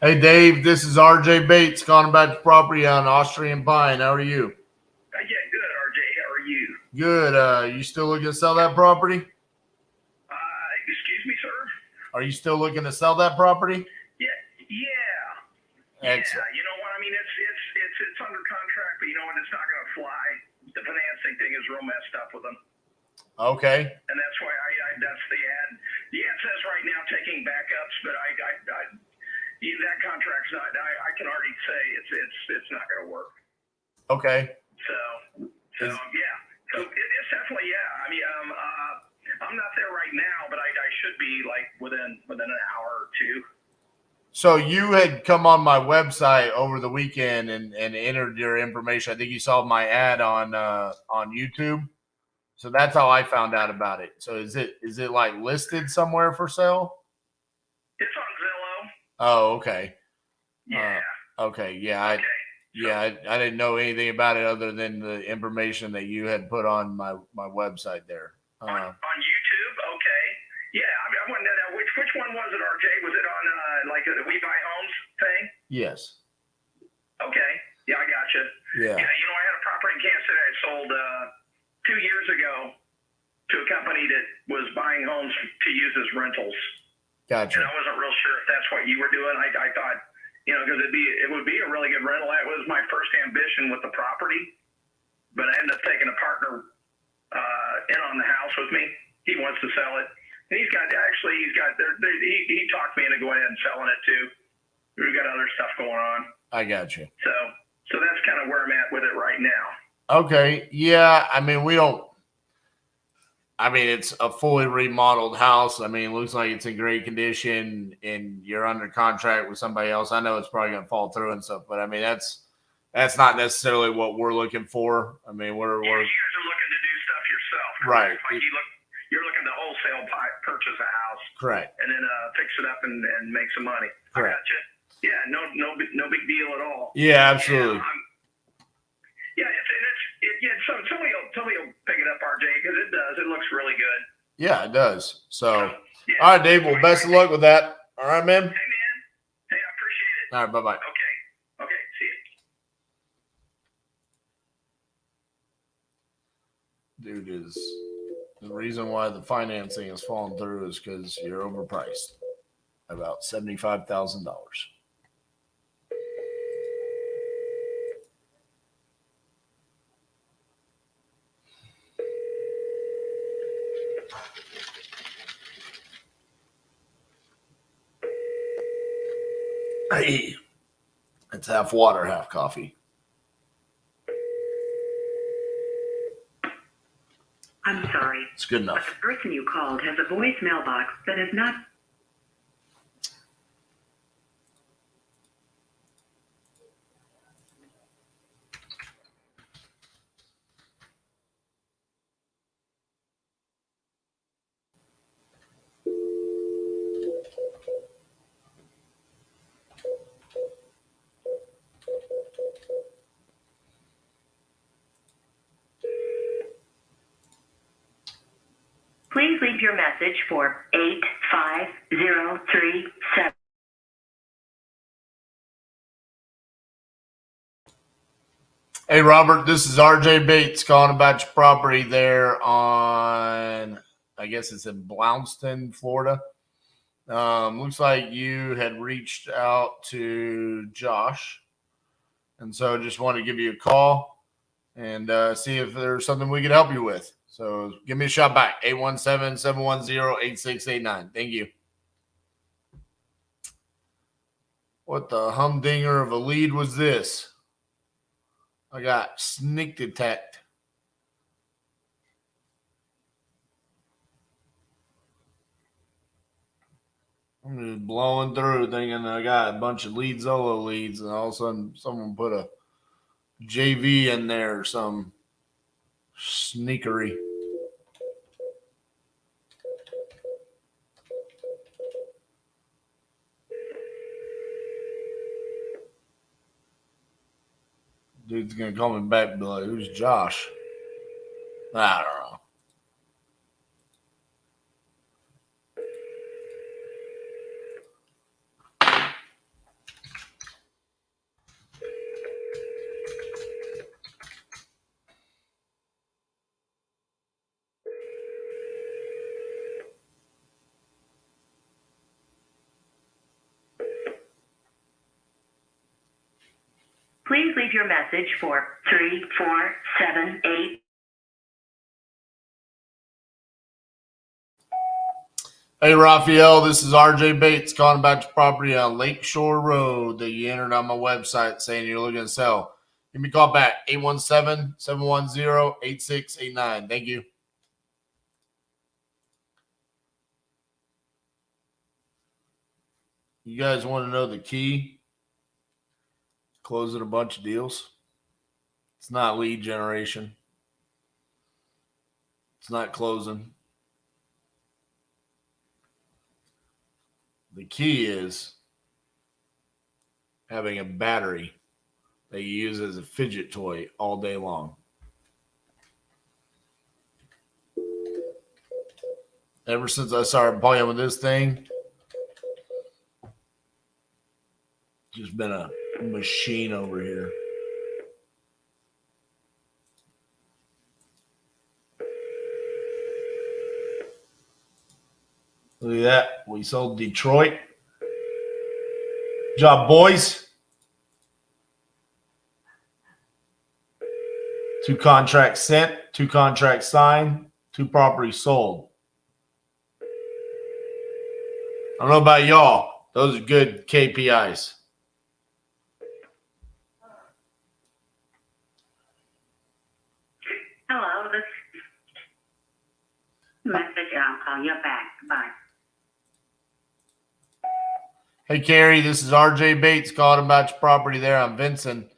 Hey, Dave, this is RJ Bates calling about the property on Austrian Pine. How are you? Yeah, good, RJ. How are you? Good. You still looking to sell that property? Excuse me, sir? Are you still looking to sell that property? Yeah. Excellent. Yeah, you know what? I mean, it's under contract, but you know what? It's not going to fly. The financing thing is real messed up with them. Okay. And that's why that's the ad. The ad says right now taking backups, but that contract's not. I can already say it's not going to work. Okay. So yeah. So it's definitely yeah. I mean I'm not there right now, but I should be like within an hour or two. So you had come on my website over the weekend and entered your information. I think you saw my ad on YouTube. So that's how I found out about it. So is it like listed somewhere for sale? It's on Zillow. Oh, okay. Yeah. Okay. Yeah. I didn't know anything about it other than the information that you had put on my website there. On YouTube? Okay. Yeah. I wanted to know which one was it, RJ? Was it on like the We Buy Homes thing? Yes. Okay. Yeah, I gotcha. Yeah. Yeah. You know, I had a property in Kansas City I sold 2 years ago to a company that was buying homes to use as rentals. Gotcha. And I wasn't real sure if that's what you were doing. I thought, you know, because it would be a really good rental. That was my first ambition with the property, but I ended up taking a partner in on the house with me. He wants to sell it. And he talked me into going ahead and selling it too. We've got other stuff going on. I got you. So that's kind of where I'm at with it right now. Okay. Yeah. I mean, it's a fully remodeled house. I mean, it looks like it's in great condition and you're under contract with somebody else. I know it's probably going to fall through and stuff, but I mean, that's not necessarily what we're looking for. I mean, we're you guys are looking to do stuff yourself. Right. Like you're looking to wholesale purchase a house. Correct. And then fix it up and make some money. Correct. I gotcha. Yeah, no big deal at all. Yeah, absolutely. Somebody will pick it up, RJ, because it does. It looks really good. Yeah, it does. So, all right, Dave. Well, best of luck with that. All right, man. Hey, I appreciate it. All right, bye-bye. Okay, see you. Dude, is the reason why the financing is falling through is because you're overpriced about $75,000. Hey, it's half water, half coffee. I'm sorry. It's good enough. But the person you called has a voicemail box that is not. Please leave your message for 85037. Hey, Robert, this is RJ Bates calling about your property there on, I guess it's in Blounston, Florida. Looks like you had reached out to Josh. And so just wanted to give you a call and see if there's something we could help you with. So give me a shout back, 817-710-8689. Thank you. What the humdinger of a lead was this? I got sneak attacked. I'm just blowing through thinking I got a bunch of lead Zolo leads, and all of a sudden someone put a JV in there or some sneakery. Dude's gonna call me back and be like, who's Josh? I don't know. Please leave your message for 3478. Hey, Raphael, this is RJ Bates calling about your property on Lakeshore Road that you entered on my website saying you're looking to sell. Give me a call back, 817-710-8689. Thank you. You guys want to know the key? Closing a bunch of deals. It's not lead generation. It's not closing. The key is having a battery that you use as a fidget toy all day long. Ever since I started playing with this thing, just been a machine over here. Look at that. We sold Detroit. Good job, boys. 2 contracts sent, 2 contracts signed, 2 properties sold. I don't know about y'all. Those are good KPIs. Hello, this message. I'll call you back. Bye. Hey, Carrie, this is RJ Bates calling about your property there on Vincent.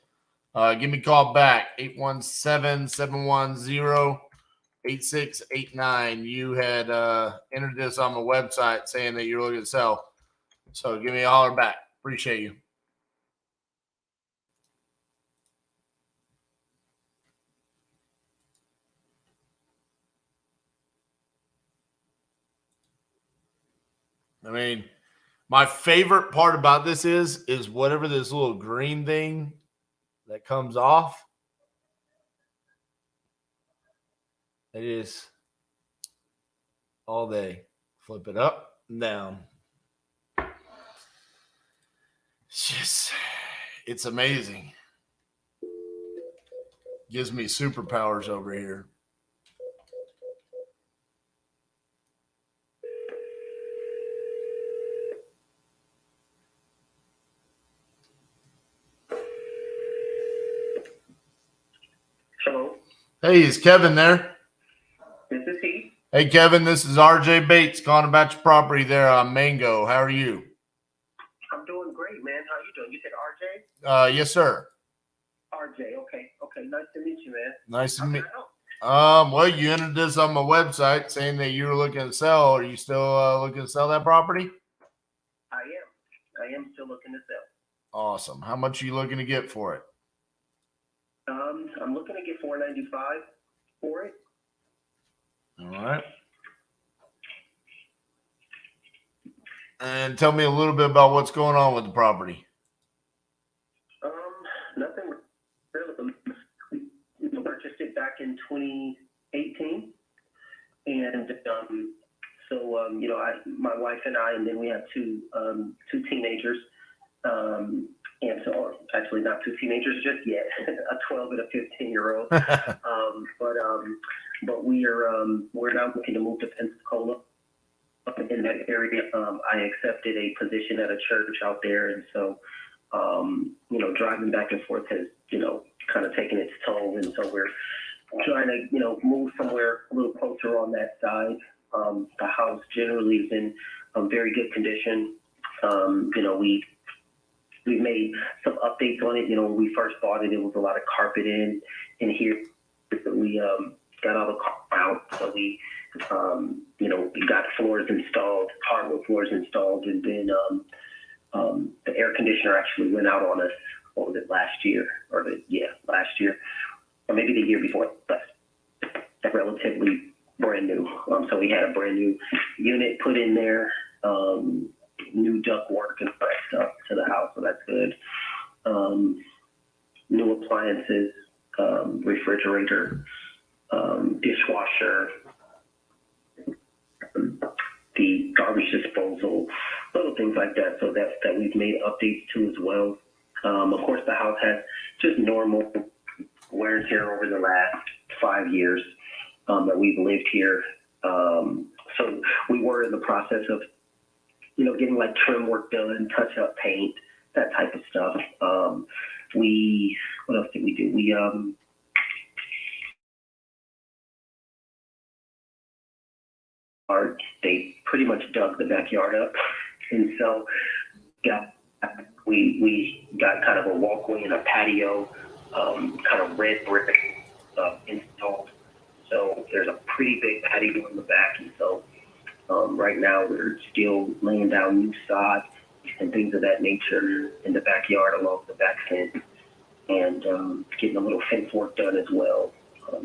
Give me a call back, 817-710-8689. You had entered this on my website saying that you're looking to sell. So give me a holler back. Appreciate you. I mean, my favorite part about this is whatever this little green thing that comes off. It is all day. Flip it up and down. It's amazing. Gives me superpowers over here. Hello. Hey, is Kevin there? This is he. Hey, Kevin, this is RJ Bates calling about your property there on Mango. How are you? I'm doing great, man. How you doing? You said RJ? Yes, sir. RJ. Okay. Nice to meet you, man. Nice to How meet can I help? Well, you entered this on my website saying that you were looking to sell. Are you still looking to sell that property? I am still looking to sell. Awesome. How much are you looking to get for it? I'm looking to get $495 for it. All right. And tell me a little bit about what's going on with the property. Nothing really. We purchased it back in 2018, and my wife and I, and then we have two teenagers. And so, actually, not 2 teenagers just yet, a 12 and a 15-year-old. But we're now looking to move to Pensacola. In that area, I accepted a position at a church out there, and so driving back and forth has kind of taken its toll, and so we're trying to move somewhere a little closer on that side. The house generally is in very good condition. We made some updates on it. When we first bought it, it was a lot of carpet in here. We got all the carpet out, so we got floors installed, hardwood floors installed, and then the air conditioner actually went out on us. What was it, last year? Last year, or maybe the year before, but relatively brand new. So we had a brand new unit put in there. New ductwork and stuff to the house, so that's good. New appliances, refrigerator, dishwasher, the garbage disposal, little things like that. So that we've made updates to as well. Of course, the house has just normal wear and tear over the last 5 years that we've lived here. So we were in the process of, getting like trim work done, touch up paint, that type of stuff. What else did we do? They pretty much dug the backyard up, and so we got kind of a walkway and a patio, kind of red brick installed. So there's a pretty big patio in the back, and so right now we're still laying down new sod and things of that nature in the backyard along the back fence, and getting a little fence work done as well.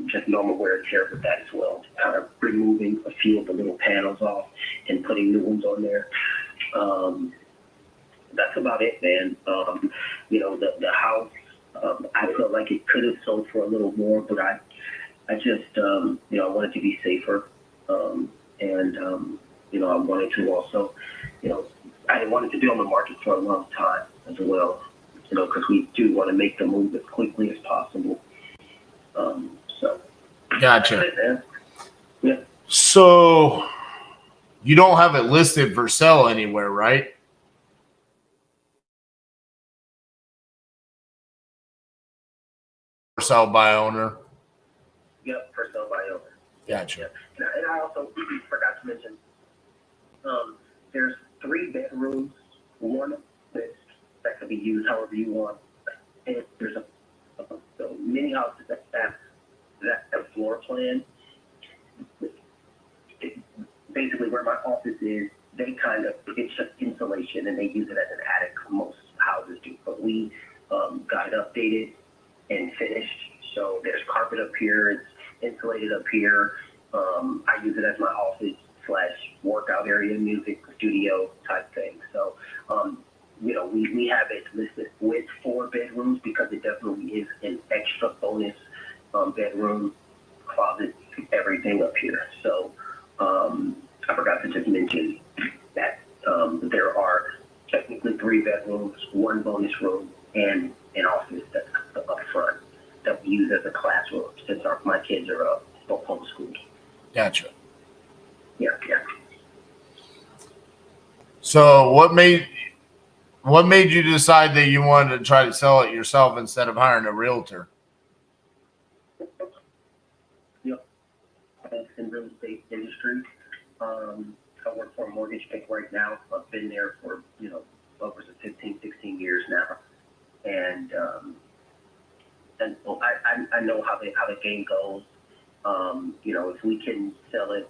Just normal wear and tear with that as well. Kind of removing a few of the little panels off and putting new ones on there. That's about it, man. The house, I felt like it could have sold for a little more, but I just, I wanted to be safer. I wanted to also, I didn't want it to be on the market for a long time as well, because we do want to make the move as quickly as possible. Gotcha. That's it, man. Yeah. So you don't have it listed for sale anywhere, right? For sale by owner. Yep, for sale by owner. Gotcha. And I also forgot to mention, there's 3 bedrooms, one that could be used however you want. And there's a mini house that have floor plan. Basically, where my office is, it's just insulation, and they use it as an attic. Most houses do, but we got it updated and finished. So there's carpet up here. It's insulated up here. I use it as my office / workout area, music studio type thing. So, we have it listed with 4 bedrooms because it definitely is an extra bonus bedroom, closet, everything up here. So, I forgot to just mention that there are technically 3 bedrooms, 1 bonus room, and an office that's up front that we use as a classroom since my kids are both homeschooled. Gotcha. Yeah. So what made you decide that you wanted to try to sell it yourself instead of hiring a realtor? In real estate industry. I work for a mortgage bank right now. I've been there for, upwards of 15, 16 years now. And I know how the game goes. If we can sell it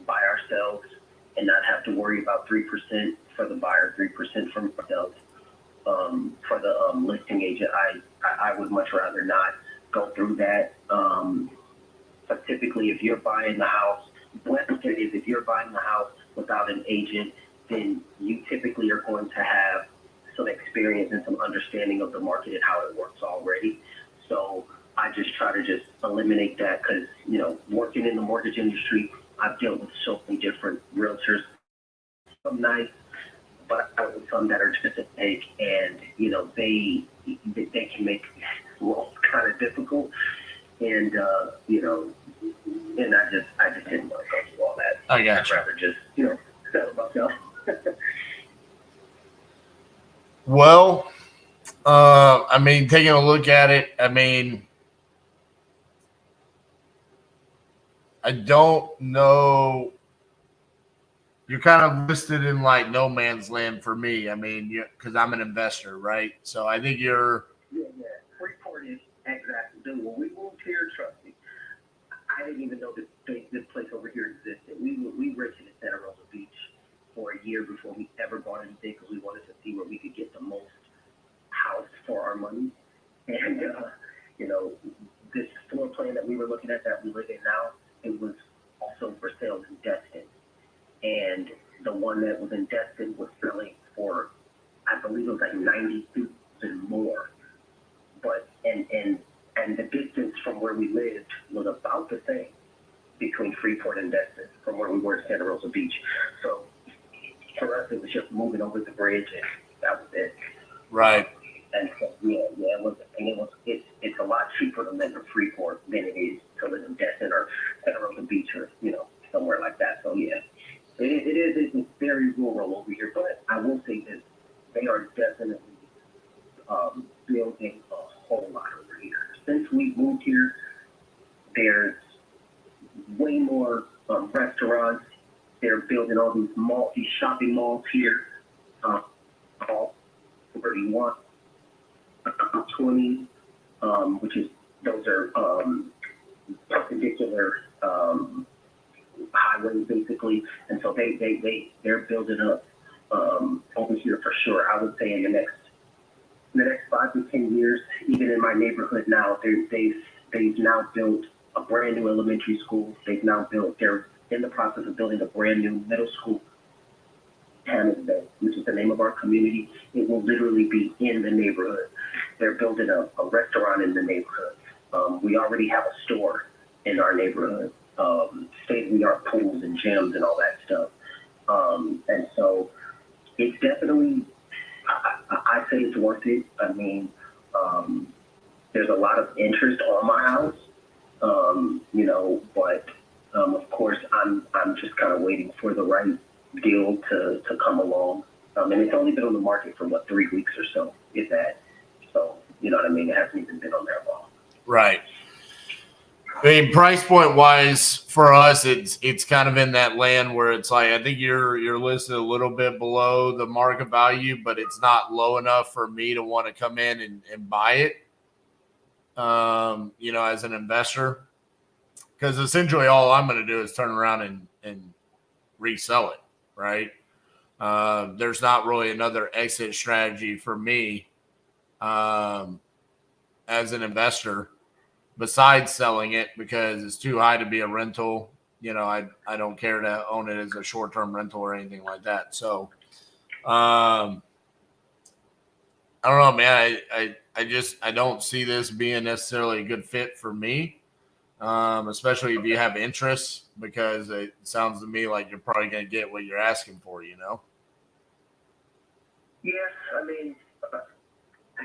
by ourselves and not have to worry about 3% for the buyer, 3% from ourselves, for the listing agent, I would much rather not go through that. But typically, if you're buying the house, if you're buying the house without an agent, then you typically are going to have some experience and some understanding of the market and how it works already. So I just try to eliminate that because, working in the mortgage industry, I've dealt with so many different realtors. Some nice, but I dealt with some that are just a fake, and, they can make loans kind of difficult. And, and I just didn't want to go through all that. I got you. I'd rather just, settle myself. Well, taking a look at it, I don't know. You're kind of listed in like no man's land for me. Because I'm an investor, right? So I think you're. Yeah. Freeport is exactly. Dude, when we moved here, trust me, I didn't even know this place over here existed. We rented in Santa Rosa Beach for a year before we ever bought anything because we wanted to see where we could get the most house for our money. And, this floor plan that we were looking at that we live in now, it was also for sale in Destin. And the one that was in Destin was selling for, I believe it was like $92,000 more. But, and the distance from where we lived was about the same between Freeport and Destin from where we were in Santa Rosa Beach. So for us, it was just moving over the bridge, and that was it. Right. And so, it's a lot cheaper to live in Freeport than it is to live in Destin or Federal Beach or, somewhere like that. So yeah, it's very rural over here, but I will say this, they are definitely building a whole lot over here. Since we moved here, there's way more restaurants. They're building all these shopping malls here. All 31, 20, which is, those are perpendicular highways basically, and so they're building up over here for sure. I would say in the next 5 to 10 years, even in my neighborhood now, they've now built a brand new elementary school. They're in the process of building a brand new middle school, Hammondville, which is the name of our community. It will literally be in the neighborhood. They're building a restaurant in the neighborhood. We already have a store in our neighborhood, state-of-the-art pools and gyms and all that stuff. And so it's definitely, I say it's worth it. I mean, there's a lot of interest on my house, but of course I'm just kind of waiting for the right deal to come along. And it's only been on the market for 3 weeks or so, if that. So, you know what I mean? It hasn't even been on there long. Right. I mean, price point wise for us, it's kind of in that land where it's like, I think you're listed a little bit below the market value, but it's not low enough for me to want to come in and buy it. As an investor, because essentially all I'm going to do is turn around and resell it. Right. There's not really another exit strategy for me as an investor besides selling it, because it's too high to be a rental. I don't care to own it as a short-term rental or anything like that. So I don't know, man. I don't see this being necessarily a good fit for me, especially if you have interest, because it sounds to me like you're probably going to get what you're asking for, Yes, I mean, I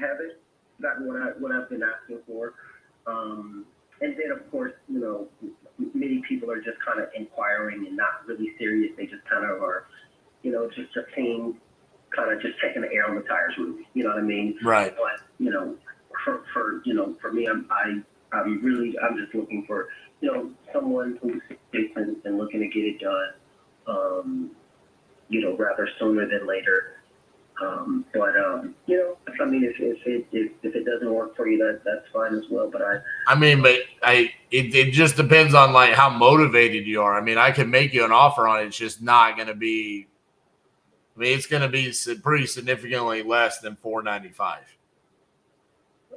haven't gotten what I've been asking for. And then, of course, many people are just kind of inquiring and not really serious. They just kind of are, just seeing, kind of just checking the air on the tires, really. You know what I mean? Right. But, for me, I'm just looking for, someone who's patient and looking to get it done, rather sooner than later. I mean, if it doesn't work for you, that's fine as well. But it just depends on like how motivated you are. I mean, I can make you an offer on it. It's just not going to be. I mean, it's going to be pretty significantly less than $495.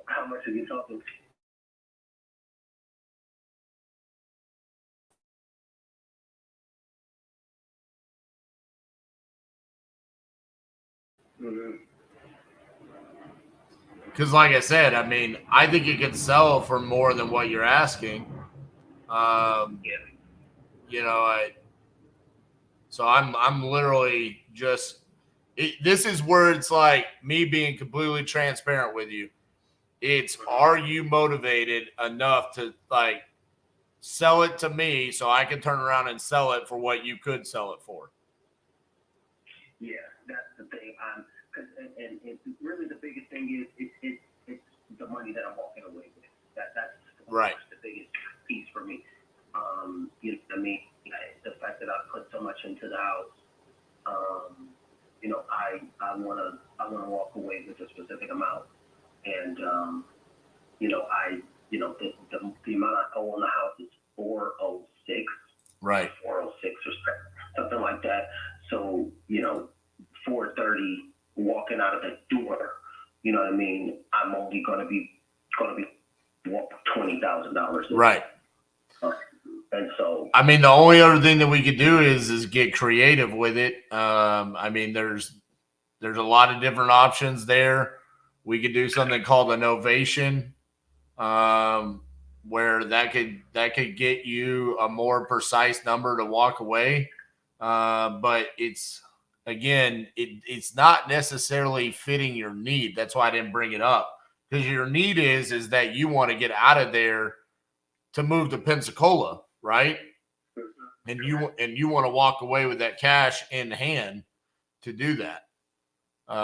How much are you talking? Because, like I said, I mean, I think it could sell for more than what you're asking. So I'm literally just. This is where it's like me being completely transparent with you. It's, are you motivated enough to like sell it to me so I can turn around and sell it for what you could sell it for? Yeah, that's the thing. And really the biggest thing is it's the money that I'm walking away with. That's right. The biggest piece for me. You know what I mean? The fact that I put so much into the house. I wanna walk away with a specific amount, and the amount I owe on the house is $406. Right. 406 or something like that. So $430 walking out of the door. You know what I mean? I'm only gonna be $20,000. Right. And so, I mean, the only other thing that we could do is get creative with it. I mean, there's a lot of different options there. We could do something called an ovation, where that could get you a more precise number to walk away. But it's again, it's not necessarily fitting your need. That's why I didn't bring it up, because your need is that you want to get out of there to move to Pensacola, right? And you want to walk away with that cash in hand to do that. What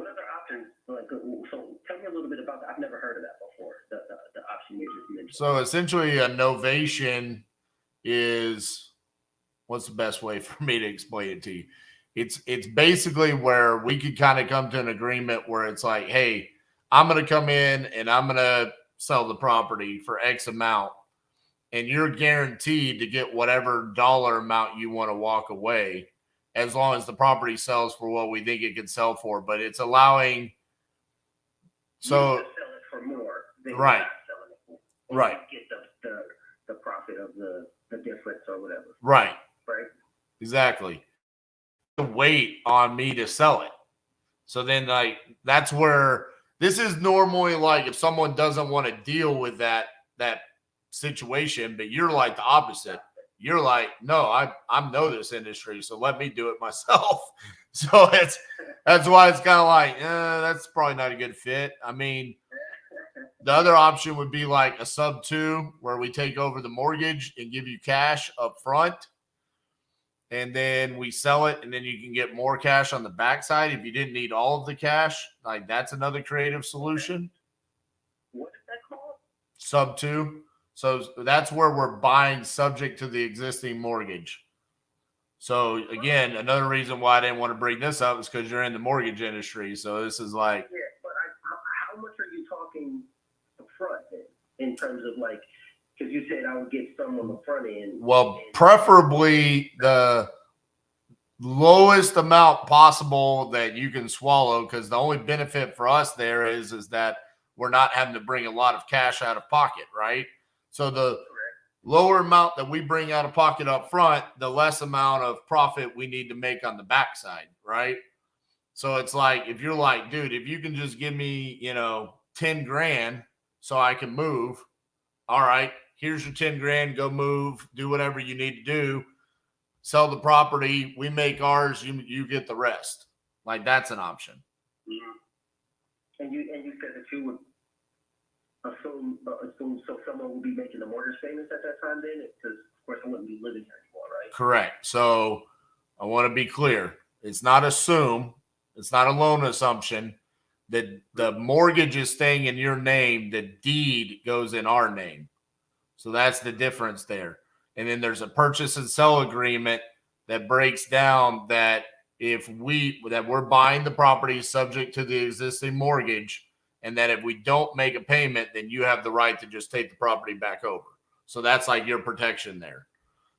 other options? Like, so tell me a little bit about that. I've never heard of that before. The option you just mentioned. So essentially, a novation is, what's the best way for me to explain it to you? It's basically where we could kind of come to an agreement where it's like, hey, I'm going to come in and I'm going to sell the property for X amount, and you're guaranteed to get whatever dollar amount you want to walk away, as long as the property sells for what we think it could sell for. But it's allowing, so You just sell it for more than right, you're not selling it for. right, Get the profit of the difference or whatever. right, Right. exactly. To wait on me to sell it. So then, like, that's where this is normally like if someone doesn't want to deal with that situation, but you're like the opposite. You're like, no, I know this industry, so let me do it myself. So that's why it's kind of like, that's probably not a good fit. I mean, the other option would be like a sub 2, where we take over the mortgage and give you cash up front, and then we sell it, and then you can get more cash on the backside if you didn't need all of the cash. Like, that's another creative solution. What is that called? Sub 2. So that's where we're buying subject to the existing mortgage. So again, another reason why I didn't want to bring this up is because you're in the mortgage industry. So this is like, Yeah, but how much are you talking up front then, in terms of like, because you said I would get some on the front end. well, preferably the lowest amount possible that you can swallow, because the only benefit for us there is that we're not having to bring a lot of cash out of pocket, right? So the lower amount that we bring out of pocket up front, the less amount of profit we need to make on the backside, right? So it's like, if you're like, dude, if you can just give me, 10 grand so I can move, all right, here's your 10 grand, go move, do whatever you need to do, sell the property, we make ours, you get the rest. Like, that's an option. Mm-hmm. And you said that you would assume so someone will be making the mortgage payments at that time then? Because, of course, I wouldn't be living here anymore, right? Correct. So I want to be clear. It's not assume. It's not a loan assumption. That the mortgage is staying in your name. The deed goes in our name. So that's the difference there. And then there's a purchase and sell agreement that breaks down that we're buying the property subject to the existing mortgage, and that if we don't make a payment, then you have the right to just take the property back over. So that's like your protection there.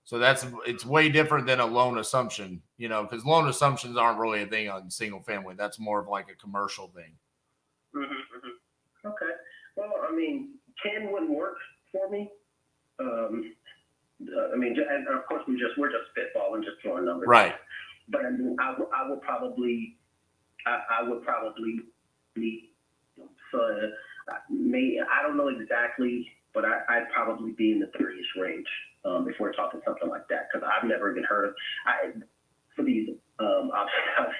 So it's way different than a loan assumption, because loan assumptions aren't really a thing on single family. That's more of like a commercial thing. Mm-hmm, mm-hmm. Okay. Well, I mean, 10 wouldn't work for me. I mean, and of course we're just spitballing, just throwing numbers. Right. But I mean, I would probably be, I don't know exactly, but I'd probably be in the 30ish range if we're talking something like that, because I've never even heard of for these options.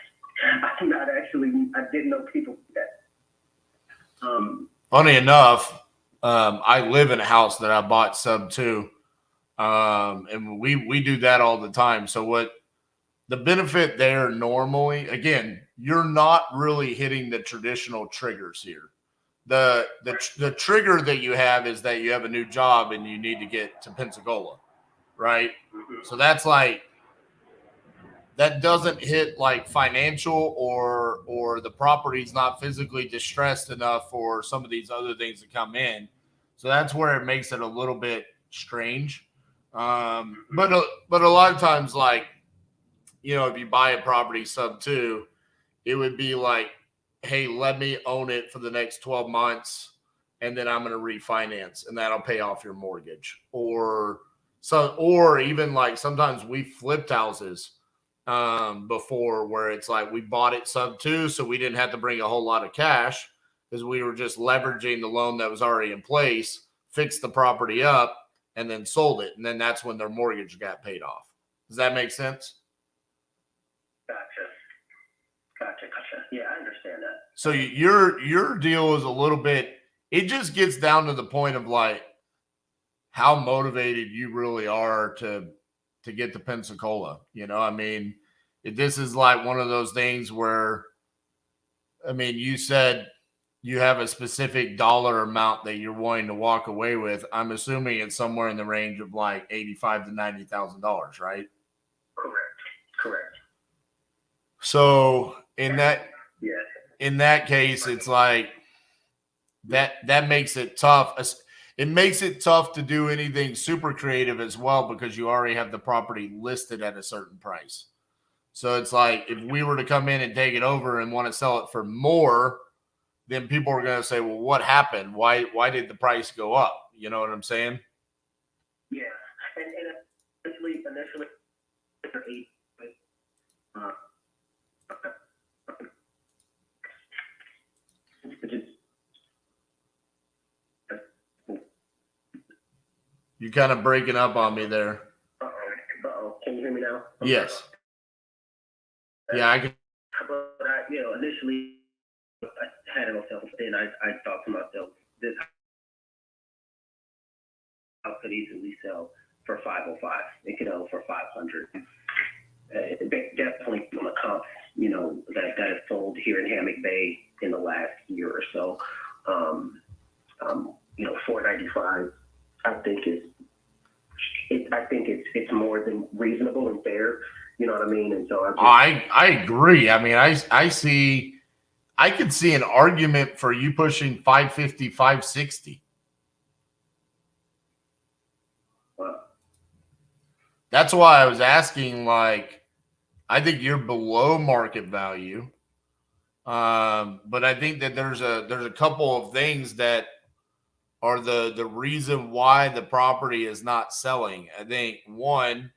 I'm not actually. I didn't know people did that. Funny enough, I live in a house that I bought sub 2, and we do that all the time. So what the benefit there normally, again, you're not really hitting the traditional triggers here. The trigger that you have is that you have a new job and you need to get to Pensacola, right? Mm-hmm. So that's like, that doesn't hit like financial or the property's not physically distressed enough for some of these other things to come in. So that's where it makes it a little bit strange. But a lot of times, like, if you buy a property sub 2, it would be like, hey, let me own it for the next 12 months, and then I'm going to refinance, and that'll pay off your mortgage. Or even like sometimes we flipped houses before, where it's like we bought it sub 2, so we didn't have to bring a whole lot of cash because we were just leveraging the loan that was already in place, fixed the property up, and then sold it. And then that's when their mortgage got paid off. Does that make sense? Gotcha. Yeah, I understand that. So your deal is a little bit, it just gets down to the point of like how motivated you really are to get to Pensacola. You know, I mean, this is like one of those things where, I mean, you said you have a specific dollar amount that you're wanting to walk away with. I'm assuming it's somewhere in the range of like $85,000 to $90,000, right? Correct. So in that case, it's like that makes it tough. It makes it tough to do anything super creative as well because you already have the property listed at a certain price. So it's like if we were to come in and take it over and want to sell it for more, then people are going to say, well, what happened? Why did the price go up? You know what I'm saying? Yeah. And initially, You kind of breaking up on me there. Uh-oh. Can you hear me now? Yes. Yeah, I can. But initially, I had it on myself. Then I thought to myself, this house could easily sell for $505. It could sell for $500. Definitely on the comps, that have sold here in Hammock Bay in the last year or so. $495. I think it's more than reasonable and fair. You know what I mean? And so I agree. I mean, I could see an argument for you pushing 550, 560. Wow. That's why I was asking, like, I think you're below market value. But I think that there's a couple of things that are the reason why the property is not selling. I think one,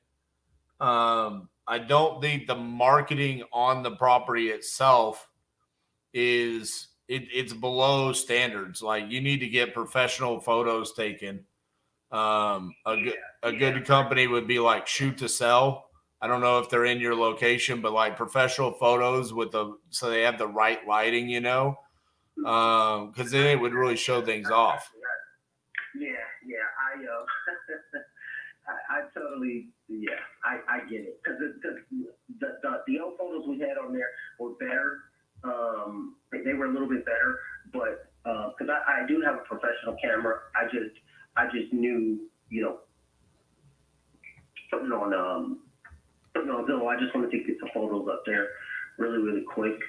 I don't think the marketing on the property itself is it's below standards. Like you need to get professional photos taken. A good company would be like Shoot to Sell. I don't know if they're in your location, but like professional photos so they have the right lighting, because then it would really show things off. Yeah. I totally, I get it. Because the old photos we had on there were better. They were a little bit better, but because I do have a professional camera, I just knew, putting on Zillow. I just wanted to get some photos up there really, really quick.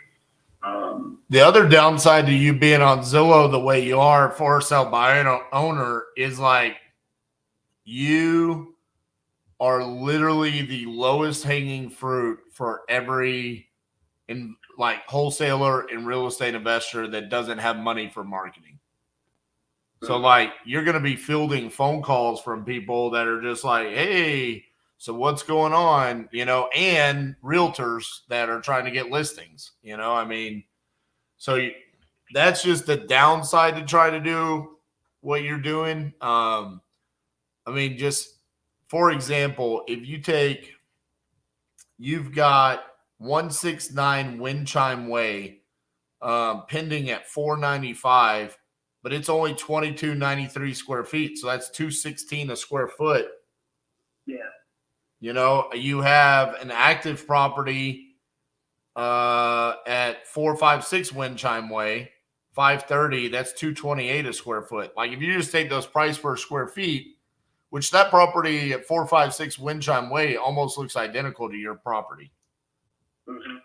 The other downside to you being on Zillow the way you are, for sale by owner, is like you are literally the lowest hanging fruit for every wholesaler and real estate investor that doesn't have money for marketing. So like you're going to be fielding phone calls from people that are just like, hey, so what's going on? And realtors that are trying to get listings, I mean, so that's just the downside to try to do what you're doing. I mean, just for example, if you've got 169 Wind Chime Way pending at $495, but it's only 2293 square feet. So that's $216 a square foot. Yeah. You have an active property at 456 Wind Chime Way, 530. That's $228 a square foot. Like if you just take those price per square feet, which that property at 456 Wind Chime Way almost looks identical to your property. Mm-hmm.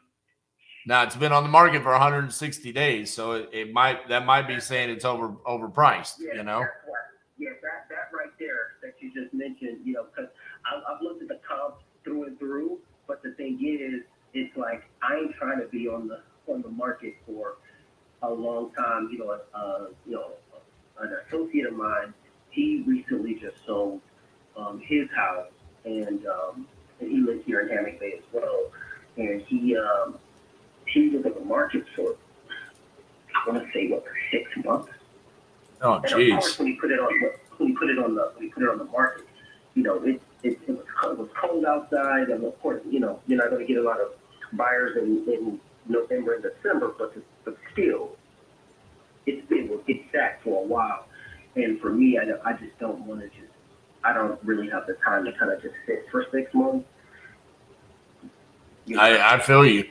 Now it's been on the market for 160 days, so that might be saying it's overpriced. Yeah, that's what. Yeah, that right there that you just mentioned. Because I've looked at the comps through and through, but the thing is, it's like I ain't trying to be on the market for a long time. An associate of mine, he recently just sold his house, and he lives here in Hammock Bay as well. And he was on the market for, I want to say, 6 months. Oh, and of course, when he put it on the market, it was cold outside, and of course, you know, you're not going to get a lot of buyers in November and December, but still, it sat for a while. And for me, I just don't want to I don't really have the time to kind of just sit for 6 months. I feel you.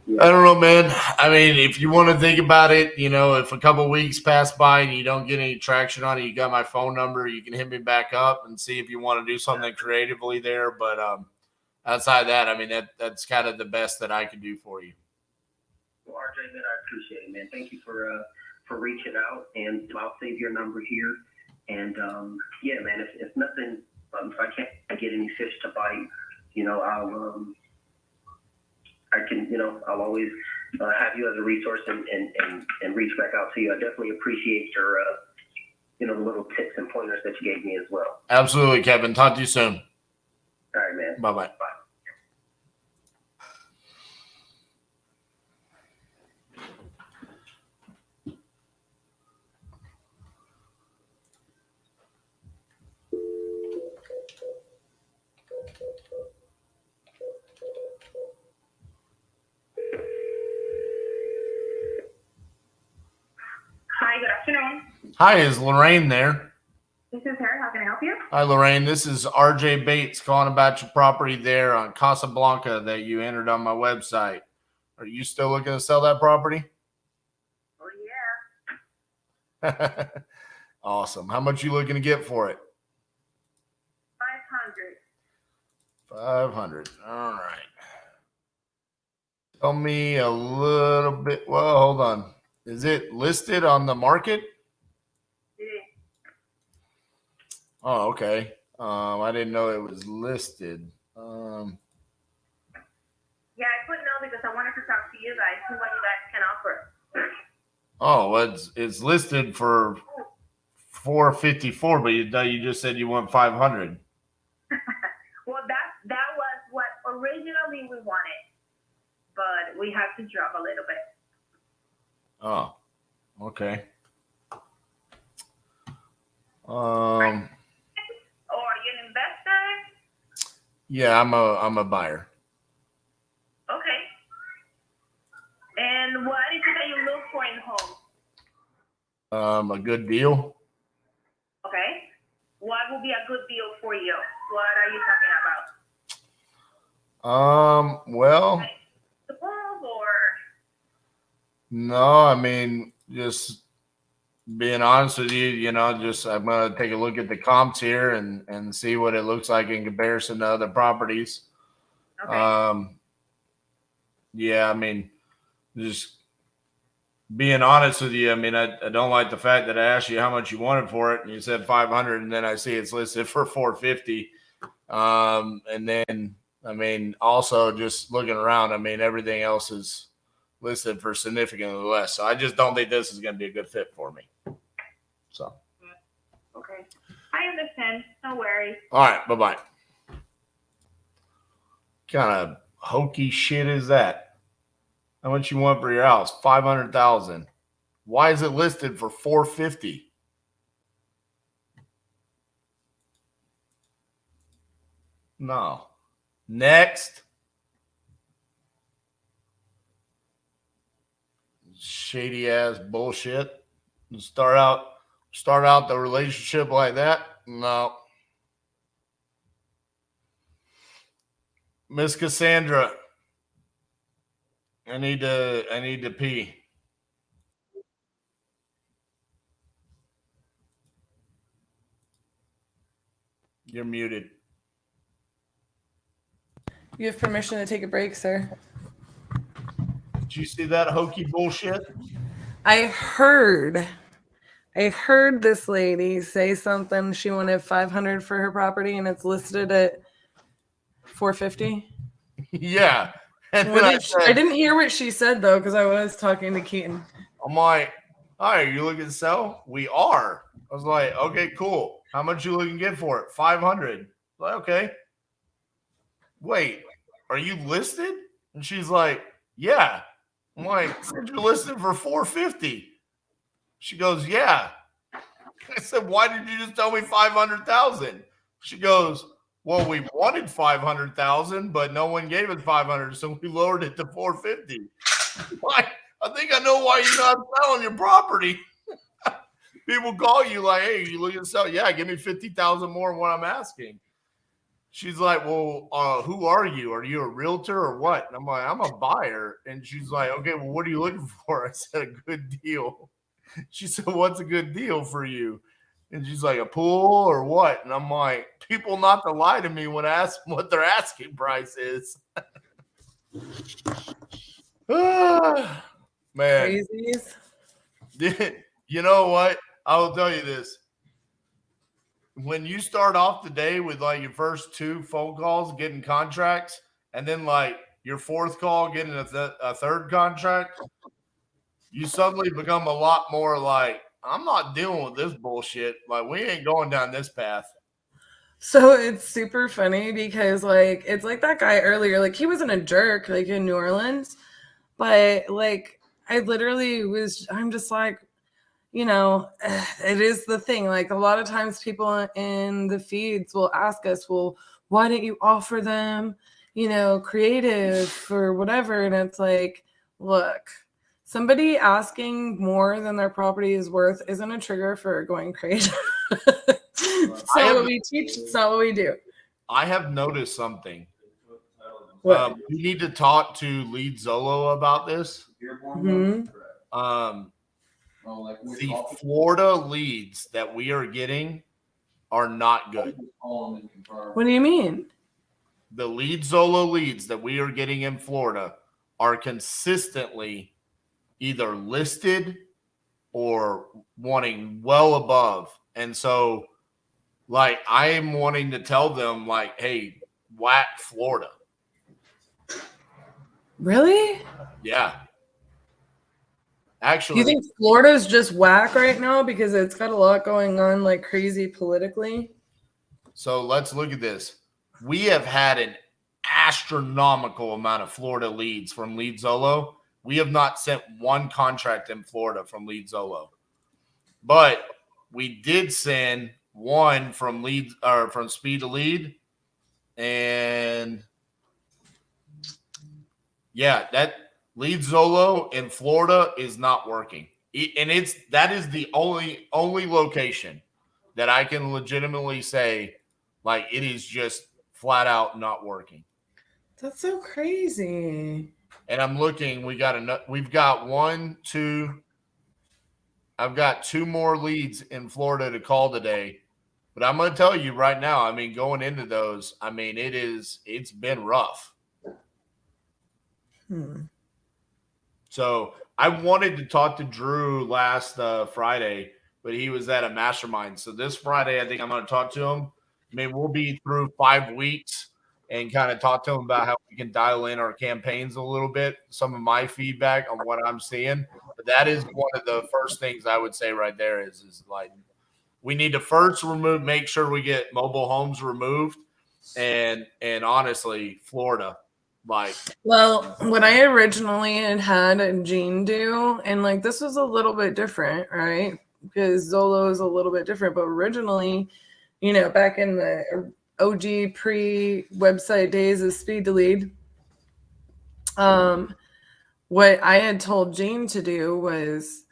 Yeah. I don't know, man. I mean, if you want to think about it, you know, if a couple of weeks pass by and you don't get any traction on it, you got my phone number. You can hit me back up and see if you want to do something creatively there. But outside of that, I mean, that's kind of the best that I can do for you. Well, RJ, man, I appreciate it, man. Thank you for reaching out, and I'll save your number here. And yeah, man, if nothing, if I can't get any fish to bite, you know, I'll always have you as a resource and reach back out to you. I definitely appreciate your, the little tips and pointers that you gave me as well. Absolutely, Kevin. Talk to you soon. All right, man. Bye-bye. Bye. Hi, good afternoon. Hi, is Lorraine there? This is her. How can I help you? Hi, Lorraine. This is RJ Bates calling about your property there on Casablanca that you entered on my website. Are you still looking to sell that property? Oh, yeah. Awesome. How much you looking to get for it? 500. 500. All right. Tell me a little bit. Well, hold on. Is it listed on the market? Yeah. Oh, okay. I didn't know it was listed. Yeah, I put no because I wanted to talk to you guys, see what you guys can offer. Oh, well, it's listed for 454, but you just said you want 500. Well, that was what originally we wanted, but we have to drop a little bit. Oh, okay. Or are you an investor? Yeah, I'm a buyer. Okay. And what is it that you look for in home? A good deal. Okay. What would be a good deal for you? What are you talking about? Well, Or no, I mean, just being honest with you, I'm going to take a look at the comps here and see what it looks like in comparison to other properties. okay. Yeah, I mean, just being honest with you, I mean, I don't like the fact that I asked you how much you wanted for it and you said 500 and then I see it's listed for 450. And then, I mean, also just looking around, I mean, everything else is listed for significantly less. So I just don't think this is going to be a good fit for me. So. Okay. I understand. No worries. All right. Bye-bye. Kind of hokey shit is that? How much you want for your house? 500,000. Why is it listed for 450? No. Next. Shady ass bullshit. Start out the relationship like that? No. Miss Cassandra, I need to pee. You're muted. You have permission to take a break, sir. Did you see that hokey bullshit? I heard this lady say something. She wanted 500 for her property, and it's listed at 450. Yeah. And I didn't hear what she said though, because I was talking to Keaton. I'm like, "Hi, are you looking to sell?" We are. I was like, "Okay, cool. How much you looking to get for it?" 500. Like, okay. Wait, are you listed? And she's like, "Yeah." I'm like, "Said you're listed for 450." She goes, "Yeah." I said, "Why did you just tell me 500,000?" She goes, Well, we wanted 500,000, but no one gave us 500, so we lowered it to 450. Why? I think I know why you're not selling your property. People call you like, "Hey, you looking to sell?" Yeah, give me 50,000 more than what I'm asking. She's like, "Well, who are you? Are you a realtor or what?" And I'm like, "I'm a buyer." And she's like, "Okay, well, what are you looking for?" I said, "A good deal." She said, "What's a good deal for you?" And she's like, "A pool or what?" And I'm like, people not to lie to me when I ask them what their asking price is. Man. Crazies. You know what? I will tell you this. When you start off the day with like your first 2 phone calls getting contracts, and then like your 4th call getting a third contract, you suddenly become a lot more like, I'm not dealing with this bullshit. Like, we ain't going down this path. So it's super funny because like it's like that guy earlier, like he wasn't a jerk like in New Orleans, but like I'm just like, you know, it is the thing. Like a lot of times people in the feeds will ask us, well, why didn't you offer them, you know, creative or whatever? And it's like, look, somebody asking more than their property is worth isn't a trigger for going creative. It's not what we teach. It's not what we do. I have noticed something. What? We need to talk to Lead Zolo about this. Mhm. The Florida leads that we are getting are not good. What do you mean? The Lead Zolo leads that we are getting in Florida are consistently either listed or wanting well above. And so, like, I am wanting to tell them, like, hey, whack Florida. Really? Yeah. Actually, You think Florida's just whack right now because it's got a lot going on like crazy politically? So let's look at this. We have had an astronomical amount of Florida leads from Lead Zolo. We have not sent one contract in Florida from Lead Zolo, but we did send one from from Speed to Lead, and yeah, that Lead Zolo in Florida is not working, and that is the only location that I can legitimately say, like, it is just flat out not working. That's so crazy. And I'm looking. We've got 1, 2. I've got 2 more leads in Florida to call today. But I'm going to tell you right now, I mean, going into those, I mean, it's been rough. So I wanted to talk to Drew last Friday, but he was at a mastermind. So this Friday, I think I'm going to talk to him. I mean, we'll be through 5 weeks and kind of talk to him about how we can dial in our campaigns a little bit, some of my feedback on what I'm seeing. But that is one of the first things I would say right there is like, we need to first make sure we get mobile homes removed. And honestly, Florida, like. Well, what I originally had Gene do, and like this was a little bit different, right? Because Zolo is a little bit different, but originally, you know, back in the OG pre-website days of Speed to Lead, what I had told Gene to do was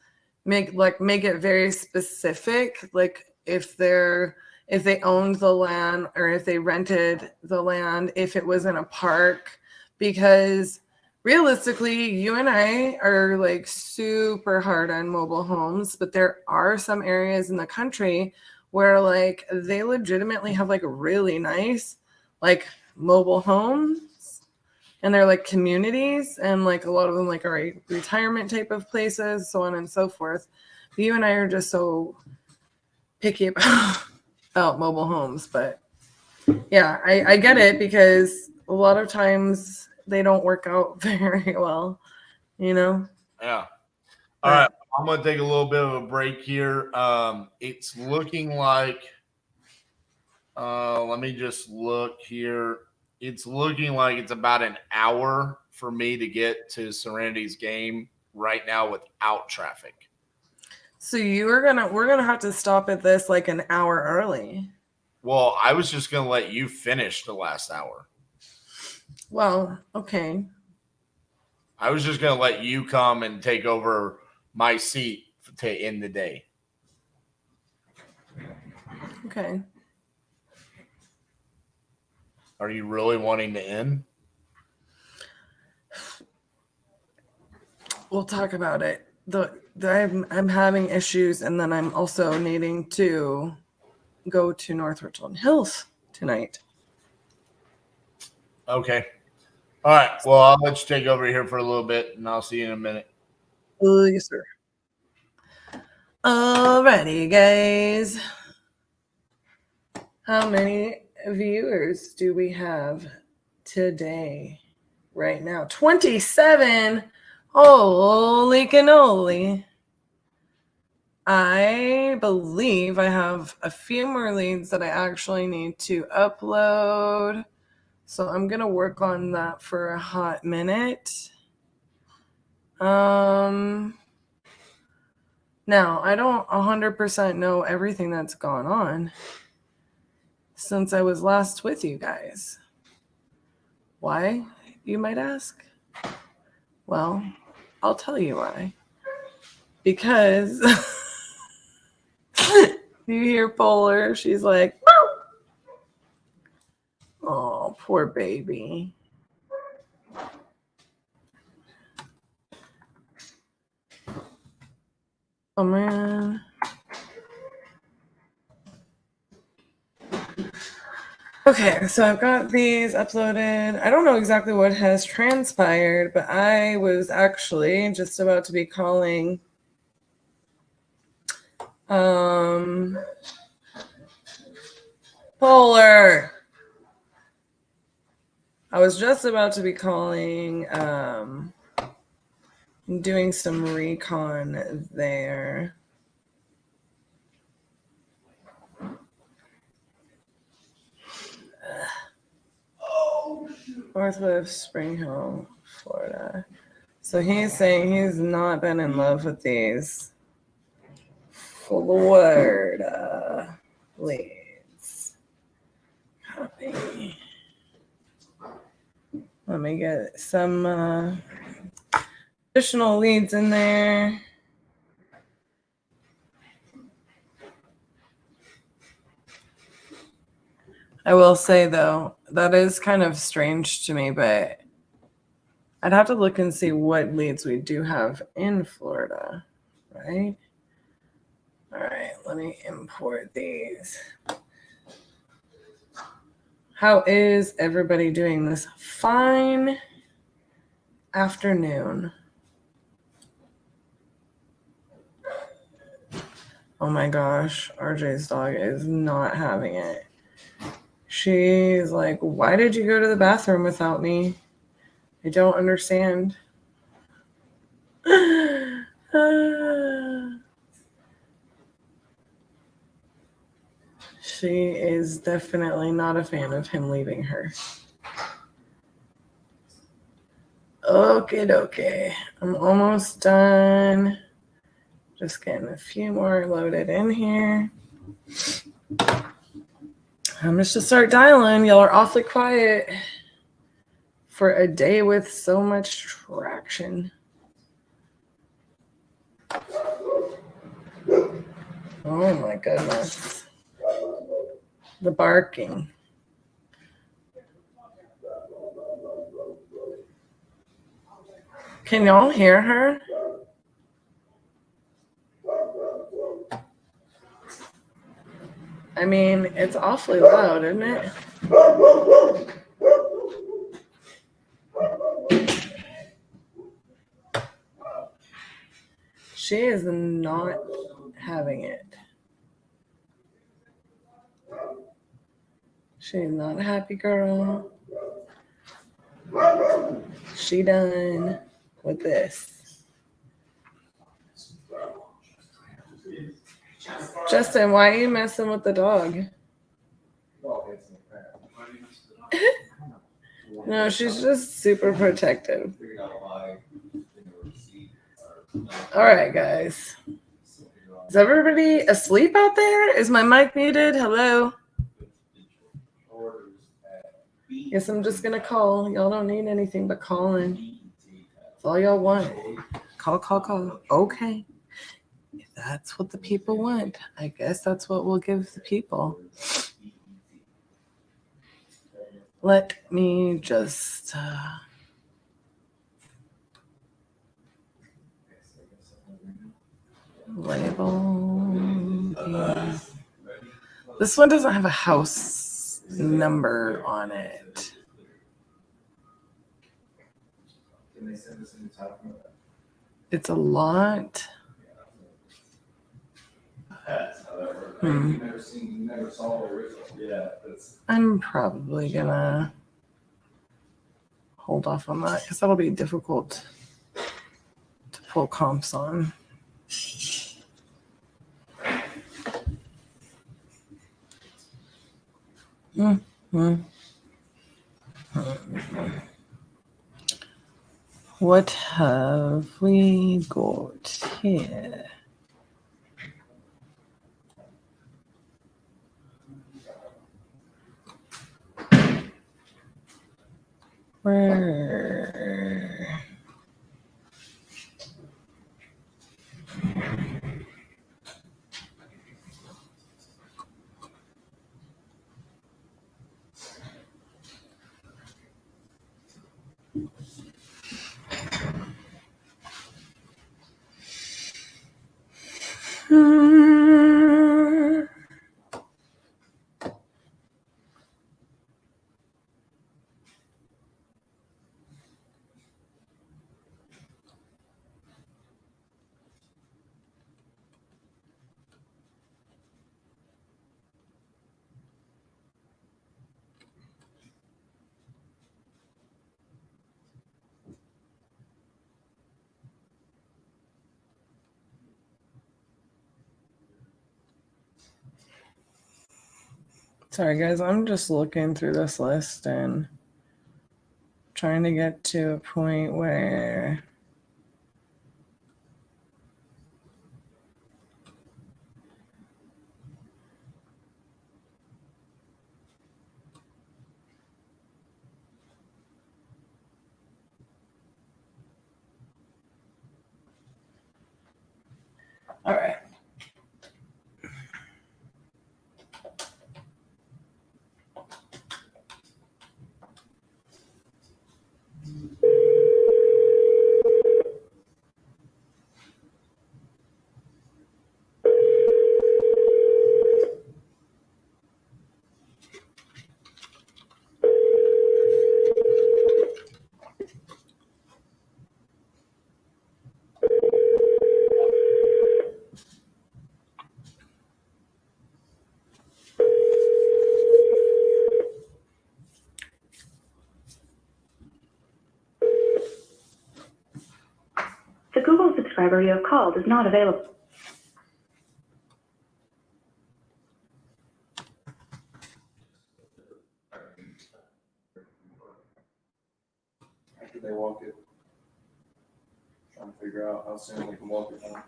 make it very specific, like if they owned the land or if they rented the land, if it was in a park, because realistically, you and I are like super hard on mobile homes, but there are some areas in the country where like they legitimately have like really nice like mobile homes, and they're like communities, and like a lot of them like are retirement type of places, so on and so forth. But you and I are just so picky about mobile homes. But yeah, I get it, because a lot of times they don't work out very well, you know? Yeah. All right. I'm going to take a little bit of a break here. It's looking like, let me just look here. It's looking like it's about an hour for me to get to Serenity's game right now without traffic. So we're gonna have to stop at this like an hour early. Well, I was just going to let you finish the last hour. Well, okay. I was just going to let you come and take over my seat to end the day. Okay. Are you really wanting to end? We'll talk about it. I'm having issues, and then I'm also needing to go to North Richland Hills tonight. Okay. All right. Well, I'll let you take over here for a little bit, and I'll see you in a minute. Yes, sir. Alrighty, guys. How many viewers do we have today? Right now, 27. Holy cannoli. I believe I have a few more leads that I actually need to upload. So I'm going to work on that for a hot minute. Now, I don't 100% know everything that's gone on since I was last with you guys. Why, you might ask? Well, I'll tell you why. Because you hear Polar, she's like, oh, poor baby. Oh, man. Okay, so I've got these uploaded. I don't know exactly what has transpired, but I was actually just about to be calling Polar. I was just about to be calling doing some recon there. Northwest Spring Hill, Florida. So he's saying he's not been in love with these Florida leads. Copy. Let me get some additional leads in there. I will say, though, that is kind of strange to me, but I'd have to look and see what leads we do have in Florida, right? All right, let me import these. How is everybody doing this fine afternoon? Oh my gosh, RJ's dog is not having it. She's like, why did you go to the bathroom without me? I don't understand. She is definitely not a fan of him leaving her. Okay. I'm almost done. Just getting a few more loaded in here. I'm just to start dialing. Y'all are awfully quiet for a day with so much traction. Oh my goodness. The barking. Can y'all hear her? I mean, it's awfully loud, isn't it? She is not having it. She's not a happy girl. She done with this. Justin, why are you messing with the dog? No, she's just super protective. All right, guys. Is everybody asleep out there? Is my mic muted? Hello? Guess I'm just gonna call. Y'all don't need anything but calling. That's all y'all want. Call. Okay. If that's what the people want, I guess that's what we'll give the people. Let me just label these. This one doesn't have a house number on it. It's a lot. I'm probably gonna hold off on that because that'll be difficult to pull comps on. What have we got here? Where? Sorry, guys. I'm just looking through this list and trying to get to a point where all right. The Google subscriber you have called is not available. After they walk it, trying to figure out how soon they can walk it down.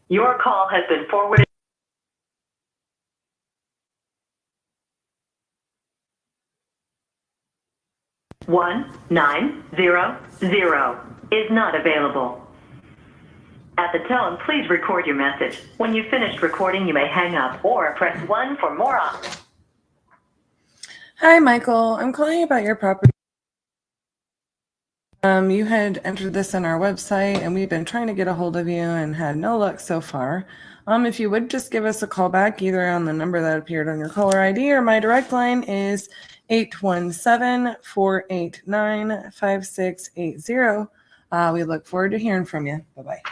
Your call has been forwarded. (1900) is not available. At the tone, please record your message. When you've finished recording, you may hang up or press 1 for more options. Hi, Michael. I'm calling about your property. You had entered this on our website, and we've been trying to get a hold of you and had no luck so far. If you would just give us a call back, either on the number that appeared on your caller ID or my direct line is 817-489-5680. We look forward to hearing from you. Bye-bye.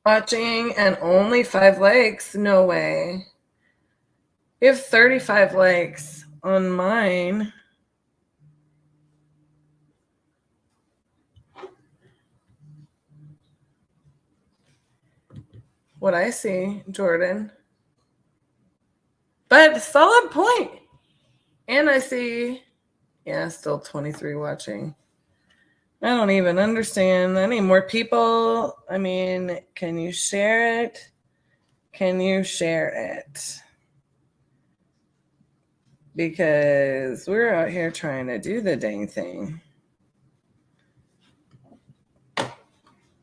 Watching and only 5 likes? No way. We have 35 likes on mine. What I see, Jordan. But solid point. And I see, yeah, still 23 watching. I don't even understand. I need more people. I mean, can you share it? Can you share it? Because we're out here trying to do the dang thing.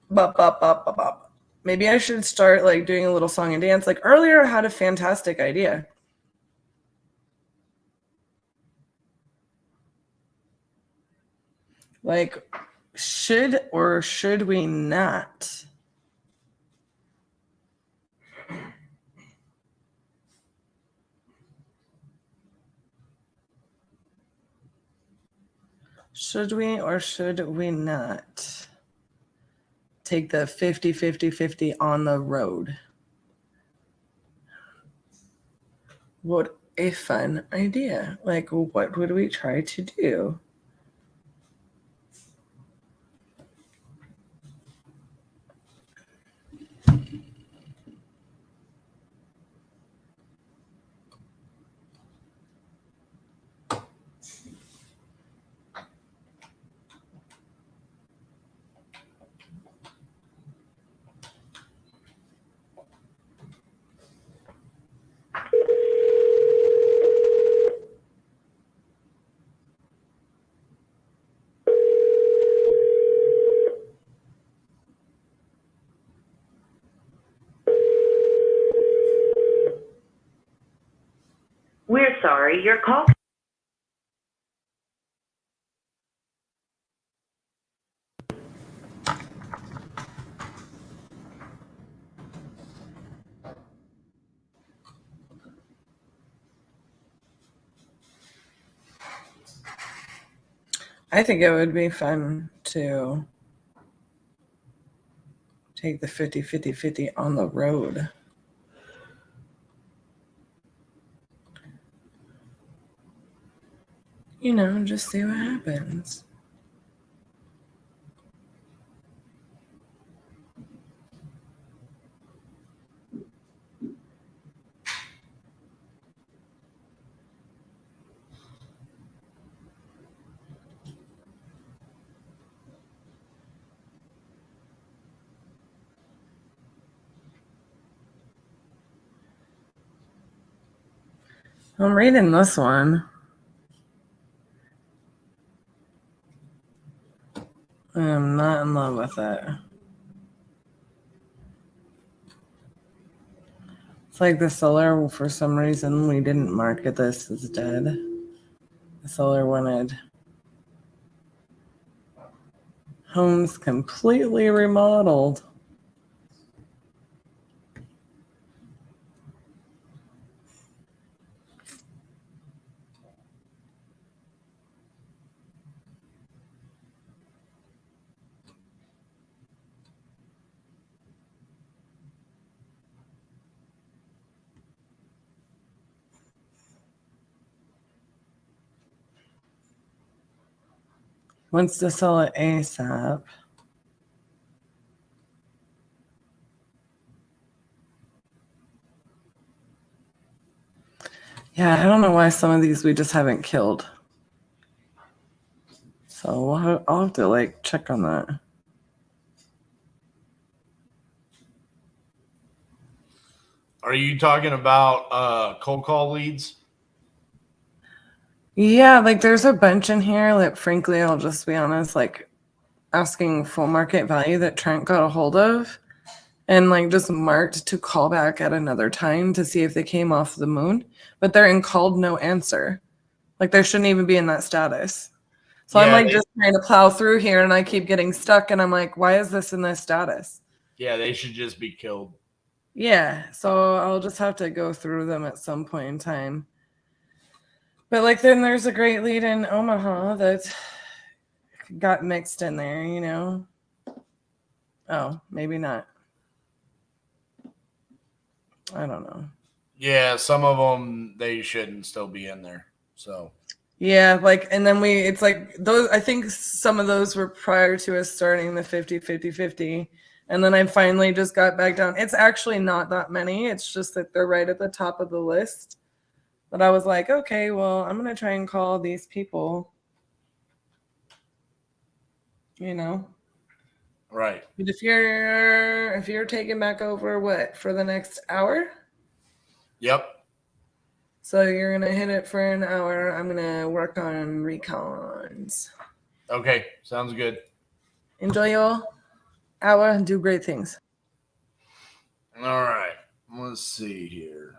Bop, bop, bop, bop, bop. Maybe I should start like doing a little song and dance. Like earlier, I had a fantastic idea. Like, should or should we not? Should we or should we not take the 50-50-50 on the road? What a fun idea. Like, what would we try to do? We're sorry, your call. I think it would be fun to take the 50-50-50 on the road. You know, just see what happens. I'm reading this one. I'm not in love with it. It's like the seller, for some reason, we didn't market this as dead. The seller wanted homes completely remodeled. Wants to sell it ASAP. Yeah, I don't know why some of these we just haven't killed. So I'll have to like check on that. Are you talking about cold call leads? Yeah, like there's a bunch in here that frankly, I'll just be honest, like asking full market value that Trent got a hold of. and like just marked to call back at another time to see if they came off the moon, but they're in called no answer. Like they shouldn't even be in that status. So I'm like just trying to plow through here and I keep getting stuck and I'm like, why is this in this status? Yeah, they should just be killed. Yeah, so I'll just have to go through them at some point in time. But like then there's a great lead in Omaha that got mixed in there, you know? Oh, maybe not. I don't know. Yeah, some of them, they shouldn't still be in there. So yeah, like, and then it's like those, I think some of those were prior to us starting the 50-50-50. And then I finally just got back down. It's actually not that many. It's just that they're right at the top of the list. But I was like, okay, well, I'm going to try and call these people, you know? Right. But if you're taking back over what, for the next hour? Yep. So you're going to hit it for an hour. I'm going to work on recons. Okay, sounds good. Enjoy your hour and do great things. All right. Let's see here.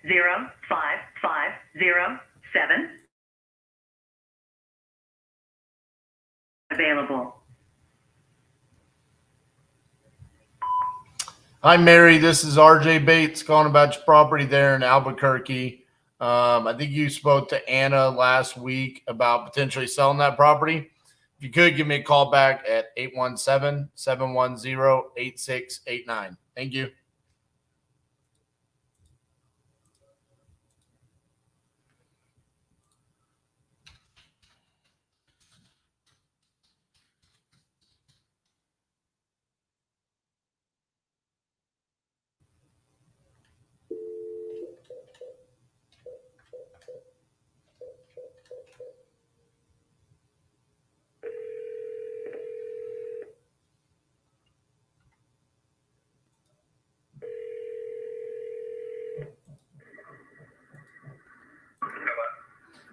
Zero 5507 available. Hi, Mary. This is RJ Bates calling about your property there in Albuquerque. I think you spoke to Anna last week about potentially selling that property. If you could, give me a call back at 817-710-8689. Thank you.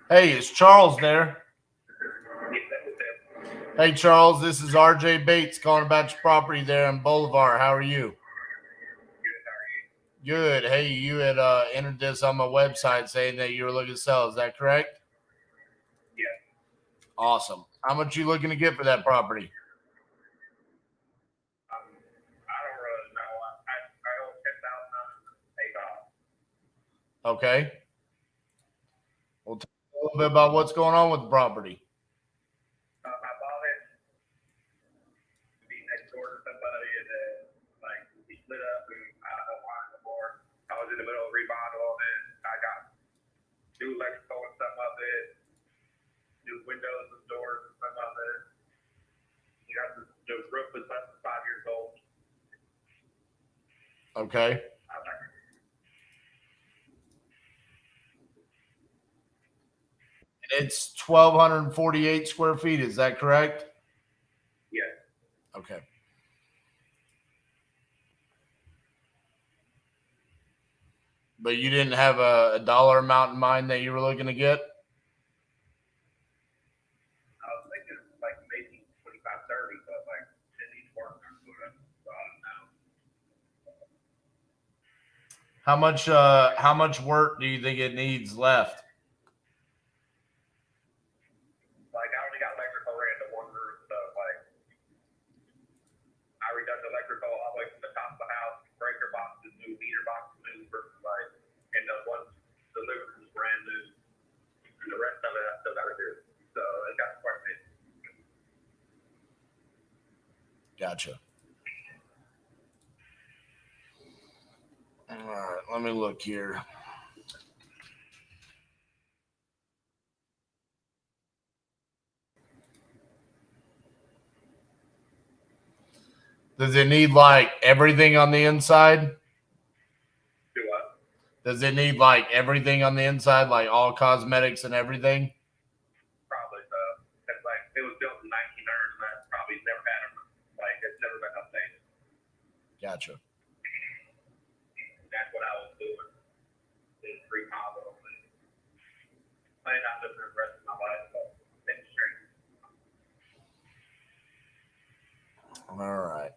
Hey, is Charles there? Hey, Charles, this is RJ Bates calling about your property there in Boulevard. How are you? Good. Hey, you had entered this on my website saying that you were looking to sell. Is that correct? Yeah. Awesome. How much you looking to get for that property? I don't really know. I owe $10,000 paid off. Okay. We'll talk a little bit about what's going on with the property. I bought it to be next door to somebody, and then like he split up, and I don't want it no more. I was in the middle of remodel of it. I got new electrical and some of it, new windows and doors and some of it. You got the roof is less than 5 years old. Okay. It's 1,248 square feet. Is that correct? Yeah. Okay. But you didn't have a dollar amount in mind that you were looking to get? I was thinking like maybe 25, 30, but like it needs work. I'm going to now. How much work do you think it needs left? electrical all the way from the top of the house, breaker boxes, new meter boxes, new versus like, and the ones delivered was brand new. And the rest of it I still got to do. So it got quite a bit. Gotcha. All right, let me look here. Does it need like everything on the inside? Do what? Does it need like everything on the inside, like all cosmetics and everything? Probably so. It's like it was built in 1900s and that probably never had them. Like it's never been updated. Gotcha. That's what I was doing. Is remodel and plan on living the rest of my life. So it's strange. All right.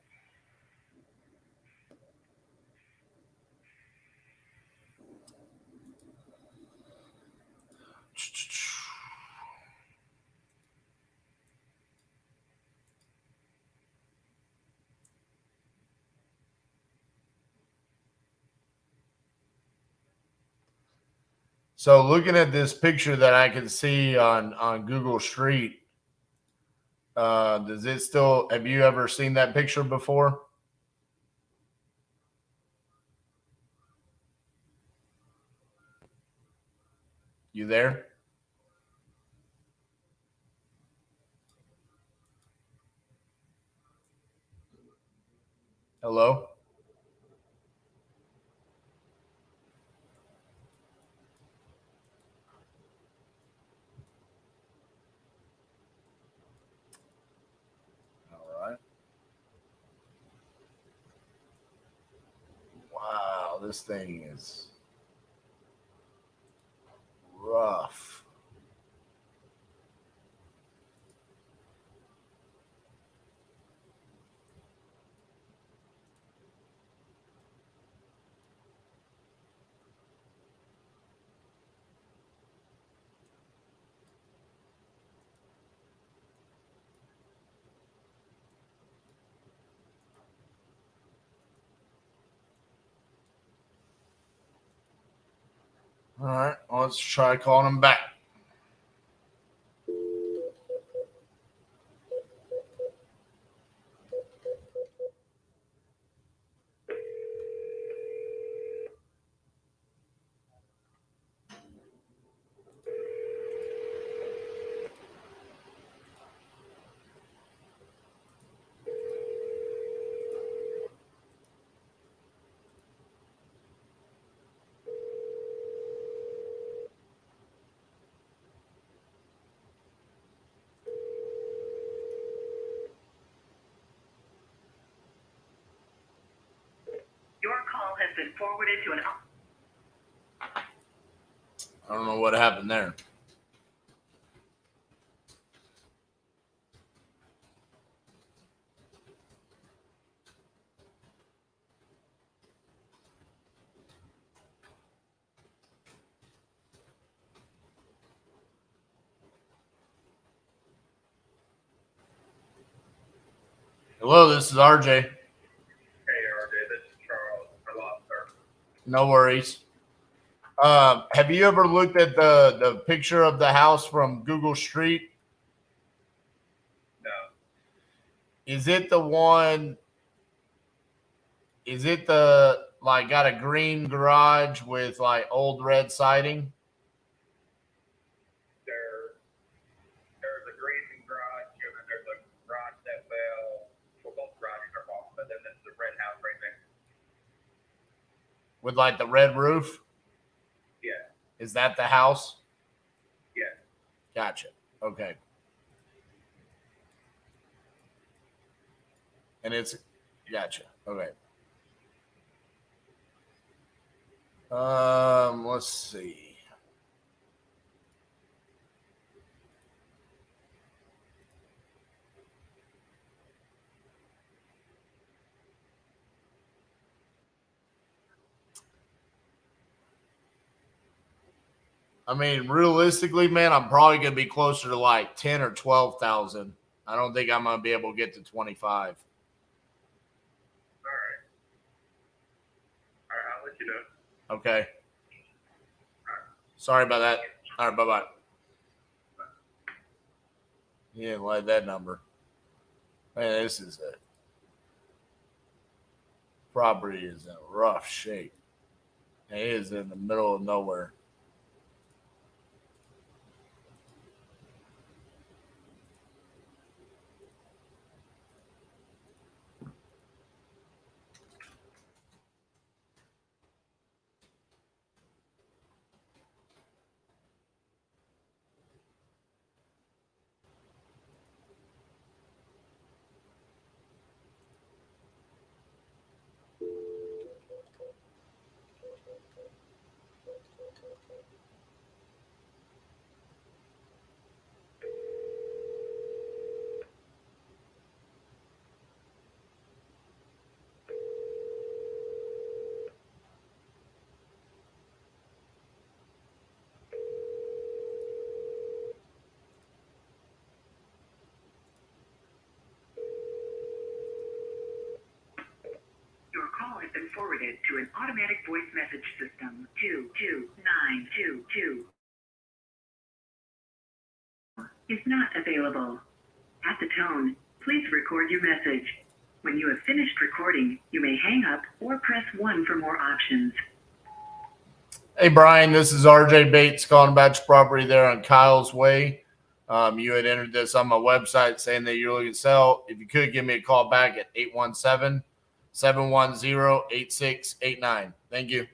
So looking at this picture that I can see on Google Street, does it still, have you ever seen that picture before? You there? Hello? All right. Wow, this thing is rough. All right, well, let's try calling him back. Your call has been forwarded to an. I don't know what happened there. Hello, this is RJ. Hey, RJ, this is Charles. I lost her. No worries. Have you ever looked at the picture of the house from Google Street? No. Is it the one? Is it the like got a green garage with like old red siding? There's a green garage, and then there's a garage that well, both garages are off, but then there's the red house right there. With like the red roof? Yeah. Is that the house? Yeah. Gotcha. Okay. And it's gotcha. Okay. Let's see. I mean, realistically, man, I'm probably gonna be closer to like 10 or 12,000. I don't think I'm gonna be able to get to 25. Okay. Sorry about that. All right, bye-bye. He didn't like that number. Man, this is a property is in rough shape. And it is in the middle of nowhere. Your call has been forwarded to an automatic voice message system. 22922 is not available. At the tone, please record your message. When you have finished recording, you may hang up or press 1 for more options. Hey, Brian, this is RJ Bates calling about your property there on Kyle's Way. You had entered this on my website saying that you're looking to sell. If you could, give me a call back at 817-710-8689. Thank you.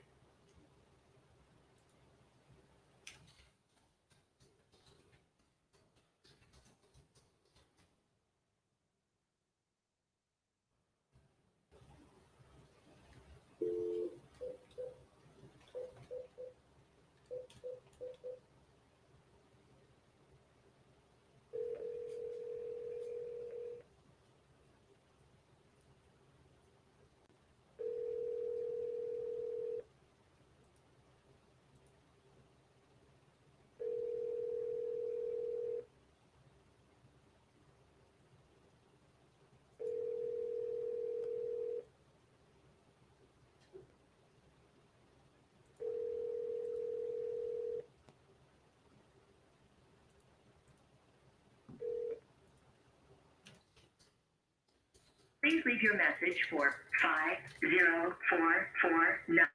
Please leave your message for 50449.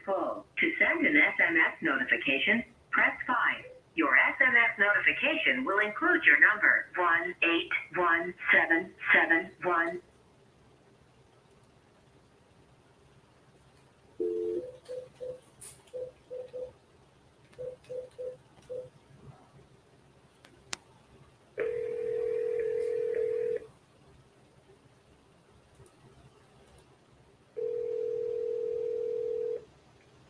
Full. To send an SMS notification, press 5. Your SMS notification will include your number 181771.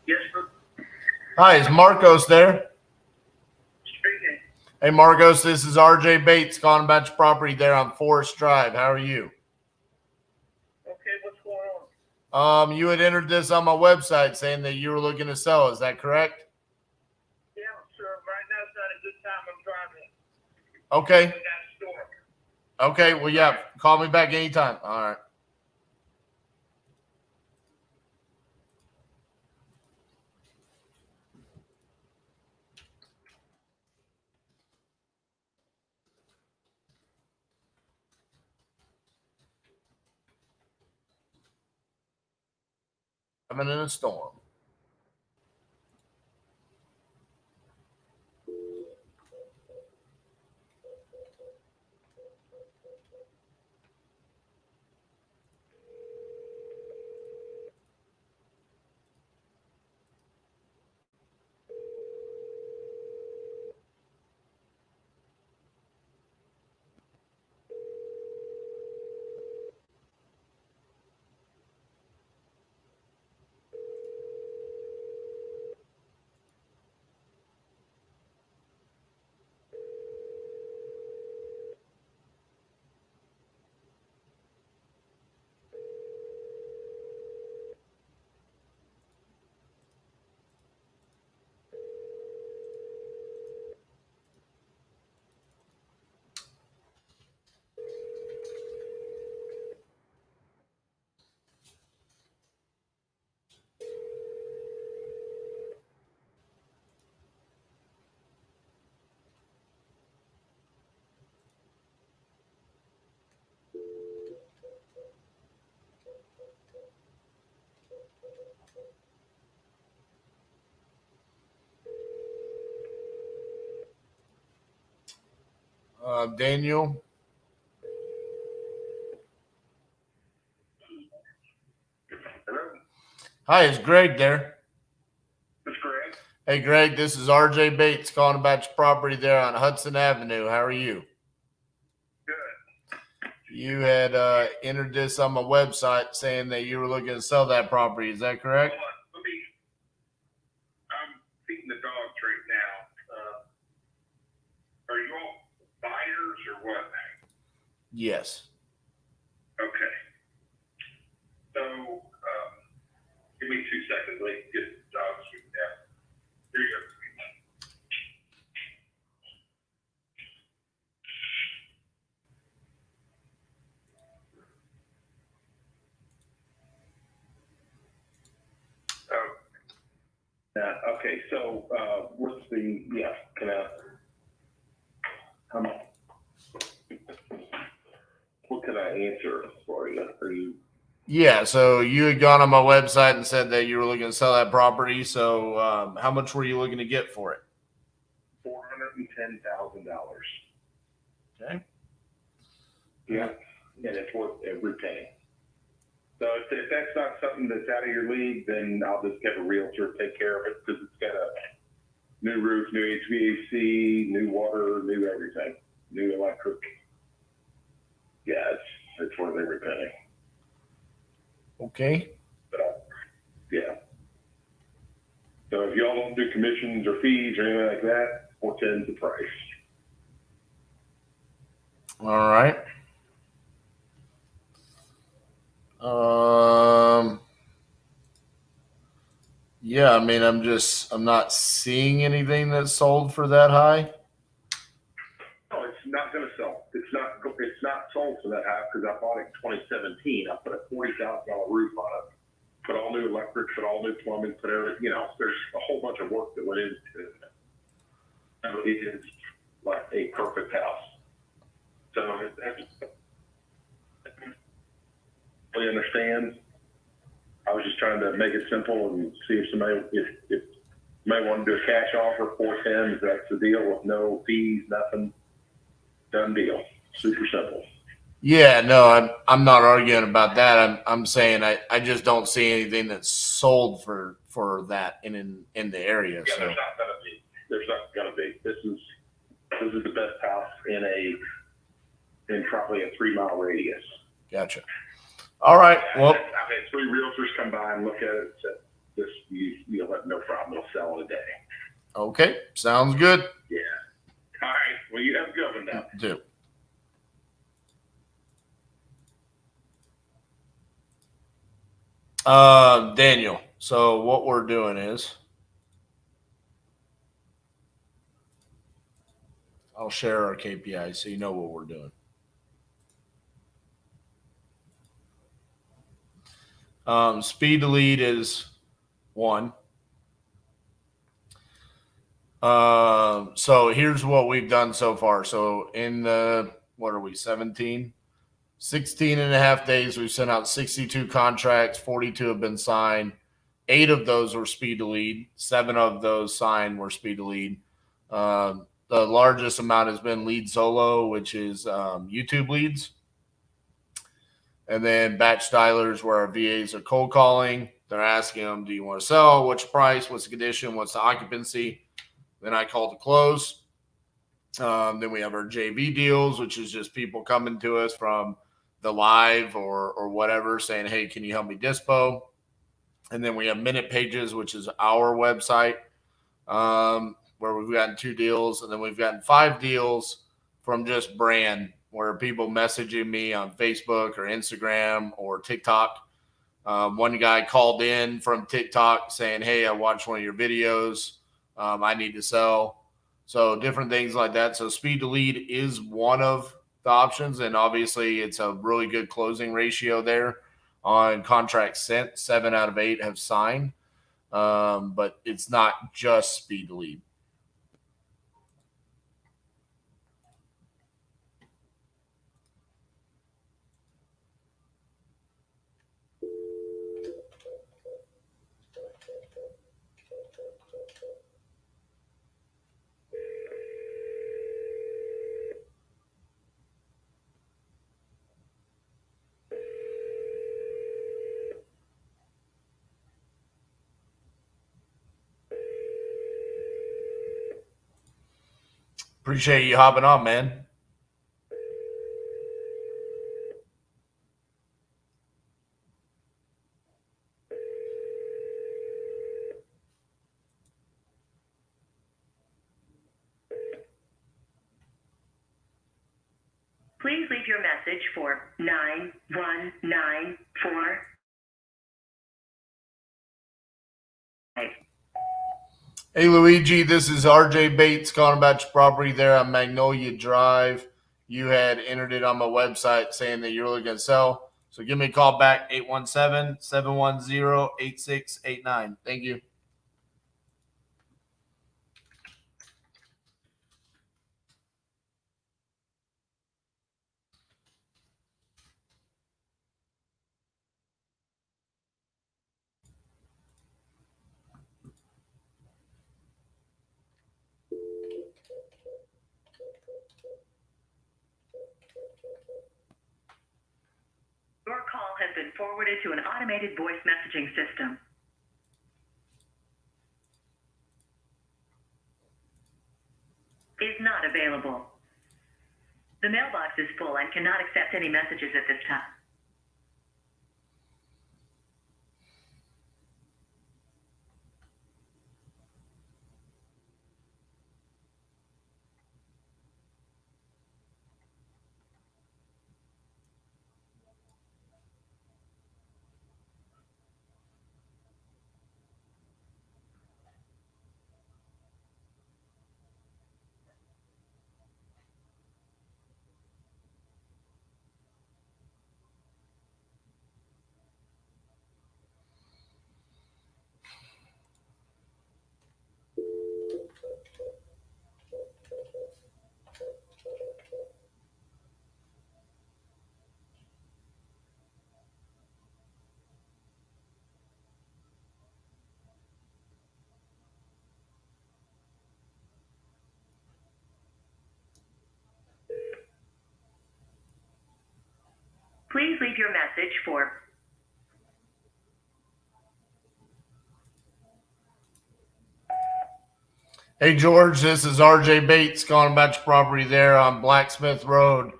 Yes, sir. Hi, is Marcos there? Speaking. Hey, Marcos, this is RJ Bates calling about your property there on Forest Drive. How are you? Okay, what's going on? You had entered this on my website saying that you were looking to sell. Is that correct? Yeah, sir. Right now it's not a good time. I'm driving. Okay. We got a store. Okay. Well, yeah. Call me back anytime. All right. Coming in a storm. Daniel. Hello, Hi, is Greg there? this is Greg. Hey, Greg, this is RJ Bates calling about your property there on Hudson Avenue. How are you? Good. You had entered this on my website saying that you were looking to sell that property. Is that correct? Hold on, I'm feeding the dogs right now. Are you all buyers or what? Yes. Okay. So, give me 2 seconds. Let me get the dogs down. Here you go. Okay, so what's the, can I, how much? What can I answer for you? Are you? Yeah, so you had gone on my website and said that you were looking to sell that property. So how much were you looking to get for it? $410,000. Okay. Yeah, and it's worth every penny. So if that's not something that's out of your league, then I'll just get a realtor take care of it because it's got a new roof, new HVAC, new water, new everything, new electric. Yeah, it's worth every penny. Okay. But yeah. So if y'all don't do commissions or fees or anything like that, 410's the price. All right. Yeah, I mean, I'm not seeing anything that's sold for that high. No, it's not going to sell. It's not sold for that high because I bought it in 2017. I put a $40,000 roof on it, put all new electric, put all new plumbing, put everything. There's a whole bunch of work that went into it. So it is like a perfect house. So I understand. I was just trying to make it simple and see if if somebody wanted to do a cash offer, 410, if that's the deal with no fees, nothing. Done deal. Super simple. Yeah, no, I'm not arguing about that. I'm saying I just don't see anything that's sold for that in the area. Yeah, so. there's not gonna be. There's not gonna be. This is the best house in probably a 3-mile radius. Gotcha. All right. Well, I've had 3 realtors come by and look at it and said, "This you'll have no problem. It'll sell in a day." Okay, sounds good. Yeah. All right. Well, you have a good one now. Do. Daniel. So what we're doing is, I'll share our KPIs so you know what we're doing. Speed to lead is 1. So here's what we've done so far. So in the, what are we, 16 and a half days, we've sent out 62 contracts, 42 have been signed. 8 of those were speed to lead. 7 of those signed were speed to lead. The largest amount has been lead solo, which is YouTube leads. And then batch dialers, where our VAs are cold calling. They're asking them, do you want to sell? What's your price? What's the condition? What's the occupancy? Then I call to close. Then we have our JV deals, which is just people coming to us from the live or whatever saying, hey, can you help me dispo? And then we have minute pages, which is our website, where we've gotten 2 deals. And then we've gotten 5 deals from just brand, where people messaging me on Facebook or Instagram or TikTok. One guy called in from TikTok saying, hey, I watched one of your videos. I need to sell. So different things like that. So speed to lead is one of the options. And obviously it's a really good closing ratio there on contracts sent. 7 out of 8 have signed. But it's not just speed to lead. Appreciate you hopping on, man. Please leave your message for 9194. Hey, Luigi, this is RJ Bates calling about your property there on Magnolia Drive. You had entered it on my website saying that you're looking to sell. So give me a call back, 817-710-8689. Thank you. Your call has been forwarded to an automated voice messaging system. Is not available. The mailbox is full and cannot accept any messages at this time. Please leave your message for Hey, George, this is RJ Bates calling about your property there on Blacksmith Road.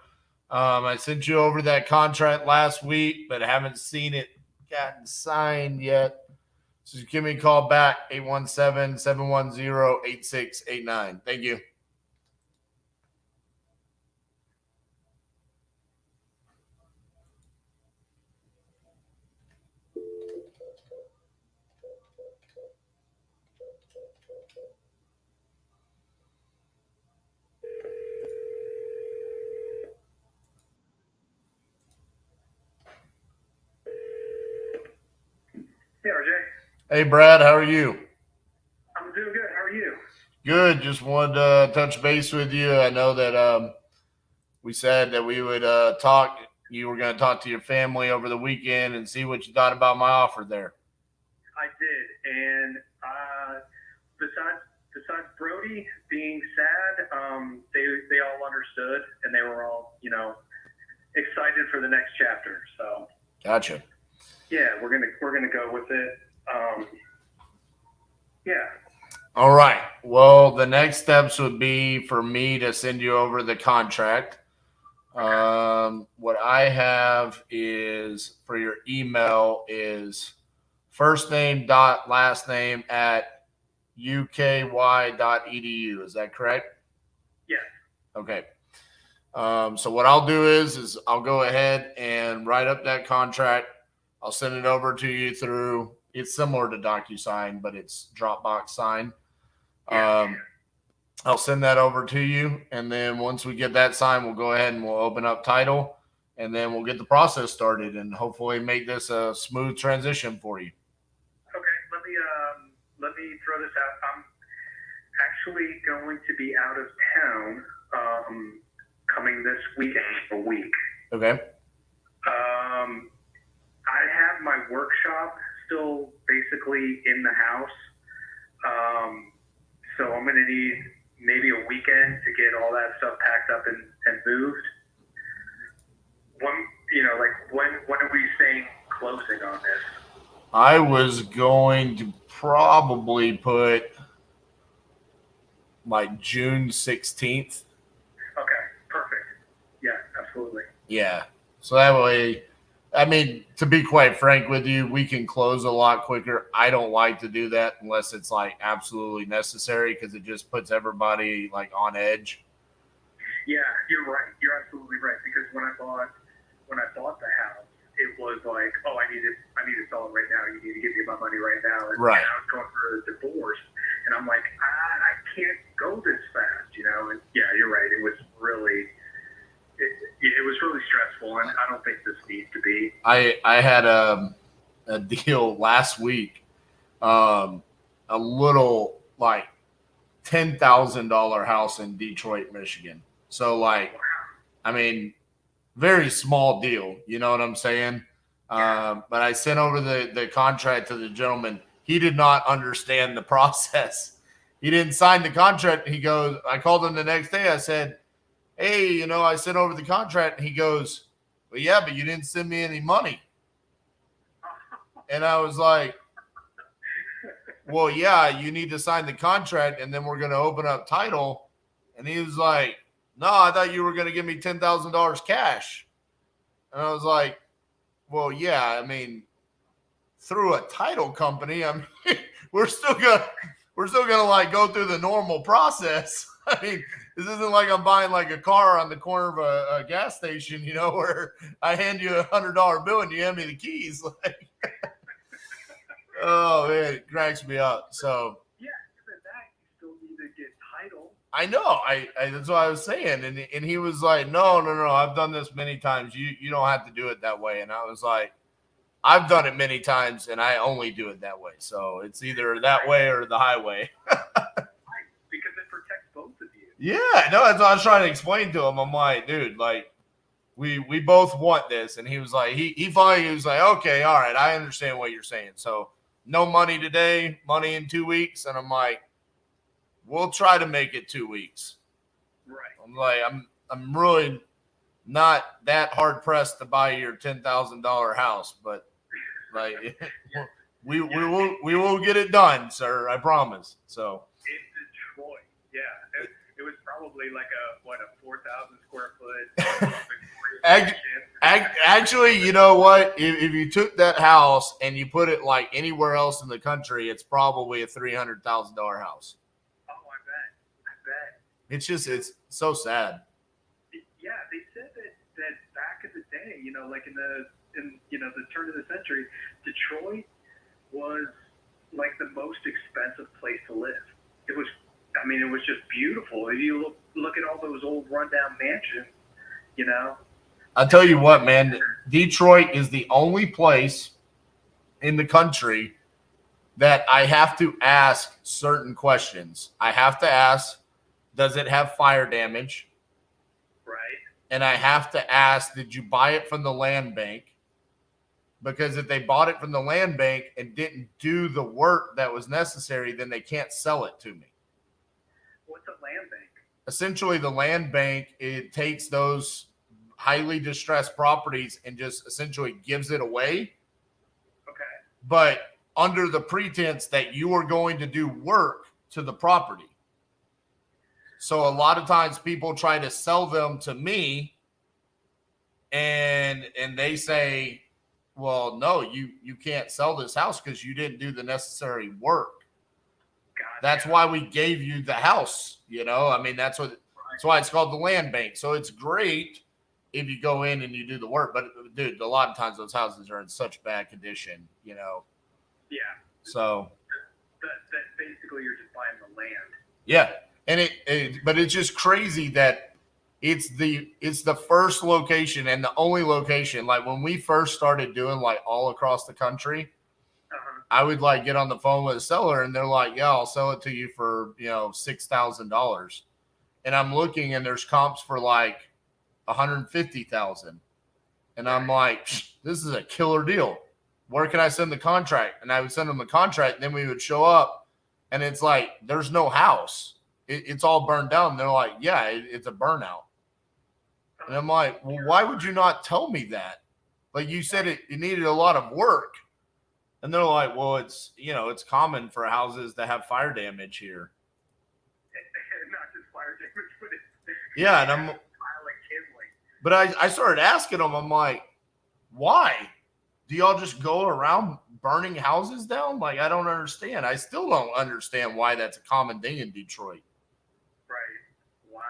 I sent you over that contract last week, but haven't seen it gotten signed yet. So just give me a call back, 817-710-8689. Thank you. Hey, RJ. Hey, Brad, how are you? I'm doing good. How are you? Good. Just wanted to touch base with you. I know that we said that we would talk. You were going to talk to your family over the weekend and see what you thought about my offer there. I did, and besides Brody being sad, they all understood, and they were all excited for the next chapter. So Gotcha. yeah, we're gonna go with it. Yeah. All right. Well, the next steps would be for me to send you over the contract. What I have is for your email is first name dot last name at uky.edu. Is that correct? Yes. Okay. So what I'll do is I'll go ahead and write up that contract. I'll send it over to you through, it's similar to DocuSign, but it's Dropbox sign. I'll send that over to you. And then once we get that signed, we'll go ahead and we'll open up title, and then we'll get the process started and hopefully make this a smooth transition for you. Okay. Let me throw this out. I'm actually going to be out of town coming this weekend for a week. Okay. I have my workshop still basically in the house. So I'm going to need maybe a weekend to get all that stuff packed up and moved. When are we saying closing on this? I was going to probably put like June 16th. Okay, perfect. Yeah, absolutely. Yeah. So that way, I mean, to be quite frank with you, we can close a lot quicker. I don't like to do that unless it's like absolutely necessary because it just puts everybody like on edge. Yeah, you're right. You're absolutely right. Because when I bought the house, it was like, oh, I need to sell it right now. You need to give me my money right now. And, Right. and I was going for a divorce, and I'm like, I can't go this fast, you know. And yeah, you're right. It was really stressful, and I don't think this needs to be. I had a deal last week, a little like $10,000 house in Detroit, Michigan. So like, I mean, very small deal. You know what I'm saying? But I sent over the contract to the gentleman. He did not understand the process. He didn't sign the contract. He goes, I called him the next day. I said, hey, you know, I sent over the contract. And he goes, well, yeah, but you didn't send me any money. And I was like, well, yeah, you need to sign the contract and then we're going to open up title. And he was like, no, I thought you were going to give me $10,000 cash. And I was like, well, yeah, I mean, through a title company, I mean, we're still gonna like go through the normal process. I mean, this isn't like I'm buying like a car on the corner of a gas station, you know, where I hand you $100 bill and you hand me the keys. Like, oh man, it cracks me up. So Yeah, even that, you still need to get title. I know. I that's what I was saying, and he was like, no, I've done this many times. You don't have to do it that way. And I was like, I've done it many times, and I only do it that way. So it's either that way or the highway. Because it protects both of you. Yeah, no, that's what I was trying to explain to him. I'm like, dude, like, we both want this. And he was like, he finally was like, okay, all right, I understand what you're saying. So no money today, money in 2 weeks. And I'm like, we'll try to make it 2 weeks. Right. I'm like, I'm really not that hard pressed to buy your $10,000 house, but like we will get it done, sir. I promise. So In Detroit, yeah, it was probably like a 4,000 square foot. actually, you know what? If you took that house and you put it like anywhere else in the country, it's probably a $300,000 house. Oh, I bet. It's so sad. Yeah, they said that back in the day, you know, like in the turn of the century, Detroit was like the most expensive place to live. It was just beautiful. If you look at all those old rundown mansions, you know. I'll tell you what, man, Detroit is the only place in the country that I have to ask certain questions. I have to ask, does it have fire damage? Right. And I have to ask, did you buy it from the land bank? Because if they bought it from the land bank and didn't do the work that was necessary, then they can't sell it to me. What's a land bank? Essentially, the land bank, it takes those highly distressed properties and just essentially gives it away. Okay. But under the pretense that you are going to do work to the property. So a lot of times people try to sell them to me and they say, well, no, you can't sell this house because you didn't do the necessary work. That's why we gave you the house, you know? I mean, that's why it's called the land bank. So it's great if you go in and you do the work. But, dude, a lot of times those houses are in such bad condition, you know? Yeah. So. That basically you're just buying the land. Yeah. And but it's just crazy that it's the first location and the only location. Like when we first started doing like all across the country, I would like get on the phone with a seller and they're like, yeah, I'll sell it to you for, you know, $6,000. And I'm looking and there's comps for like 150,000. And I'm like, this is a killer deal. Where can I send the contract? And I would send them the contract. And then we would show up and it's like, there's no house. It's all burned down. And they're like, yeah, it's a burnout. And I'm like, well, why would you not tell me that? Like you said, it needed a lot of work. And they're like, well, it's, you know, it's common for houses to have fire damage here. Yeah, and I'm. But I started asking them. I'm like, why? Do y'all just go around burning houses down? Like, I don't understand. I still don't understand why that's a common thing in Detroit. Right. Wow.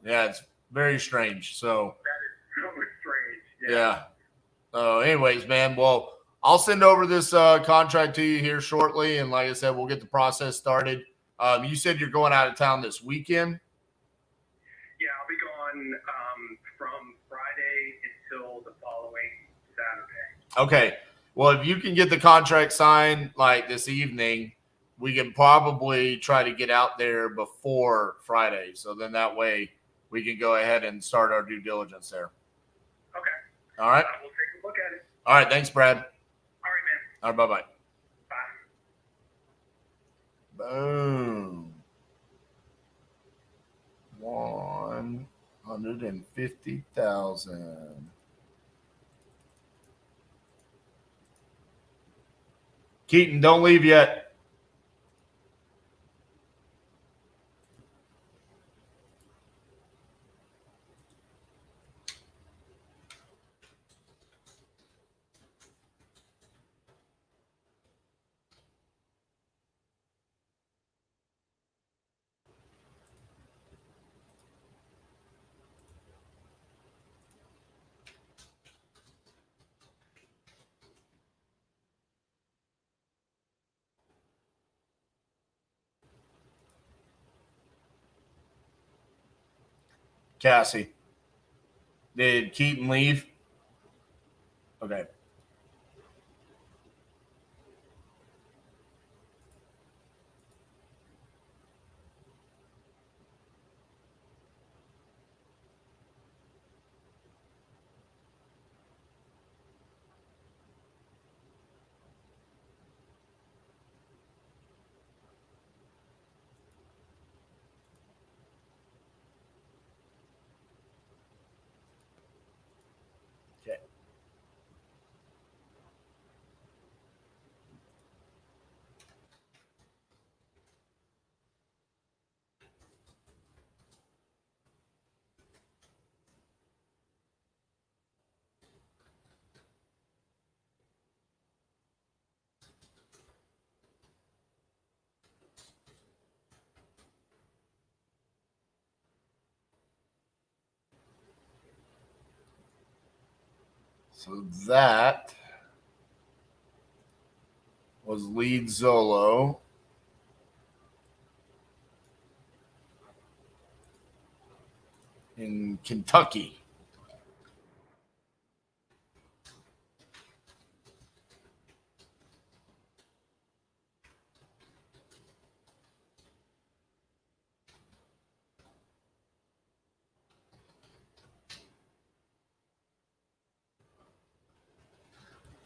Yeah, it's very strange. So. That is so strange. Yeah. Anyways, man. Well, I'll send over this contract to you here shortly, and like I said, we'll get the process started. You said you're going out of town this weekend. Yeah, I'll be gone from Friday until the following Saturday. Okay. Well, if you can get the contract signed like this evening, we can probably try to get out there before Friday. So then that way we can go ahead and start our due diligence there. Okay. All right. We'll take a look at it. All right. Thanks, Brad. All right, man. All right. Bye-bye. Bye. Boom. 150,000. Keaton, don't leave yet. Cassie, did Keaton leave? Okay. Okay. So that was lead Zolo. In Kentucky.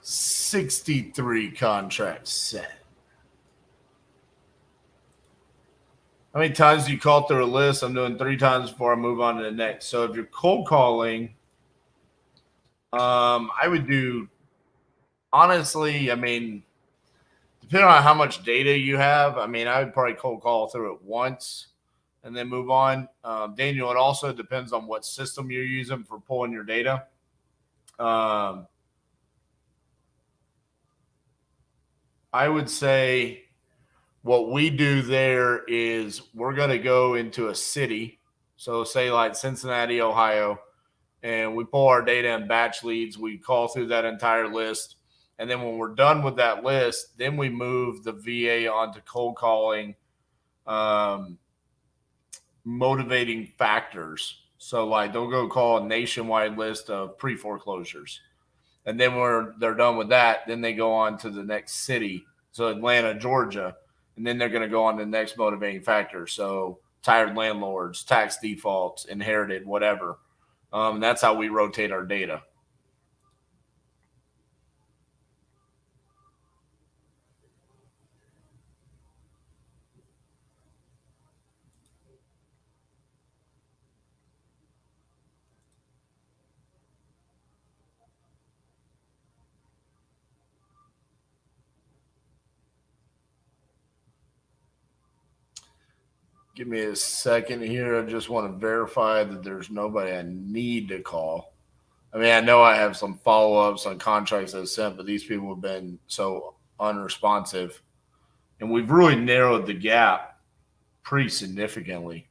$63 contracts set. How many times do you call through a list? I'm doing 3 times before I move on to the next. So if you're cold calling, I would do, honestly, I mean, depending on how much data you have, I mean, I would probably cold call through it once and then move on. Daniel, it also depends on what system you're using for pulling your data. I would say what we do there is we're going to go into a city. So say like Cincinnati, Ohio, and we pull our data in batch leads. We call through that entire list. And then when we're done with that list, then we move the VA onto cold calling, motivating factors. So like they'll go call a nationwide list of pre-foreclosures. And then when they're done with that, then they go on to the next city. So Atlanta, Georgia. And then they're going to go on to the next motivating factor. So tired landlords, tax defaults, inherited, whatever. That's how we rotate our data. Give me a second here. I just want to verify that there's nobody I need to call. I mean, I know I have some follow-ups on contracts I've sent, but these people have been so unresponsive. And we've really narrowed the gap pretty significantly.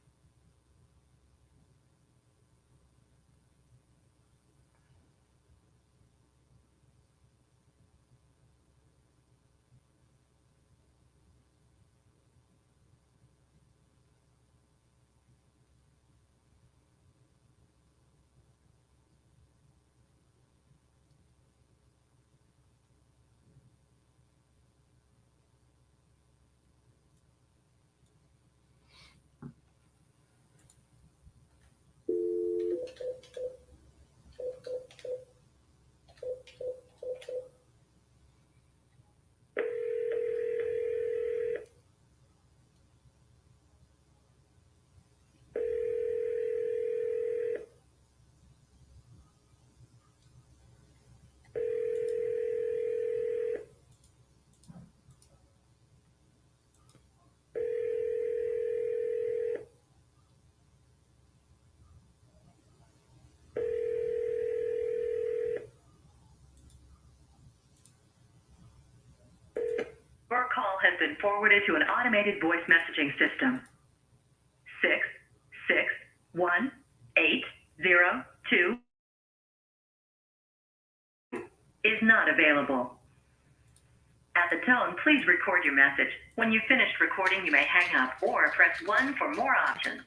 Your call has been forwarded to an automated voice messaging system. 661-802 is not available. At the tone, please record your message. When you've finished recording, you may hang up or press 1 for more options.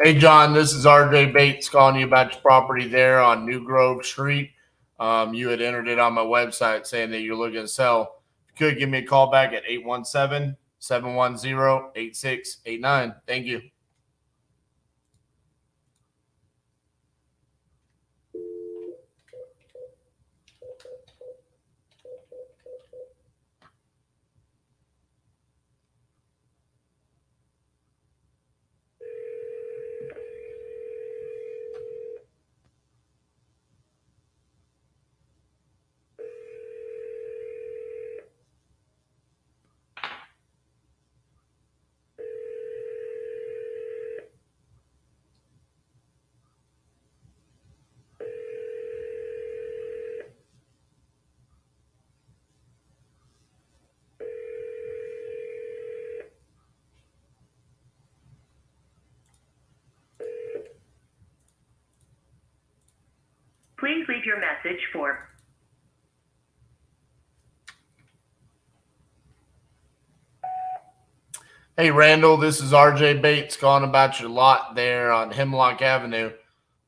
Hey, John, this is RJ Bates calling you about your property there on New Grove Street. You had entered it on my website saying that you're looking to sell. If you could give me a call back at 817-710-8689. Thank you. Please leave your message for Hey, Randall, this is RJ Bates calling about your lot there on Hemlock Avenue.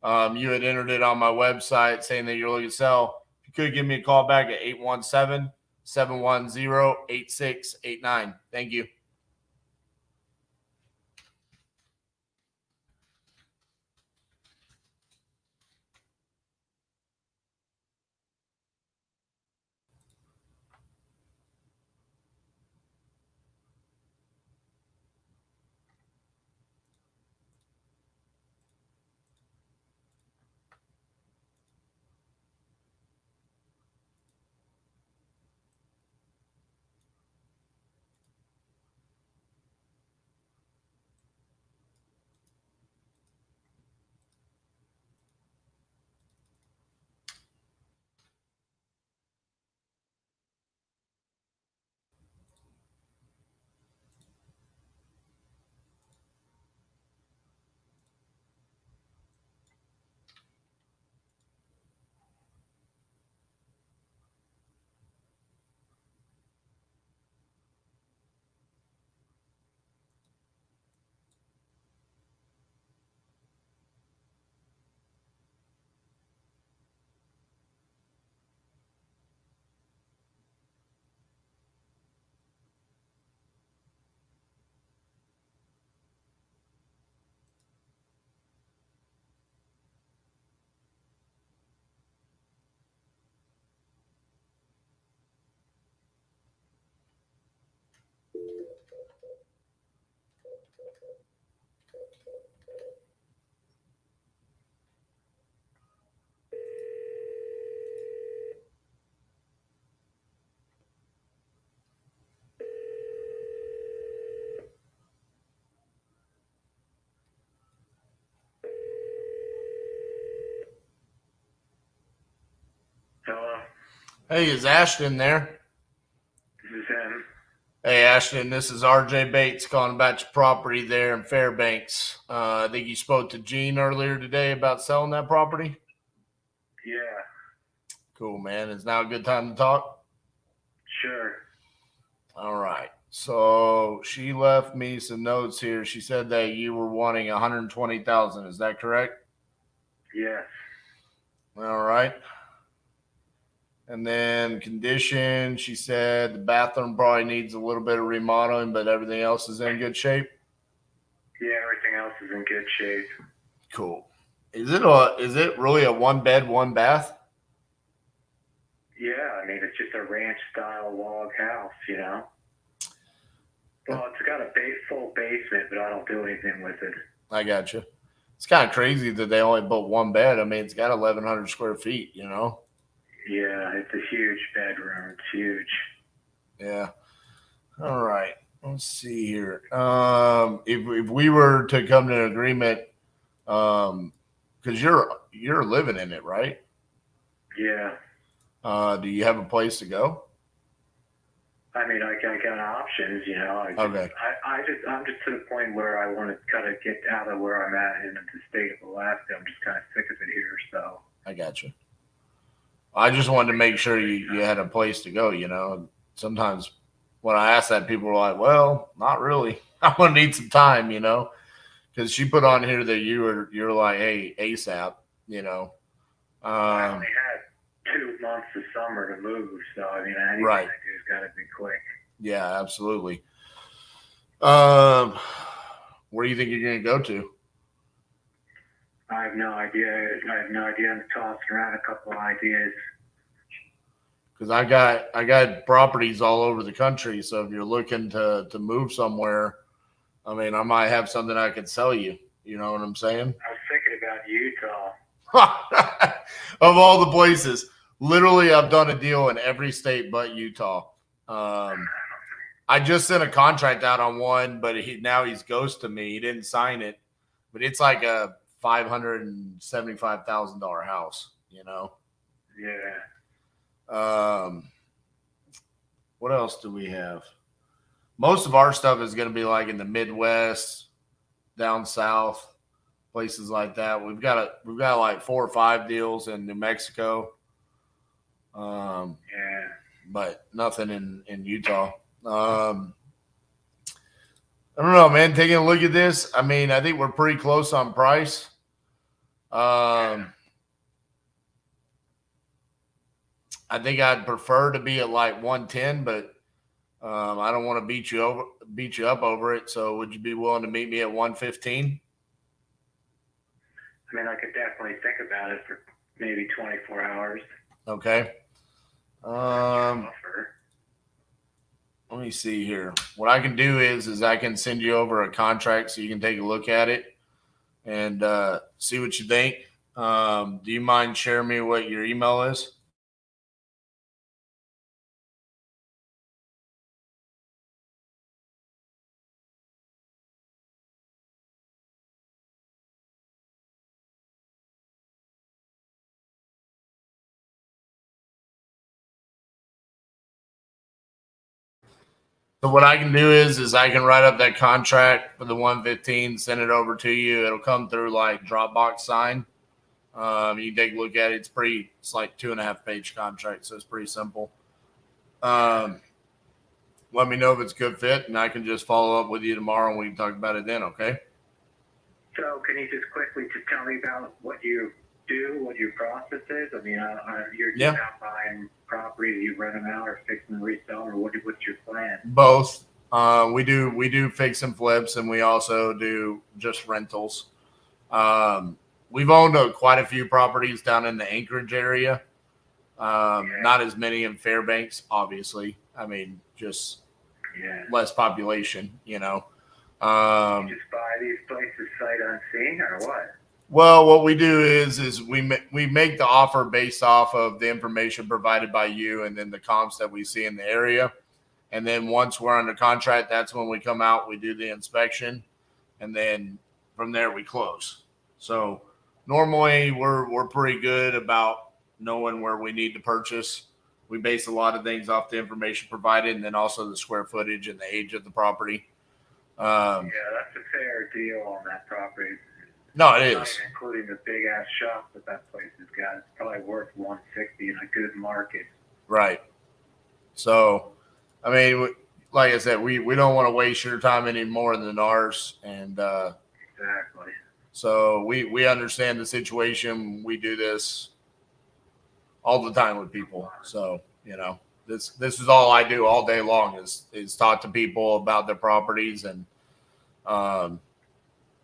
You had entered it on my website saying that you're looking to sell. If you could give me a call back at 817-710-8689. Thank you. Hey, is Ashton there? This is him. Hey, Ashton, this is RJ Bates calling about your property there in Fairbanks. I think you spoke to Gene earlier today about selling that property. Yeah, Cool, man. Is now a good time to talk? sure. All right. So she left me some notes here. She said that you were wanting 120,000. Is that correct? Yes. All right. And then condition, she said the bathroom probably needs a little bit of remodeling, but everything else is in good shape. Yeah, everything else is in good shape. Cool. Is it really a one bed, one bath? Yeah, I mean, it's just a ranch style log house, you know? Well, it's got a full basement, but I don't do anything with it. I got you. It's kind of crazy that they only built one bed. I mean, it's got 1,100 square feet, you know? Yeah, it's a huge bedroom. It's huge. Yeah. All right. Let's see here. If we were to come to an agreement, because you're living in it, right? Yeah. Do you have a place to go? I mean, I got options, you know. Okay. I'm just to the point where I want to kind of get out of where I'm at in the state of Alaska. I'm just kind of sick of it here, so. I got you. I just wanted to make sure you had a place to go, you know. Sometimes when I ask that, people are like, well, not really. I'm going to need some time, you know. Because she put on here that you're like, hey, ASAP, you know. I only had 2 months of summer to move, so I mean, anything Right. I do has got to be quick. Yeah, absolutely. Where do you think you're going to go to? I have no idea. I'm tossing around a couple of ideas. Because I got properties all over the country. So if you're looking to move somewhere, I mean, I might have something I could sell you. You know what I'm saying? I was thinking about Utah. Of all the places, literally, I've done a deal in every state but Utah. I just sent a contract out on one, but now he's ghosted me. He didn't sign it, but it's like a $575,000 house. You know. Yeah. What else do we have? Most of our stuff is going to be like in the Midwest, down south, places like that. We've got like 4 or 5 deals in New Mexico. Yeah. But nothing in Utah. I don't know, man. Taking a look at this, I mean, I think we're pretty close on price. I think I'd prefer to be at like 110, but I don't want to beat you up over it. So would you be willing to meet me at 115? I mean, I could definitely think about it for maybe 24 hours. Okay. Let me see here. What I can do is I can send you over a contract so you can take a look at it and see what you think. Do you mind sharing me what your email is? So what I can do is I can write up that contract for the 115, send it over to you. It'll come through like Dropbox sign. You can take a look at it. It's like 2.5 page contract, so it's pretty simple. Let me know if it's a good fit, and I can just follow up with you tomorrow, and we can talk about it then. Okay? So can you just quickly just tell me about what you do, what your process is? I mean, you're just out buying properties, you rent them out, or fix them and resell, or what's your plan? Both. We do fix and flips, and we also do just rentals. We've owned quite a few properties down in the Anchorage area. Not as many in Fairbanks, obviously. I mean, just less population, you know. You just buy these places sight unseen, or what? Well, what we do is we make the offer based off of the information provided by you, and then the comps that we see in the area. And then once we're under contract, that's when we come out, we do the inspection, and then from there we close. So normally we're pretty good about knowing where we need to purchase. we base a lot of things off the information provided, and then also the square footage and the age of the property. Yeah, that's a fair deal on that property. No, it Not is. even including the big ass shop that place has got. It's probably worth 160 in a good market. Right. So, I mean, like I said, we don't want to waste your time any more than ours. And Exactly. so we understand the situation. We do this all the time with people. So, you know, this is all I do all day long is talk to people about their properties and,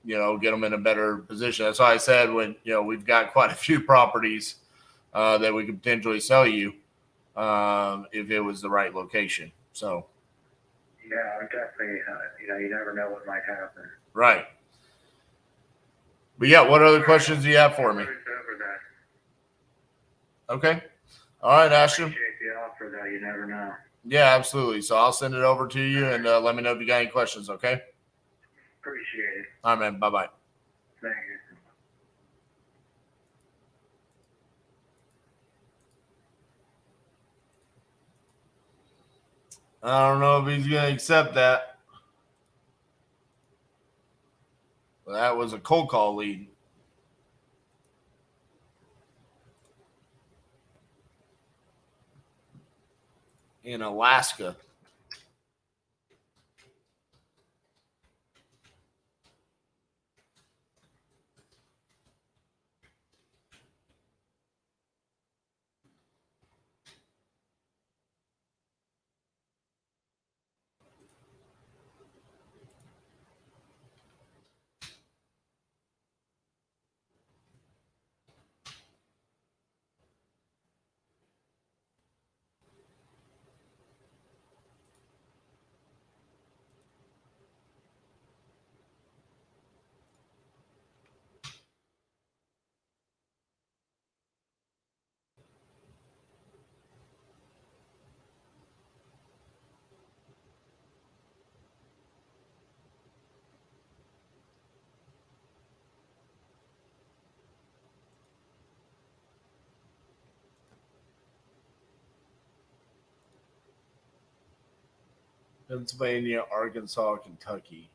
you know, get them in a better position. That's why I said when, you know, we've got quite a few properties that we could potentially sell you if it was the right location. So, Yeah, definitely. You know, you never know what might happen. right. But yeah, what other questions do you have for me? Okay. All right, Asher. Appreciate the offer, though. You never know. Yeah, absolutely. So I'll send it over to you and let me know if you got any questions. Okay. Appreciate it. All right, man. Bye-bye. Thank you. I don't know if he's going to accept that. Well, that was a cold call lead. In Alaska. Pennsylvania, Arkansas, Kentucky.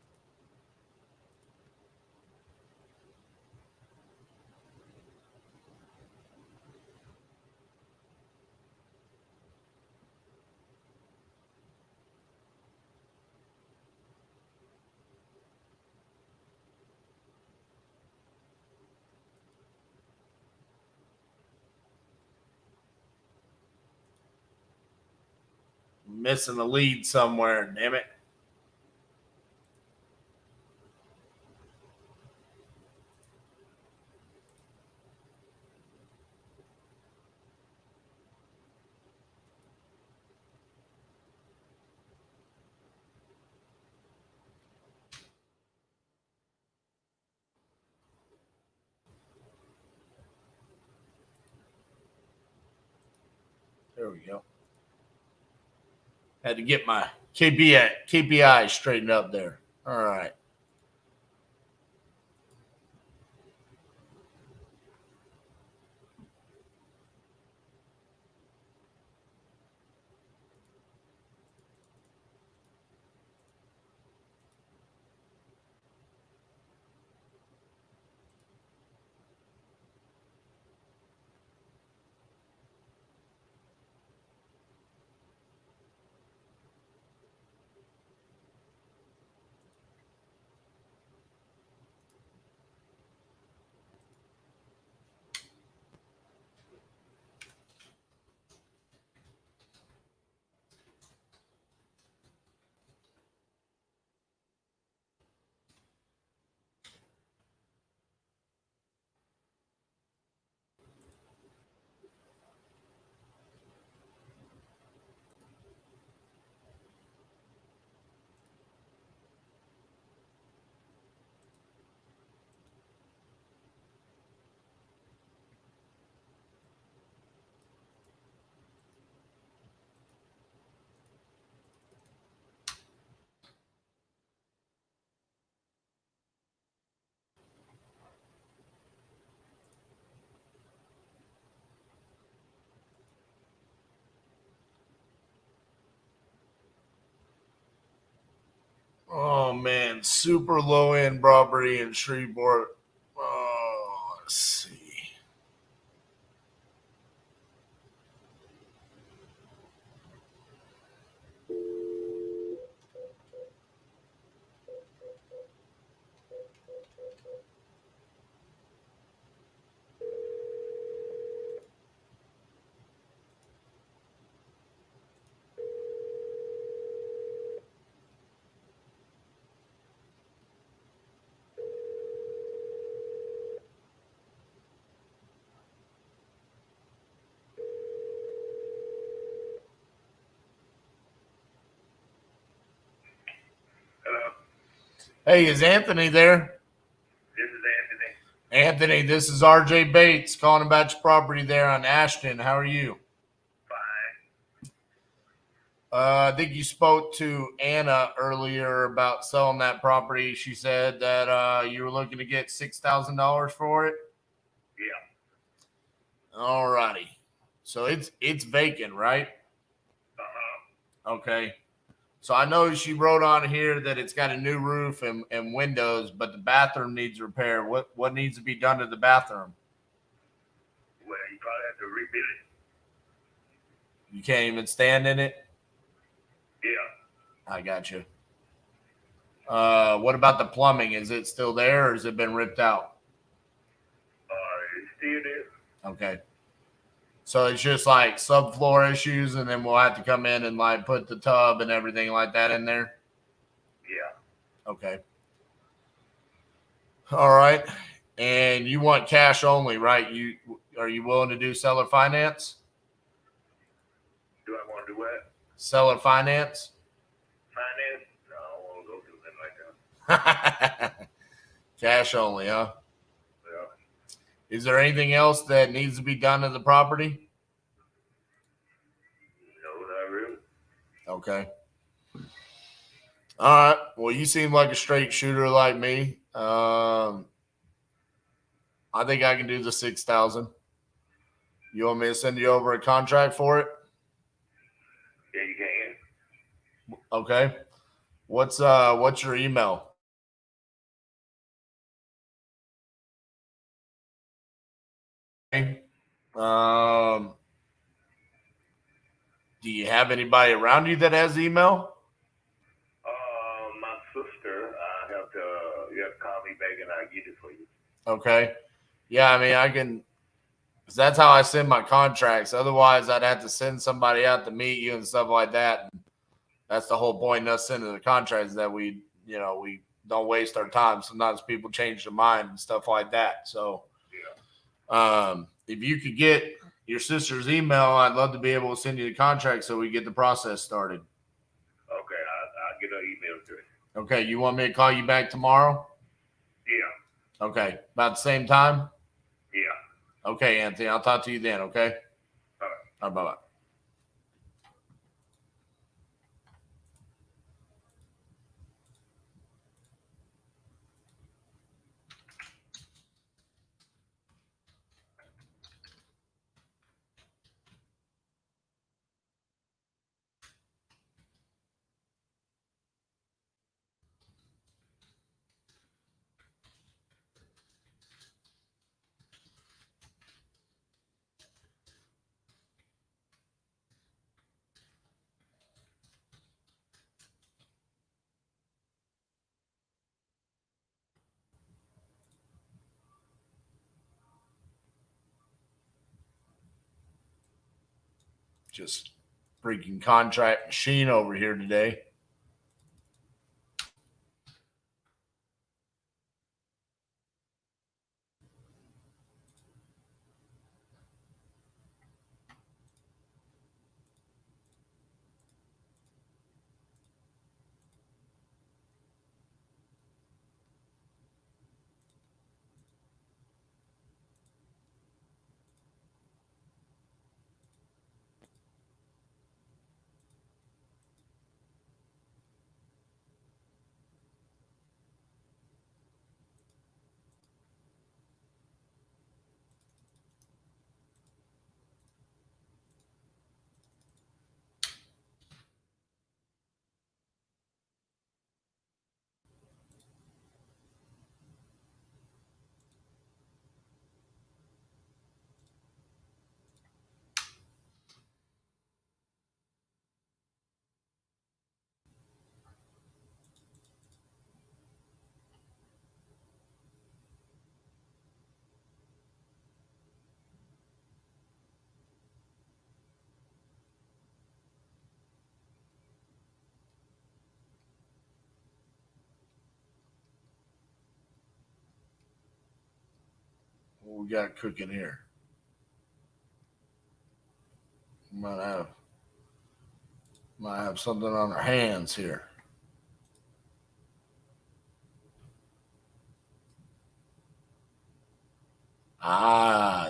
Missing the lead somewhere, damn it. There we go. Had to get my KPI straightened up there. All right. Oh man, super low end property in Shreveport. Oh, let's see. Hey, is Anthony there? This is Anthony. Anthony, this is RJ Bates calling about your property there on Ashton. How are you? I think you spoke to Anna earlier about selling that property. She said that you were looking to get $6,000 for it. Yeah. All righty. So it's vacant, right? Okay. So I know she wrote on here that it's got a new roof and windows, but the bathroom needs repair. What needs to be done to the bathroom? Well, you probably have to rebuild it. You can't even stand in it? Yeah. I got you. What about the plumbing? Is it still there or has it been ripped out? It's still there. Okay. So it's just like subfloor issues, and then we'll have to come in and like put the tub and everything like that in there? Yeah. Okay. All right. And you want cash only, right? Are you willing to do seller finance? Do I want to do what? Seller finance? Finance? No, I don't want to go through nothing like that. Cash only, huh? Yeah. Is there anything else that needs to be done to the property? No, not really. Okay. All right. Well, you seem like a straight shooter like me. I think I can do the 6,000. You want me to send you over a contract for it? Yeah, you can. Okay. What's your email? Do you have anybody around you that has email? My sister, you have to call me back and I'll get it for you. Okay. Yeah, I mean, I can, because that's how I send my contracts. Otherwise, I'd have to send somebody out to meet you and stuff like that. And that's the whole point of us sending the contracts, that we don't waste our time. Sometimes people change their mind and stuff like that. So, if you could get your sister's email, I'd love to be able to send you the contract so we get the process started. Okay, I'll get her email to you. Okay, you want me to call you back tomorrow? Yeah. Okay, about the same time? Yeah. Okay, Anthony, I'll talk to you then, okay? All right. All right, bye-bye. Just freaking contract machine over here today. we got cooking here? Might have something on our hands here.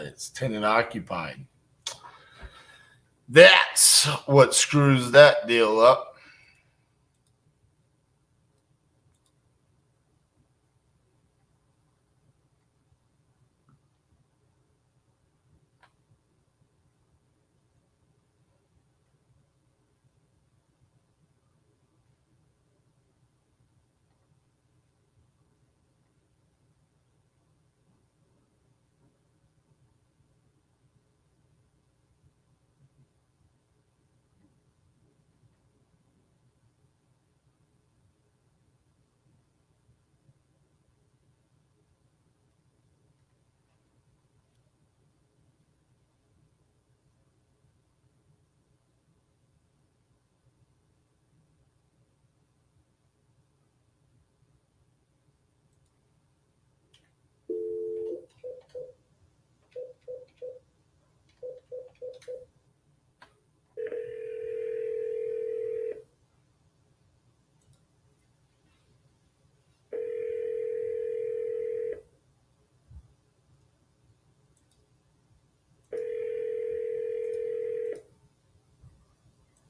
It's tenant occupied. That's what screws that deal up.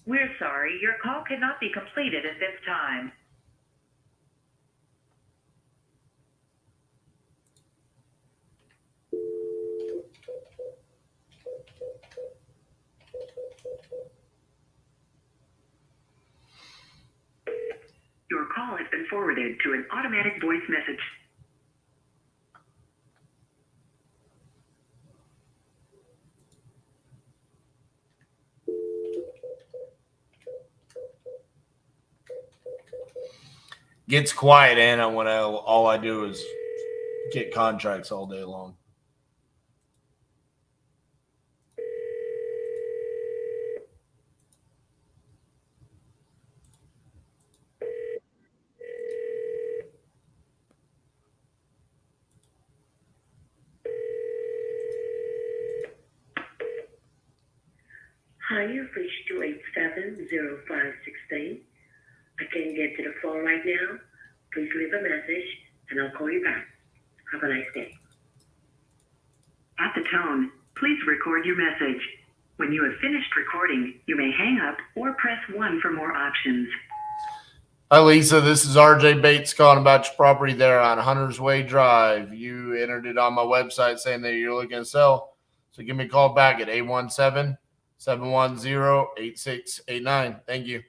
We're sorry, your call cannot be completed at this time. Your call has been forwarded to an automatic voice message. Gets quiet, Anna, when all I do is get contracts all day long. Hi, you've reached 287-0568. I can't get to the phone right now. Please leave a message, and I'll call you back. Have a nice day. At the tone, please record your message. When you have finished recording, you may hang up or press 1 for more options. Hi, Lisa. This is RJ Bates calling about your property there on Hunters Way Drive. You entered it on my website saying that you're looking to sell. So give me a call back at 817-710-8689. Thank you.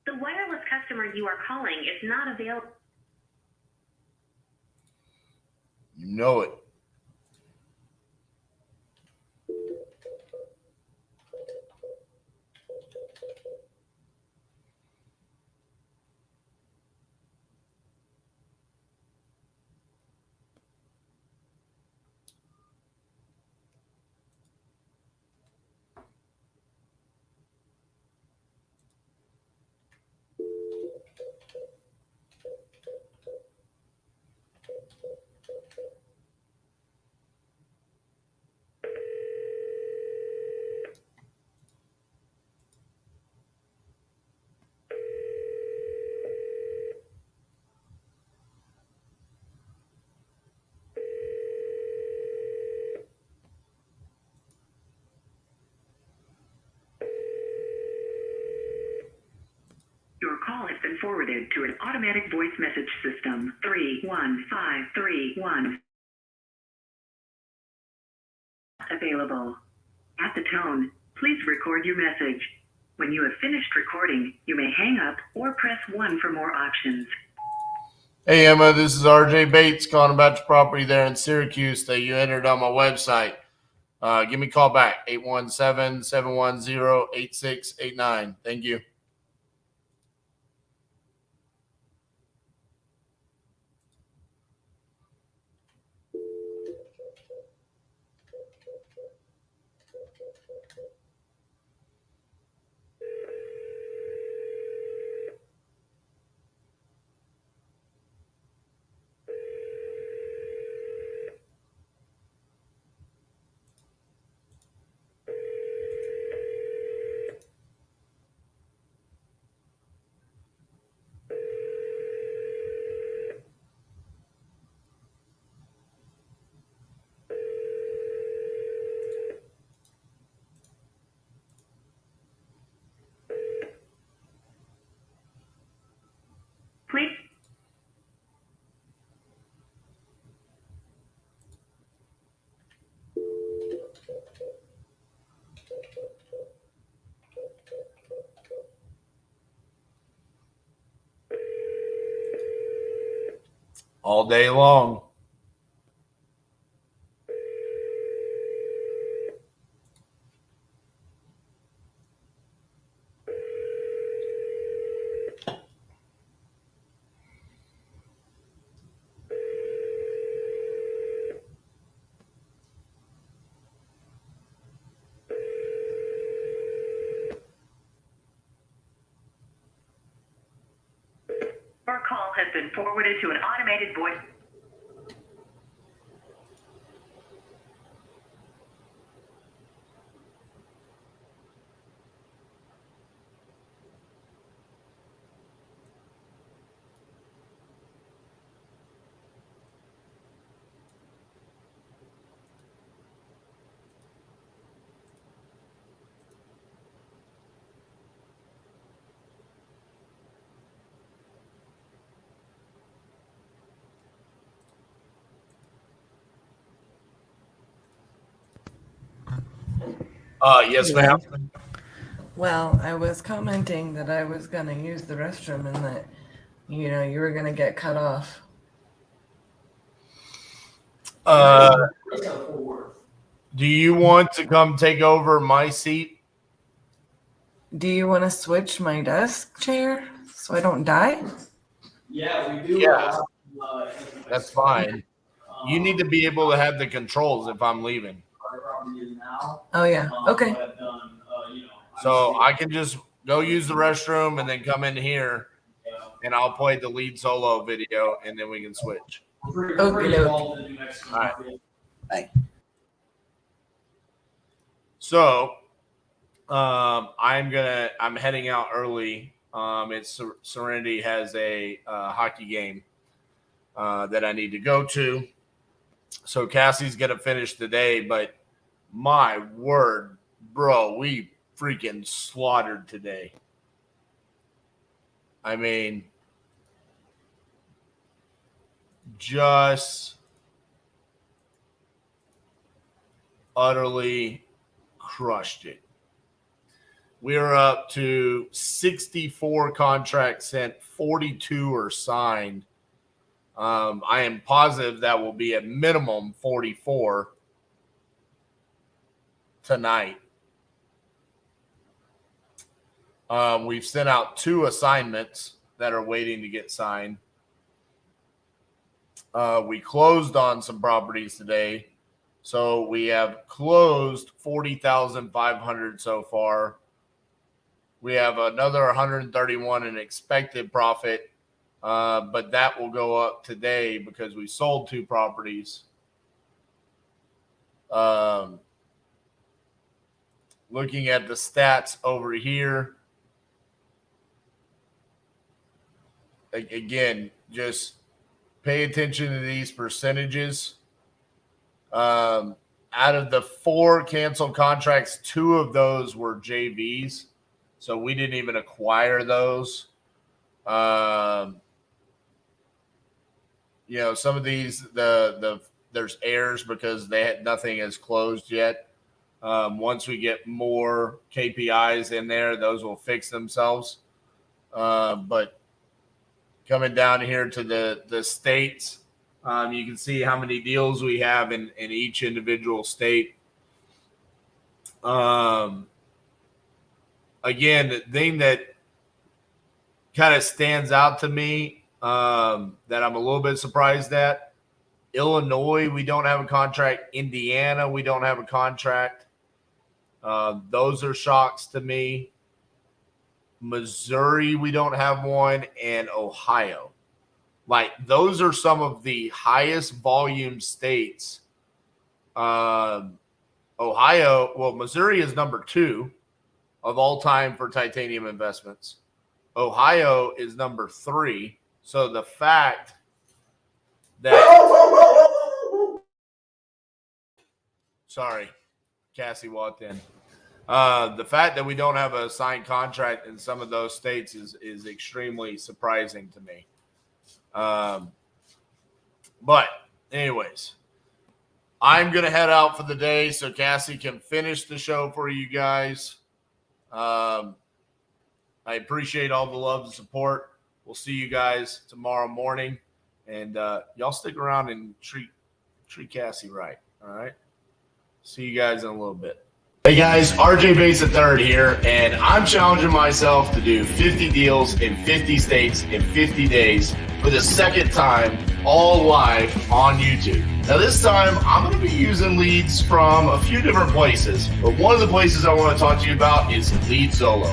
The wireless customer you are calling is not available. You know it. Your call has been forwarded to an automatic voice message system. 31531. Available. At the tone, please record your message. When you have finished recording, you may hang up or press 1 for more options. Hey, Emma, this is RJ Bates calling about your property there in Syracuse that you entered on my website. Give me a call back, 817-710-8689. Thank you. all day long. Your call has been forwarded to an automated voice. Yes, ma'am. Well, I was commenting that I was going to use the restroom and that, you were going to get cut off. Do you want to come take over my seat? Do you want to switch my desk chair so I don't die? Yeah, we do. Yeah, that's fine. You need to be able to have the controls if I'm leaving. Oh, yeah. Okay. So I can just go use the restroom and then come in here and I'll play the lead solo video and then we can switch. Okay. All right. Bye. So I'm heading out early. Serenity has a hockey game that I need to go to. So Cassie's gonna finish today, but my word, bro, we freaking slaughtered today. I mean, just utterly crushed it. We are up to 64 contracts sent, 42 are signed. I am positive that will be at minimum 44 tonight. We've sent out 2 assignments that are waiting to get signed. We closed on some properties today. So we have closed 40,500 so far. We have another 131 in expected profit, but that will go up today because we sold 2 properties. Looking at the stats over here, again, just pay attention to these percentages. Out of the 4 canceled contracts, 2 of those were JVs. So we didn't even acquire those. Some of these, there's errors because nothing has closed yet. Once we get more KPIs in there, those will fix themselves. But coming down here to the states, you can see how many deals we have in each individual state. Again, the thing that kind of stands out to me that I'm a little bit surprised at, Illinois, we don't have a contract. Indiana, we don't have a contract. Those are shocks to me. Missouri, we don't have one, and Ohio. Like, those are some of the highest volume states. Missouri is number 2 of all time for titanium investments. Ohio is number 3. So the fact that sorry, Cassie walked in. The fact that we don't have a signed contract in some of those states is extremely surprising to me. But anyways, I'm going to head out for the day so Cassie can finish the show for you guys. I appreciate all the love and support. We'll see you guys tomorrow morning. And y'all stick around and treat Cassie right. All right. See you guys in a little bit. Hey guys, RJ Bates III here, and I'm challenging myself to do 50 deals in 50 states in 50 days for the second time, all live on YouTube. Now this time, I'm going to be using leads from a few different places, but one of the places I want to talk to you about is LeadZolo,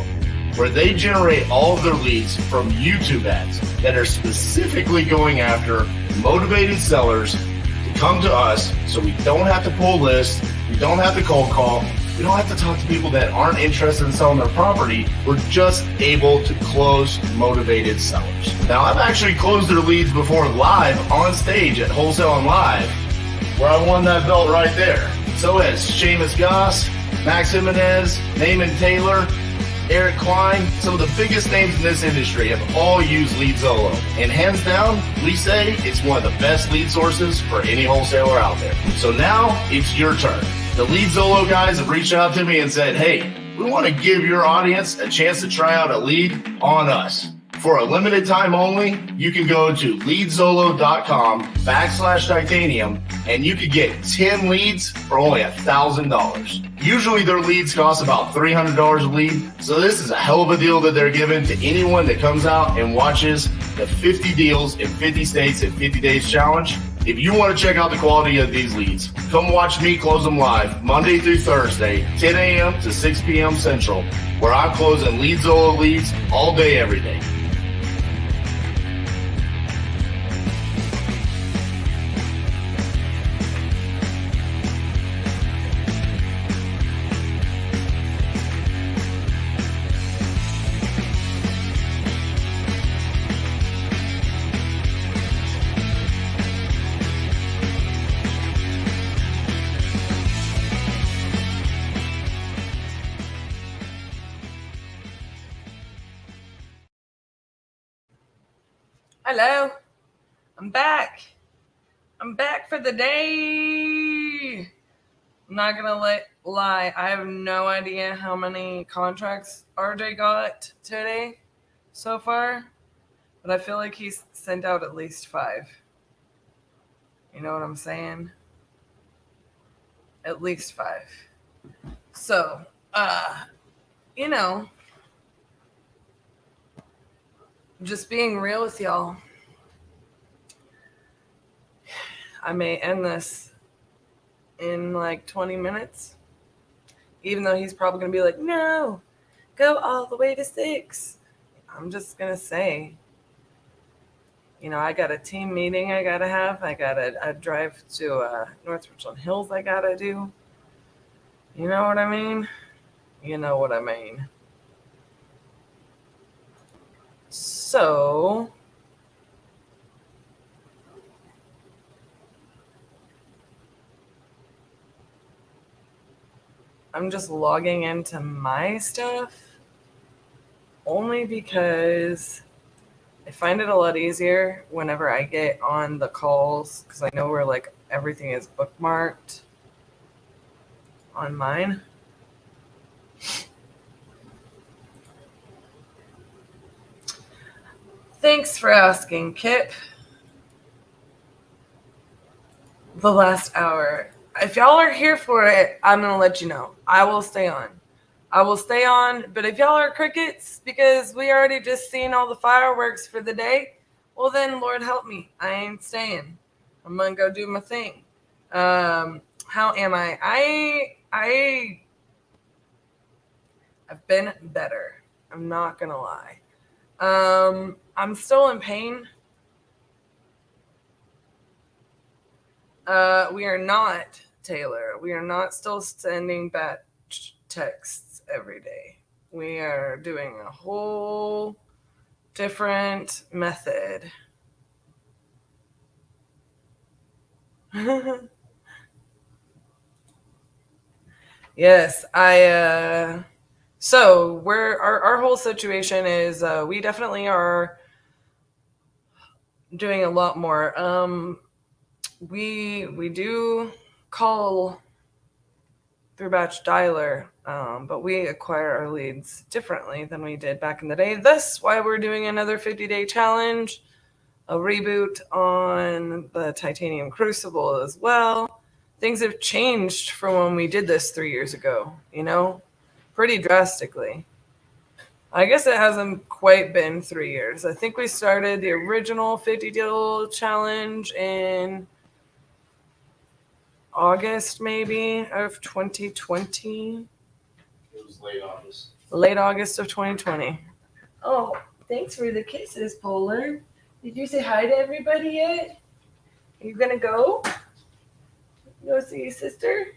where they generate all of their leads from YouTube ads that are specifically going after motivated sellers to come to us so we don't have to pull lists, we don't have to cold call, we don't have to talk to people that aren't interested in selling their property. We're just able to close motivated sellers. Now, I've actually closed their leads before live on stage at Wholesale and Live, where I won that belt right there. So has Seamus Goss, Max Jimenez, Naaman Taylor, Eric Klein. Some of the biggest names in this industry have all used LeadZolo. And hands down, we say it's one of the best lead sources for any wholesaler out there. So now it's your turn. The LeadZolo guys have reached out to me and said, hey, we want to give your audience a chance to try out a lead on us. For a limited time only, you can go to leadzolo.com/titanium and you could get 10 leads for only $1,000. Usually their leads cost about $300 a lead, so this is a hell of a deal that they're giving to anyone that comes out and watches the 50 deals in 50 states in 50 days challenge. If you want to check out the quality of these leads, come watch me close them live Monday through Thursday, 10 a.m. to 6 p.m. Central, where I'm closing LeadZolo leads all day, every day. Hello, I'm back. I'm back for the day. I'm not gonna lie. I have no idea how many contracts RJ got today so far, but I feel like he's sent out at least 5. You know what I'm saying? At least 5. So, you know, just being real with y'all, I may end this in like 20 minutes, even though he's probably going to be like, no, go all the way to 6. I'm just going to say, you know, I got a team meeting I got to have. I got a drive to North Richland Hills I got to do. You know what I mean? You know what I mean. So, I'm just logging into my stuff only because I find it a lot easier whenever I get on the calls, because I know where like everything is bookmarked on mine. Thanks for asking, Kip. The last hour. If y'all are here for it, I'm going to let you know. I will stay on. I will stay on. But if y'all are crickets because we already just seen all the fireworks for the day, well then, Lord help me. I ain't staying. I'm going to go do my thing. How am I? I've been better. I'm not going to lie. I'm still in pain. We are not, Taylor. We are not still sending batch texts every day. We are doing a whole different method. Yes, so we're our whole situation is we definitely are doing a lot more. We do call through batch dialer, but we acquire our leads differently than we did back in the day. That's why we're doing another 50-day challenge a reboot on the titanium crucible as well. Things have changed from when we did this 3 years ago, pretty drastically. I guess it hasn't quite been 3 years. I think we started the original 50 deal challenge in August, maybe, of 2020. It was late August. Late August of 2020. Oh, thanks for the kisses, Polar. Did you say hi to everybody yet? Are you going to go? Go see your sister?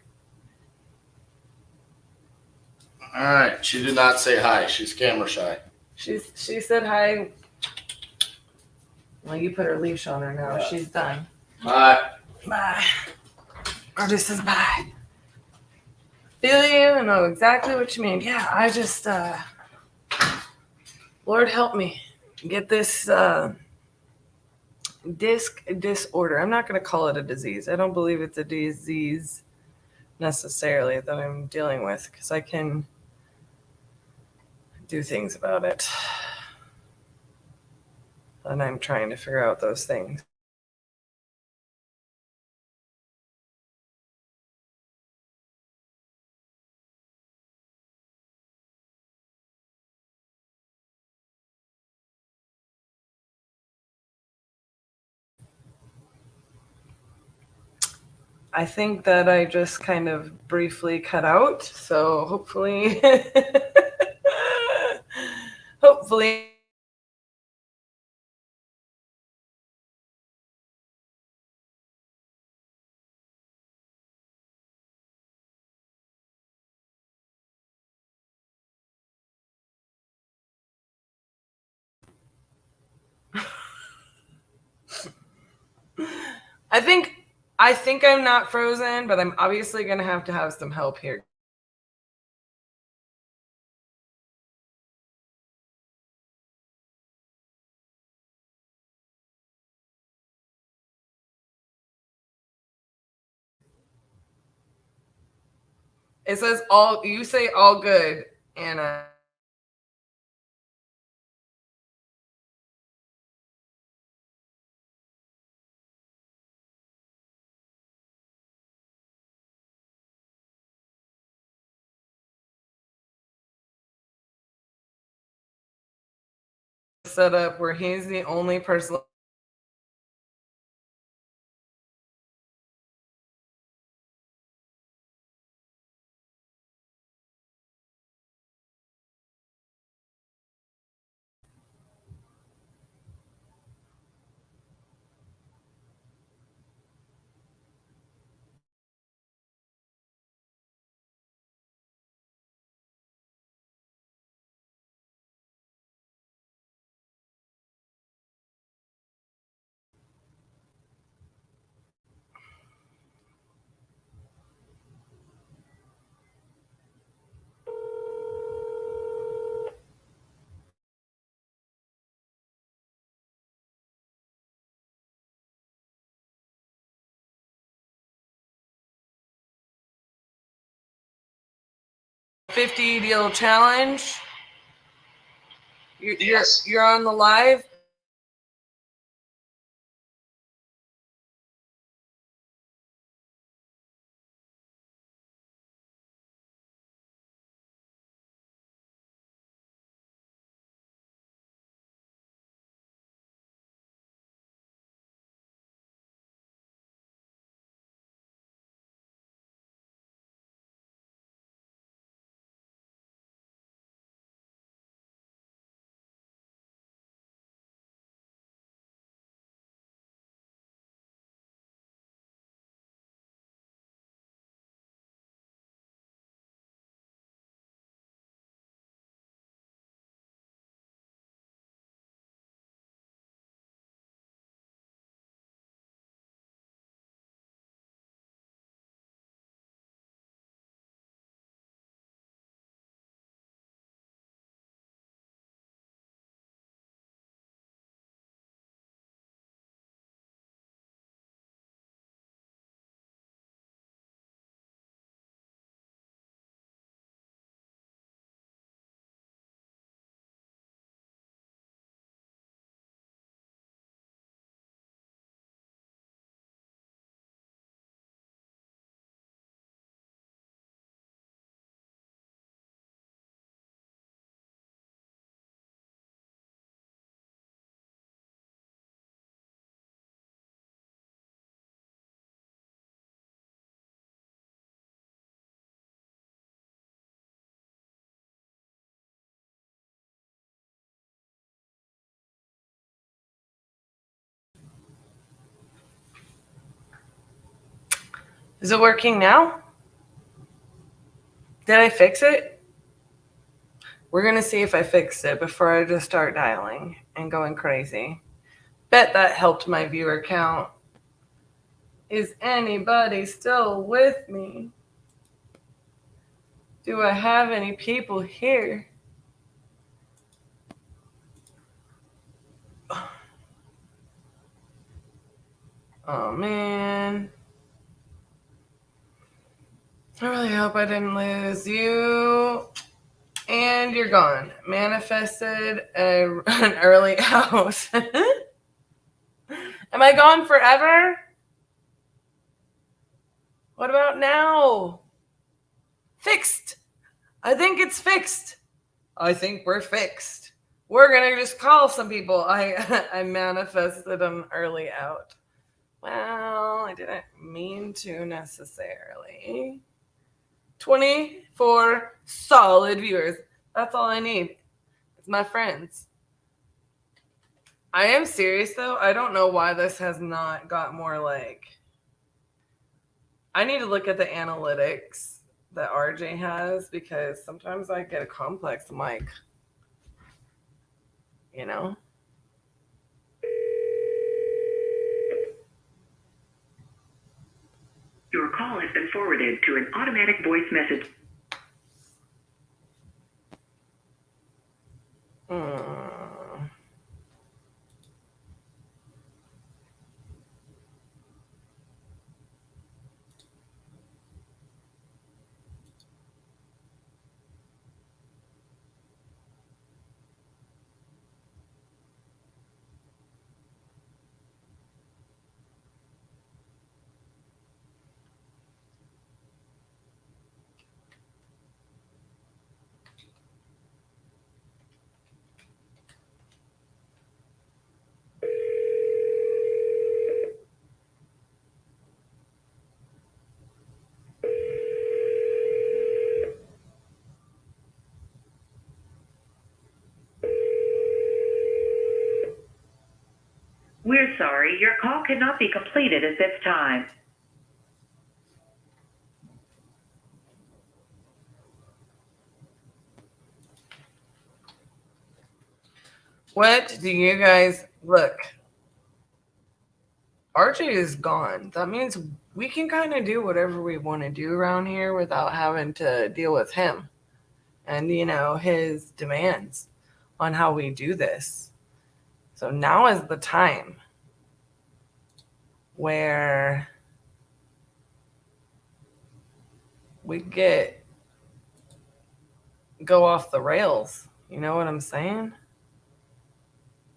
All right. She did not say hi. She's camera shy. She said hi. Well, you put her leash on her now. Yeah. She's done. Bye. Bye. Artist says bye. Feel you and know exactly what you mean. Yeah, I just, Lord help me get this disc disorder. I'm not going to call it a disease. I don't believe it's a disease necessarily that I'm dealing with because I can do things about it. And I'm trying to figure out those things. I think that I just kind of briefly cut out, so hopefully, hopefully. I think I'm not frozen, but I'm obviously going to have some help here. It says you say all good, Anna. Set up where he's the only person $50 deal challenge. You're on the live. Is it working now? Did I fix it? We're going to see if I fixed it before I just start dialing and going crazy. Bet that helped my viewer count. Is anybody still with me? Do I have any people here? Oh, man. I really hope I didn't lose you. And you're gone. Manifested an early out. Am I gone forever? What about now? Fixed. I think it's fixed. I think we're fixed. We're going to just call some people. I manifested an early out. Well, I didn't mean to necessarily. 24 solid viewers. That's all I need. It's my friends. I am serious, though. I don't know why this has not got more like... I need to look at the analytics that RJ has, because sometimes I get a complex mic. You know? Your call has been forwarded to an automatic voice message. We're sorry, your call cannot be completed at this time. What do you guys... Look. RJ is gone. That means we can kind of do whatever we want to do around here without having to deal with him and, you know, his demands on how we do this. So now is the time where we go off the rails. You know what I'm saying?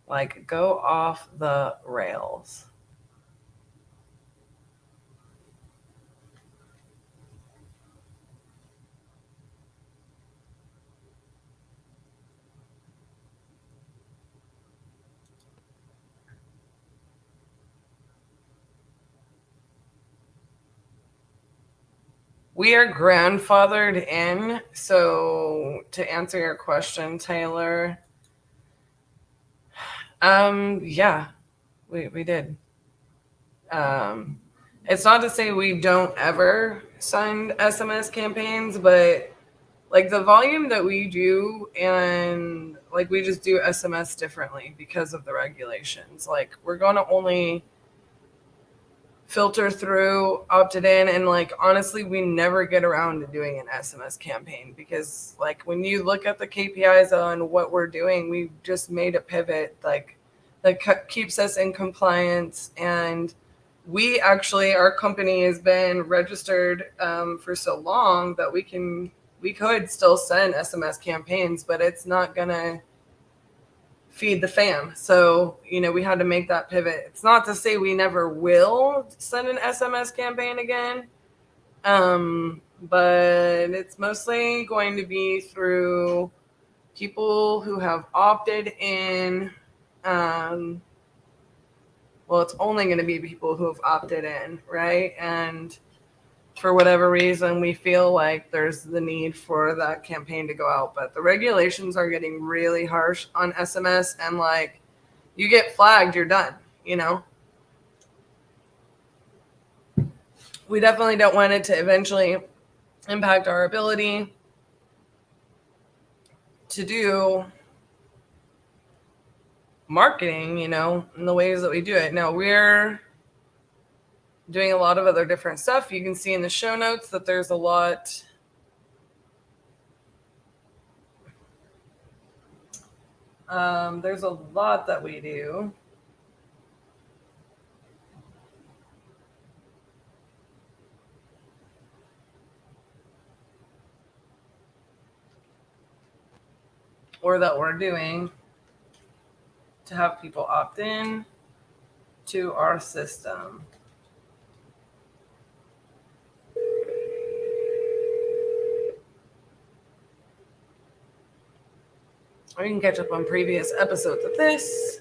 Like, go off the rails. We are grandfathered in. So to answer your question, Taylor, yeah, we did. It's not to say we don't ever sign SMS campaigns, but like the volume that we do, and like we just do SMS differently because of the regulations. Like we're going to only filter through opted in, and like honestly we never get around to doing an SMS campaign because like when you look at the KPIs on what we're doing, we just made a pivot like that keeps us in compliance. And we actually, our company has been registered for so long that we could still send SMS campaigns, but it's not gonna feed the fam. So, you know, we had to make that pivot. It's not to say we never will send an SMS campaign again, but it's mostly going to be through people who have opted in. Well, it's only going to be people who have opted in, right? And for whatever reason, we feel like there's the need for that campaign to go out. But the regulations are getting really harsh on SMS, and like you get flagged, you're done, you know? we definitely don't want it to eventually impact our ability to do marketing, in the ways that we do it. Now, we're doing a lot of other different stuff. You can see in the show notes that there's a lot. There's a lot that we do. Or that we're doing to have people opt in to our system. Or you can catch up on previous episodes of this.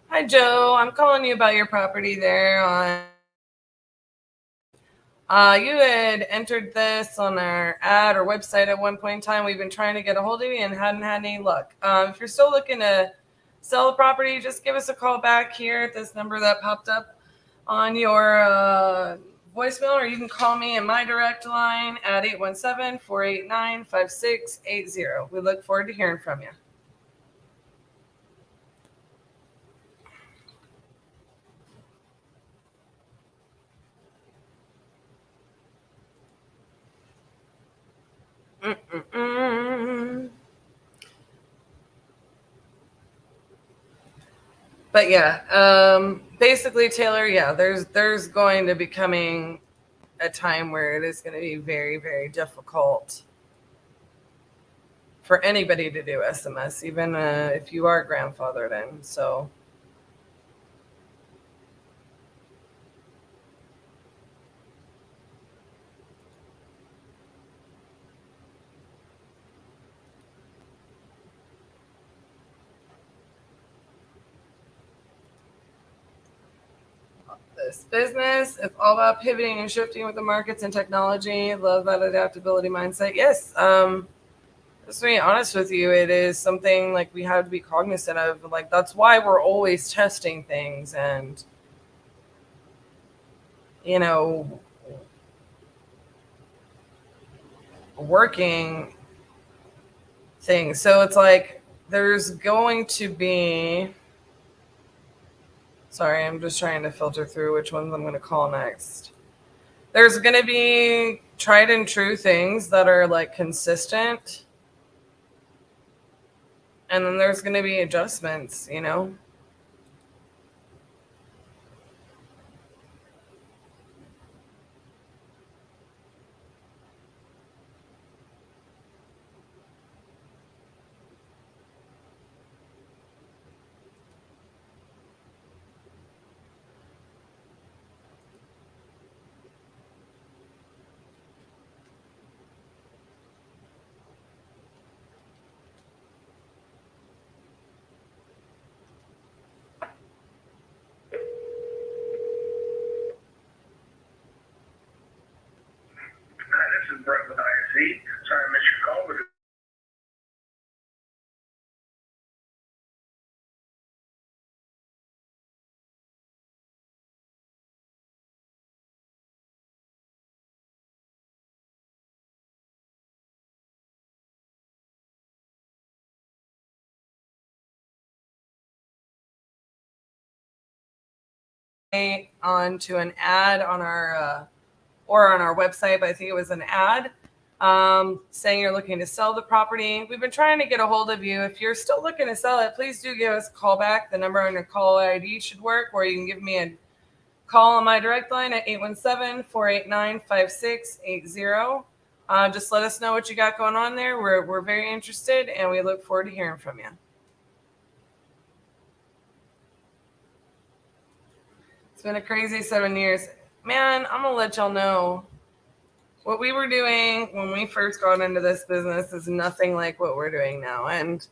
Hi, Joe. I'm calling you about your property there on. You had entered this on our ad or website at one point in time. We've been trying to get a hold of you and hadn't had any luck. If you're still looking to sell the property, just give us a call back here at this number that popped up on your voicemail, or you can call me in my direct line at 817-489-5680. We look forward to hearing from you. But yeah, basically, Taylor, yeah, there's going to be coming a time where it is going to be very, very difficult for anybody to do SMS, even if you are grandfathered in. So this business is all about pivoting and shifting with the markets and technology. Love that adaptability mindset. Yes. Just to be honest with you, it is something like we have to be cognizant of. Like, that's why we're always testing things and, working things. So it's like there's going to be. Sorry, I'm just trying to filter through which ones I'm going to call next. There's going to be tried and true things that are like consistent. And then there's going to be adjustments, This is Brett with ISE. Sorry I missed your call, but onto an ad on our or on our website, but I think it was an ad saying you're looking to sell the property. We've been trying to get a hold of you. If you're still looking to sell it, please do give us a call back. The number on your call ID should work, or you can give me a call on my direct line at 817-489-5680. Just let us know what you got going on there. We're very interested, and we look forward to hearing from you. It's been a crazy 7 years. Man, I'm going to let y'all know. What we were doing when we first got into this business is nothing like what we're doing now. And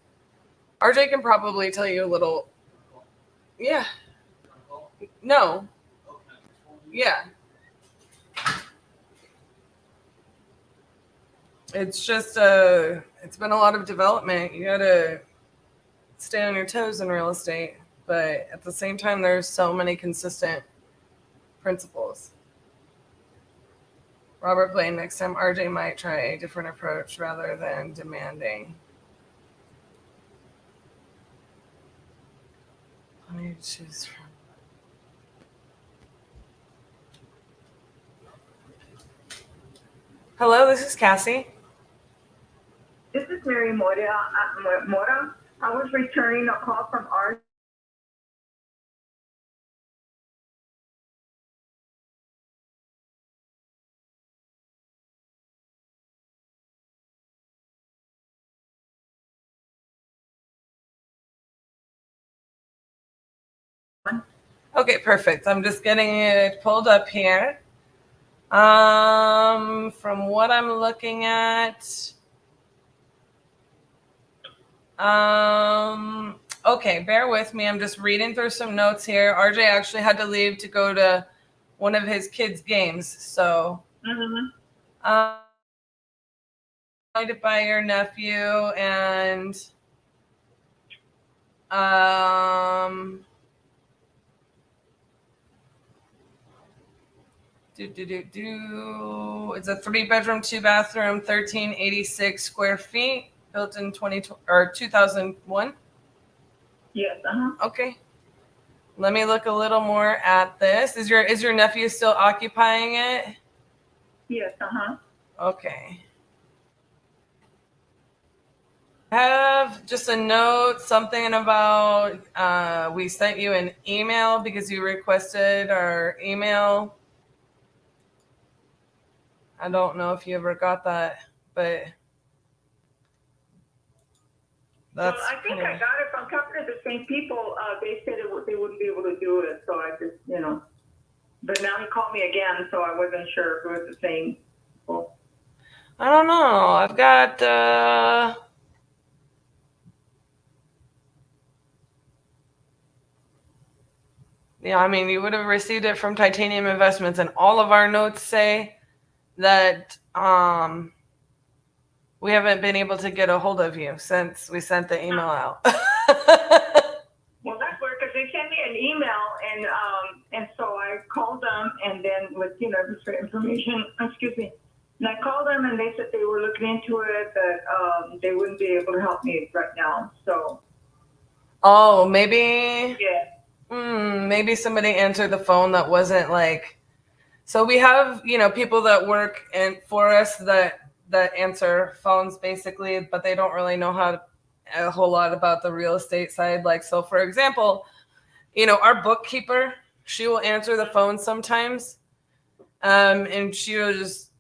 RJ can probably tell you a little. Yeah. No. Yeah. It's just it's been a lot of development. You gotta stay on your toes in real estate, but at the same time, there's so many consistent principles. Robert Blaine, next time RJ might try a different approach rather than demanding. Let me choose from. Hello, this is Cassie. This is Mary Mora. I was returning a call from our. Okay, perfect. I'm just getting it pulled up here. From what I'm looking at, okay, bear with me. I'm just reading through some notes here. RJ actually had to leave to go to one of his kids' games, so invited by your nephew and it's a 3-bedroom, 2-bathroom, 1386 square feet, built in 2001. Yes. Okay. Let me look a little more at this. Is your nephew still occupying it? Yes. Okay. I have just a note, something about we sent you an email because you requested our email. I don't know if you ever got that, but that's. Well, I think I got it from a couple of the same people. They said they wouldn't be able to do it, so I just, But now he called me again, so I wasn't sure if it was the same. Well, I don't know. I've got. Yeah, I mean, you would have received it from Titanium Investments, and all of our notes say that we haven't been able to get a hold of you since we sent the email out. well, that's weird because they sent me an email, and so I called them, and then with just for information, excuse me, and I called them, and they said they were looking into it, that they wouldn't be able to help me right now. So. Oh, maybe. Yeah. Maybe somebody answered the phone that wasn't like. So we have people that work for us that answer phones basically, but they don't really know a whole lot about the real estate side. Like, so for example, our bookkeeper, she will answer the phone sometimes, and she will just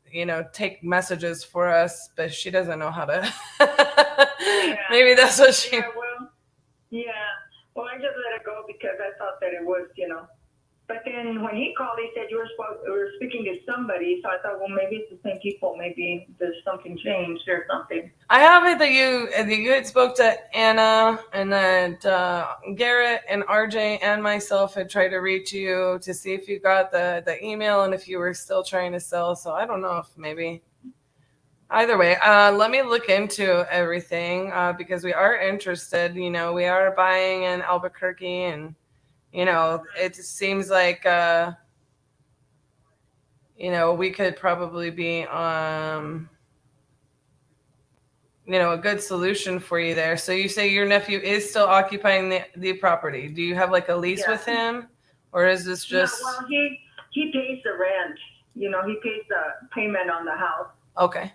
take messages for us, but she doesn't know how to. Maybe that's what she. Yeah. Well, I just let it go because I thought that it was, But then when he called, he said you were speaking to somebody. So I thought, well, maybe it's the same people. Maybe there's something changed or something. I have it that you had spoke to Anna, and that Garrett and RJ and myself had tried to reach you to see if you got the email and if you were still trying to sell. So I don't know if maybe. Either way, let me look into everything because we are interested. We are buying in Albuquerque, and it seems like we could probably be a good solution for you there. So you say your nephew is still occupying the property. Do you have like a lease with him, or is this just? No, well, he pays the rent. He pays the payment on the house. Okay.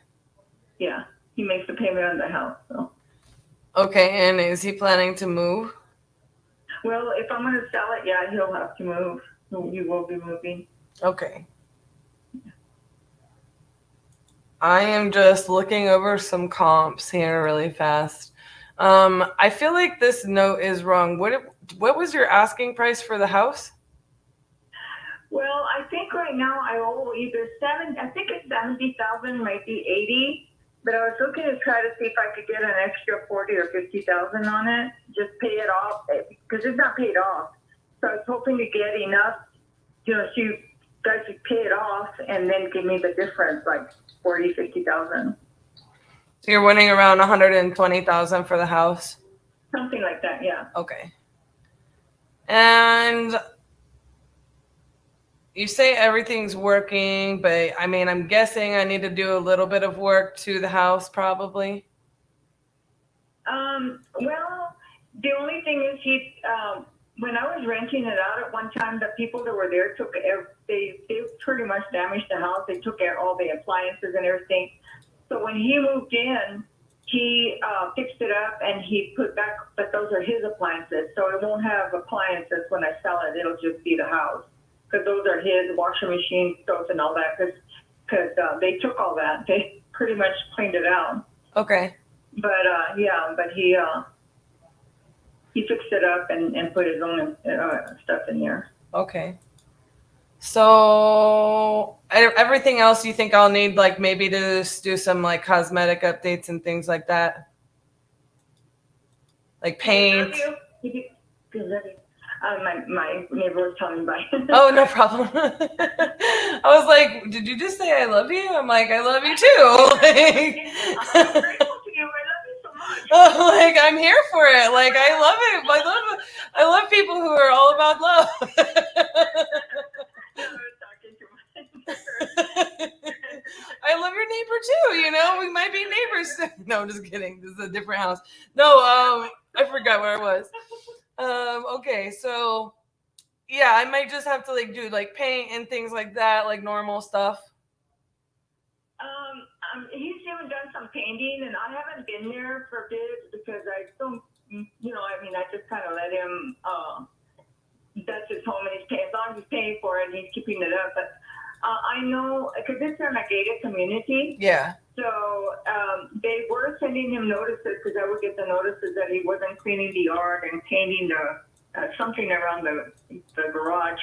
Yeah, he makes the payment on the house. So. Okay, and is he planning to move? Well, if I'm going to sell it, yeah, he'll have to move. He will be moving. Okay. I am just looking over some comps here really fast. I feel like this note is wrong. What was your asking price for the house? Well, I think right now I owe either I think it's 70,000, might be 80. But I was looking to try to see if I could get an extra 40 or 50,000 on it, just pay it off because it's not paid off. So I was hoping to get enough, so you guys could pay it off and then give me the difference, like 40, 50,000. So you're winning around 120,000 for the house? Something like that, yeah. Okay. And you say everything's working, but I mean, I'm guessing I need to do a little bit of work to the house probably. Well, the only thing is when I was renting it out at one time, the people that were there they pretty much damaged the house. They took out all the appliances and everything. So when he moved in, he fixed it up and he put back, but those are his appliances. So it won't have appliances when I sell it. It'll just be the house. Because those are his washing machine, stoves, and all that. Because they took all that. They pretty much cleaned it out. Okay. But but he fixed it up and put his own stuff in there. Okay. So everything else you think I'll need, like maybe to just do some like cosmetic updates and things like that? Like paint? My neighbor was telling me about it. Oh, no problem. I was like, did you just say I love you? I'm like, I love you too. I'm grateful to you. I love you so much. Oh, like I'm here for it. Like I love it. I love people who are all about love. I love your neighbor too. You know, we might be neighbors. No, I'm just kidding. This is a different house. No, I forgot where I was. Okay, so yeah, I might just have to like do like paint and things like that, like normal stuff. He's even done some painting, and I haven't been there for a bit because I don't, I just kind of let him. That's his home, and he's paying. As long as he's paying for it, and he's keeping it up. But I know because it's in a gated community. Yeah. So they were sending him notices because I would get the notices that he wasn't cleaning the yard and painting something around the garage.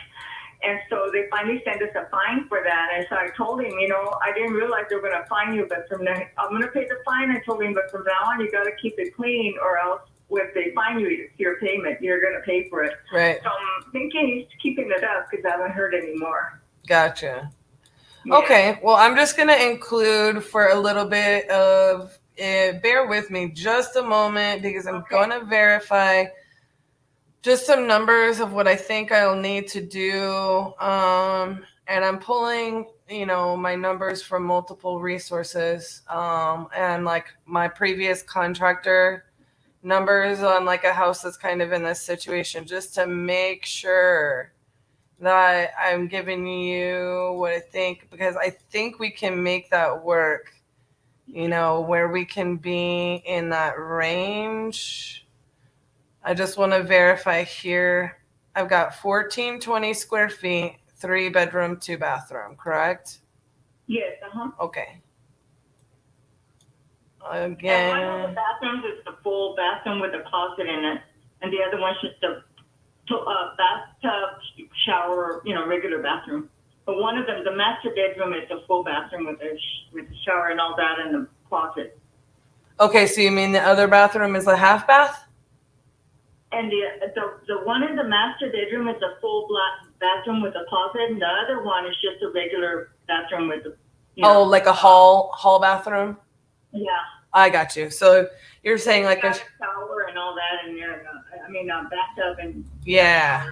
And so they finally sent us a fine for that. And so I told him, I didn't realize they were going to fine you, but from now, I'm going to pay the fine. I told him, but from now on, you got to keep it clean or else if they fine you, it's your payment. You're going to pay for it. Right. So I'm thinking he's keeping it up because I haven't heard any more. Gotcha. Yeah. Okay, well, I'm just going to include for a little bit of, bear with me just a moment because I'm going to verify just some numbers of what I think I'll need to do. And I'm pulling, my numbers from multiple resources and like my previous contractor numbers on like a house that's kind of in this situation just to make sure that I'm giving you what I think, because I think we can make that work, where we can be in that range. I just want to verify here. I've got 1420 square feet, 3 bedroom, 2 bathroom, correct? Yes, Okay. And Again. one of the bathrooms is the full bathroom with a closet in it, and the other one's just a bathtub, shower, regular bathroom. But one of them, the master bedroom, is a full bathroom with a shower and all that in the closet. Okay, so you mean the other bathroom is a half bath? And the one in the master bedroom is a full black bathroom with a closet, and the other one is just a regular bathroom with a like a hall bathroom? Yeah. I got you. So you're saying like a shower and all that in there. Bathtub and yeah.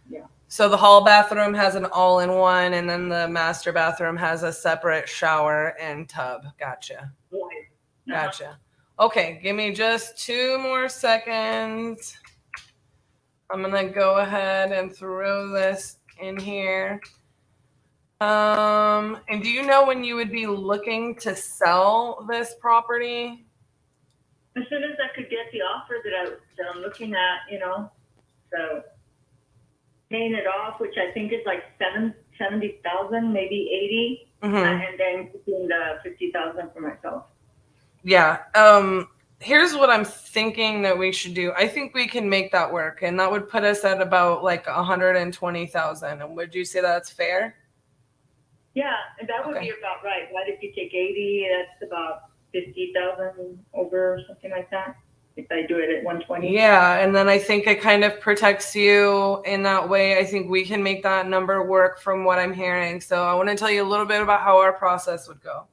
Yeah. So the hall bathroom has an all-in-one, and then the master bathroom has a separate shower and tub. Gotcha. Right. Gotcha. Okay, give me just 2 more seconds. I'm gonna go ahead and throw this in here. And do you know when you would be looking to sell this property? As soon as I could get the offer that I'm looking at, so paying it off, which I think is like 70,000, maybe 80, and then keeping the 50,000 for myself. Yeah. here's what I'm thinking that we should do. I think we can make that work, and that would put us at about like 120,000. And would you say that's fair? Yeah, and that would Okay. be about right. What if you take 80? That's about 50,000 over, something like that. If I do it at 120. Yeah, and then I think it kind of protects you in that way. I think we can make that number work from what I'm hearing. So I want to tell you a little bit about how our process would go.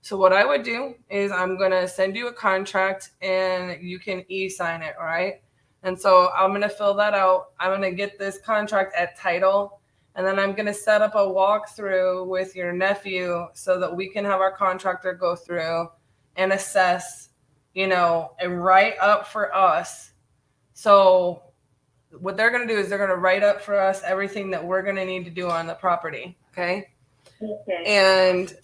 So what I would do is I'm going to send you a contract and you can e-sign it, all right? And so I'm going to fill that out. I'm going to get this contract at title, and then I'm going to set up a walkthrough with your nephew so that we can have our contractor go through and assess, and write up for us. So what they're going to do is they're going to write up for us everything that we're going to need to do on the property, okay? Okay. And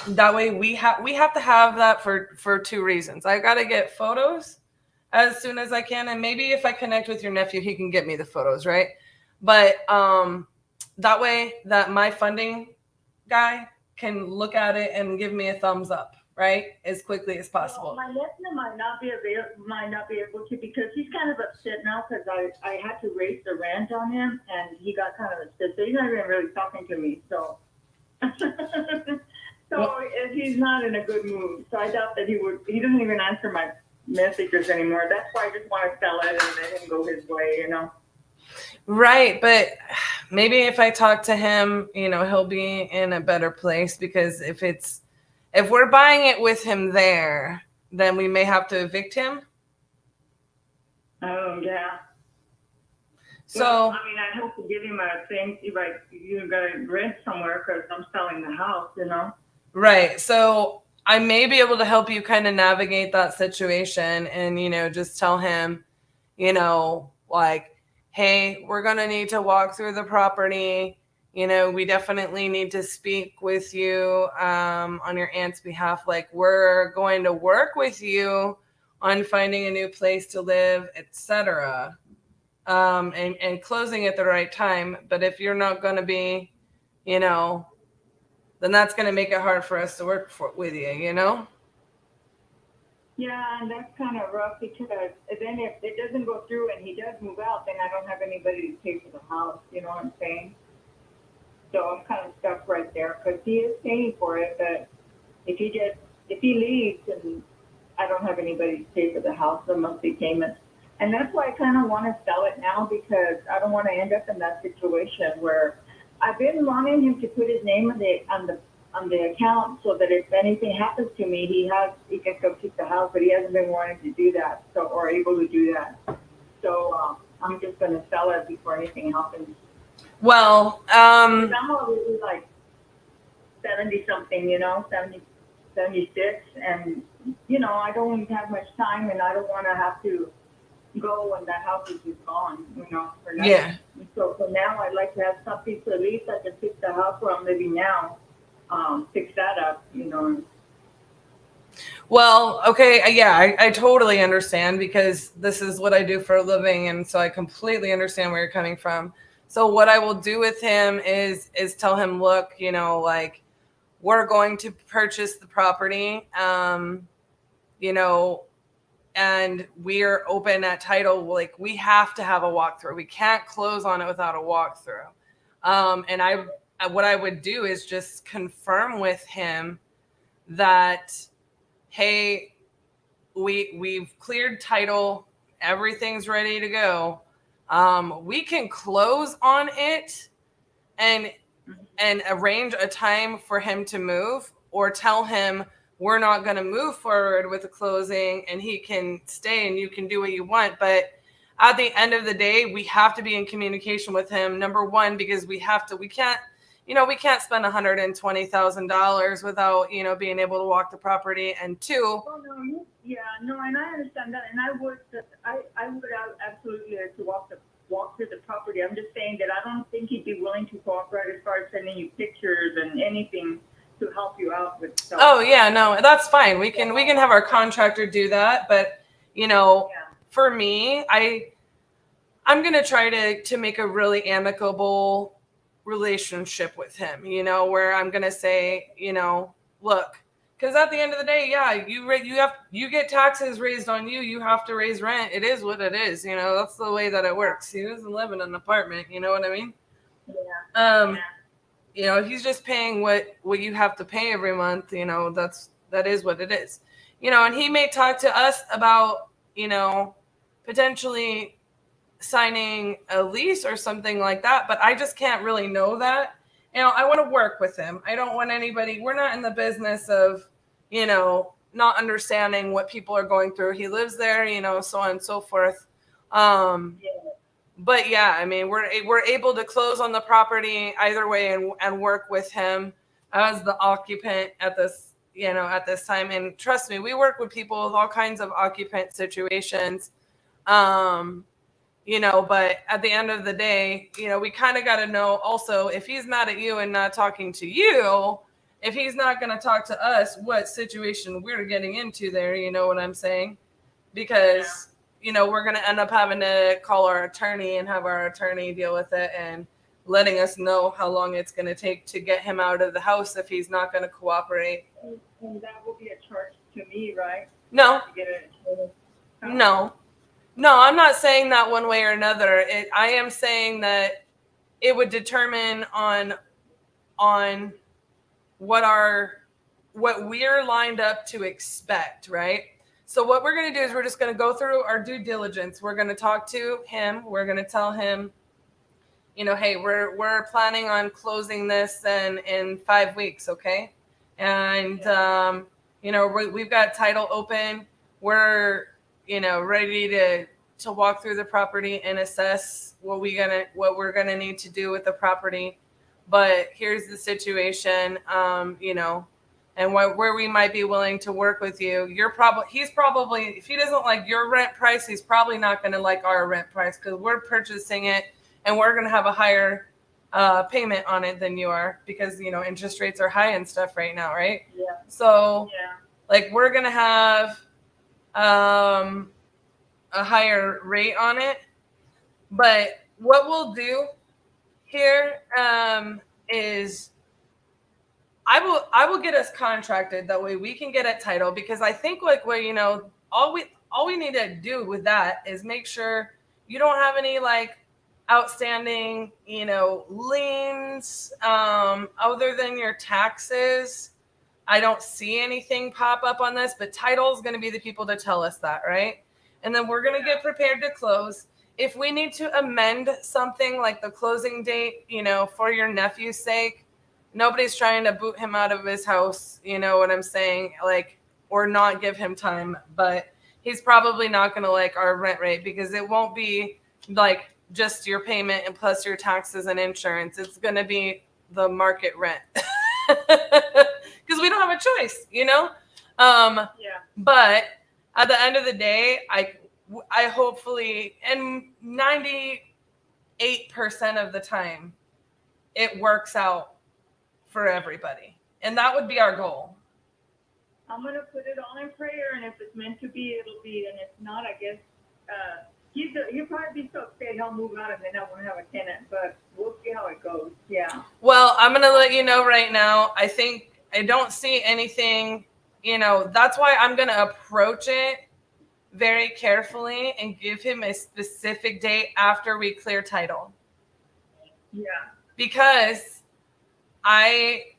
that way we have to have that for two reasons. I got to get photos as soon as I can, and maybe if I connect with your nephew, he can get me the photos, right? But that way that my funding guy can look at it and give me a thumbs up, right, as quickly as possible. Well, my nephew might not be able to, because he's kind of upset now because I had to raise the rent on him, and he got kind of upset. So he's not even really talking to me. So he's not in a good mood. So I doubt that he would. He doesn't even answer my messages anymore. That's why I just want to sell it and let him go his way, Right, but maybe if I talk to him, he'll be in a better place, because if we're buying it with him there, then we may have to evict him. Oh yeah. So well, I mean, I hope to give him a thing. Like, you gotta rent somewhere because I'm selling the house, Right. So I may be able to help you kind of navigate that situation, and just tell him, like, hey, we're going to need to walk through the property. We definitely need to speak with you on your aunt's behalf. Like, we're going to work with you on finding a new place to live, etc. And closing at the right time. But if you're not going to be, then that's going to make it hard for us to work with you, Yeah, and that's kind of rough, because then if it doesn't go through and he does move out, then I don't have anybody to pay for the house. You know what I'm saying? So I'm kind of stuck right there, because he is paying for it. But if he leaves, and I don't have anybody to pay for the house, the monthly payments, and that's why I kind of want to sell it now, because I don't want to end up in that situation where I've been wanting him to put his name on the account, so that if anything happens to me, he can come keep the house, but he hasn't been wanting to do that, or able to do that. So I'm just going to sell it before anything happens. Well, I'm already like 70 something, 76, and I don't have much time, and I don't want to have to go when that house is just gone, for nothing. Yeah. So for now, I'd like to have something, so at least I can fix the house where I'm living now. Fix that up, Well, okay, yeah, I totally understand, because this is what I do for a living, and so I completely understand where you're coming from. So what I will do with him is tell him, look, like, we're going to purchase the property, and we're open at title. Like, we have to have a walkthrough. We can't close on it without a walkthrough. And what I would do is just confirm with him that, hey, we've cleared title, everything's ready to go. We can close on it and arrange a time for him to move, or tell him we're not going to move forward with the closing and he can stay and you can do what you want. But at the end of the day, we have to be in communication with him. Number one, because we can't spend $120,000 without, being able to walk the property. And two, and I understand that, and I would absolutely like to walk through the property. I'm just saying that I don't think he'd be willing to cooperate as far as sending you pictures and anything to help you out with stuff. Oh yeah, no, that's fine. We can have our contractor do that, but for me, I'm gonna try to make a really amicable relationship with him, where I'm gonna say, look, Because at the end of the day, yeah, you get taxes raised on you. You have to raise rent. It is what it is. You know, that's the way that it works. He doesn't live in an apartment. You know what I mean? Yeah. You know, he's just paying what you have to pay every month. You know, that is what it is. You know, and he may talk to us about, you know, potentially signing a lease or something like that, but I just can't really know that. You know, I want to work with him. I don't want anybody. We're not in the business of, you know, not understanding what people are going through. He lives there, you know, so on and so forth. But yeah, I mean, we're able to close on the property either way and work with him as the occupant at this, you know, at this time. And trust me, we work with people with all kinds of occupant situations. You know, but at the end of the day, you know, we kind of got to know also, if he's mad at you and not talking to you, if he's not going to talk to us, what situation we're getting into there, you know what I'm saying? Because, you know, we're going to end up having to call our attorney and have our attorney deal with it and letting us know how long it's going to take to get him out of the house if he's not going to cooperate. And that will be a charge to me, right? No. To get it. No, I'm not saying that one way or another. I am saying that it would determine on what we're lined up to expect, right? So what we're going to do is we're just going to go through our due diligence. We're going to talk to him. We're going to tell him, you know, hey, we're planning on closing this in 5 weeks, okay? And you know, we've got title open. We're, you know, ready to walk through the property and assess what we're gonna need to do with the property. But here's the situation, you know, and where we might be willing to work with you. He's probably, if he doesn't like your rent price, he's probably not gonna like our rent price, because we're purchasing it and we're gonna have a higher payment on it than you are, because, you know, interest rates are high and stuff right now, right? Yeah. So like we're gonna have a higher rate on it. But what we'll do here is I will get us contracted. That way we can get a title, because I think like where, you know, all we need to do with that is make sure you don't have any like outstanding, you know, liens other than your taxes. I don't see anything pop up on this, but title is going to be the people to tell us that, right? And then we're going to get prepared to close. If we need to amend something like the closing date, you know, for your nephew's sake, nobody's trying to boot him out of his house, you know what I'm saying? Like, or not give him time, but he's probably not going to like our rent rate, because it won't be like just your payment and plus your taxes and insurance. It's going to be the market rent. Because we don't have a choice, you know? But at the end of the day, I hopefully, and 98% of the time, it works out for everybody. And that would be our goal. I'm going to put it all in prayer, and if it's meant to be, it'll be. And if not, I guess he'll probably be so upset he'll move out and then I won't have a tenant. But we'll see how it goes. Yeah. Well, I'm going to let you know right now. I don't see anything, you know, that's why I'm going to approach it very carefully and give him a specific date after we clear title. Yeah. Because I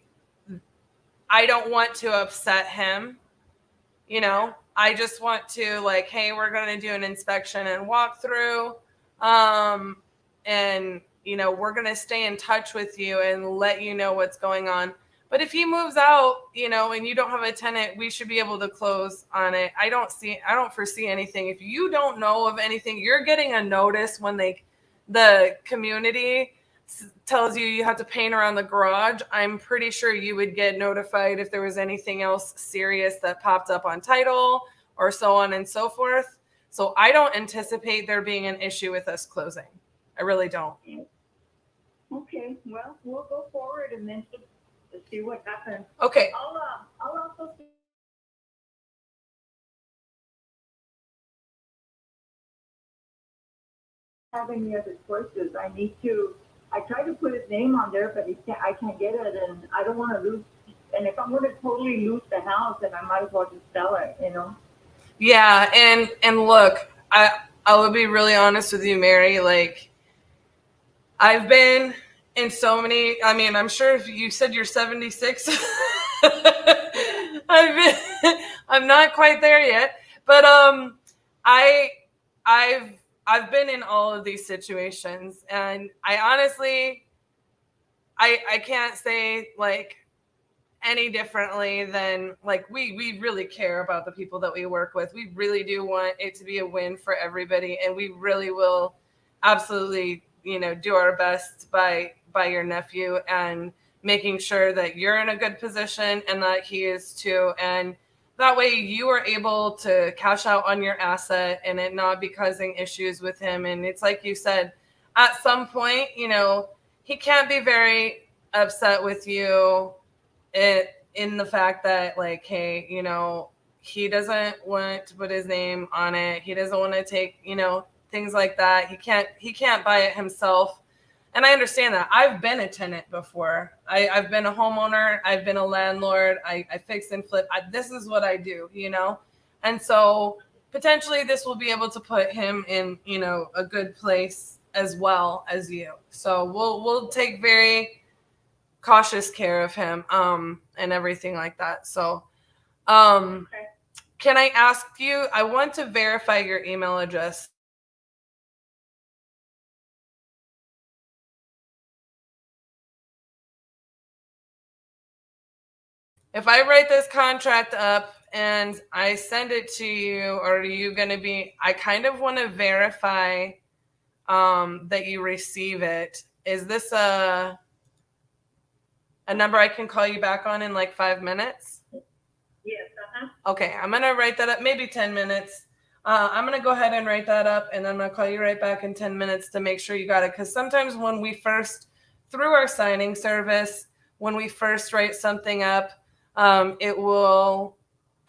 don't want to upset him, you know. I just want to like, hey, we're going to do an inspection and walk through, and, you know, we're going to stay in touch with you and let you know what's going on. But if he moves out, you know, and you don't have a tenant, we should be able to close on it. I don't foresee anything. If you don't know of anything, you're getting a notice when the community tells you have to paint around the garage. I'm pretty sure you would get notified if there was anything else serious that popped up on title or so on and so forth. So I don't anticipate there being an issue with us closing. I really don't. Okay. Well, we'll go forward and then see what happens. Okay. I'll also have any other choices. I try to put his name on there, but I can't get it, and I don't want to lose And if I'm going to totally lose the house, then I might as well just sell it, you know? Yeah, and look, I will be really honest with you, Mary. Like, I've been in so many. I mean, I'm sure if you said you're 76, I'm not quite there yet, but I've been in all of these situations, and I honestly, I can't say like any differently than like we really care about the people that we work with. We really do want it to be a win for everybody, and we really will absolutely, do our best by your nephew and making sure that you're in a good position and that he is too. And that way you are able to cash out on your asset and it not be causing issues with him. And it's like you said, at some point, he can't be very upset with you in the fact that, like, hey, he doesn't want to put his name on it. He doesn't want to take, things like that. He can't buy it himself. And I understand that. I've been a tenant before. I've been a homeowner. I've been a landlord. I fix and flip. This is what I do, And so potentially this will be able to put him in, a good place as well as you. So we'll take very cautious care of him and everything like that. So Can I ask you, I want to verify your email address. If I write this contract up and I send it to you, or are you going to be, I kind of want to verify that you receive it. Is this a number I can call you back on in like 5 minutes? Yes, Okay, I'm going to write that up, maybe 10 minutes. I'm going to go ahead and write that up, and I'm going to call you right back in 10 minutes to make sure you got it. Because sometimes when we first, through our signing service, when we first write something up, it will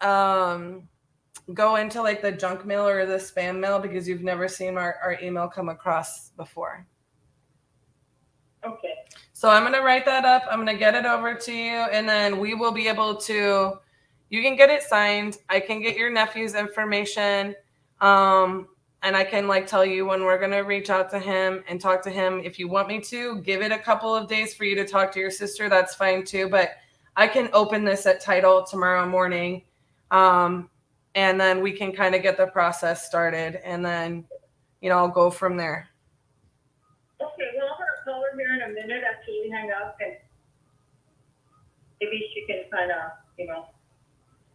go into like the junk mail or the spam mail because you've never seen our email come across before. Okay. So I'm going to write that up. I'm going to get it over to you, and then we will be able to, you can get it signed. I can get your nephew's information. And I can like tell you when we're going to reach out to him and talk to him. If you want me to give it a couple of days for you to talk to your sister, that's fine too. But I can open this at title tomorrow morning. And then we can kind of get the process started, and then, I'll go from there. Okay, well, I'm going to call her here in a minute after we hang up, and maybe she can kind of,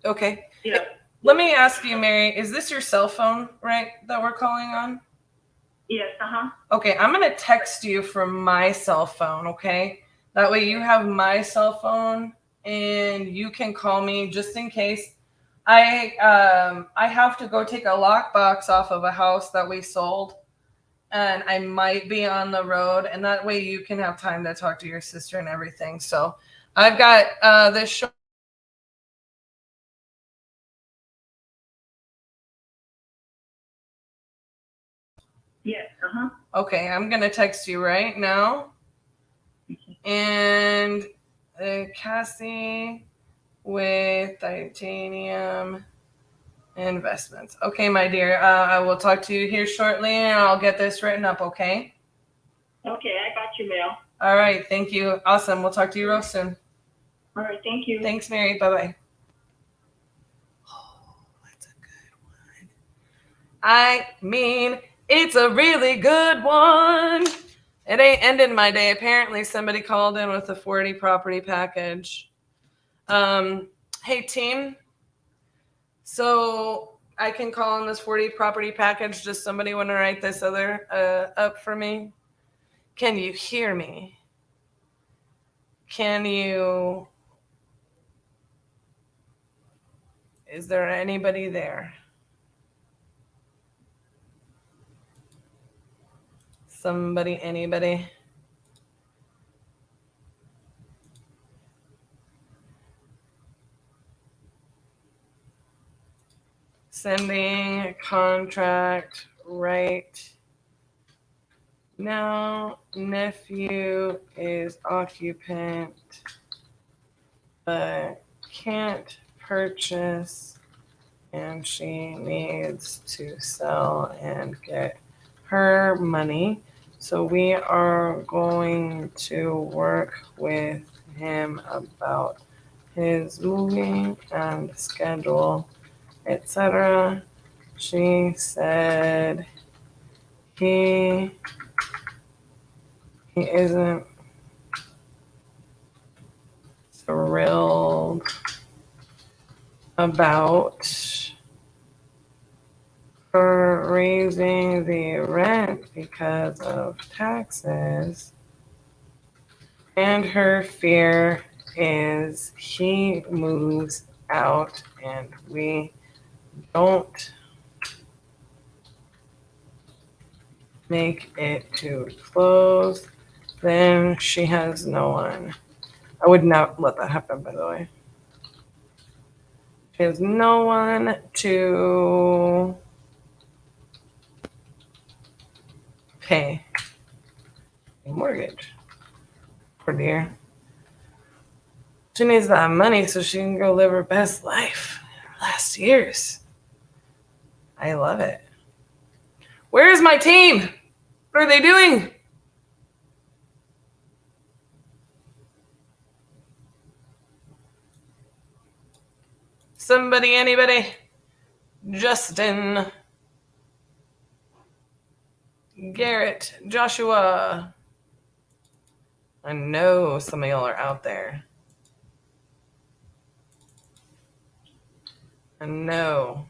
Okay. Yeah. Let me ask you, Mary, is this your cell phone, right, that we're calling on? Yes, Okay, I'm going to text you from my cell phone, okay? That way you have my cell phone, and you can call me just in case. I have to go take a lockbox off of a house that we sold, and I might be on the road, and that way you can have time to talk to your sister and everything. So I've got this show. Yes, Okay, I'm going to text you right now. And Cassi with Titanium Investments. Okay, my dear. I will talk to you here shortly, and I'll get this written up, okay? Okay, I got your mail. All right, thank you. Awesome. We'll talk to you real soon. All right, thank you. Thanks, Mary. Bye-bye. Oh, that's a good one. I mean, it's a really good one. It ain't ending my day. Apparently, somebody called in with a 40 property package. Hey, team. So I can call on this 40 property package. Does somebody want to write this other up for me? Can you hear me? Can you? Is there anybody there? Somebody, anybody? Sending a contract right now. Nephew is occupant but can't purchase, and she needs to sell and get her money. So we are going to work with him about his moving and schedule, etc. She said he isn't thrilled about her raising the rent because of taxes, and her fear is he moves out and we don't make it to close, then she has no one. I would not let that happen, by the way. She has no one to pay a mortgage. Poor dear. She needs that money so she can go live her best life. Her last years. I love it. Where is my team? What are they doing? Somebody, anybody? Justin. Garrett. Joshua. I know some of y'all are out there. I know.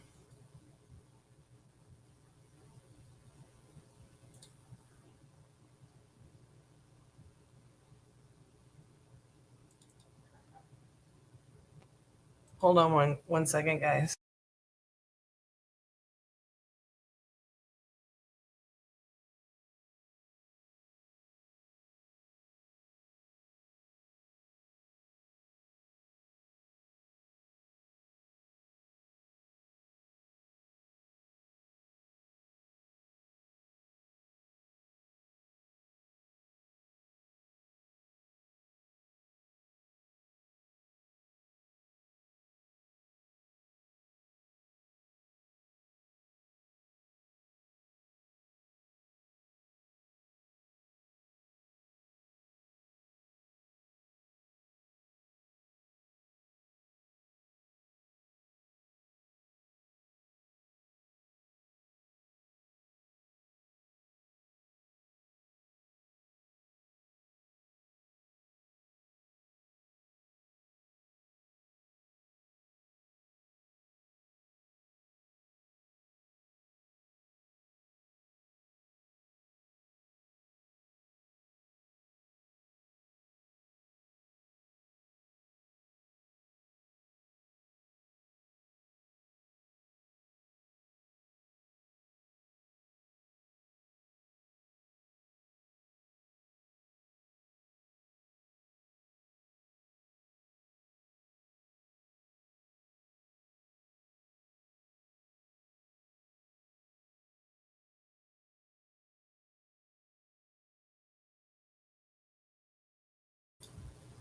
Hold on one second, guys.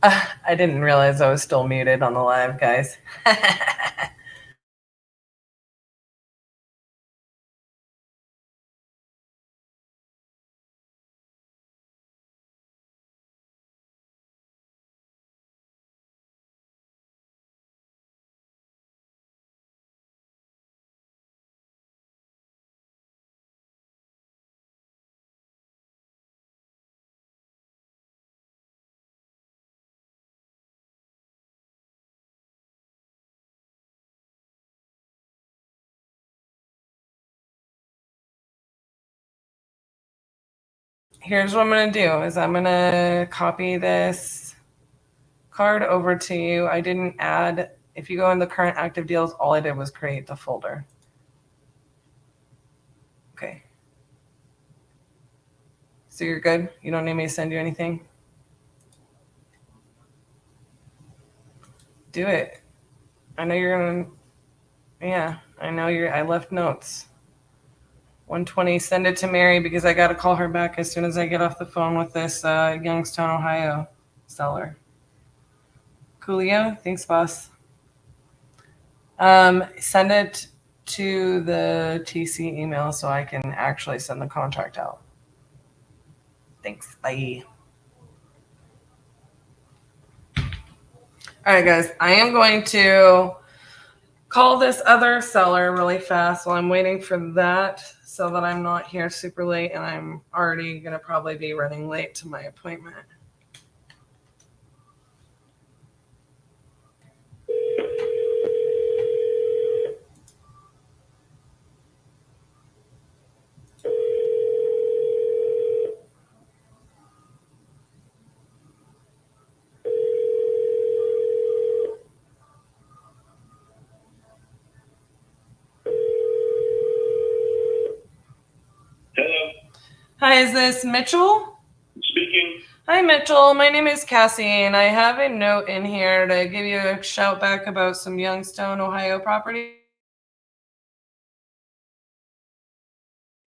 I didn't realize I was still muted on the live, guys. Here's what I'm going to do is I'm going to copy this card over to you. I didn't add, if you go in the current active deals, all I did was create the folder. Okay. So you're good? You don't need me to send you anything? Do it. I know you're going to, yeah, I know I left notes. 120, send it to Mary because I got to call her back as soon as I get off the phone with this Youngstown, Ohio seller. Julio, thanks, boss. Send it to the TC email so I can actually send the contract out. Thanks. Bye. All right, guys. I am going to call this other seller really fast while I'm waiting for that so that I'm not here super late, and I'm already going to probably be running late to my appointment. Hello. Hi, is this Mitchell? Speaking. Hi, Mitchell. My name is Cassie, and I have a note in here to give you a shout back about some Youngstown, Ohio property.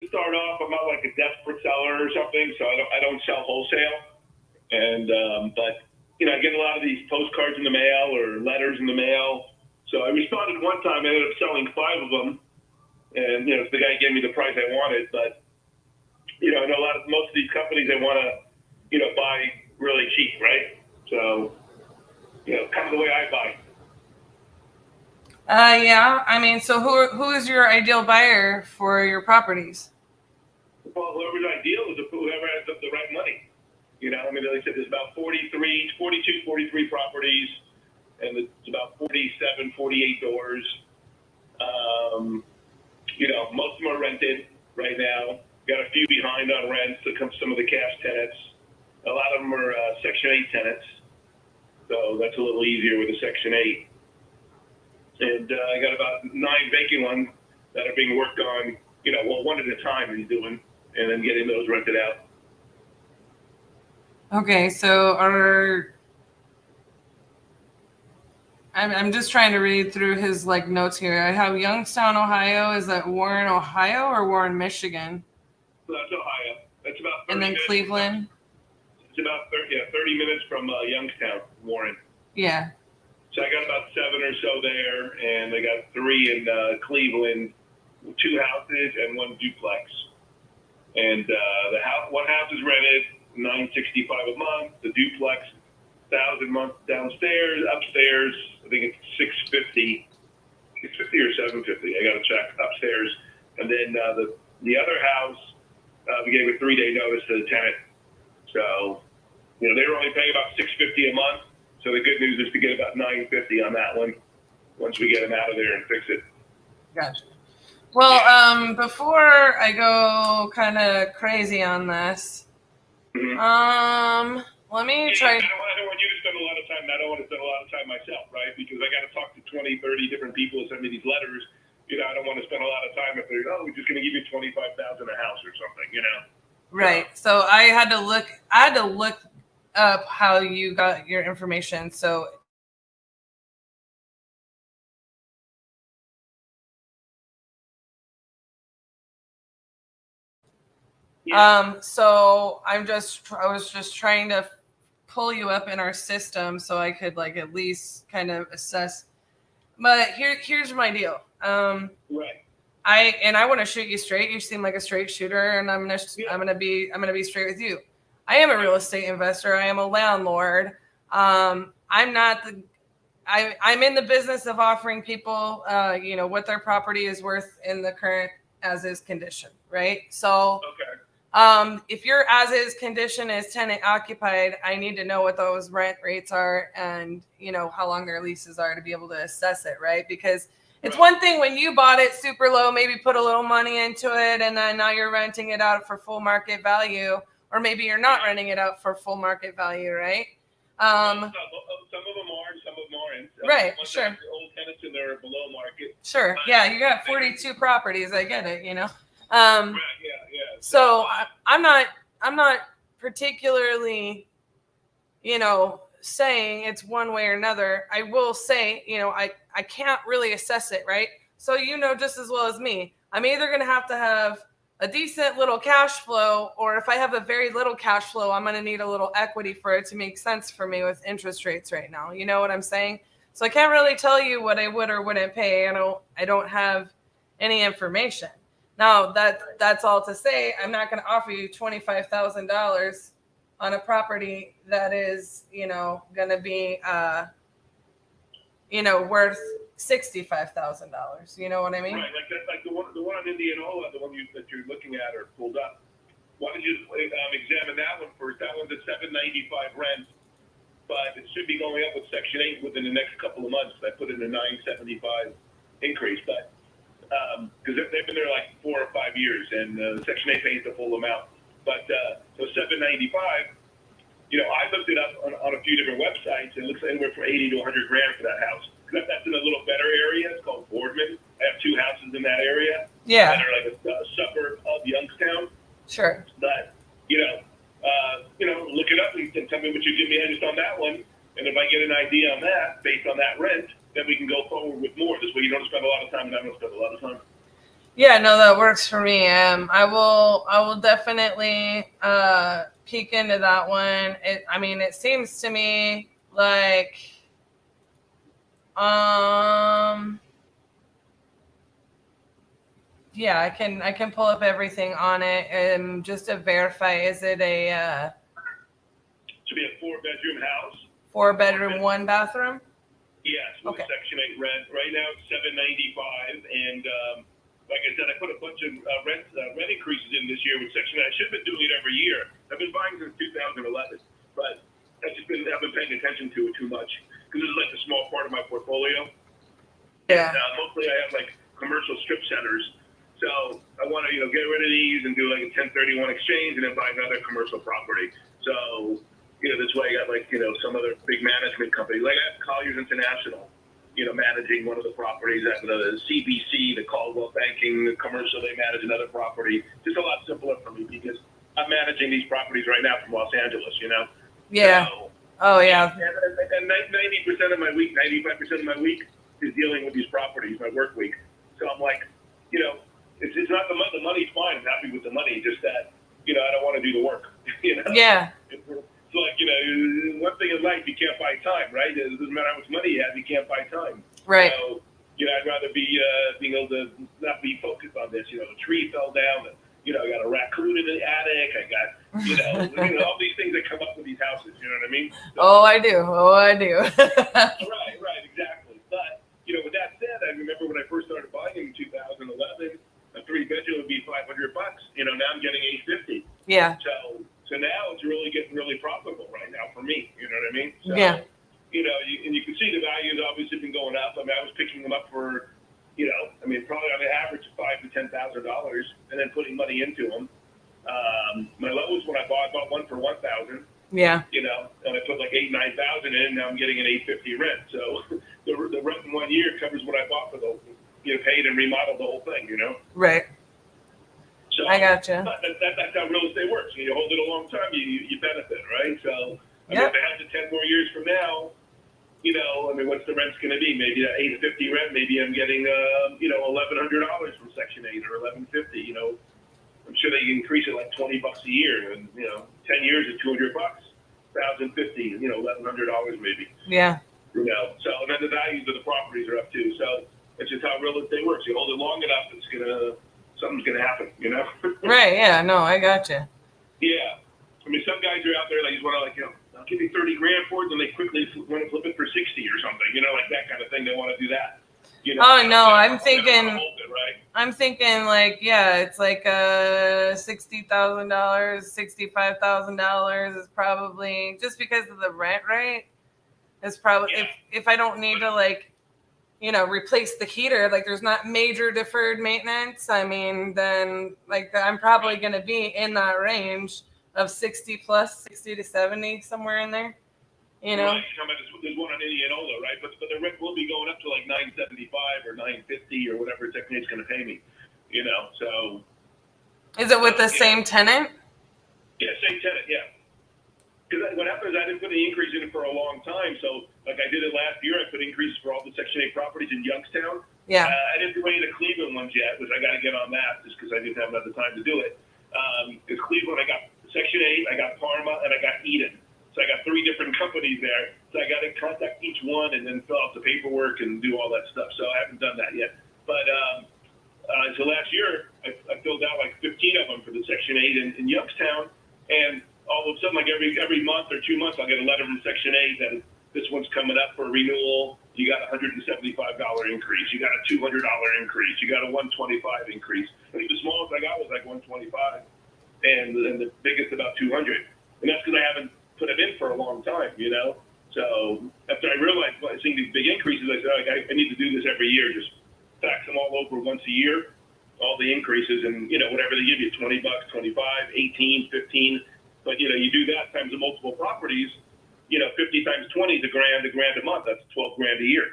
Start off, I'm not like a desperate seller or something, so I don't sell wholesale. And but you know, I get a lot of these postcards in the mail or letters in the mail. So I responded one time, I ended up selling 5 of them, and you know, the guy gave me the price I wanted. But you know, I know most of these companies, they want to, you know, buy really cheap, right? So you know, kind of the way I buy. Yeah. I mean, so who is your ideal buyer for your properties? Well, whoever's ideal is whoever has the right money. You know, I mean, like I said, there's about 43 properties, and it's about 47, 48 doors. You know, most of them are rented right now. Got a few behind on rents that come some of the cash tenants. A lot of them are Section 8 tenants, so that's a little easier with a Section 8. And I got about 9 vacant ones that are being worked on, you know, well, one at a time he's doing, and then getting those rented out. Okay, so I'm just trying to read through his like notes here. I have Youngstown, Ohio. Is that Warren, Ohio, or Warren, Michigan? So that's Ohio. That's about 30 And then minutes Cleveland. It's about 30 minutes from Youngstown, Warren. Yeah. So I got about 7 or so there, and I got 3 in Cleveland, 2 houses and 1 duplex. And one house is rented, $965 a month. The duplex, $1,000 a month downstairs. Upstairs, I think it's $650 or $750. I got to check upstairs. And then the other house, we gave a 3-day notice to the tenant. So, you know, they were only paying about $650 a month. So the good news is to get about $950 on that one once we get them out of there and fix it. Gotcha. Well, before I go kind of crazy on this, let me try. I don't want you to spend a lot of time. I don't want to spend a lot of time myself, right? Because I got to talk to 20, 30 different people who send me these letters. You know, I don't want to spend a lot of time if they're, we're just going to give you $25,000 a house or something, you know? Right. So I had to look up how you got your information. So so I was just trying to pull you up in our system so I could like at least kind of assess. But here's my deal. Right. I want to shoot you straight. You seem like a straight shooter, and I'm gonna be straight with you. I am a real estate investor. I am a landlord. I'm in the business of offering people, you know, what their property is worth in the current as is condition, right? So, if your as is condition is tenant occupied, I need to know what those rent rates are and, you know, how long their leases are to be able to assess it, right? Because it's one thing when you bought it super low, maybe put a little money into it, and then now you're renting it out for full market value, or maybe you're not renting it out for full market value, right? Some of them are, some of them aren't. Right, sure. Old tenants in there are below market. Sure. Yeah, you got 42 properties. I get it, you know. Yeah. So I'm not particularly, you know, saying it's one way or another. I will say, you know, I can't really assess it, right? So you know just as well as me, I'm either going to have a decent little cash flow, or if I have a very little cash flow, I'm going to need a little equity for it to make sense for me with interest rates right now. You know what I'm saying? So I can't really tell you what I would or wouldn't pay. I don't have any information. Now that's all to say, I'm not going to offer you $25,000 on a property that is, going to be, worth $65,000. You know what I mean? Right, like the one on Indianola, the one that you're looking at or pulled up. Why don't you examine that one first? That one's at $795 rent, but it should be going up with Section 8 within the next couple of months. I put in a $975 increase, but because they've been there like 4 or 5 years, and Section 8 pays the full amount. But so $795. I looked it up on a few different websites, and it looks anywhere from $80 to $100,000 for that house. That's in a little better area. It's called Boardman. I have 2 houses in that area. Yeah. That are like a suburb of Youngstown. Sure. But look it up and tell me what you give me just on that one. And if I get an idea on that, based on that rent, then we can go forward with more. This way you don't spend a lot of time, and I don't spend a lot of time. Yeah, no, that works for me. I will definitely peek into that one. It seems to me like yeah, I can pull up everything on it just to verify. Is it a to be a 4-bedroom house? 4-bedroom, 1 bathroom? Yes, with Okay. Section 8 rent. Right now it's $795, and like I said, I put a bunch of rent increases in this year with Section 8. I should have been doing it every year. I've been buying since 2011, but I've been paying attention to it too much because this is like a small part of my portfolio. Yeah. And, mostly I have like commercial strip centers, so I want to get rid of these and do like a 1031 exchange and then buy another commercial property. So this way I got like some other big management company, like I have Colliers International, managing one of the properties. I have the CBC, the Caldwell Banking, the commercial, they manage another property. Just a lot simpler for me because I'm managing these properties right now from Los Angeles, Yeah. So, Oh, yeah. and 90% of my week, 95% of my week is dealing with these properties, my work week. So I'm like, it's not the money's fine. I'm happy with the money, just that, I don't want to do the work, Yeah. It's like, one thing in life, you can't buy time, right? It doesn't matter how much money you have, you can't buy time. Right. So, I'd rather be being able to not be focused on this. A tree fell down, and, I got a raccoon in the attic. I got, all these things that come up with these houses, you know what I mean? So, Oh, I do. right, exactly. But, with that said, I remember when I first started buying in 2011, a 3-bedroom would be $500. Now I'm getting $850. Yeah. So now it's really getting really profitable right now for me. You know what I mean? So, Yeah. And you can see the value has obviously been going up. I was picking them up for, probably on the average of $5,000 to $10,000, and then putting money into them. My lowest when I bought one for $1,000. Yeah. And I put like $8,000 to $9,000 in, and now I'm getting an $850 rent. So the rent in 1 year covers what I bought for paid and remodeled the whole thing. Right. So I gotcha. That's how real estate works. You hold it a long time, you benefit, right? So if I have it 10 more years from now, what's the rent's going to be? Maybe that $850 rent. Maybe I'm getting $1,100 from Section 8 or $1,150. I'm sure they can increase it like $20 a year, and 10 years is $200, $1,050, $1,100 maybe. Yeah. So and then the values of the properties are up too. So it's just how real estate works. You hold it long enough, something's gonna happen, Right. Yeah. No, I gotcha. Yeah. Some guys are out there that just want to I'll give you $30,000 for it, and they quickly want to flip it for 60 or something, like that kind of thing. They want to do that. Oh no, I'm thinking. Hold it, right? I'm thinking like, yeah, it's like $60,000, $65,000 is probably just because of the rent rate. It's probably if I don't need to replace the heater, like there's not major deferred maintenance. Then I'm probably going to be in that range of 60 plus, 60 to 70, somewhere in there. Right. There's one on Indianola, right? But the rent will be going up to like $975 or $950 or whatever Technique's going to pay me. So. Is it with the same tenant? Yeah, same tenant. Yeah. Because what happens is I didn't put any increase in it for a long time. So like I did it last year, I put increases for all the Section 8 properties in Youngstown. Yeah. I didn't do any of the Cleveland ones yet, which I got to get on that just because I didn't have enough time to do it. It's Cleveland, I got Section 8, I got Parma, and I got Eden. So I got 3 different companies there. So I got to contact each one and then fill out the paperwork and do all that stuff. So I haven't done that yet. But so last year, I filled out like 15 of them for the Section 8 in Youngstown. And all of a sudden, like every month or 2 months, I'll get a letter from Section 8 that this one's coming up for renewal. You got a $175 increase. You got a $200 increase. You got a $125 increase. I think the smallest I got was like $125, and the biggest about $200. And that's because I haven't put them in for a long time, you know. So after I realized seeing these big increases, I said, I need to do this every year. Just fax them all over once a year, all the increases, and whatever they give you, $20, 25, 18, 15. But you do that times the multiple properties. 50 times 20 is $1,000 a month. That's $12,000 a year.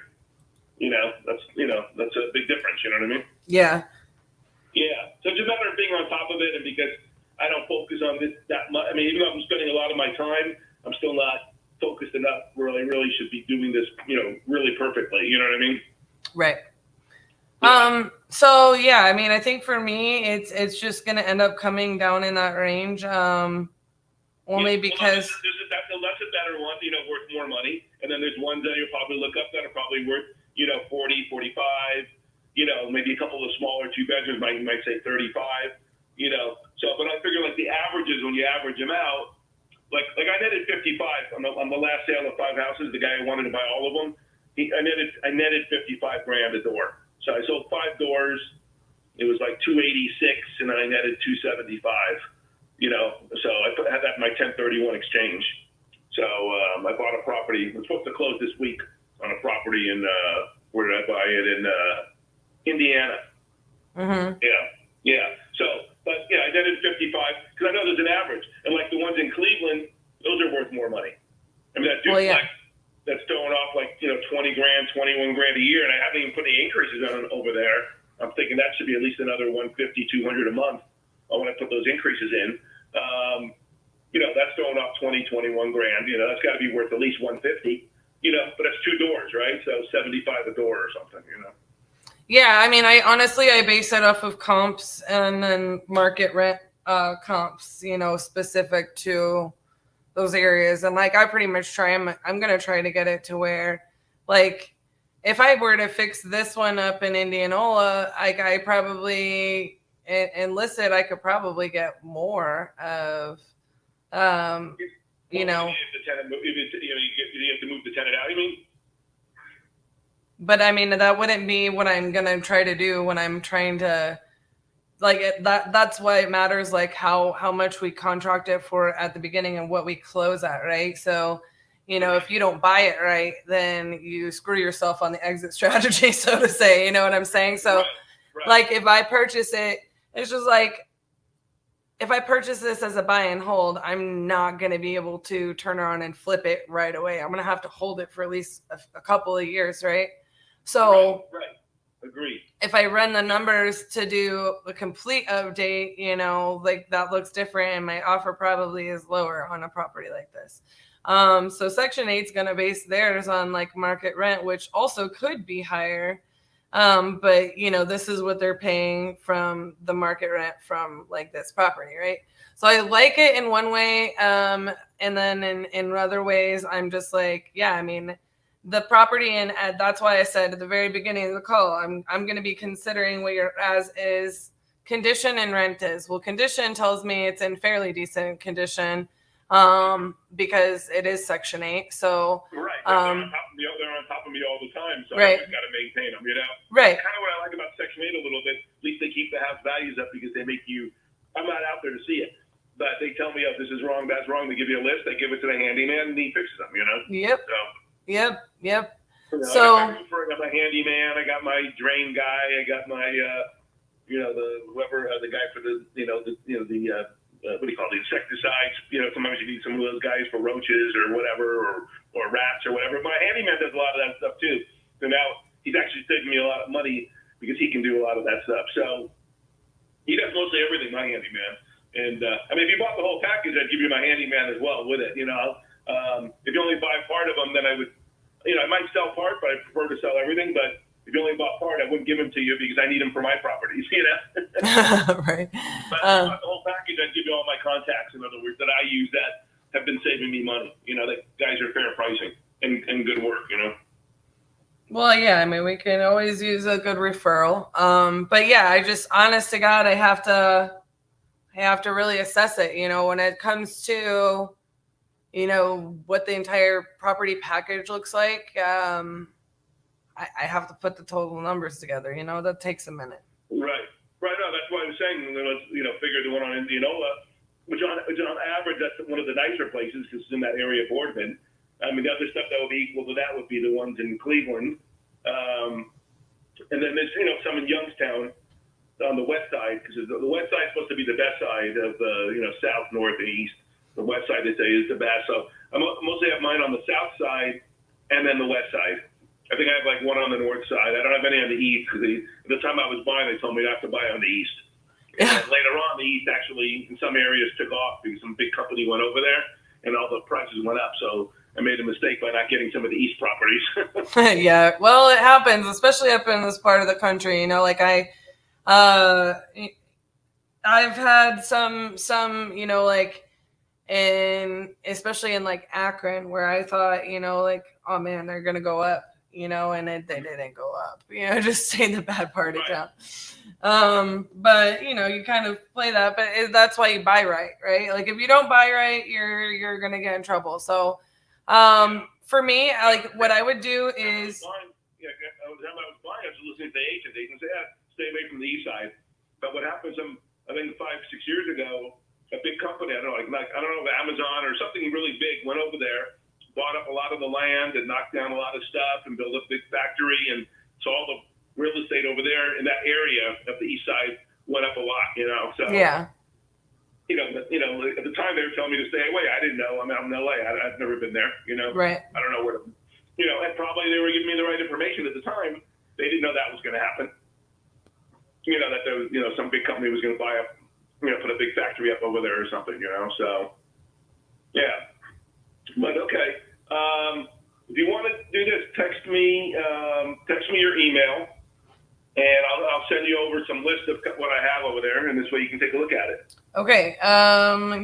That's a big difference. You know what I mean? Yeah. Yeah. So it's a matter of being on top of it, and because I don't focus on this that much. I mean, even though I'm spending a lot of my time, I'm still not focused enough where I really should be doing this, really perfectly. You know what I mean? Right. So yeah, I mean, I think for me, it's just going to end up coming down in that range. Only because that's a better one, worth more money. And then there's ones that you'll probably look up that are probably worth, 40, 45, maybe a couple of smaller 2 bedrooms might say 35, So, but I figure like the averages, when you average them out, like I netted 55 on the last sale of 5 houses. The guy who wanted to buy all of them, I netted $55,000 a door. So I sold 5 doors. It was like 286, and then I netted 275. So I had that in my 1031 exchange. So I bought a property. I'm supposed to close this week on a property in where did I buy it? In Indiana. Mm-hmm. Yeah. So, but yeah, I netted 55 because I know there's an average, and like the ones in Cleveland, those are worth more money. I mean, that duplex that's throwing off like $20,000, $21,000 a year, and I haven't even put any increases on over there. I'm thinking that should be at least another $150, $200 a month. When I put those increases in, that's throwing off $20,000, $21,000. That's got to be worth at least $150. But it's 2 doors, right? So $75 a door or something. Yeah, I mean, I base it off of comps and then market rent comps, specific to those areas. And like, I pretty much I'm going to try to get it to where, like, if I were to fix this one up in Indianola, I probably enlisted, I could probably get more of, If the tenant, you have to move the tenant out, you mean? But I mean, that wouldn't be what I'm going to try to do when I'm trying to, like, that's why it matters, like how much we contract it for at the beginning and what we close at, right? So, if you don't buy it right, then you screw yourself on the exit strategy, so to say, you know what I'm saying? So like if I purchase it, it's just like, if I purchase this as a buy and hold, I'm not going to be able to turn around and flip it right away. I'm going to have to hold it for at least a couple of years, right? So Right. Agreed. If I run the numbers to do a complete update, like that looks different, and my offer probably is lower on a property like this. So Section 8 is going to base theirs on like market rent, which also could be higher. But this is what they're paying from the market rent from like this property, right? So I like it in one way. And then in other ways, I'm just like, yeah, I mean, the property, and that's why I said at the very beginning of the call, I'm going to be considering what your as is condition and rent is. Well, condition tells me it's in fairly decent condition, because it is Section 8. So right, they're on top of me all the time, so right. I just got to maintain them. Right. Kind of what I like about Section 8 a little bit. At least they keep the house values up because they make you. I'm not out there to see it, but they tell me, oh, this is wrong, that's wrong. They give you a list. They give it to the handyman, and he fixes them. Yep. So. Yep. So I got my handyman, I got my drain guy, I got my the guy for the what do you call it, the insecticides. Sometimes you need some of those guys for roaches or whatever, or rats or whatever. My handyman does a lot of that stuff too. So now he's actually saving me a lot of money because he can do a lot of that stuff. So he does mostly everything, my handyman. And I mean, if you bought the whole package, I'd give you my handyman as well with it. If you only buy part of them, then I would, I might sell part, but I prefer to sell everything. But If you only bought part, I wouldn't give them to you because I need them for my properties, you know? Right. But the whole package, I'd give you all my contacts, in other words, that I use that have been saving me money. You know, that guys are fair pricing and good work, you know? Well, yeah, I mean, we can always use a good referral. But yeah, I just, honest to God, I have to really assess it, you know, when it comes to, you know, what the entire property package looks like. I have to put the total numbers together, you know, that takes a minute. Right. No, that's why I was saying, let's, you know, figure the one on Indianola, which on average, that's one of the nicer places because it's in that area of Boardman. I mean, the other stuff that would be equal to that would be the ones in Cleveland. And then there's, you know, some in Youngstown on the west side, because the west side is supposed to be the best side of the, you know, south, north, and east. The west side, they say, is the best. So I mostly have mine on the south side and then the west side. I think I have like one on the north side. I don't have any on the east because at the time I was buying, they told me not to buy on the east. And later on, the east actually in some areas took off because some big company went over there and all the prices went up. So I made a mistake by not getting some of the east properties. Yeah, well, it happens, especially up in this part of the country. You know, like I've had some, you know, like especially in like Akron, where I thought, you know, like, oh man, they're gonna go up, you know, and they didn't go up. You know, just stay in the bad part of town. But you know, you kind of play that, but that's why you buy right? Like if you don't buy right, you're gonna get in trouble. So, for me, like what I would do is. I was buying, I was listening to the agent. They can say, stay away from the east side. But what happened? I think 5-6 years ago, a big company, I don't know, like I don't know if Amazon or something really big went over there, bought up a lot of the land and knocked down a lot of stuff and built up a big factory, and so all the real estate over there in that area of the east side went up a lot, you know. So yeah. You know, at the time they were telling me to stay away. I didn't know. I'm out in LA. I've never been there, you know. Right. I don't know where to, you know, and probably they were giving me the right information at the time. They didn't know that was going to happen. You know, that there was, you know, some big company was going to buy up, you know, put a big factory up over there or something, you know. So, yeah. But okay. If you want to do this, text me your email, and I'll send you over some list of what I have over there, and this way you can take a look at it. Okay.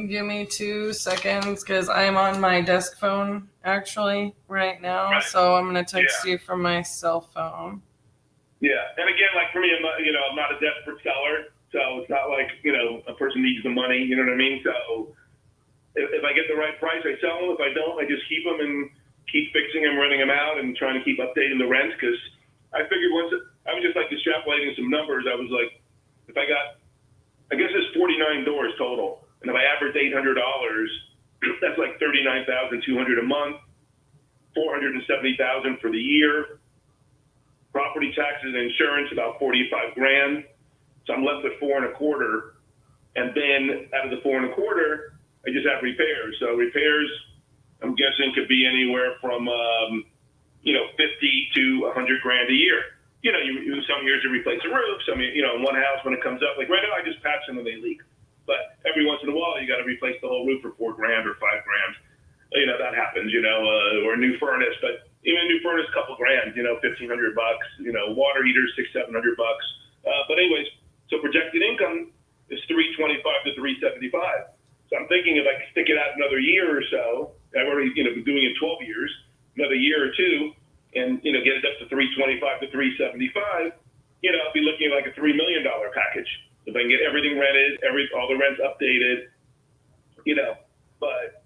Give me 2 seconds because I'm on my desk phone actually right now. Right. So I'm gonna text you from my cell phone. Yeah, and again, like for me, I'm not a desperate seller, so it's not like, you know, a person needs the money. You know what I mean? So if I get the right price, I sell them. If I don't, I just keep them and keep fixing them, renting them out, and trying to keep updating the rents. Because I figured I was just like extrapolating some numbers. I was like, if I guess there's 49 doors total, and if I average $800, that's like $39,200 a month, $470,000 for the year. Property taxes and insurance about $45,000. So I'm left with $4.25, and then out of the $4.25, I just have repairs. So repairs, I'm guessing, could be anywhere from $50 to $100,000 a year. You know, some years you replace a roof. Some, you know, in one house when it comes up, like right now I just patch them when they leak. But every once in a while you got to replace the whole roof for $4,000 or $5,000. You know, that happens. You know, or a new furnace, but even a new furnace, couple grand. You know, $1,500. You know, water heaters, $600-700. But anyways, so projected income is $325 to $375. So I'm thinking if I can stick it out another year or so, I've already, you know, been doing it 12 years, another year or two, and, you know, get it up to $325 to $375, you know, I'll be looking at like a $3 million package. If I can get everything rented, all the rents updated, you know, but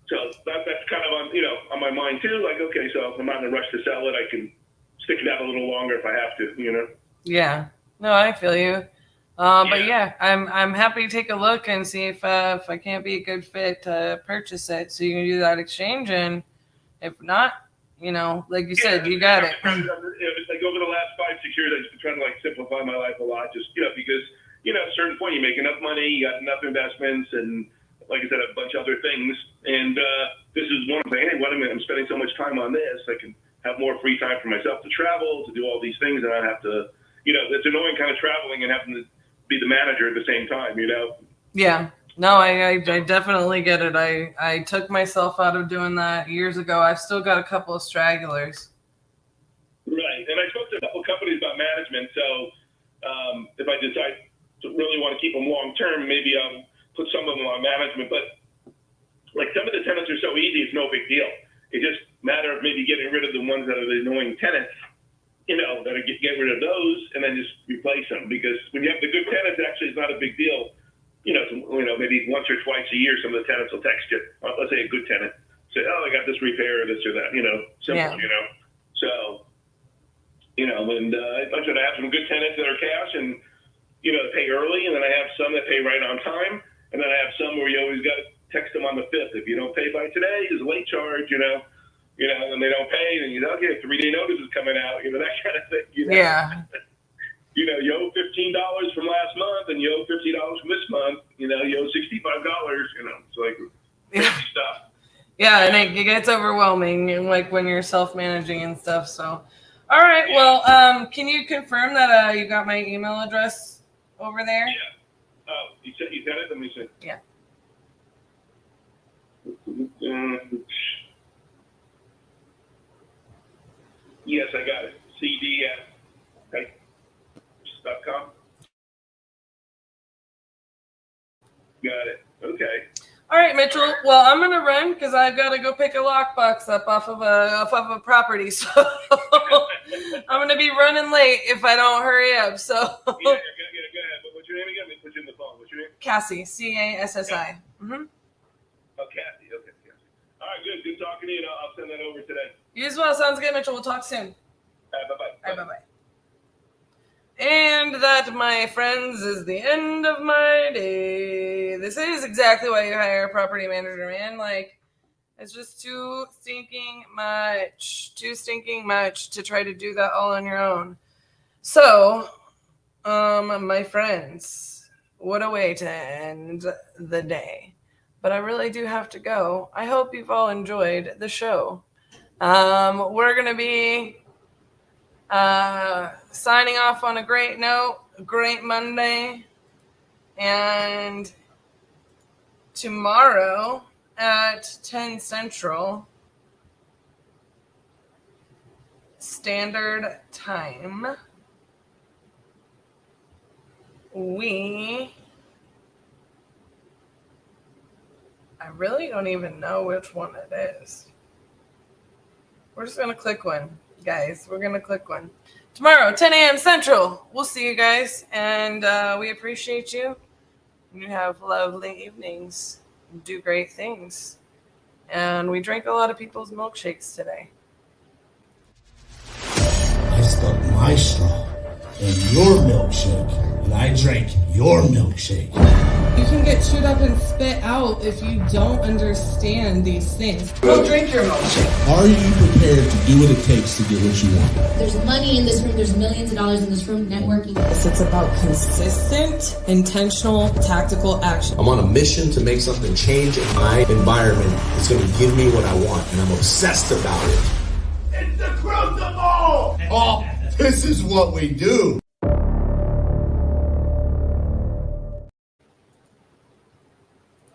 so that's kind of on, you know, on my mind too. Like, okay, so if I'm not in a rush to sell it, I can stick it out a little longer if I have to, you know? Yeah, no, I feel you. But yeah, I'm happy to take a look and see if I can't be a good fit to purchase it. So you can do that exchange, and if not, you know, like you said, you got it. Like over the last 5-6 years, I've just been trying to like simplify my life a lot, just, you know, because, you know, at a certain point you make enough money, you got enough investments, and like I said, a bunch of other things. And this is one thing. Hey, what I'm spending so much time on this, I can have more free time for myself to travel, to do all these things, and I have to, you know, it's annoying kind of traveling and having to be the manager at the same time, you know? Yeah. No, I definitely get it. I took myself out of doing that years ago. I've still got a couple of stragglers. Right. And I spoke to a couple management. So if I decide to really want to keep them long term, maybe I'll put some of them on management. But like some of the tenants are so easy, it's no big deal. It's just a matter of maybe getting rid of the ones that are the annoying tenants, you know, that are get rid of those and then just replace them. Because when you have the good tenants, actually, it's not a big deal. You know, maybe once or twice a year, some of the tenants will text you. Let's say a good tenant, say, "Oh, I got this repair, or this or that." You know, simple. You know, so you know, and I have some good tenants that are cash and you know pay early, and then I have some that pay right on time, and then I have some where you always got to text them on the 5th. If you don't pay by today, there's a late charge. You know, and they don't pay, and you know, okay, 3-day notice is coming out. You know, that kind of thing. You know? Yeah. You know, you owe $15 from last month, and you owe $50 from this month. You know, you owe $65. You know, it's like stuff. Yeah, and it gets overwhelming, like when you're self-managing and stuff. So, all right. Well, can you confirm that you got my email address over there? Yeah. Oh, you said it. Let me see. Yeah. Yes, I got it. cd@com. Got it. Okay. All right, Mitchell. Well, I'm gonna run because I've got to go pick a lockbox up off of a property. So I'm gonna be running late if I don't hurry up. So. Yeah, go ahead. What's your name again? Let me put you in the phone. What's your name? Cassi, Cassi. Mm-hmm. Oh, Cassi. Okay, Cassi. All right, good. Good talking to you. I'll send that over today. You as well. Sounds good, Mitchell. We'll talk soon. Bye-bye. Bye-bye. And that, my friends, is the end of my day. This is exactly why you hire a property manager, man. Like, it's just too stinking much to try to do that all on your own. So, my friends, what a way to end the day. But I really do have to go. I hope you've all enjoyed the show. We're going to be signing off on a great note, great Monday, and tomorrow at 10 Central Standard Time, I really don't even know which one it is. We're just going to click one. Guys, we're going to click one. Tomorrow, 10 a.m. Central. We'll see you guys. And we appreciate you. You have lovely evenings. Do great things. And we drank a lot of people's milkshakes today. I stuck my straw in your milkshake, and I drank your milkshake. You can get chewed up and spit out if you don't understand these things. Go drink your milkshake. Are you prepared to do what it takes to get what you want? There's money in this room. There's millions of dollars in this room. Networking. It's about consistent, intentional, tactical action. I'm on a mission to make something change in my environment that's going to give me what I want, and I'm obsessed about it. It's the crucible! Oh, this is what we do.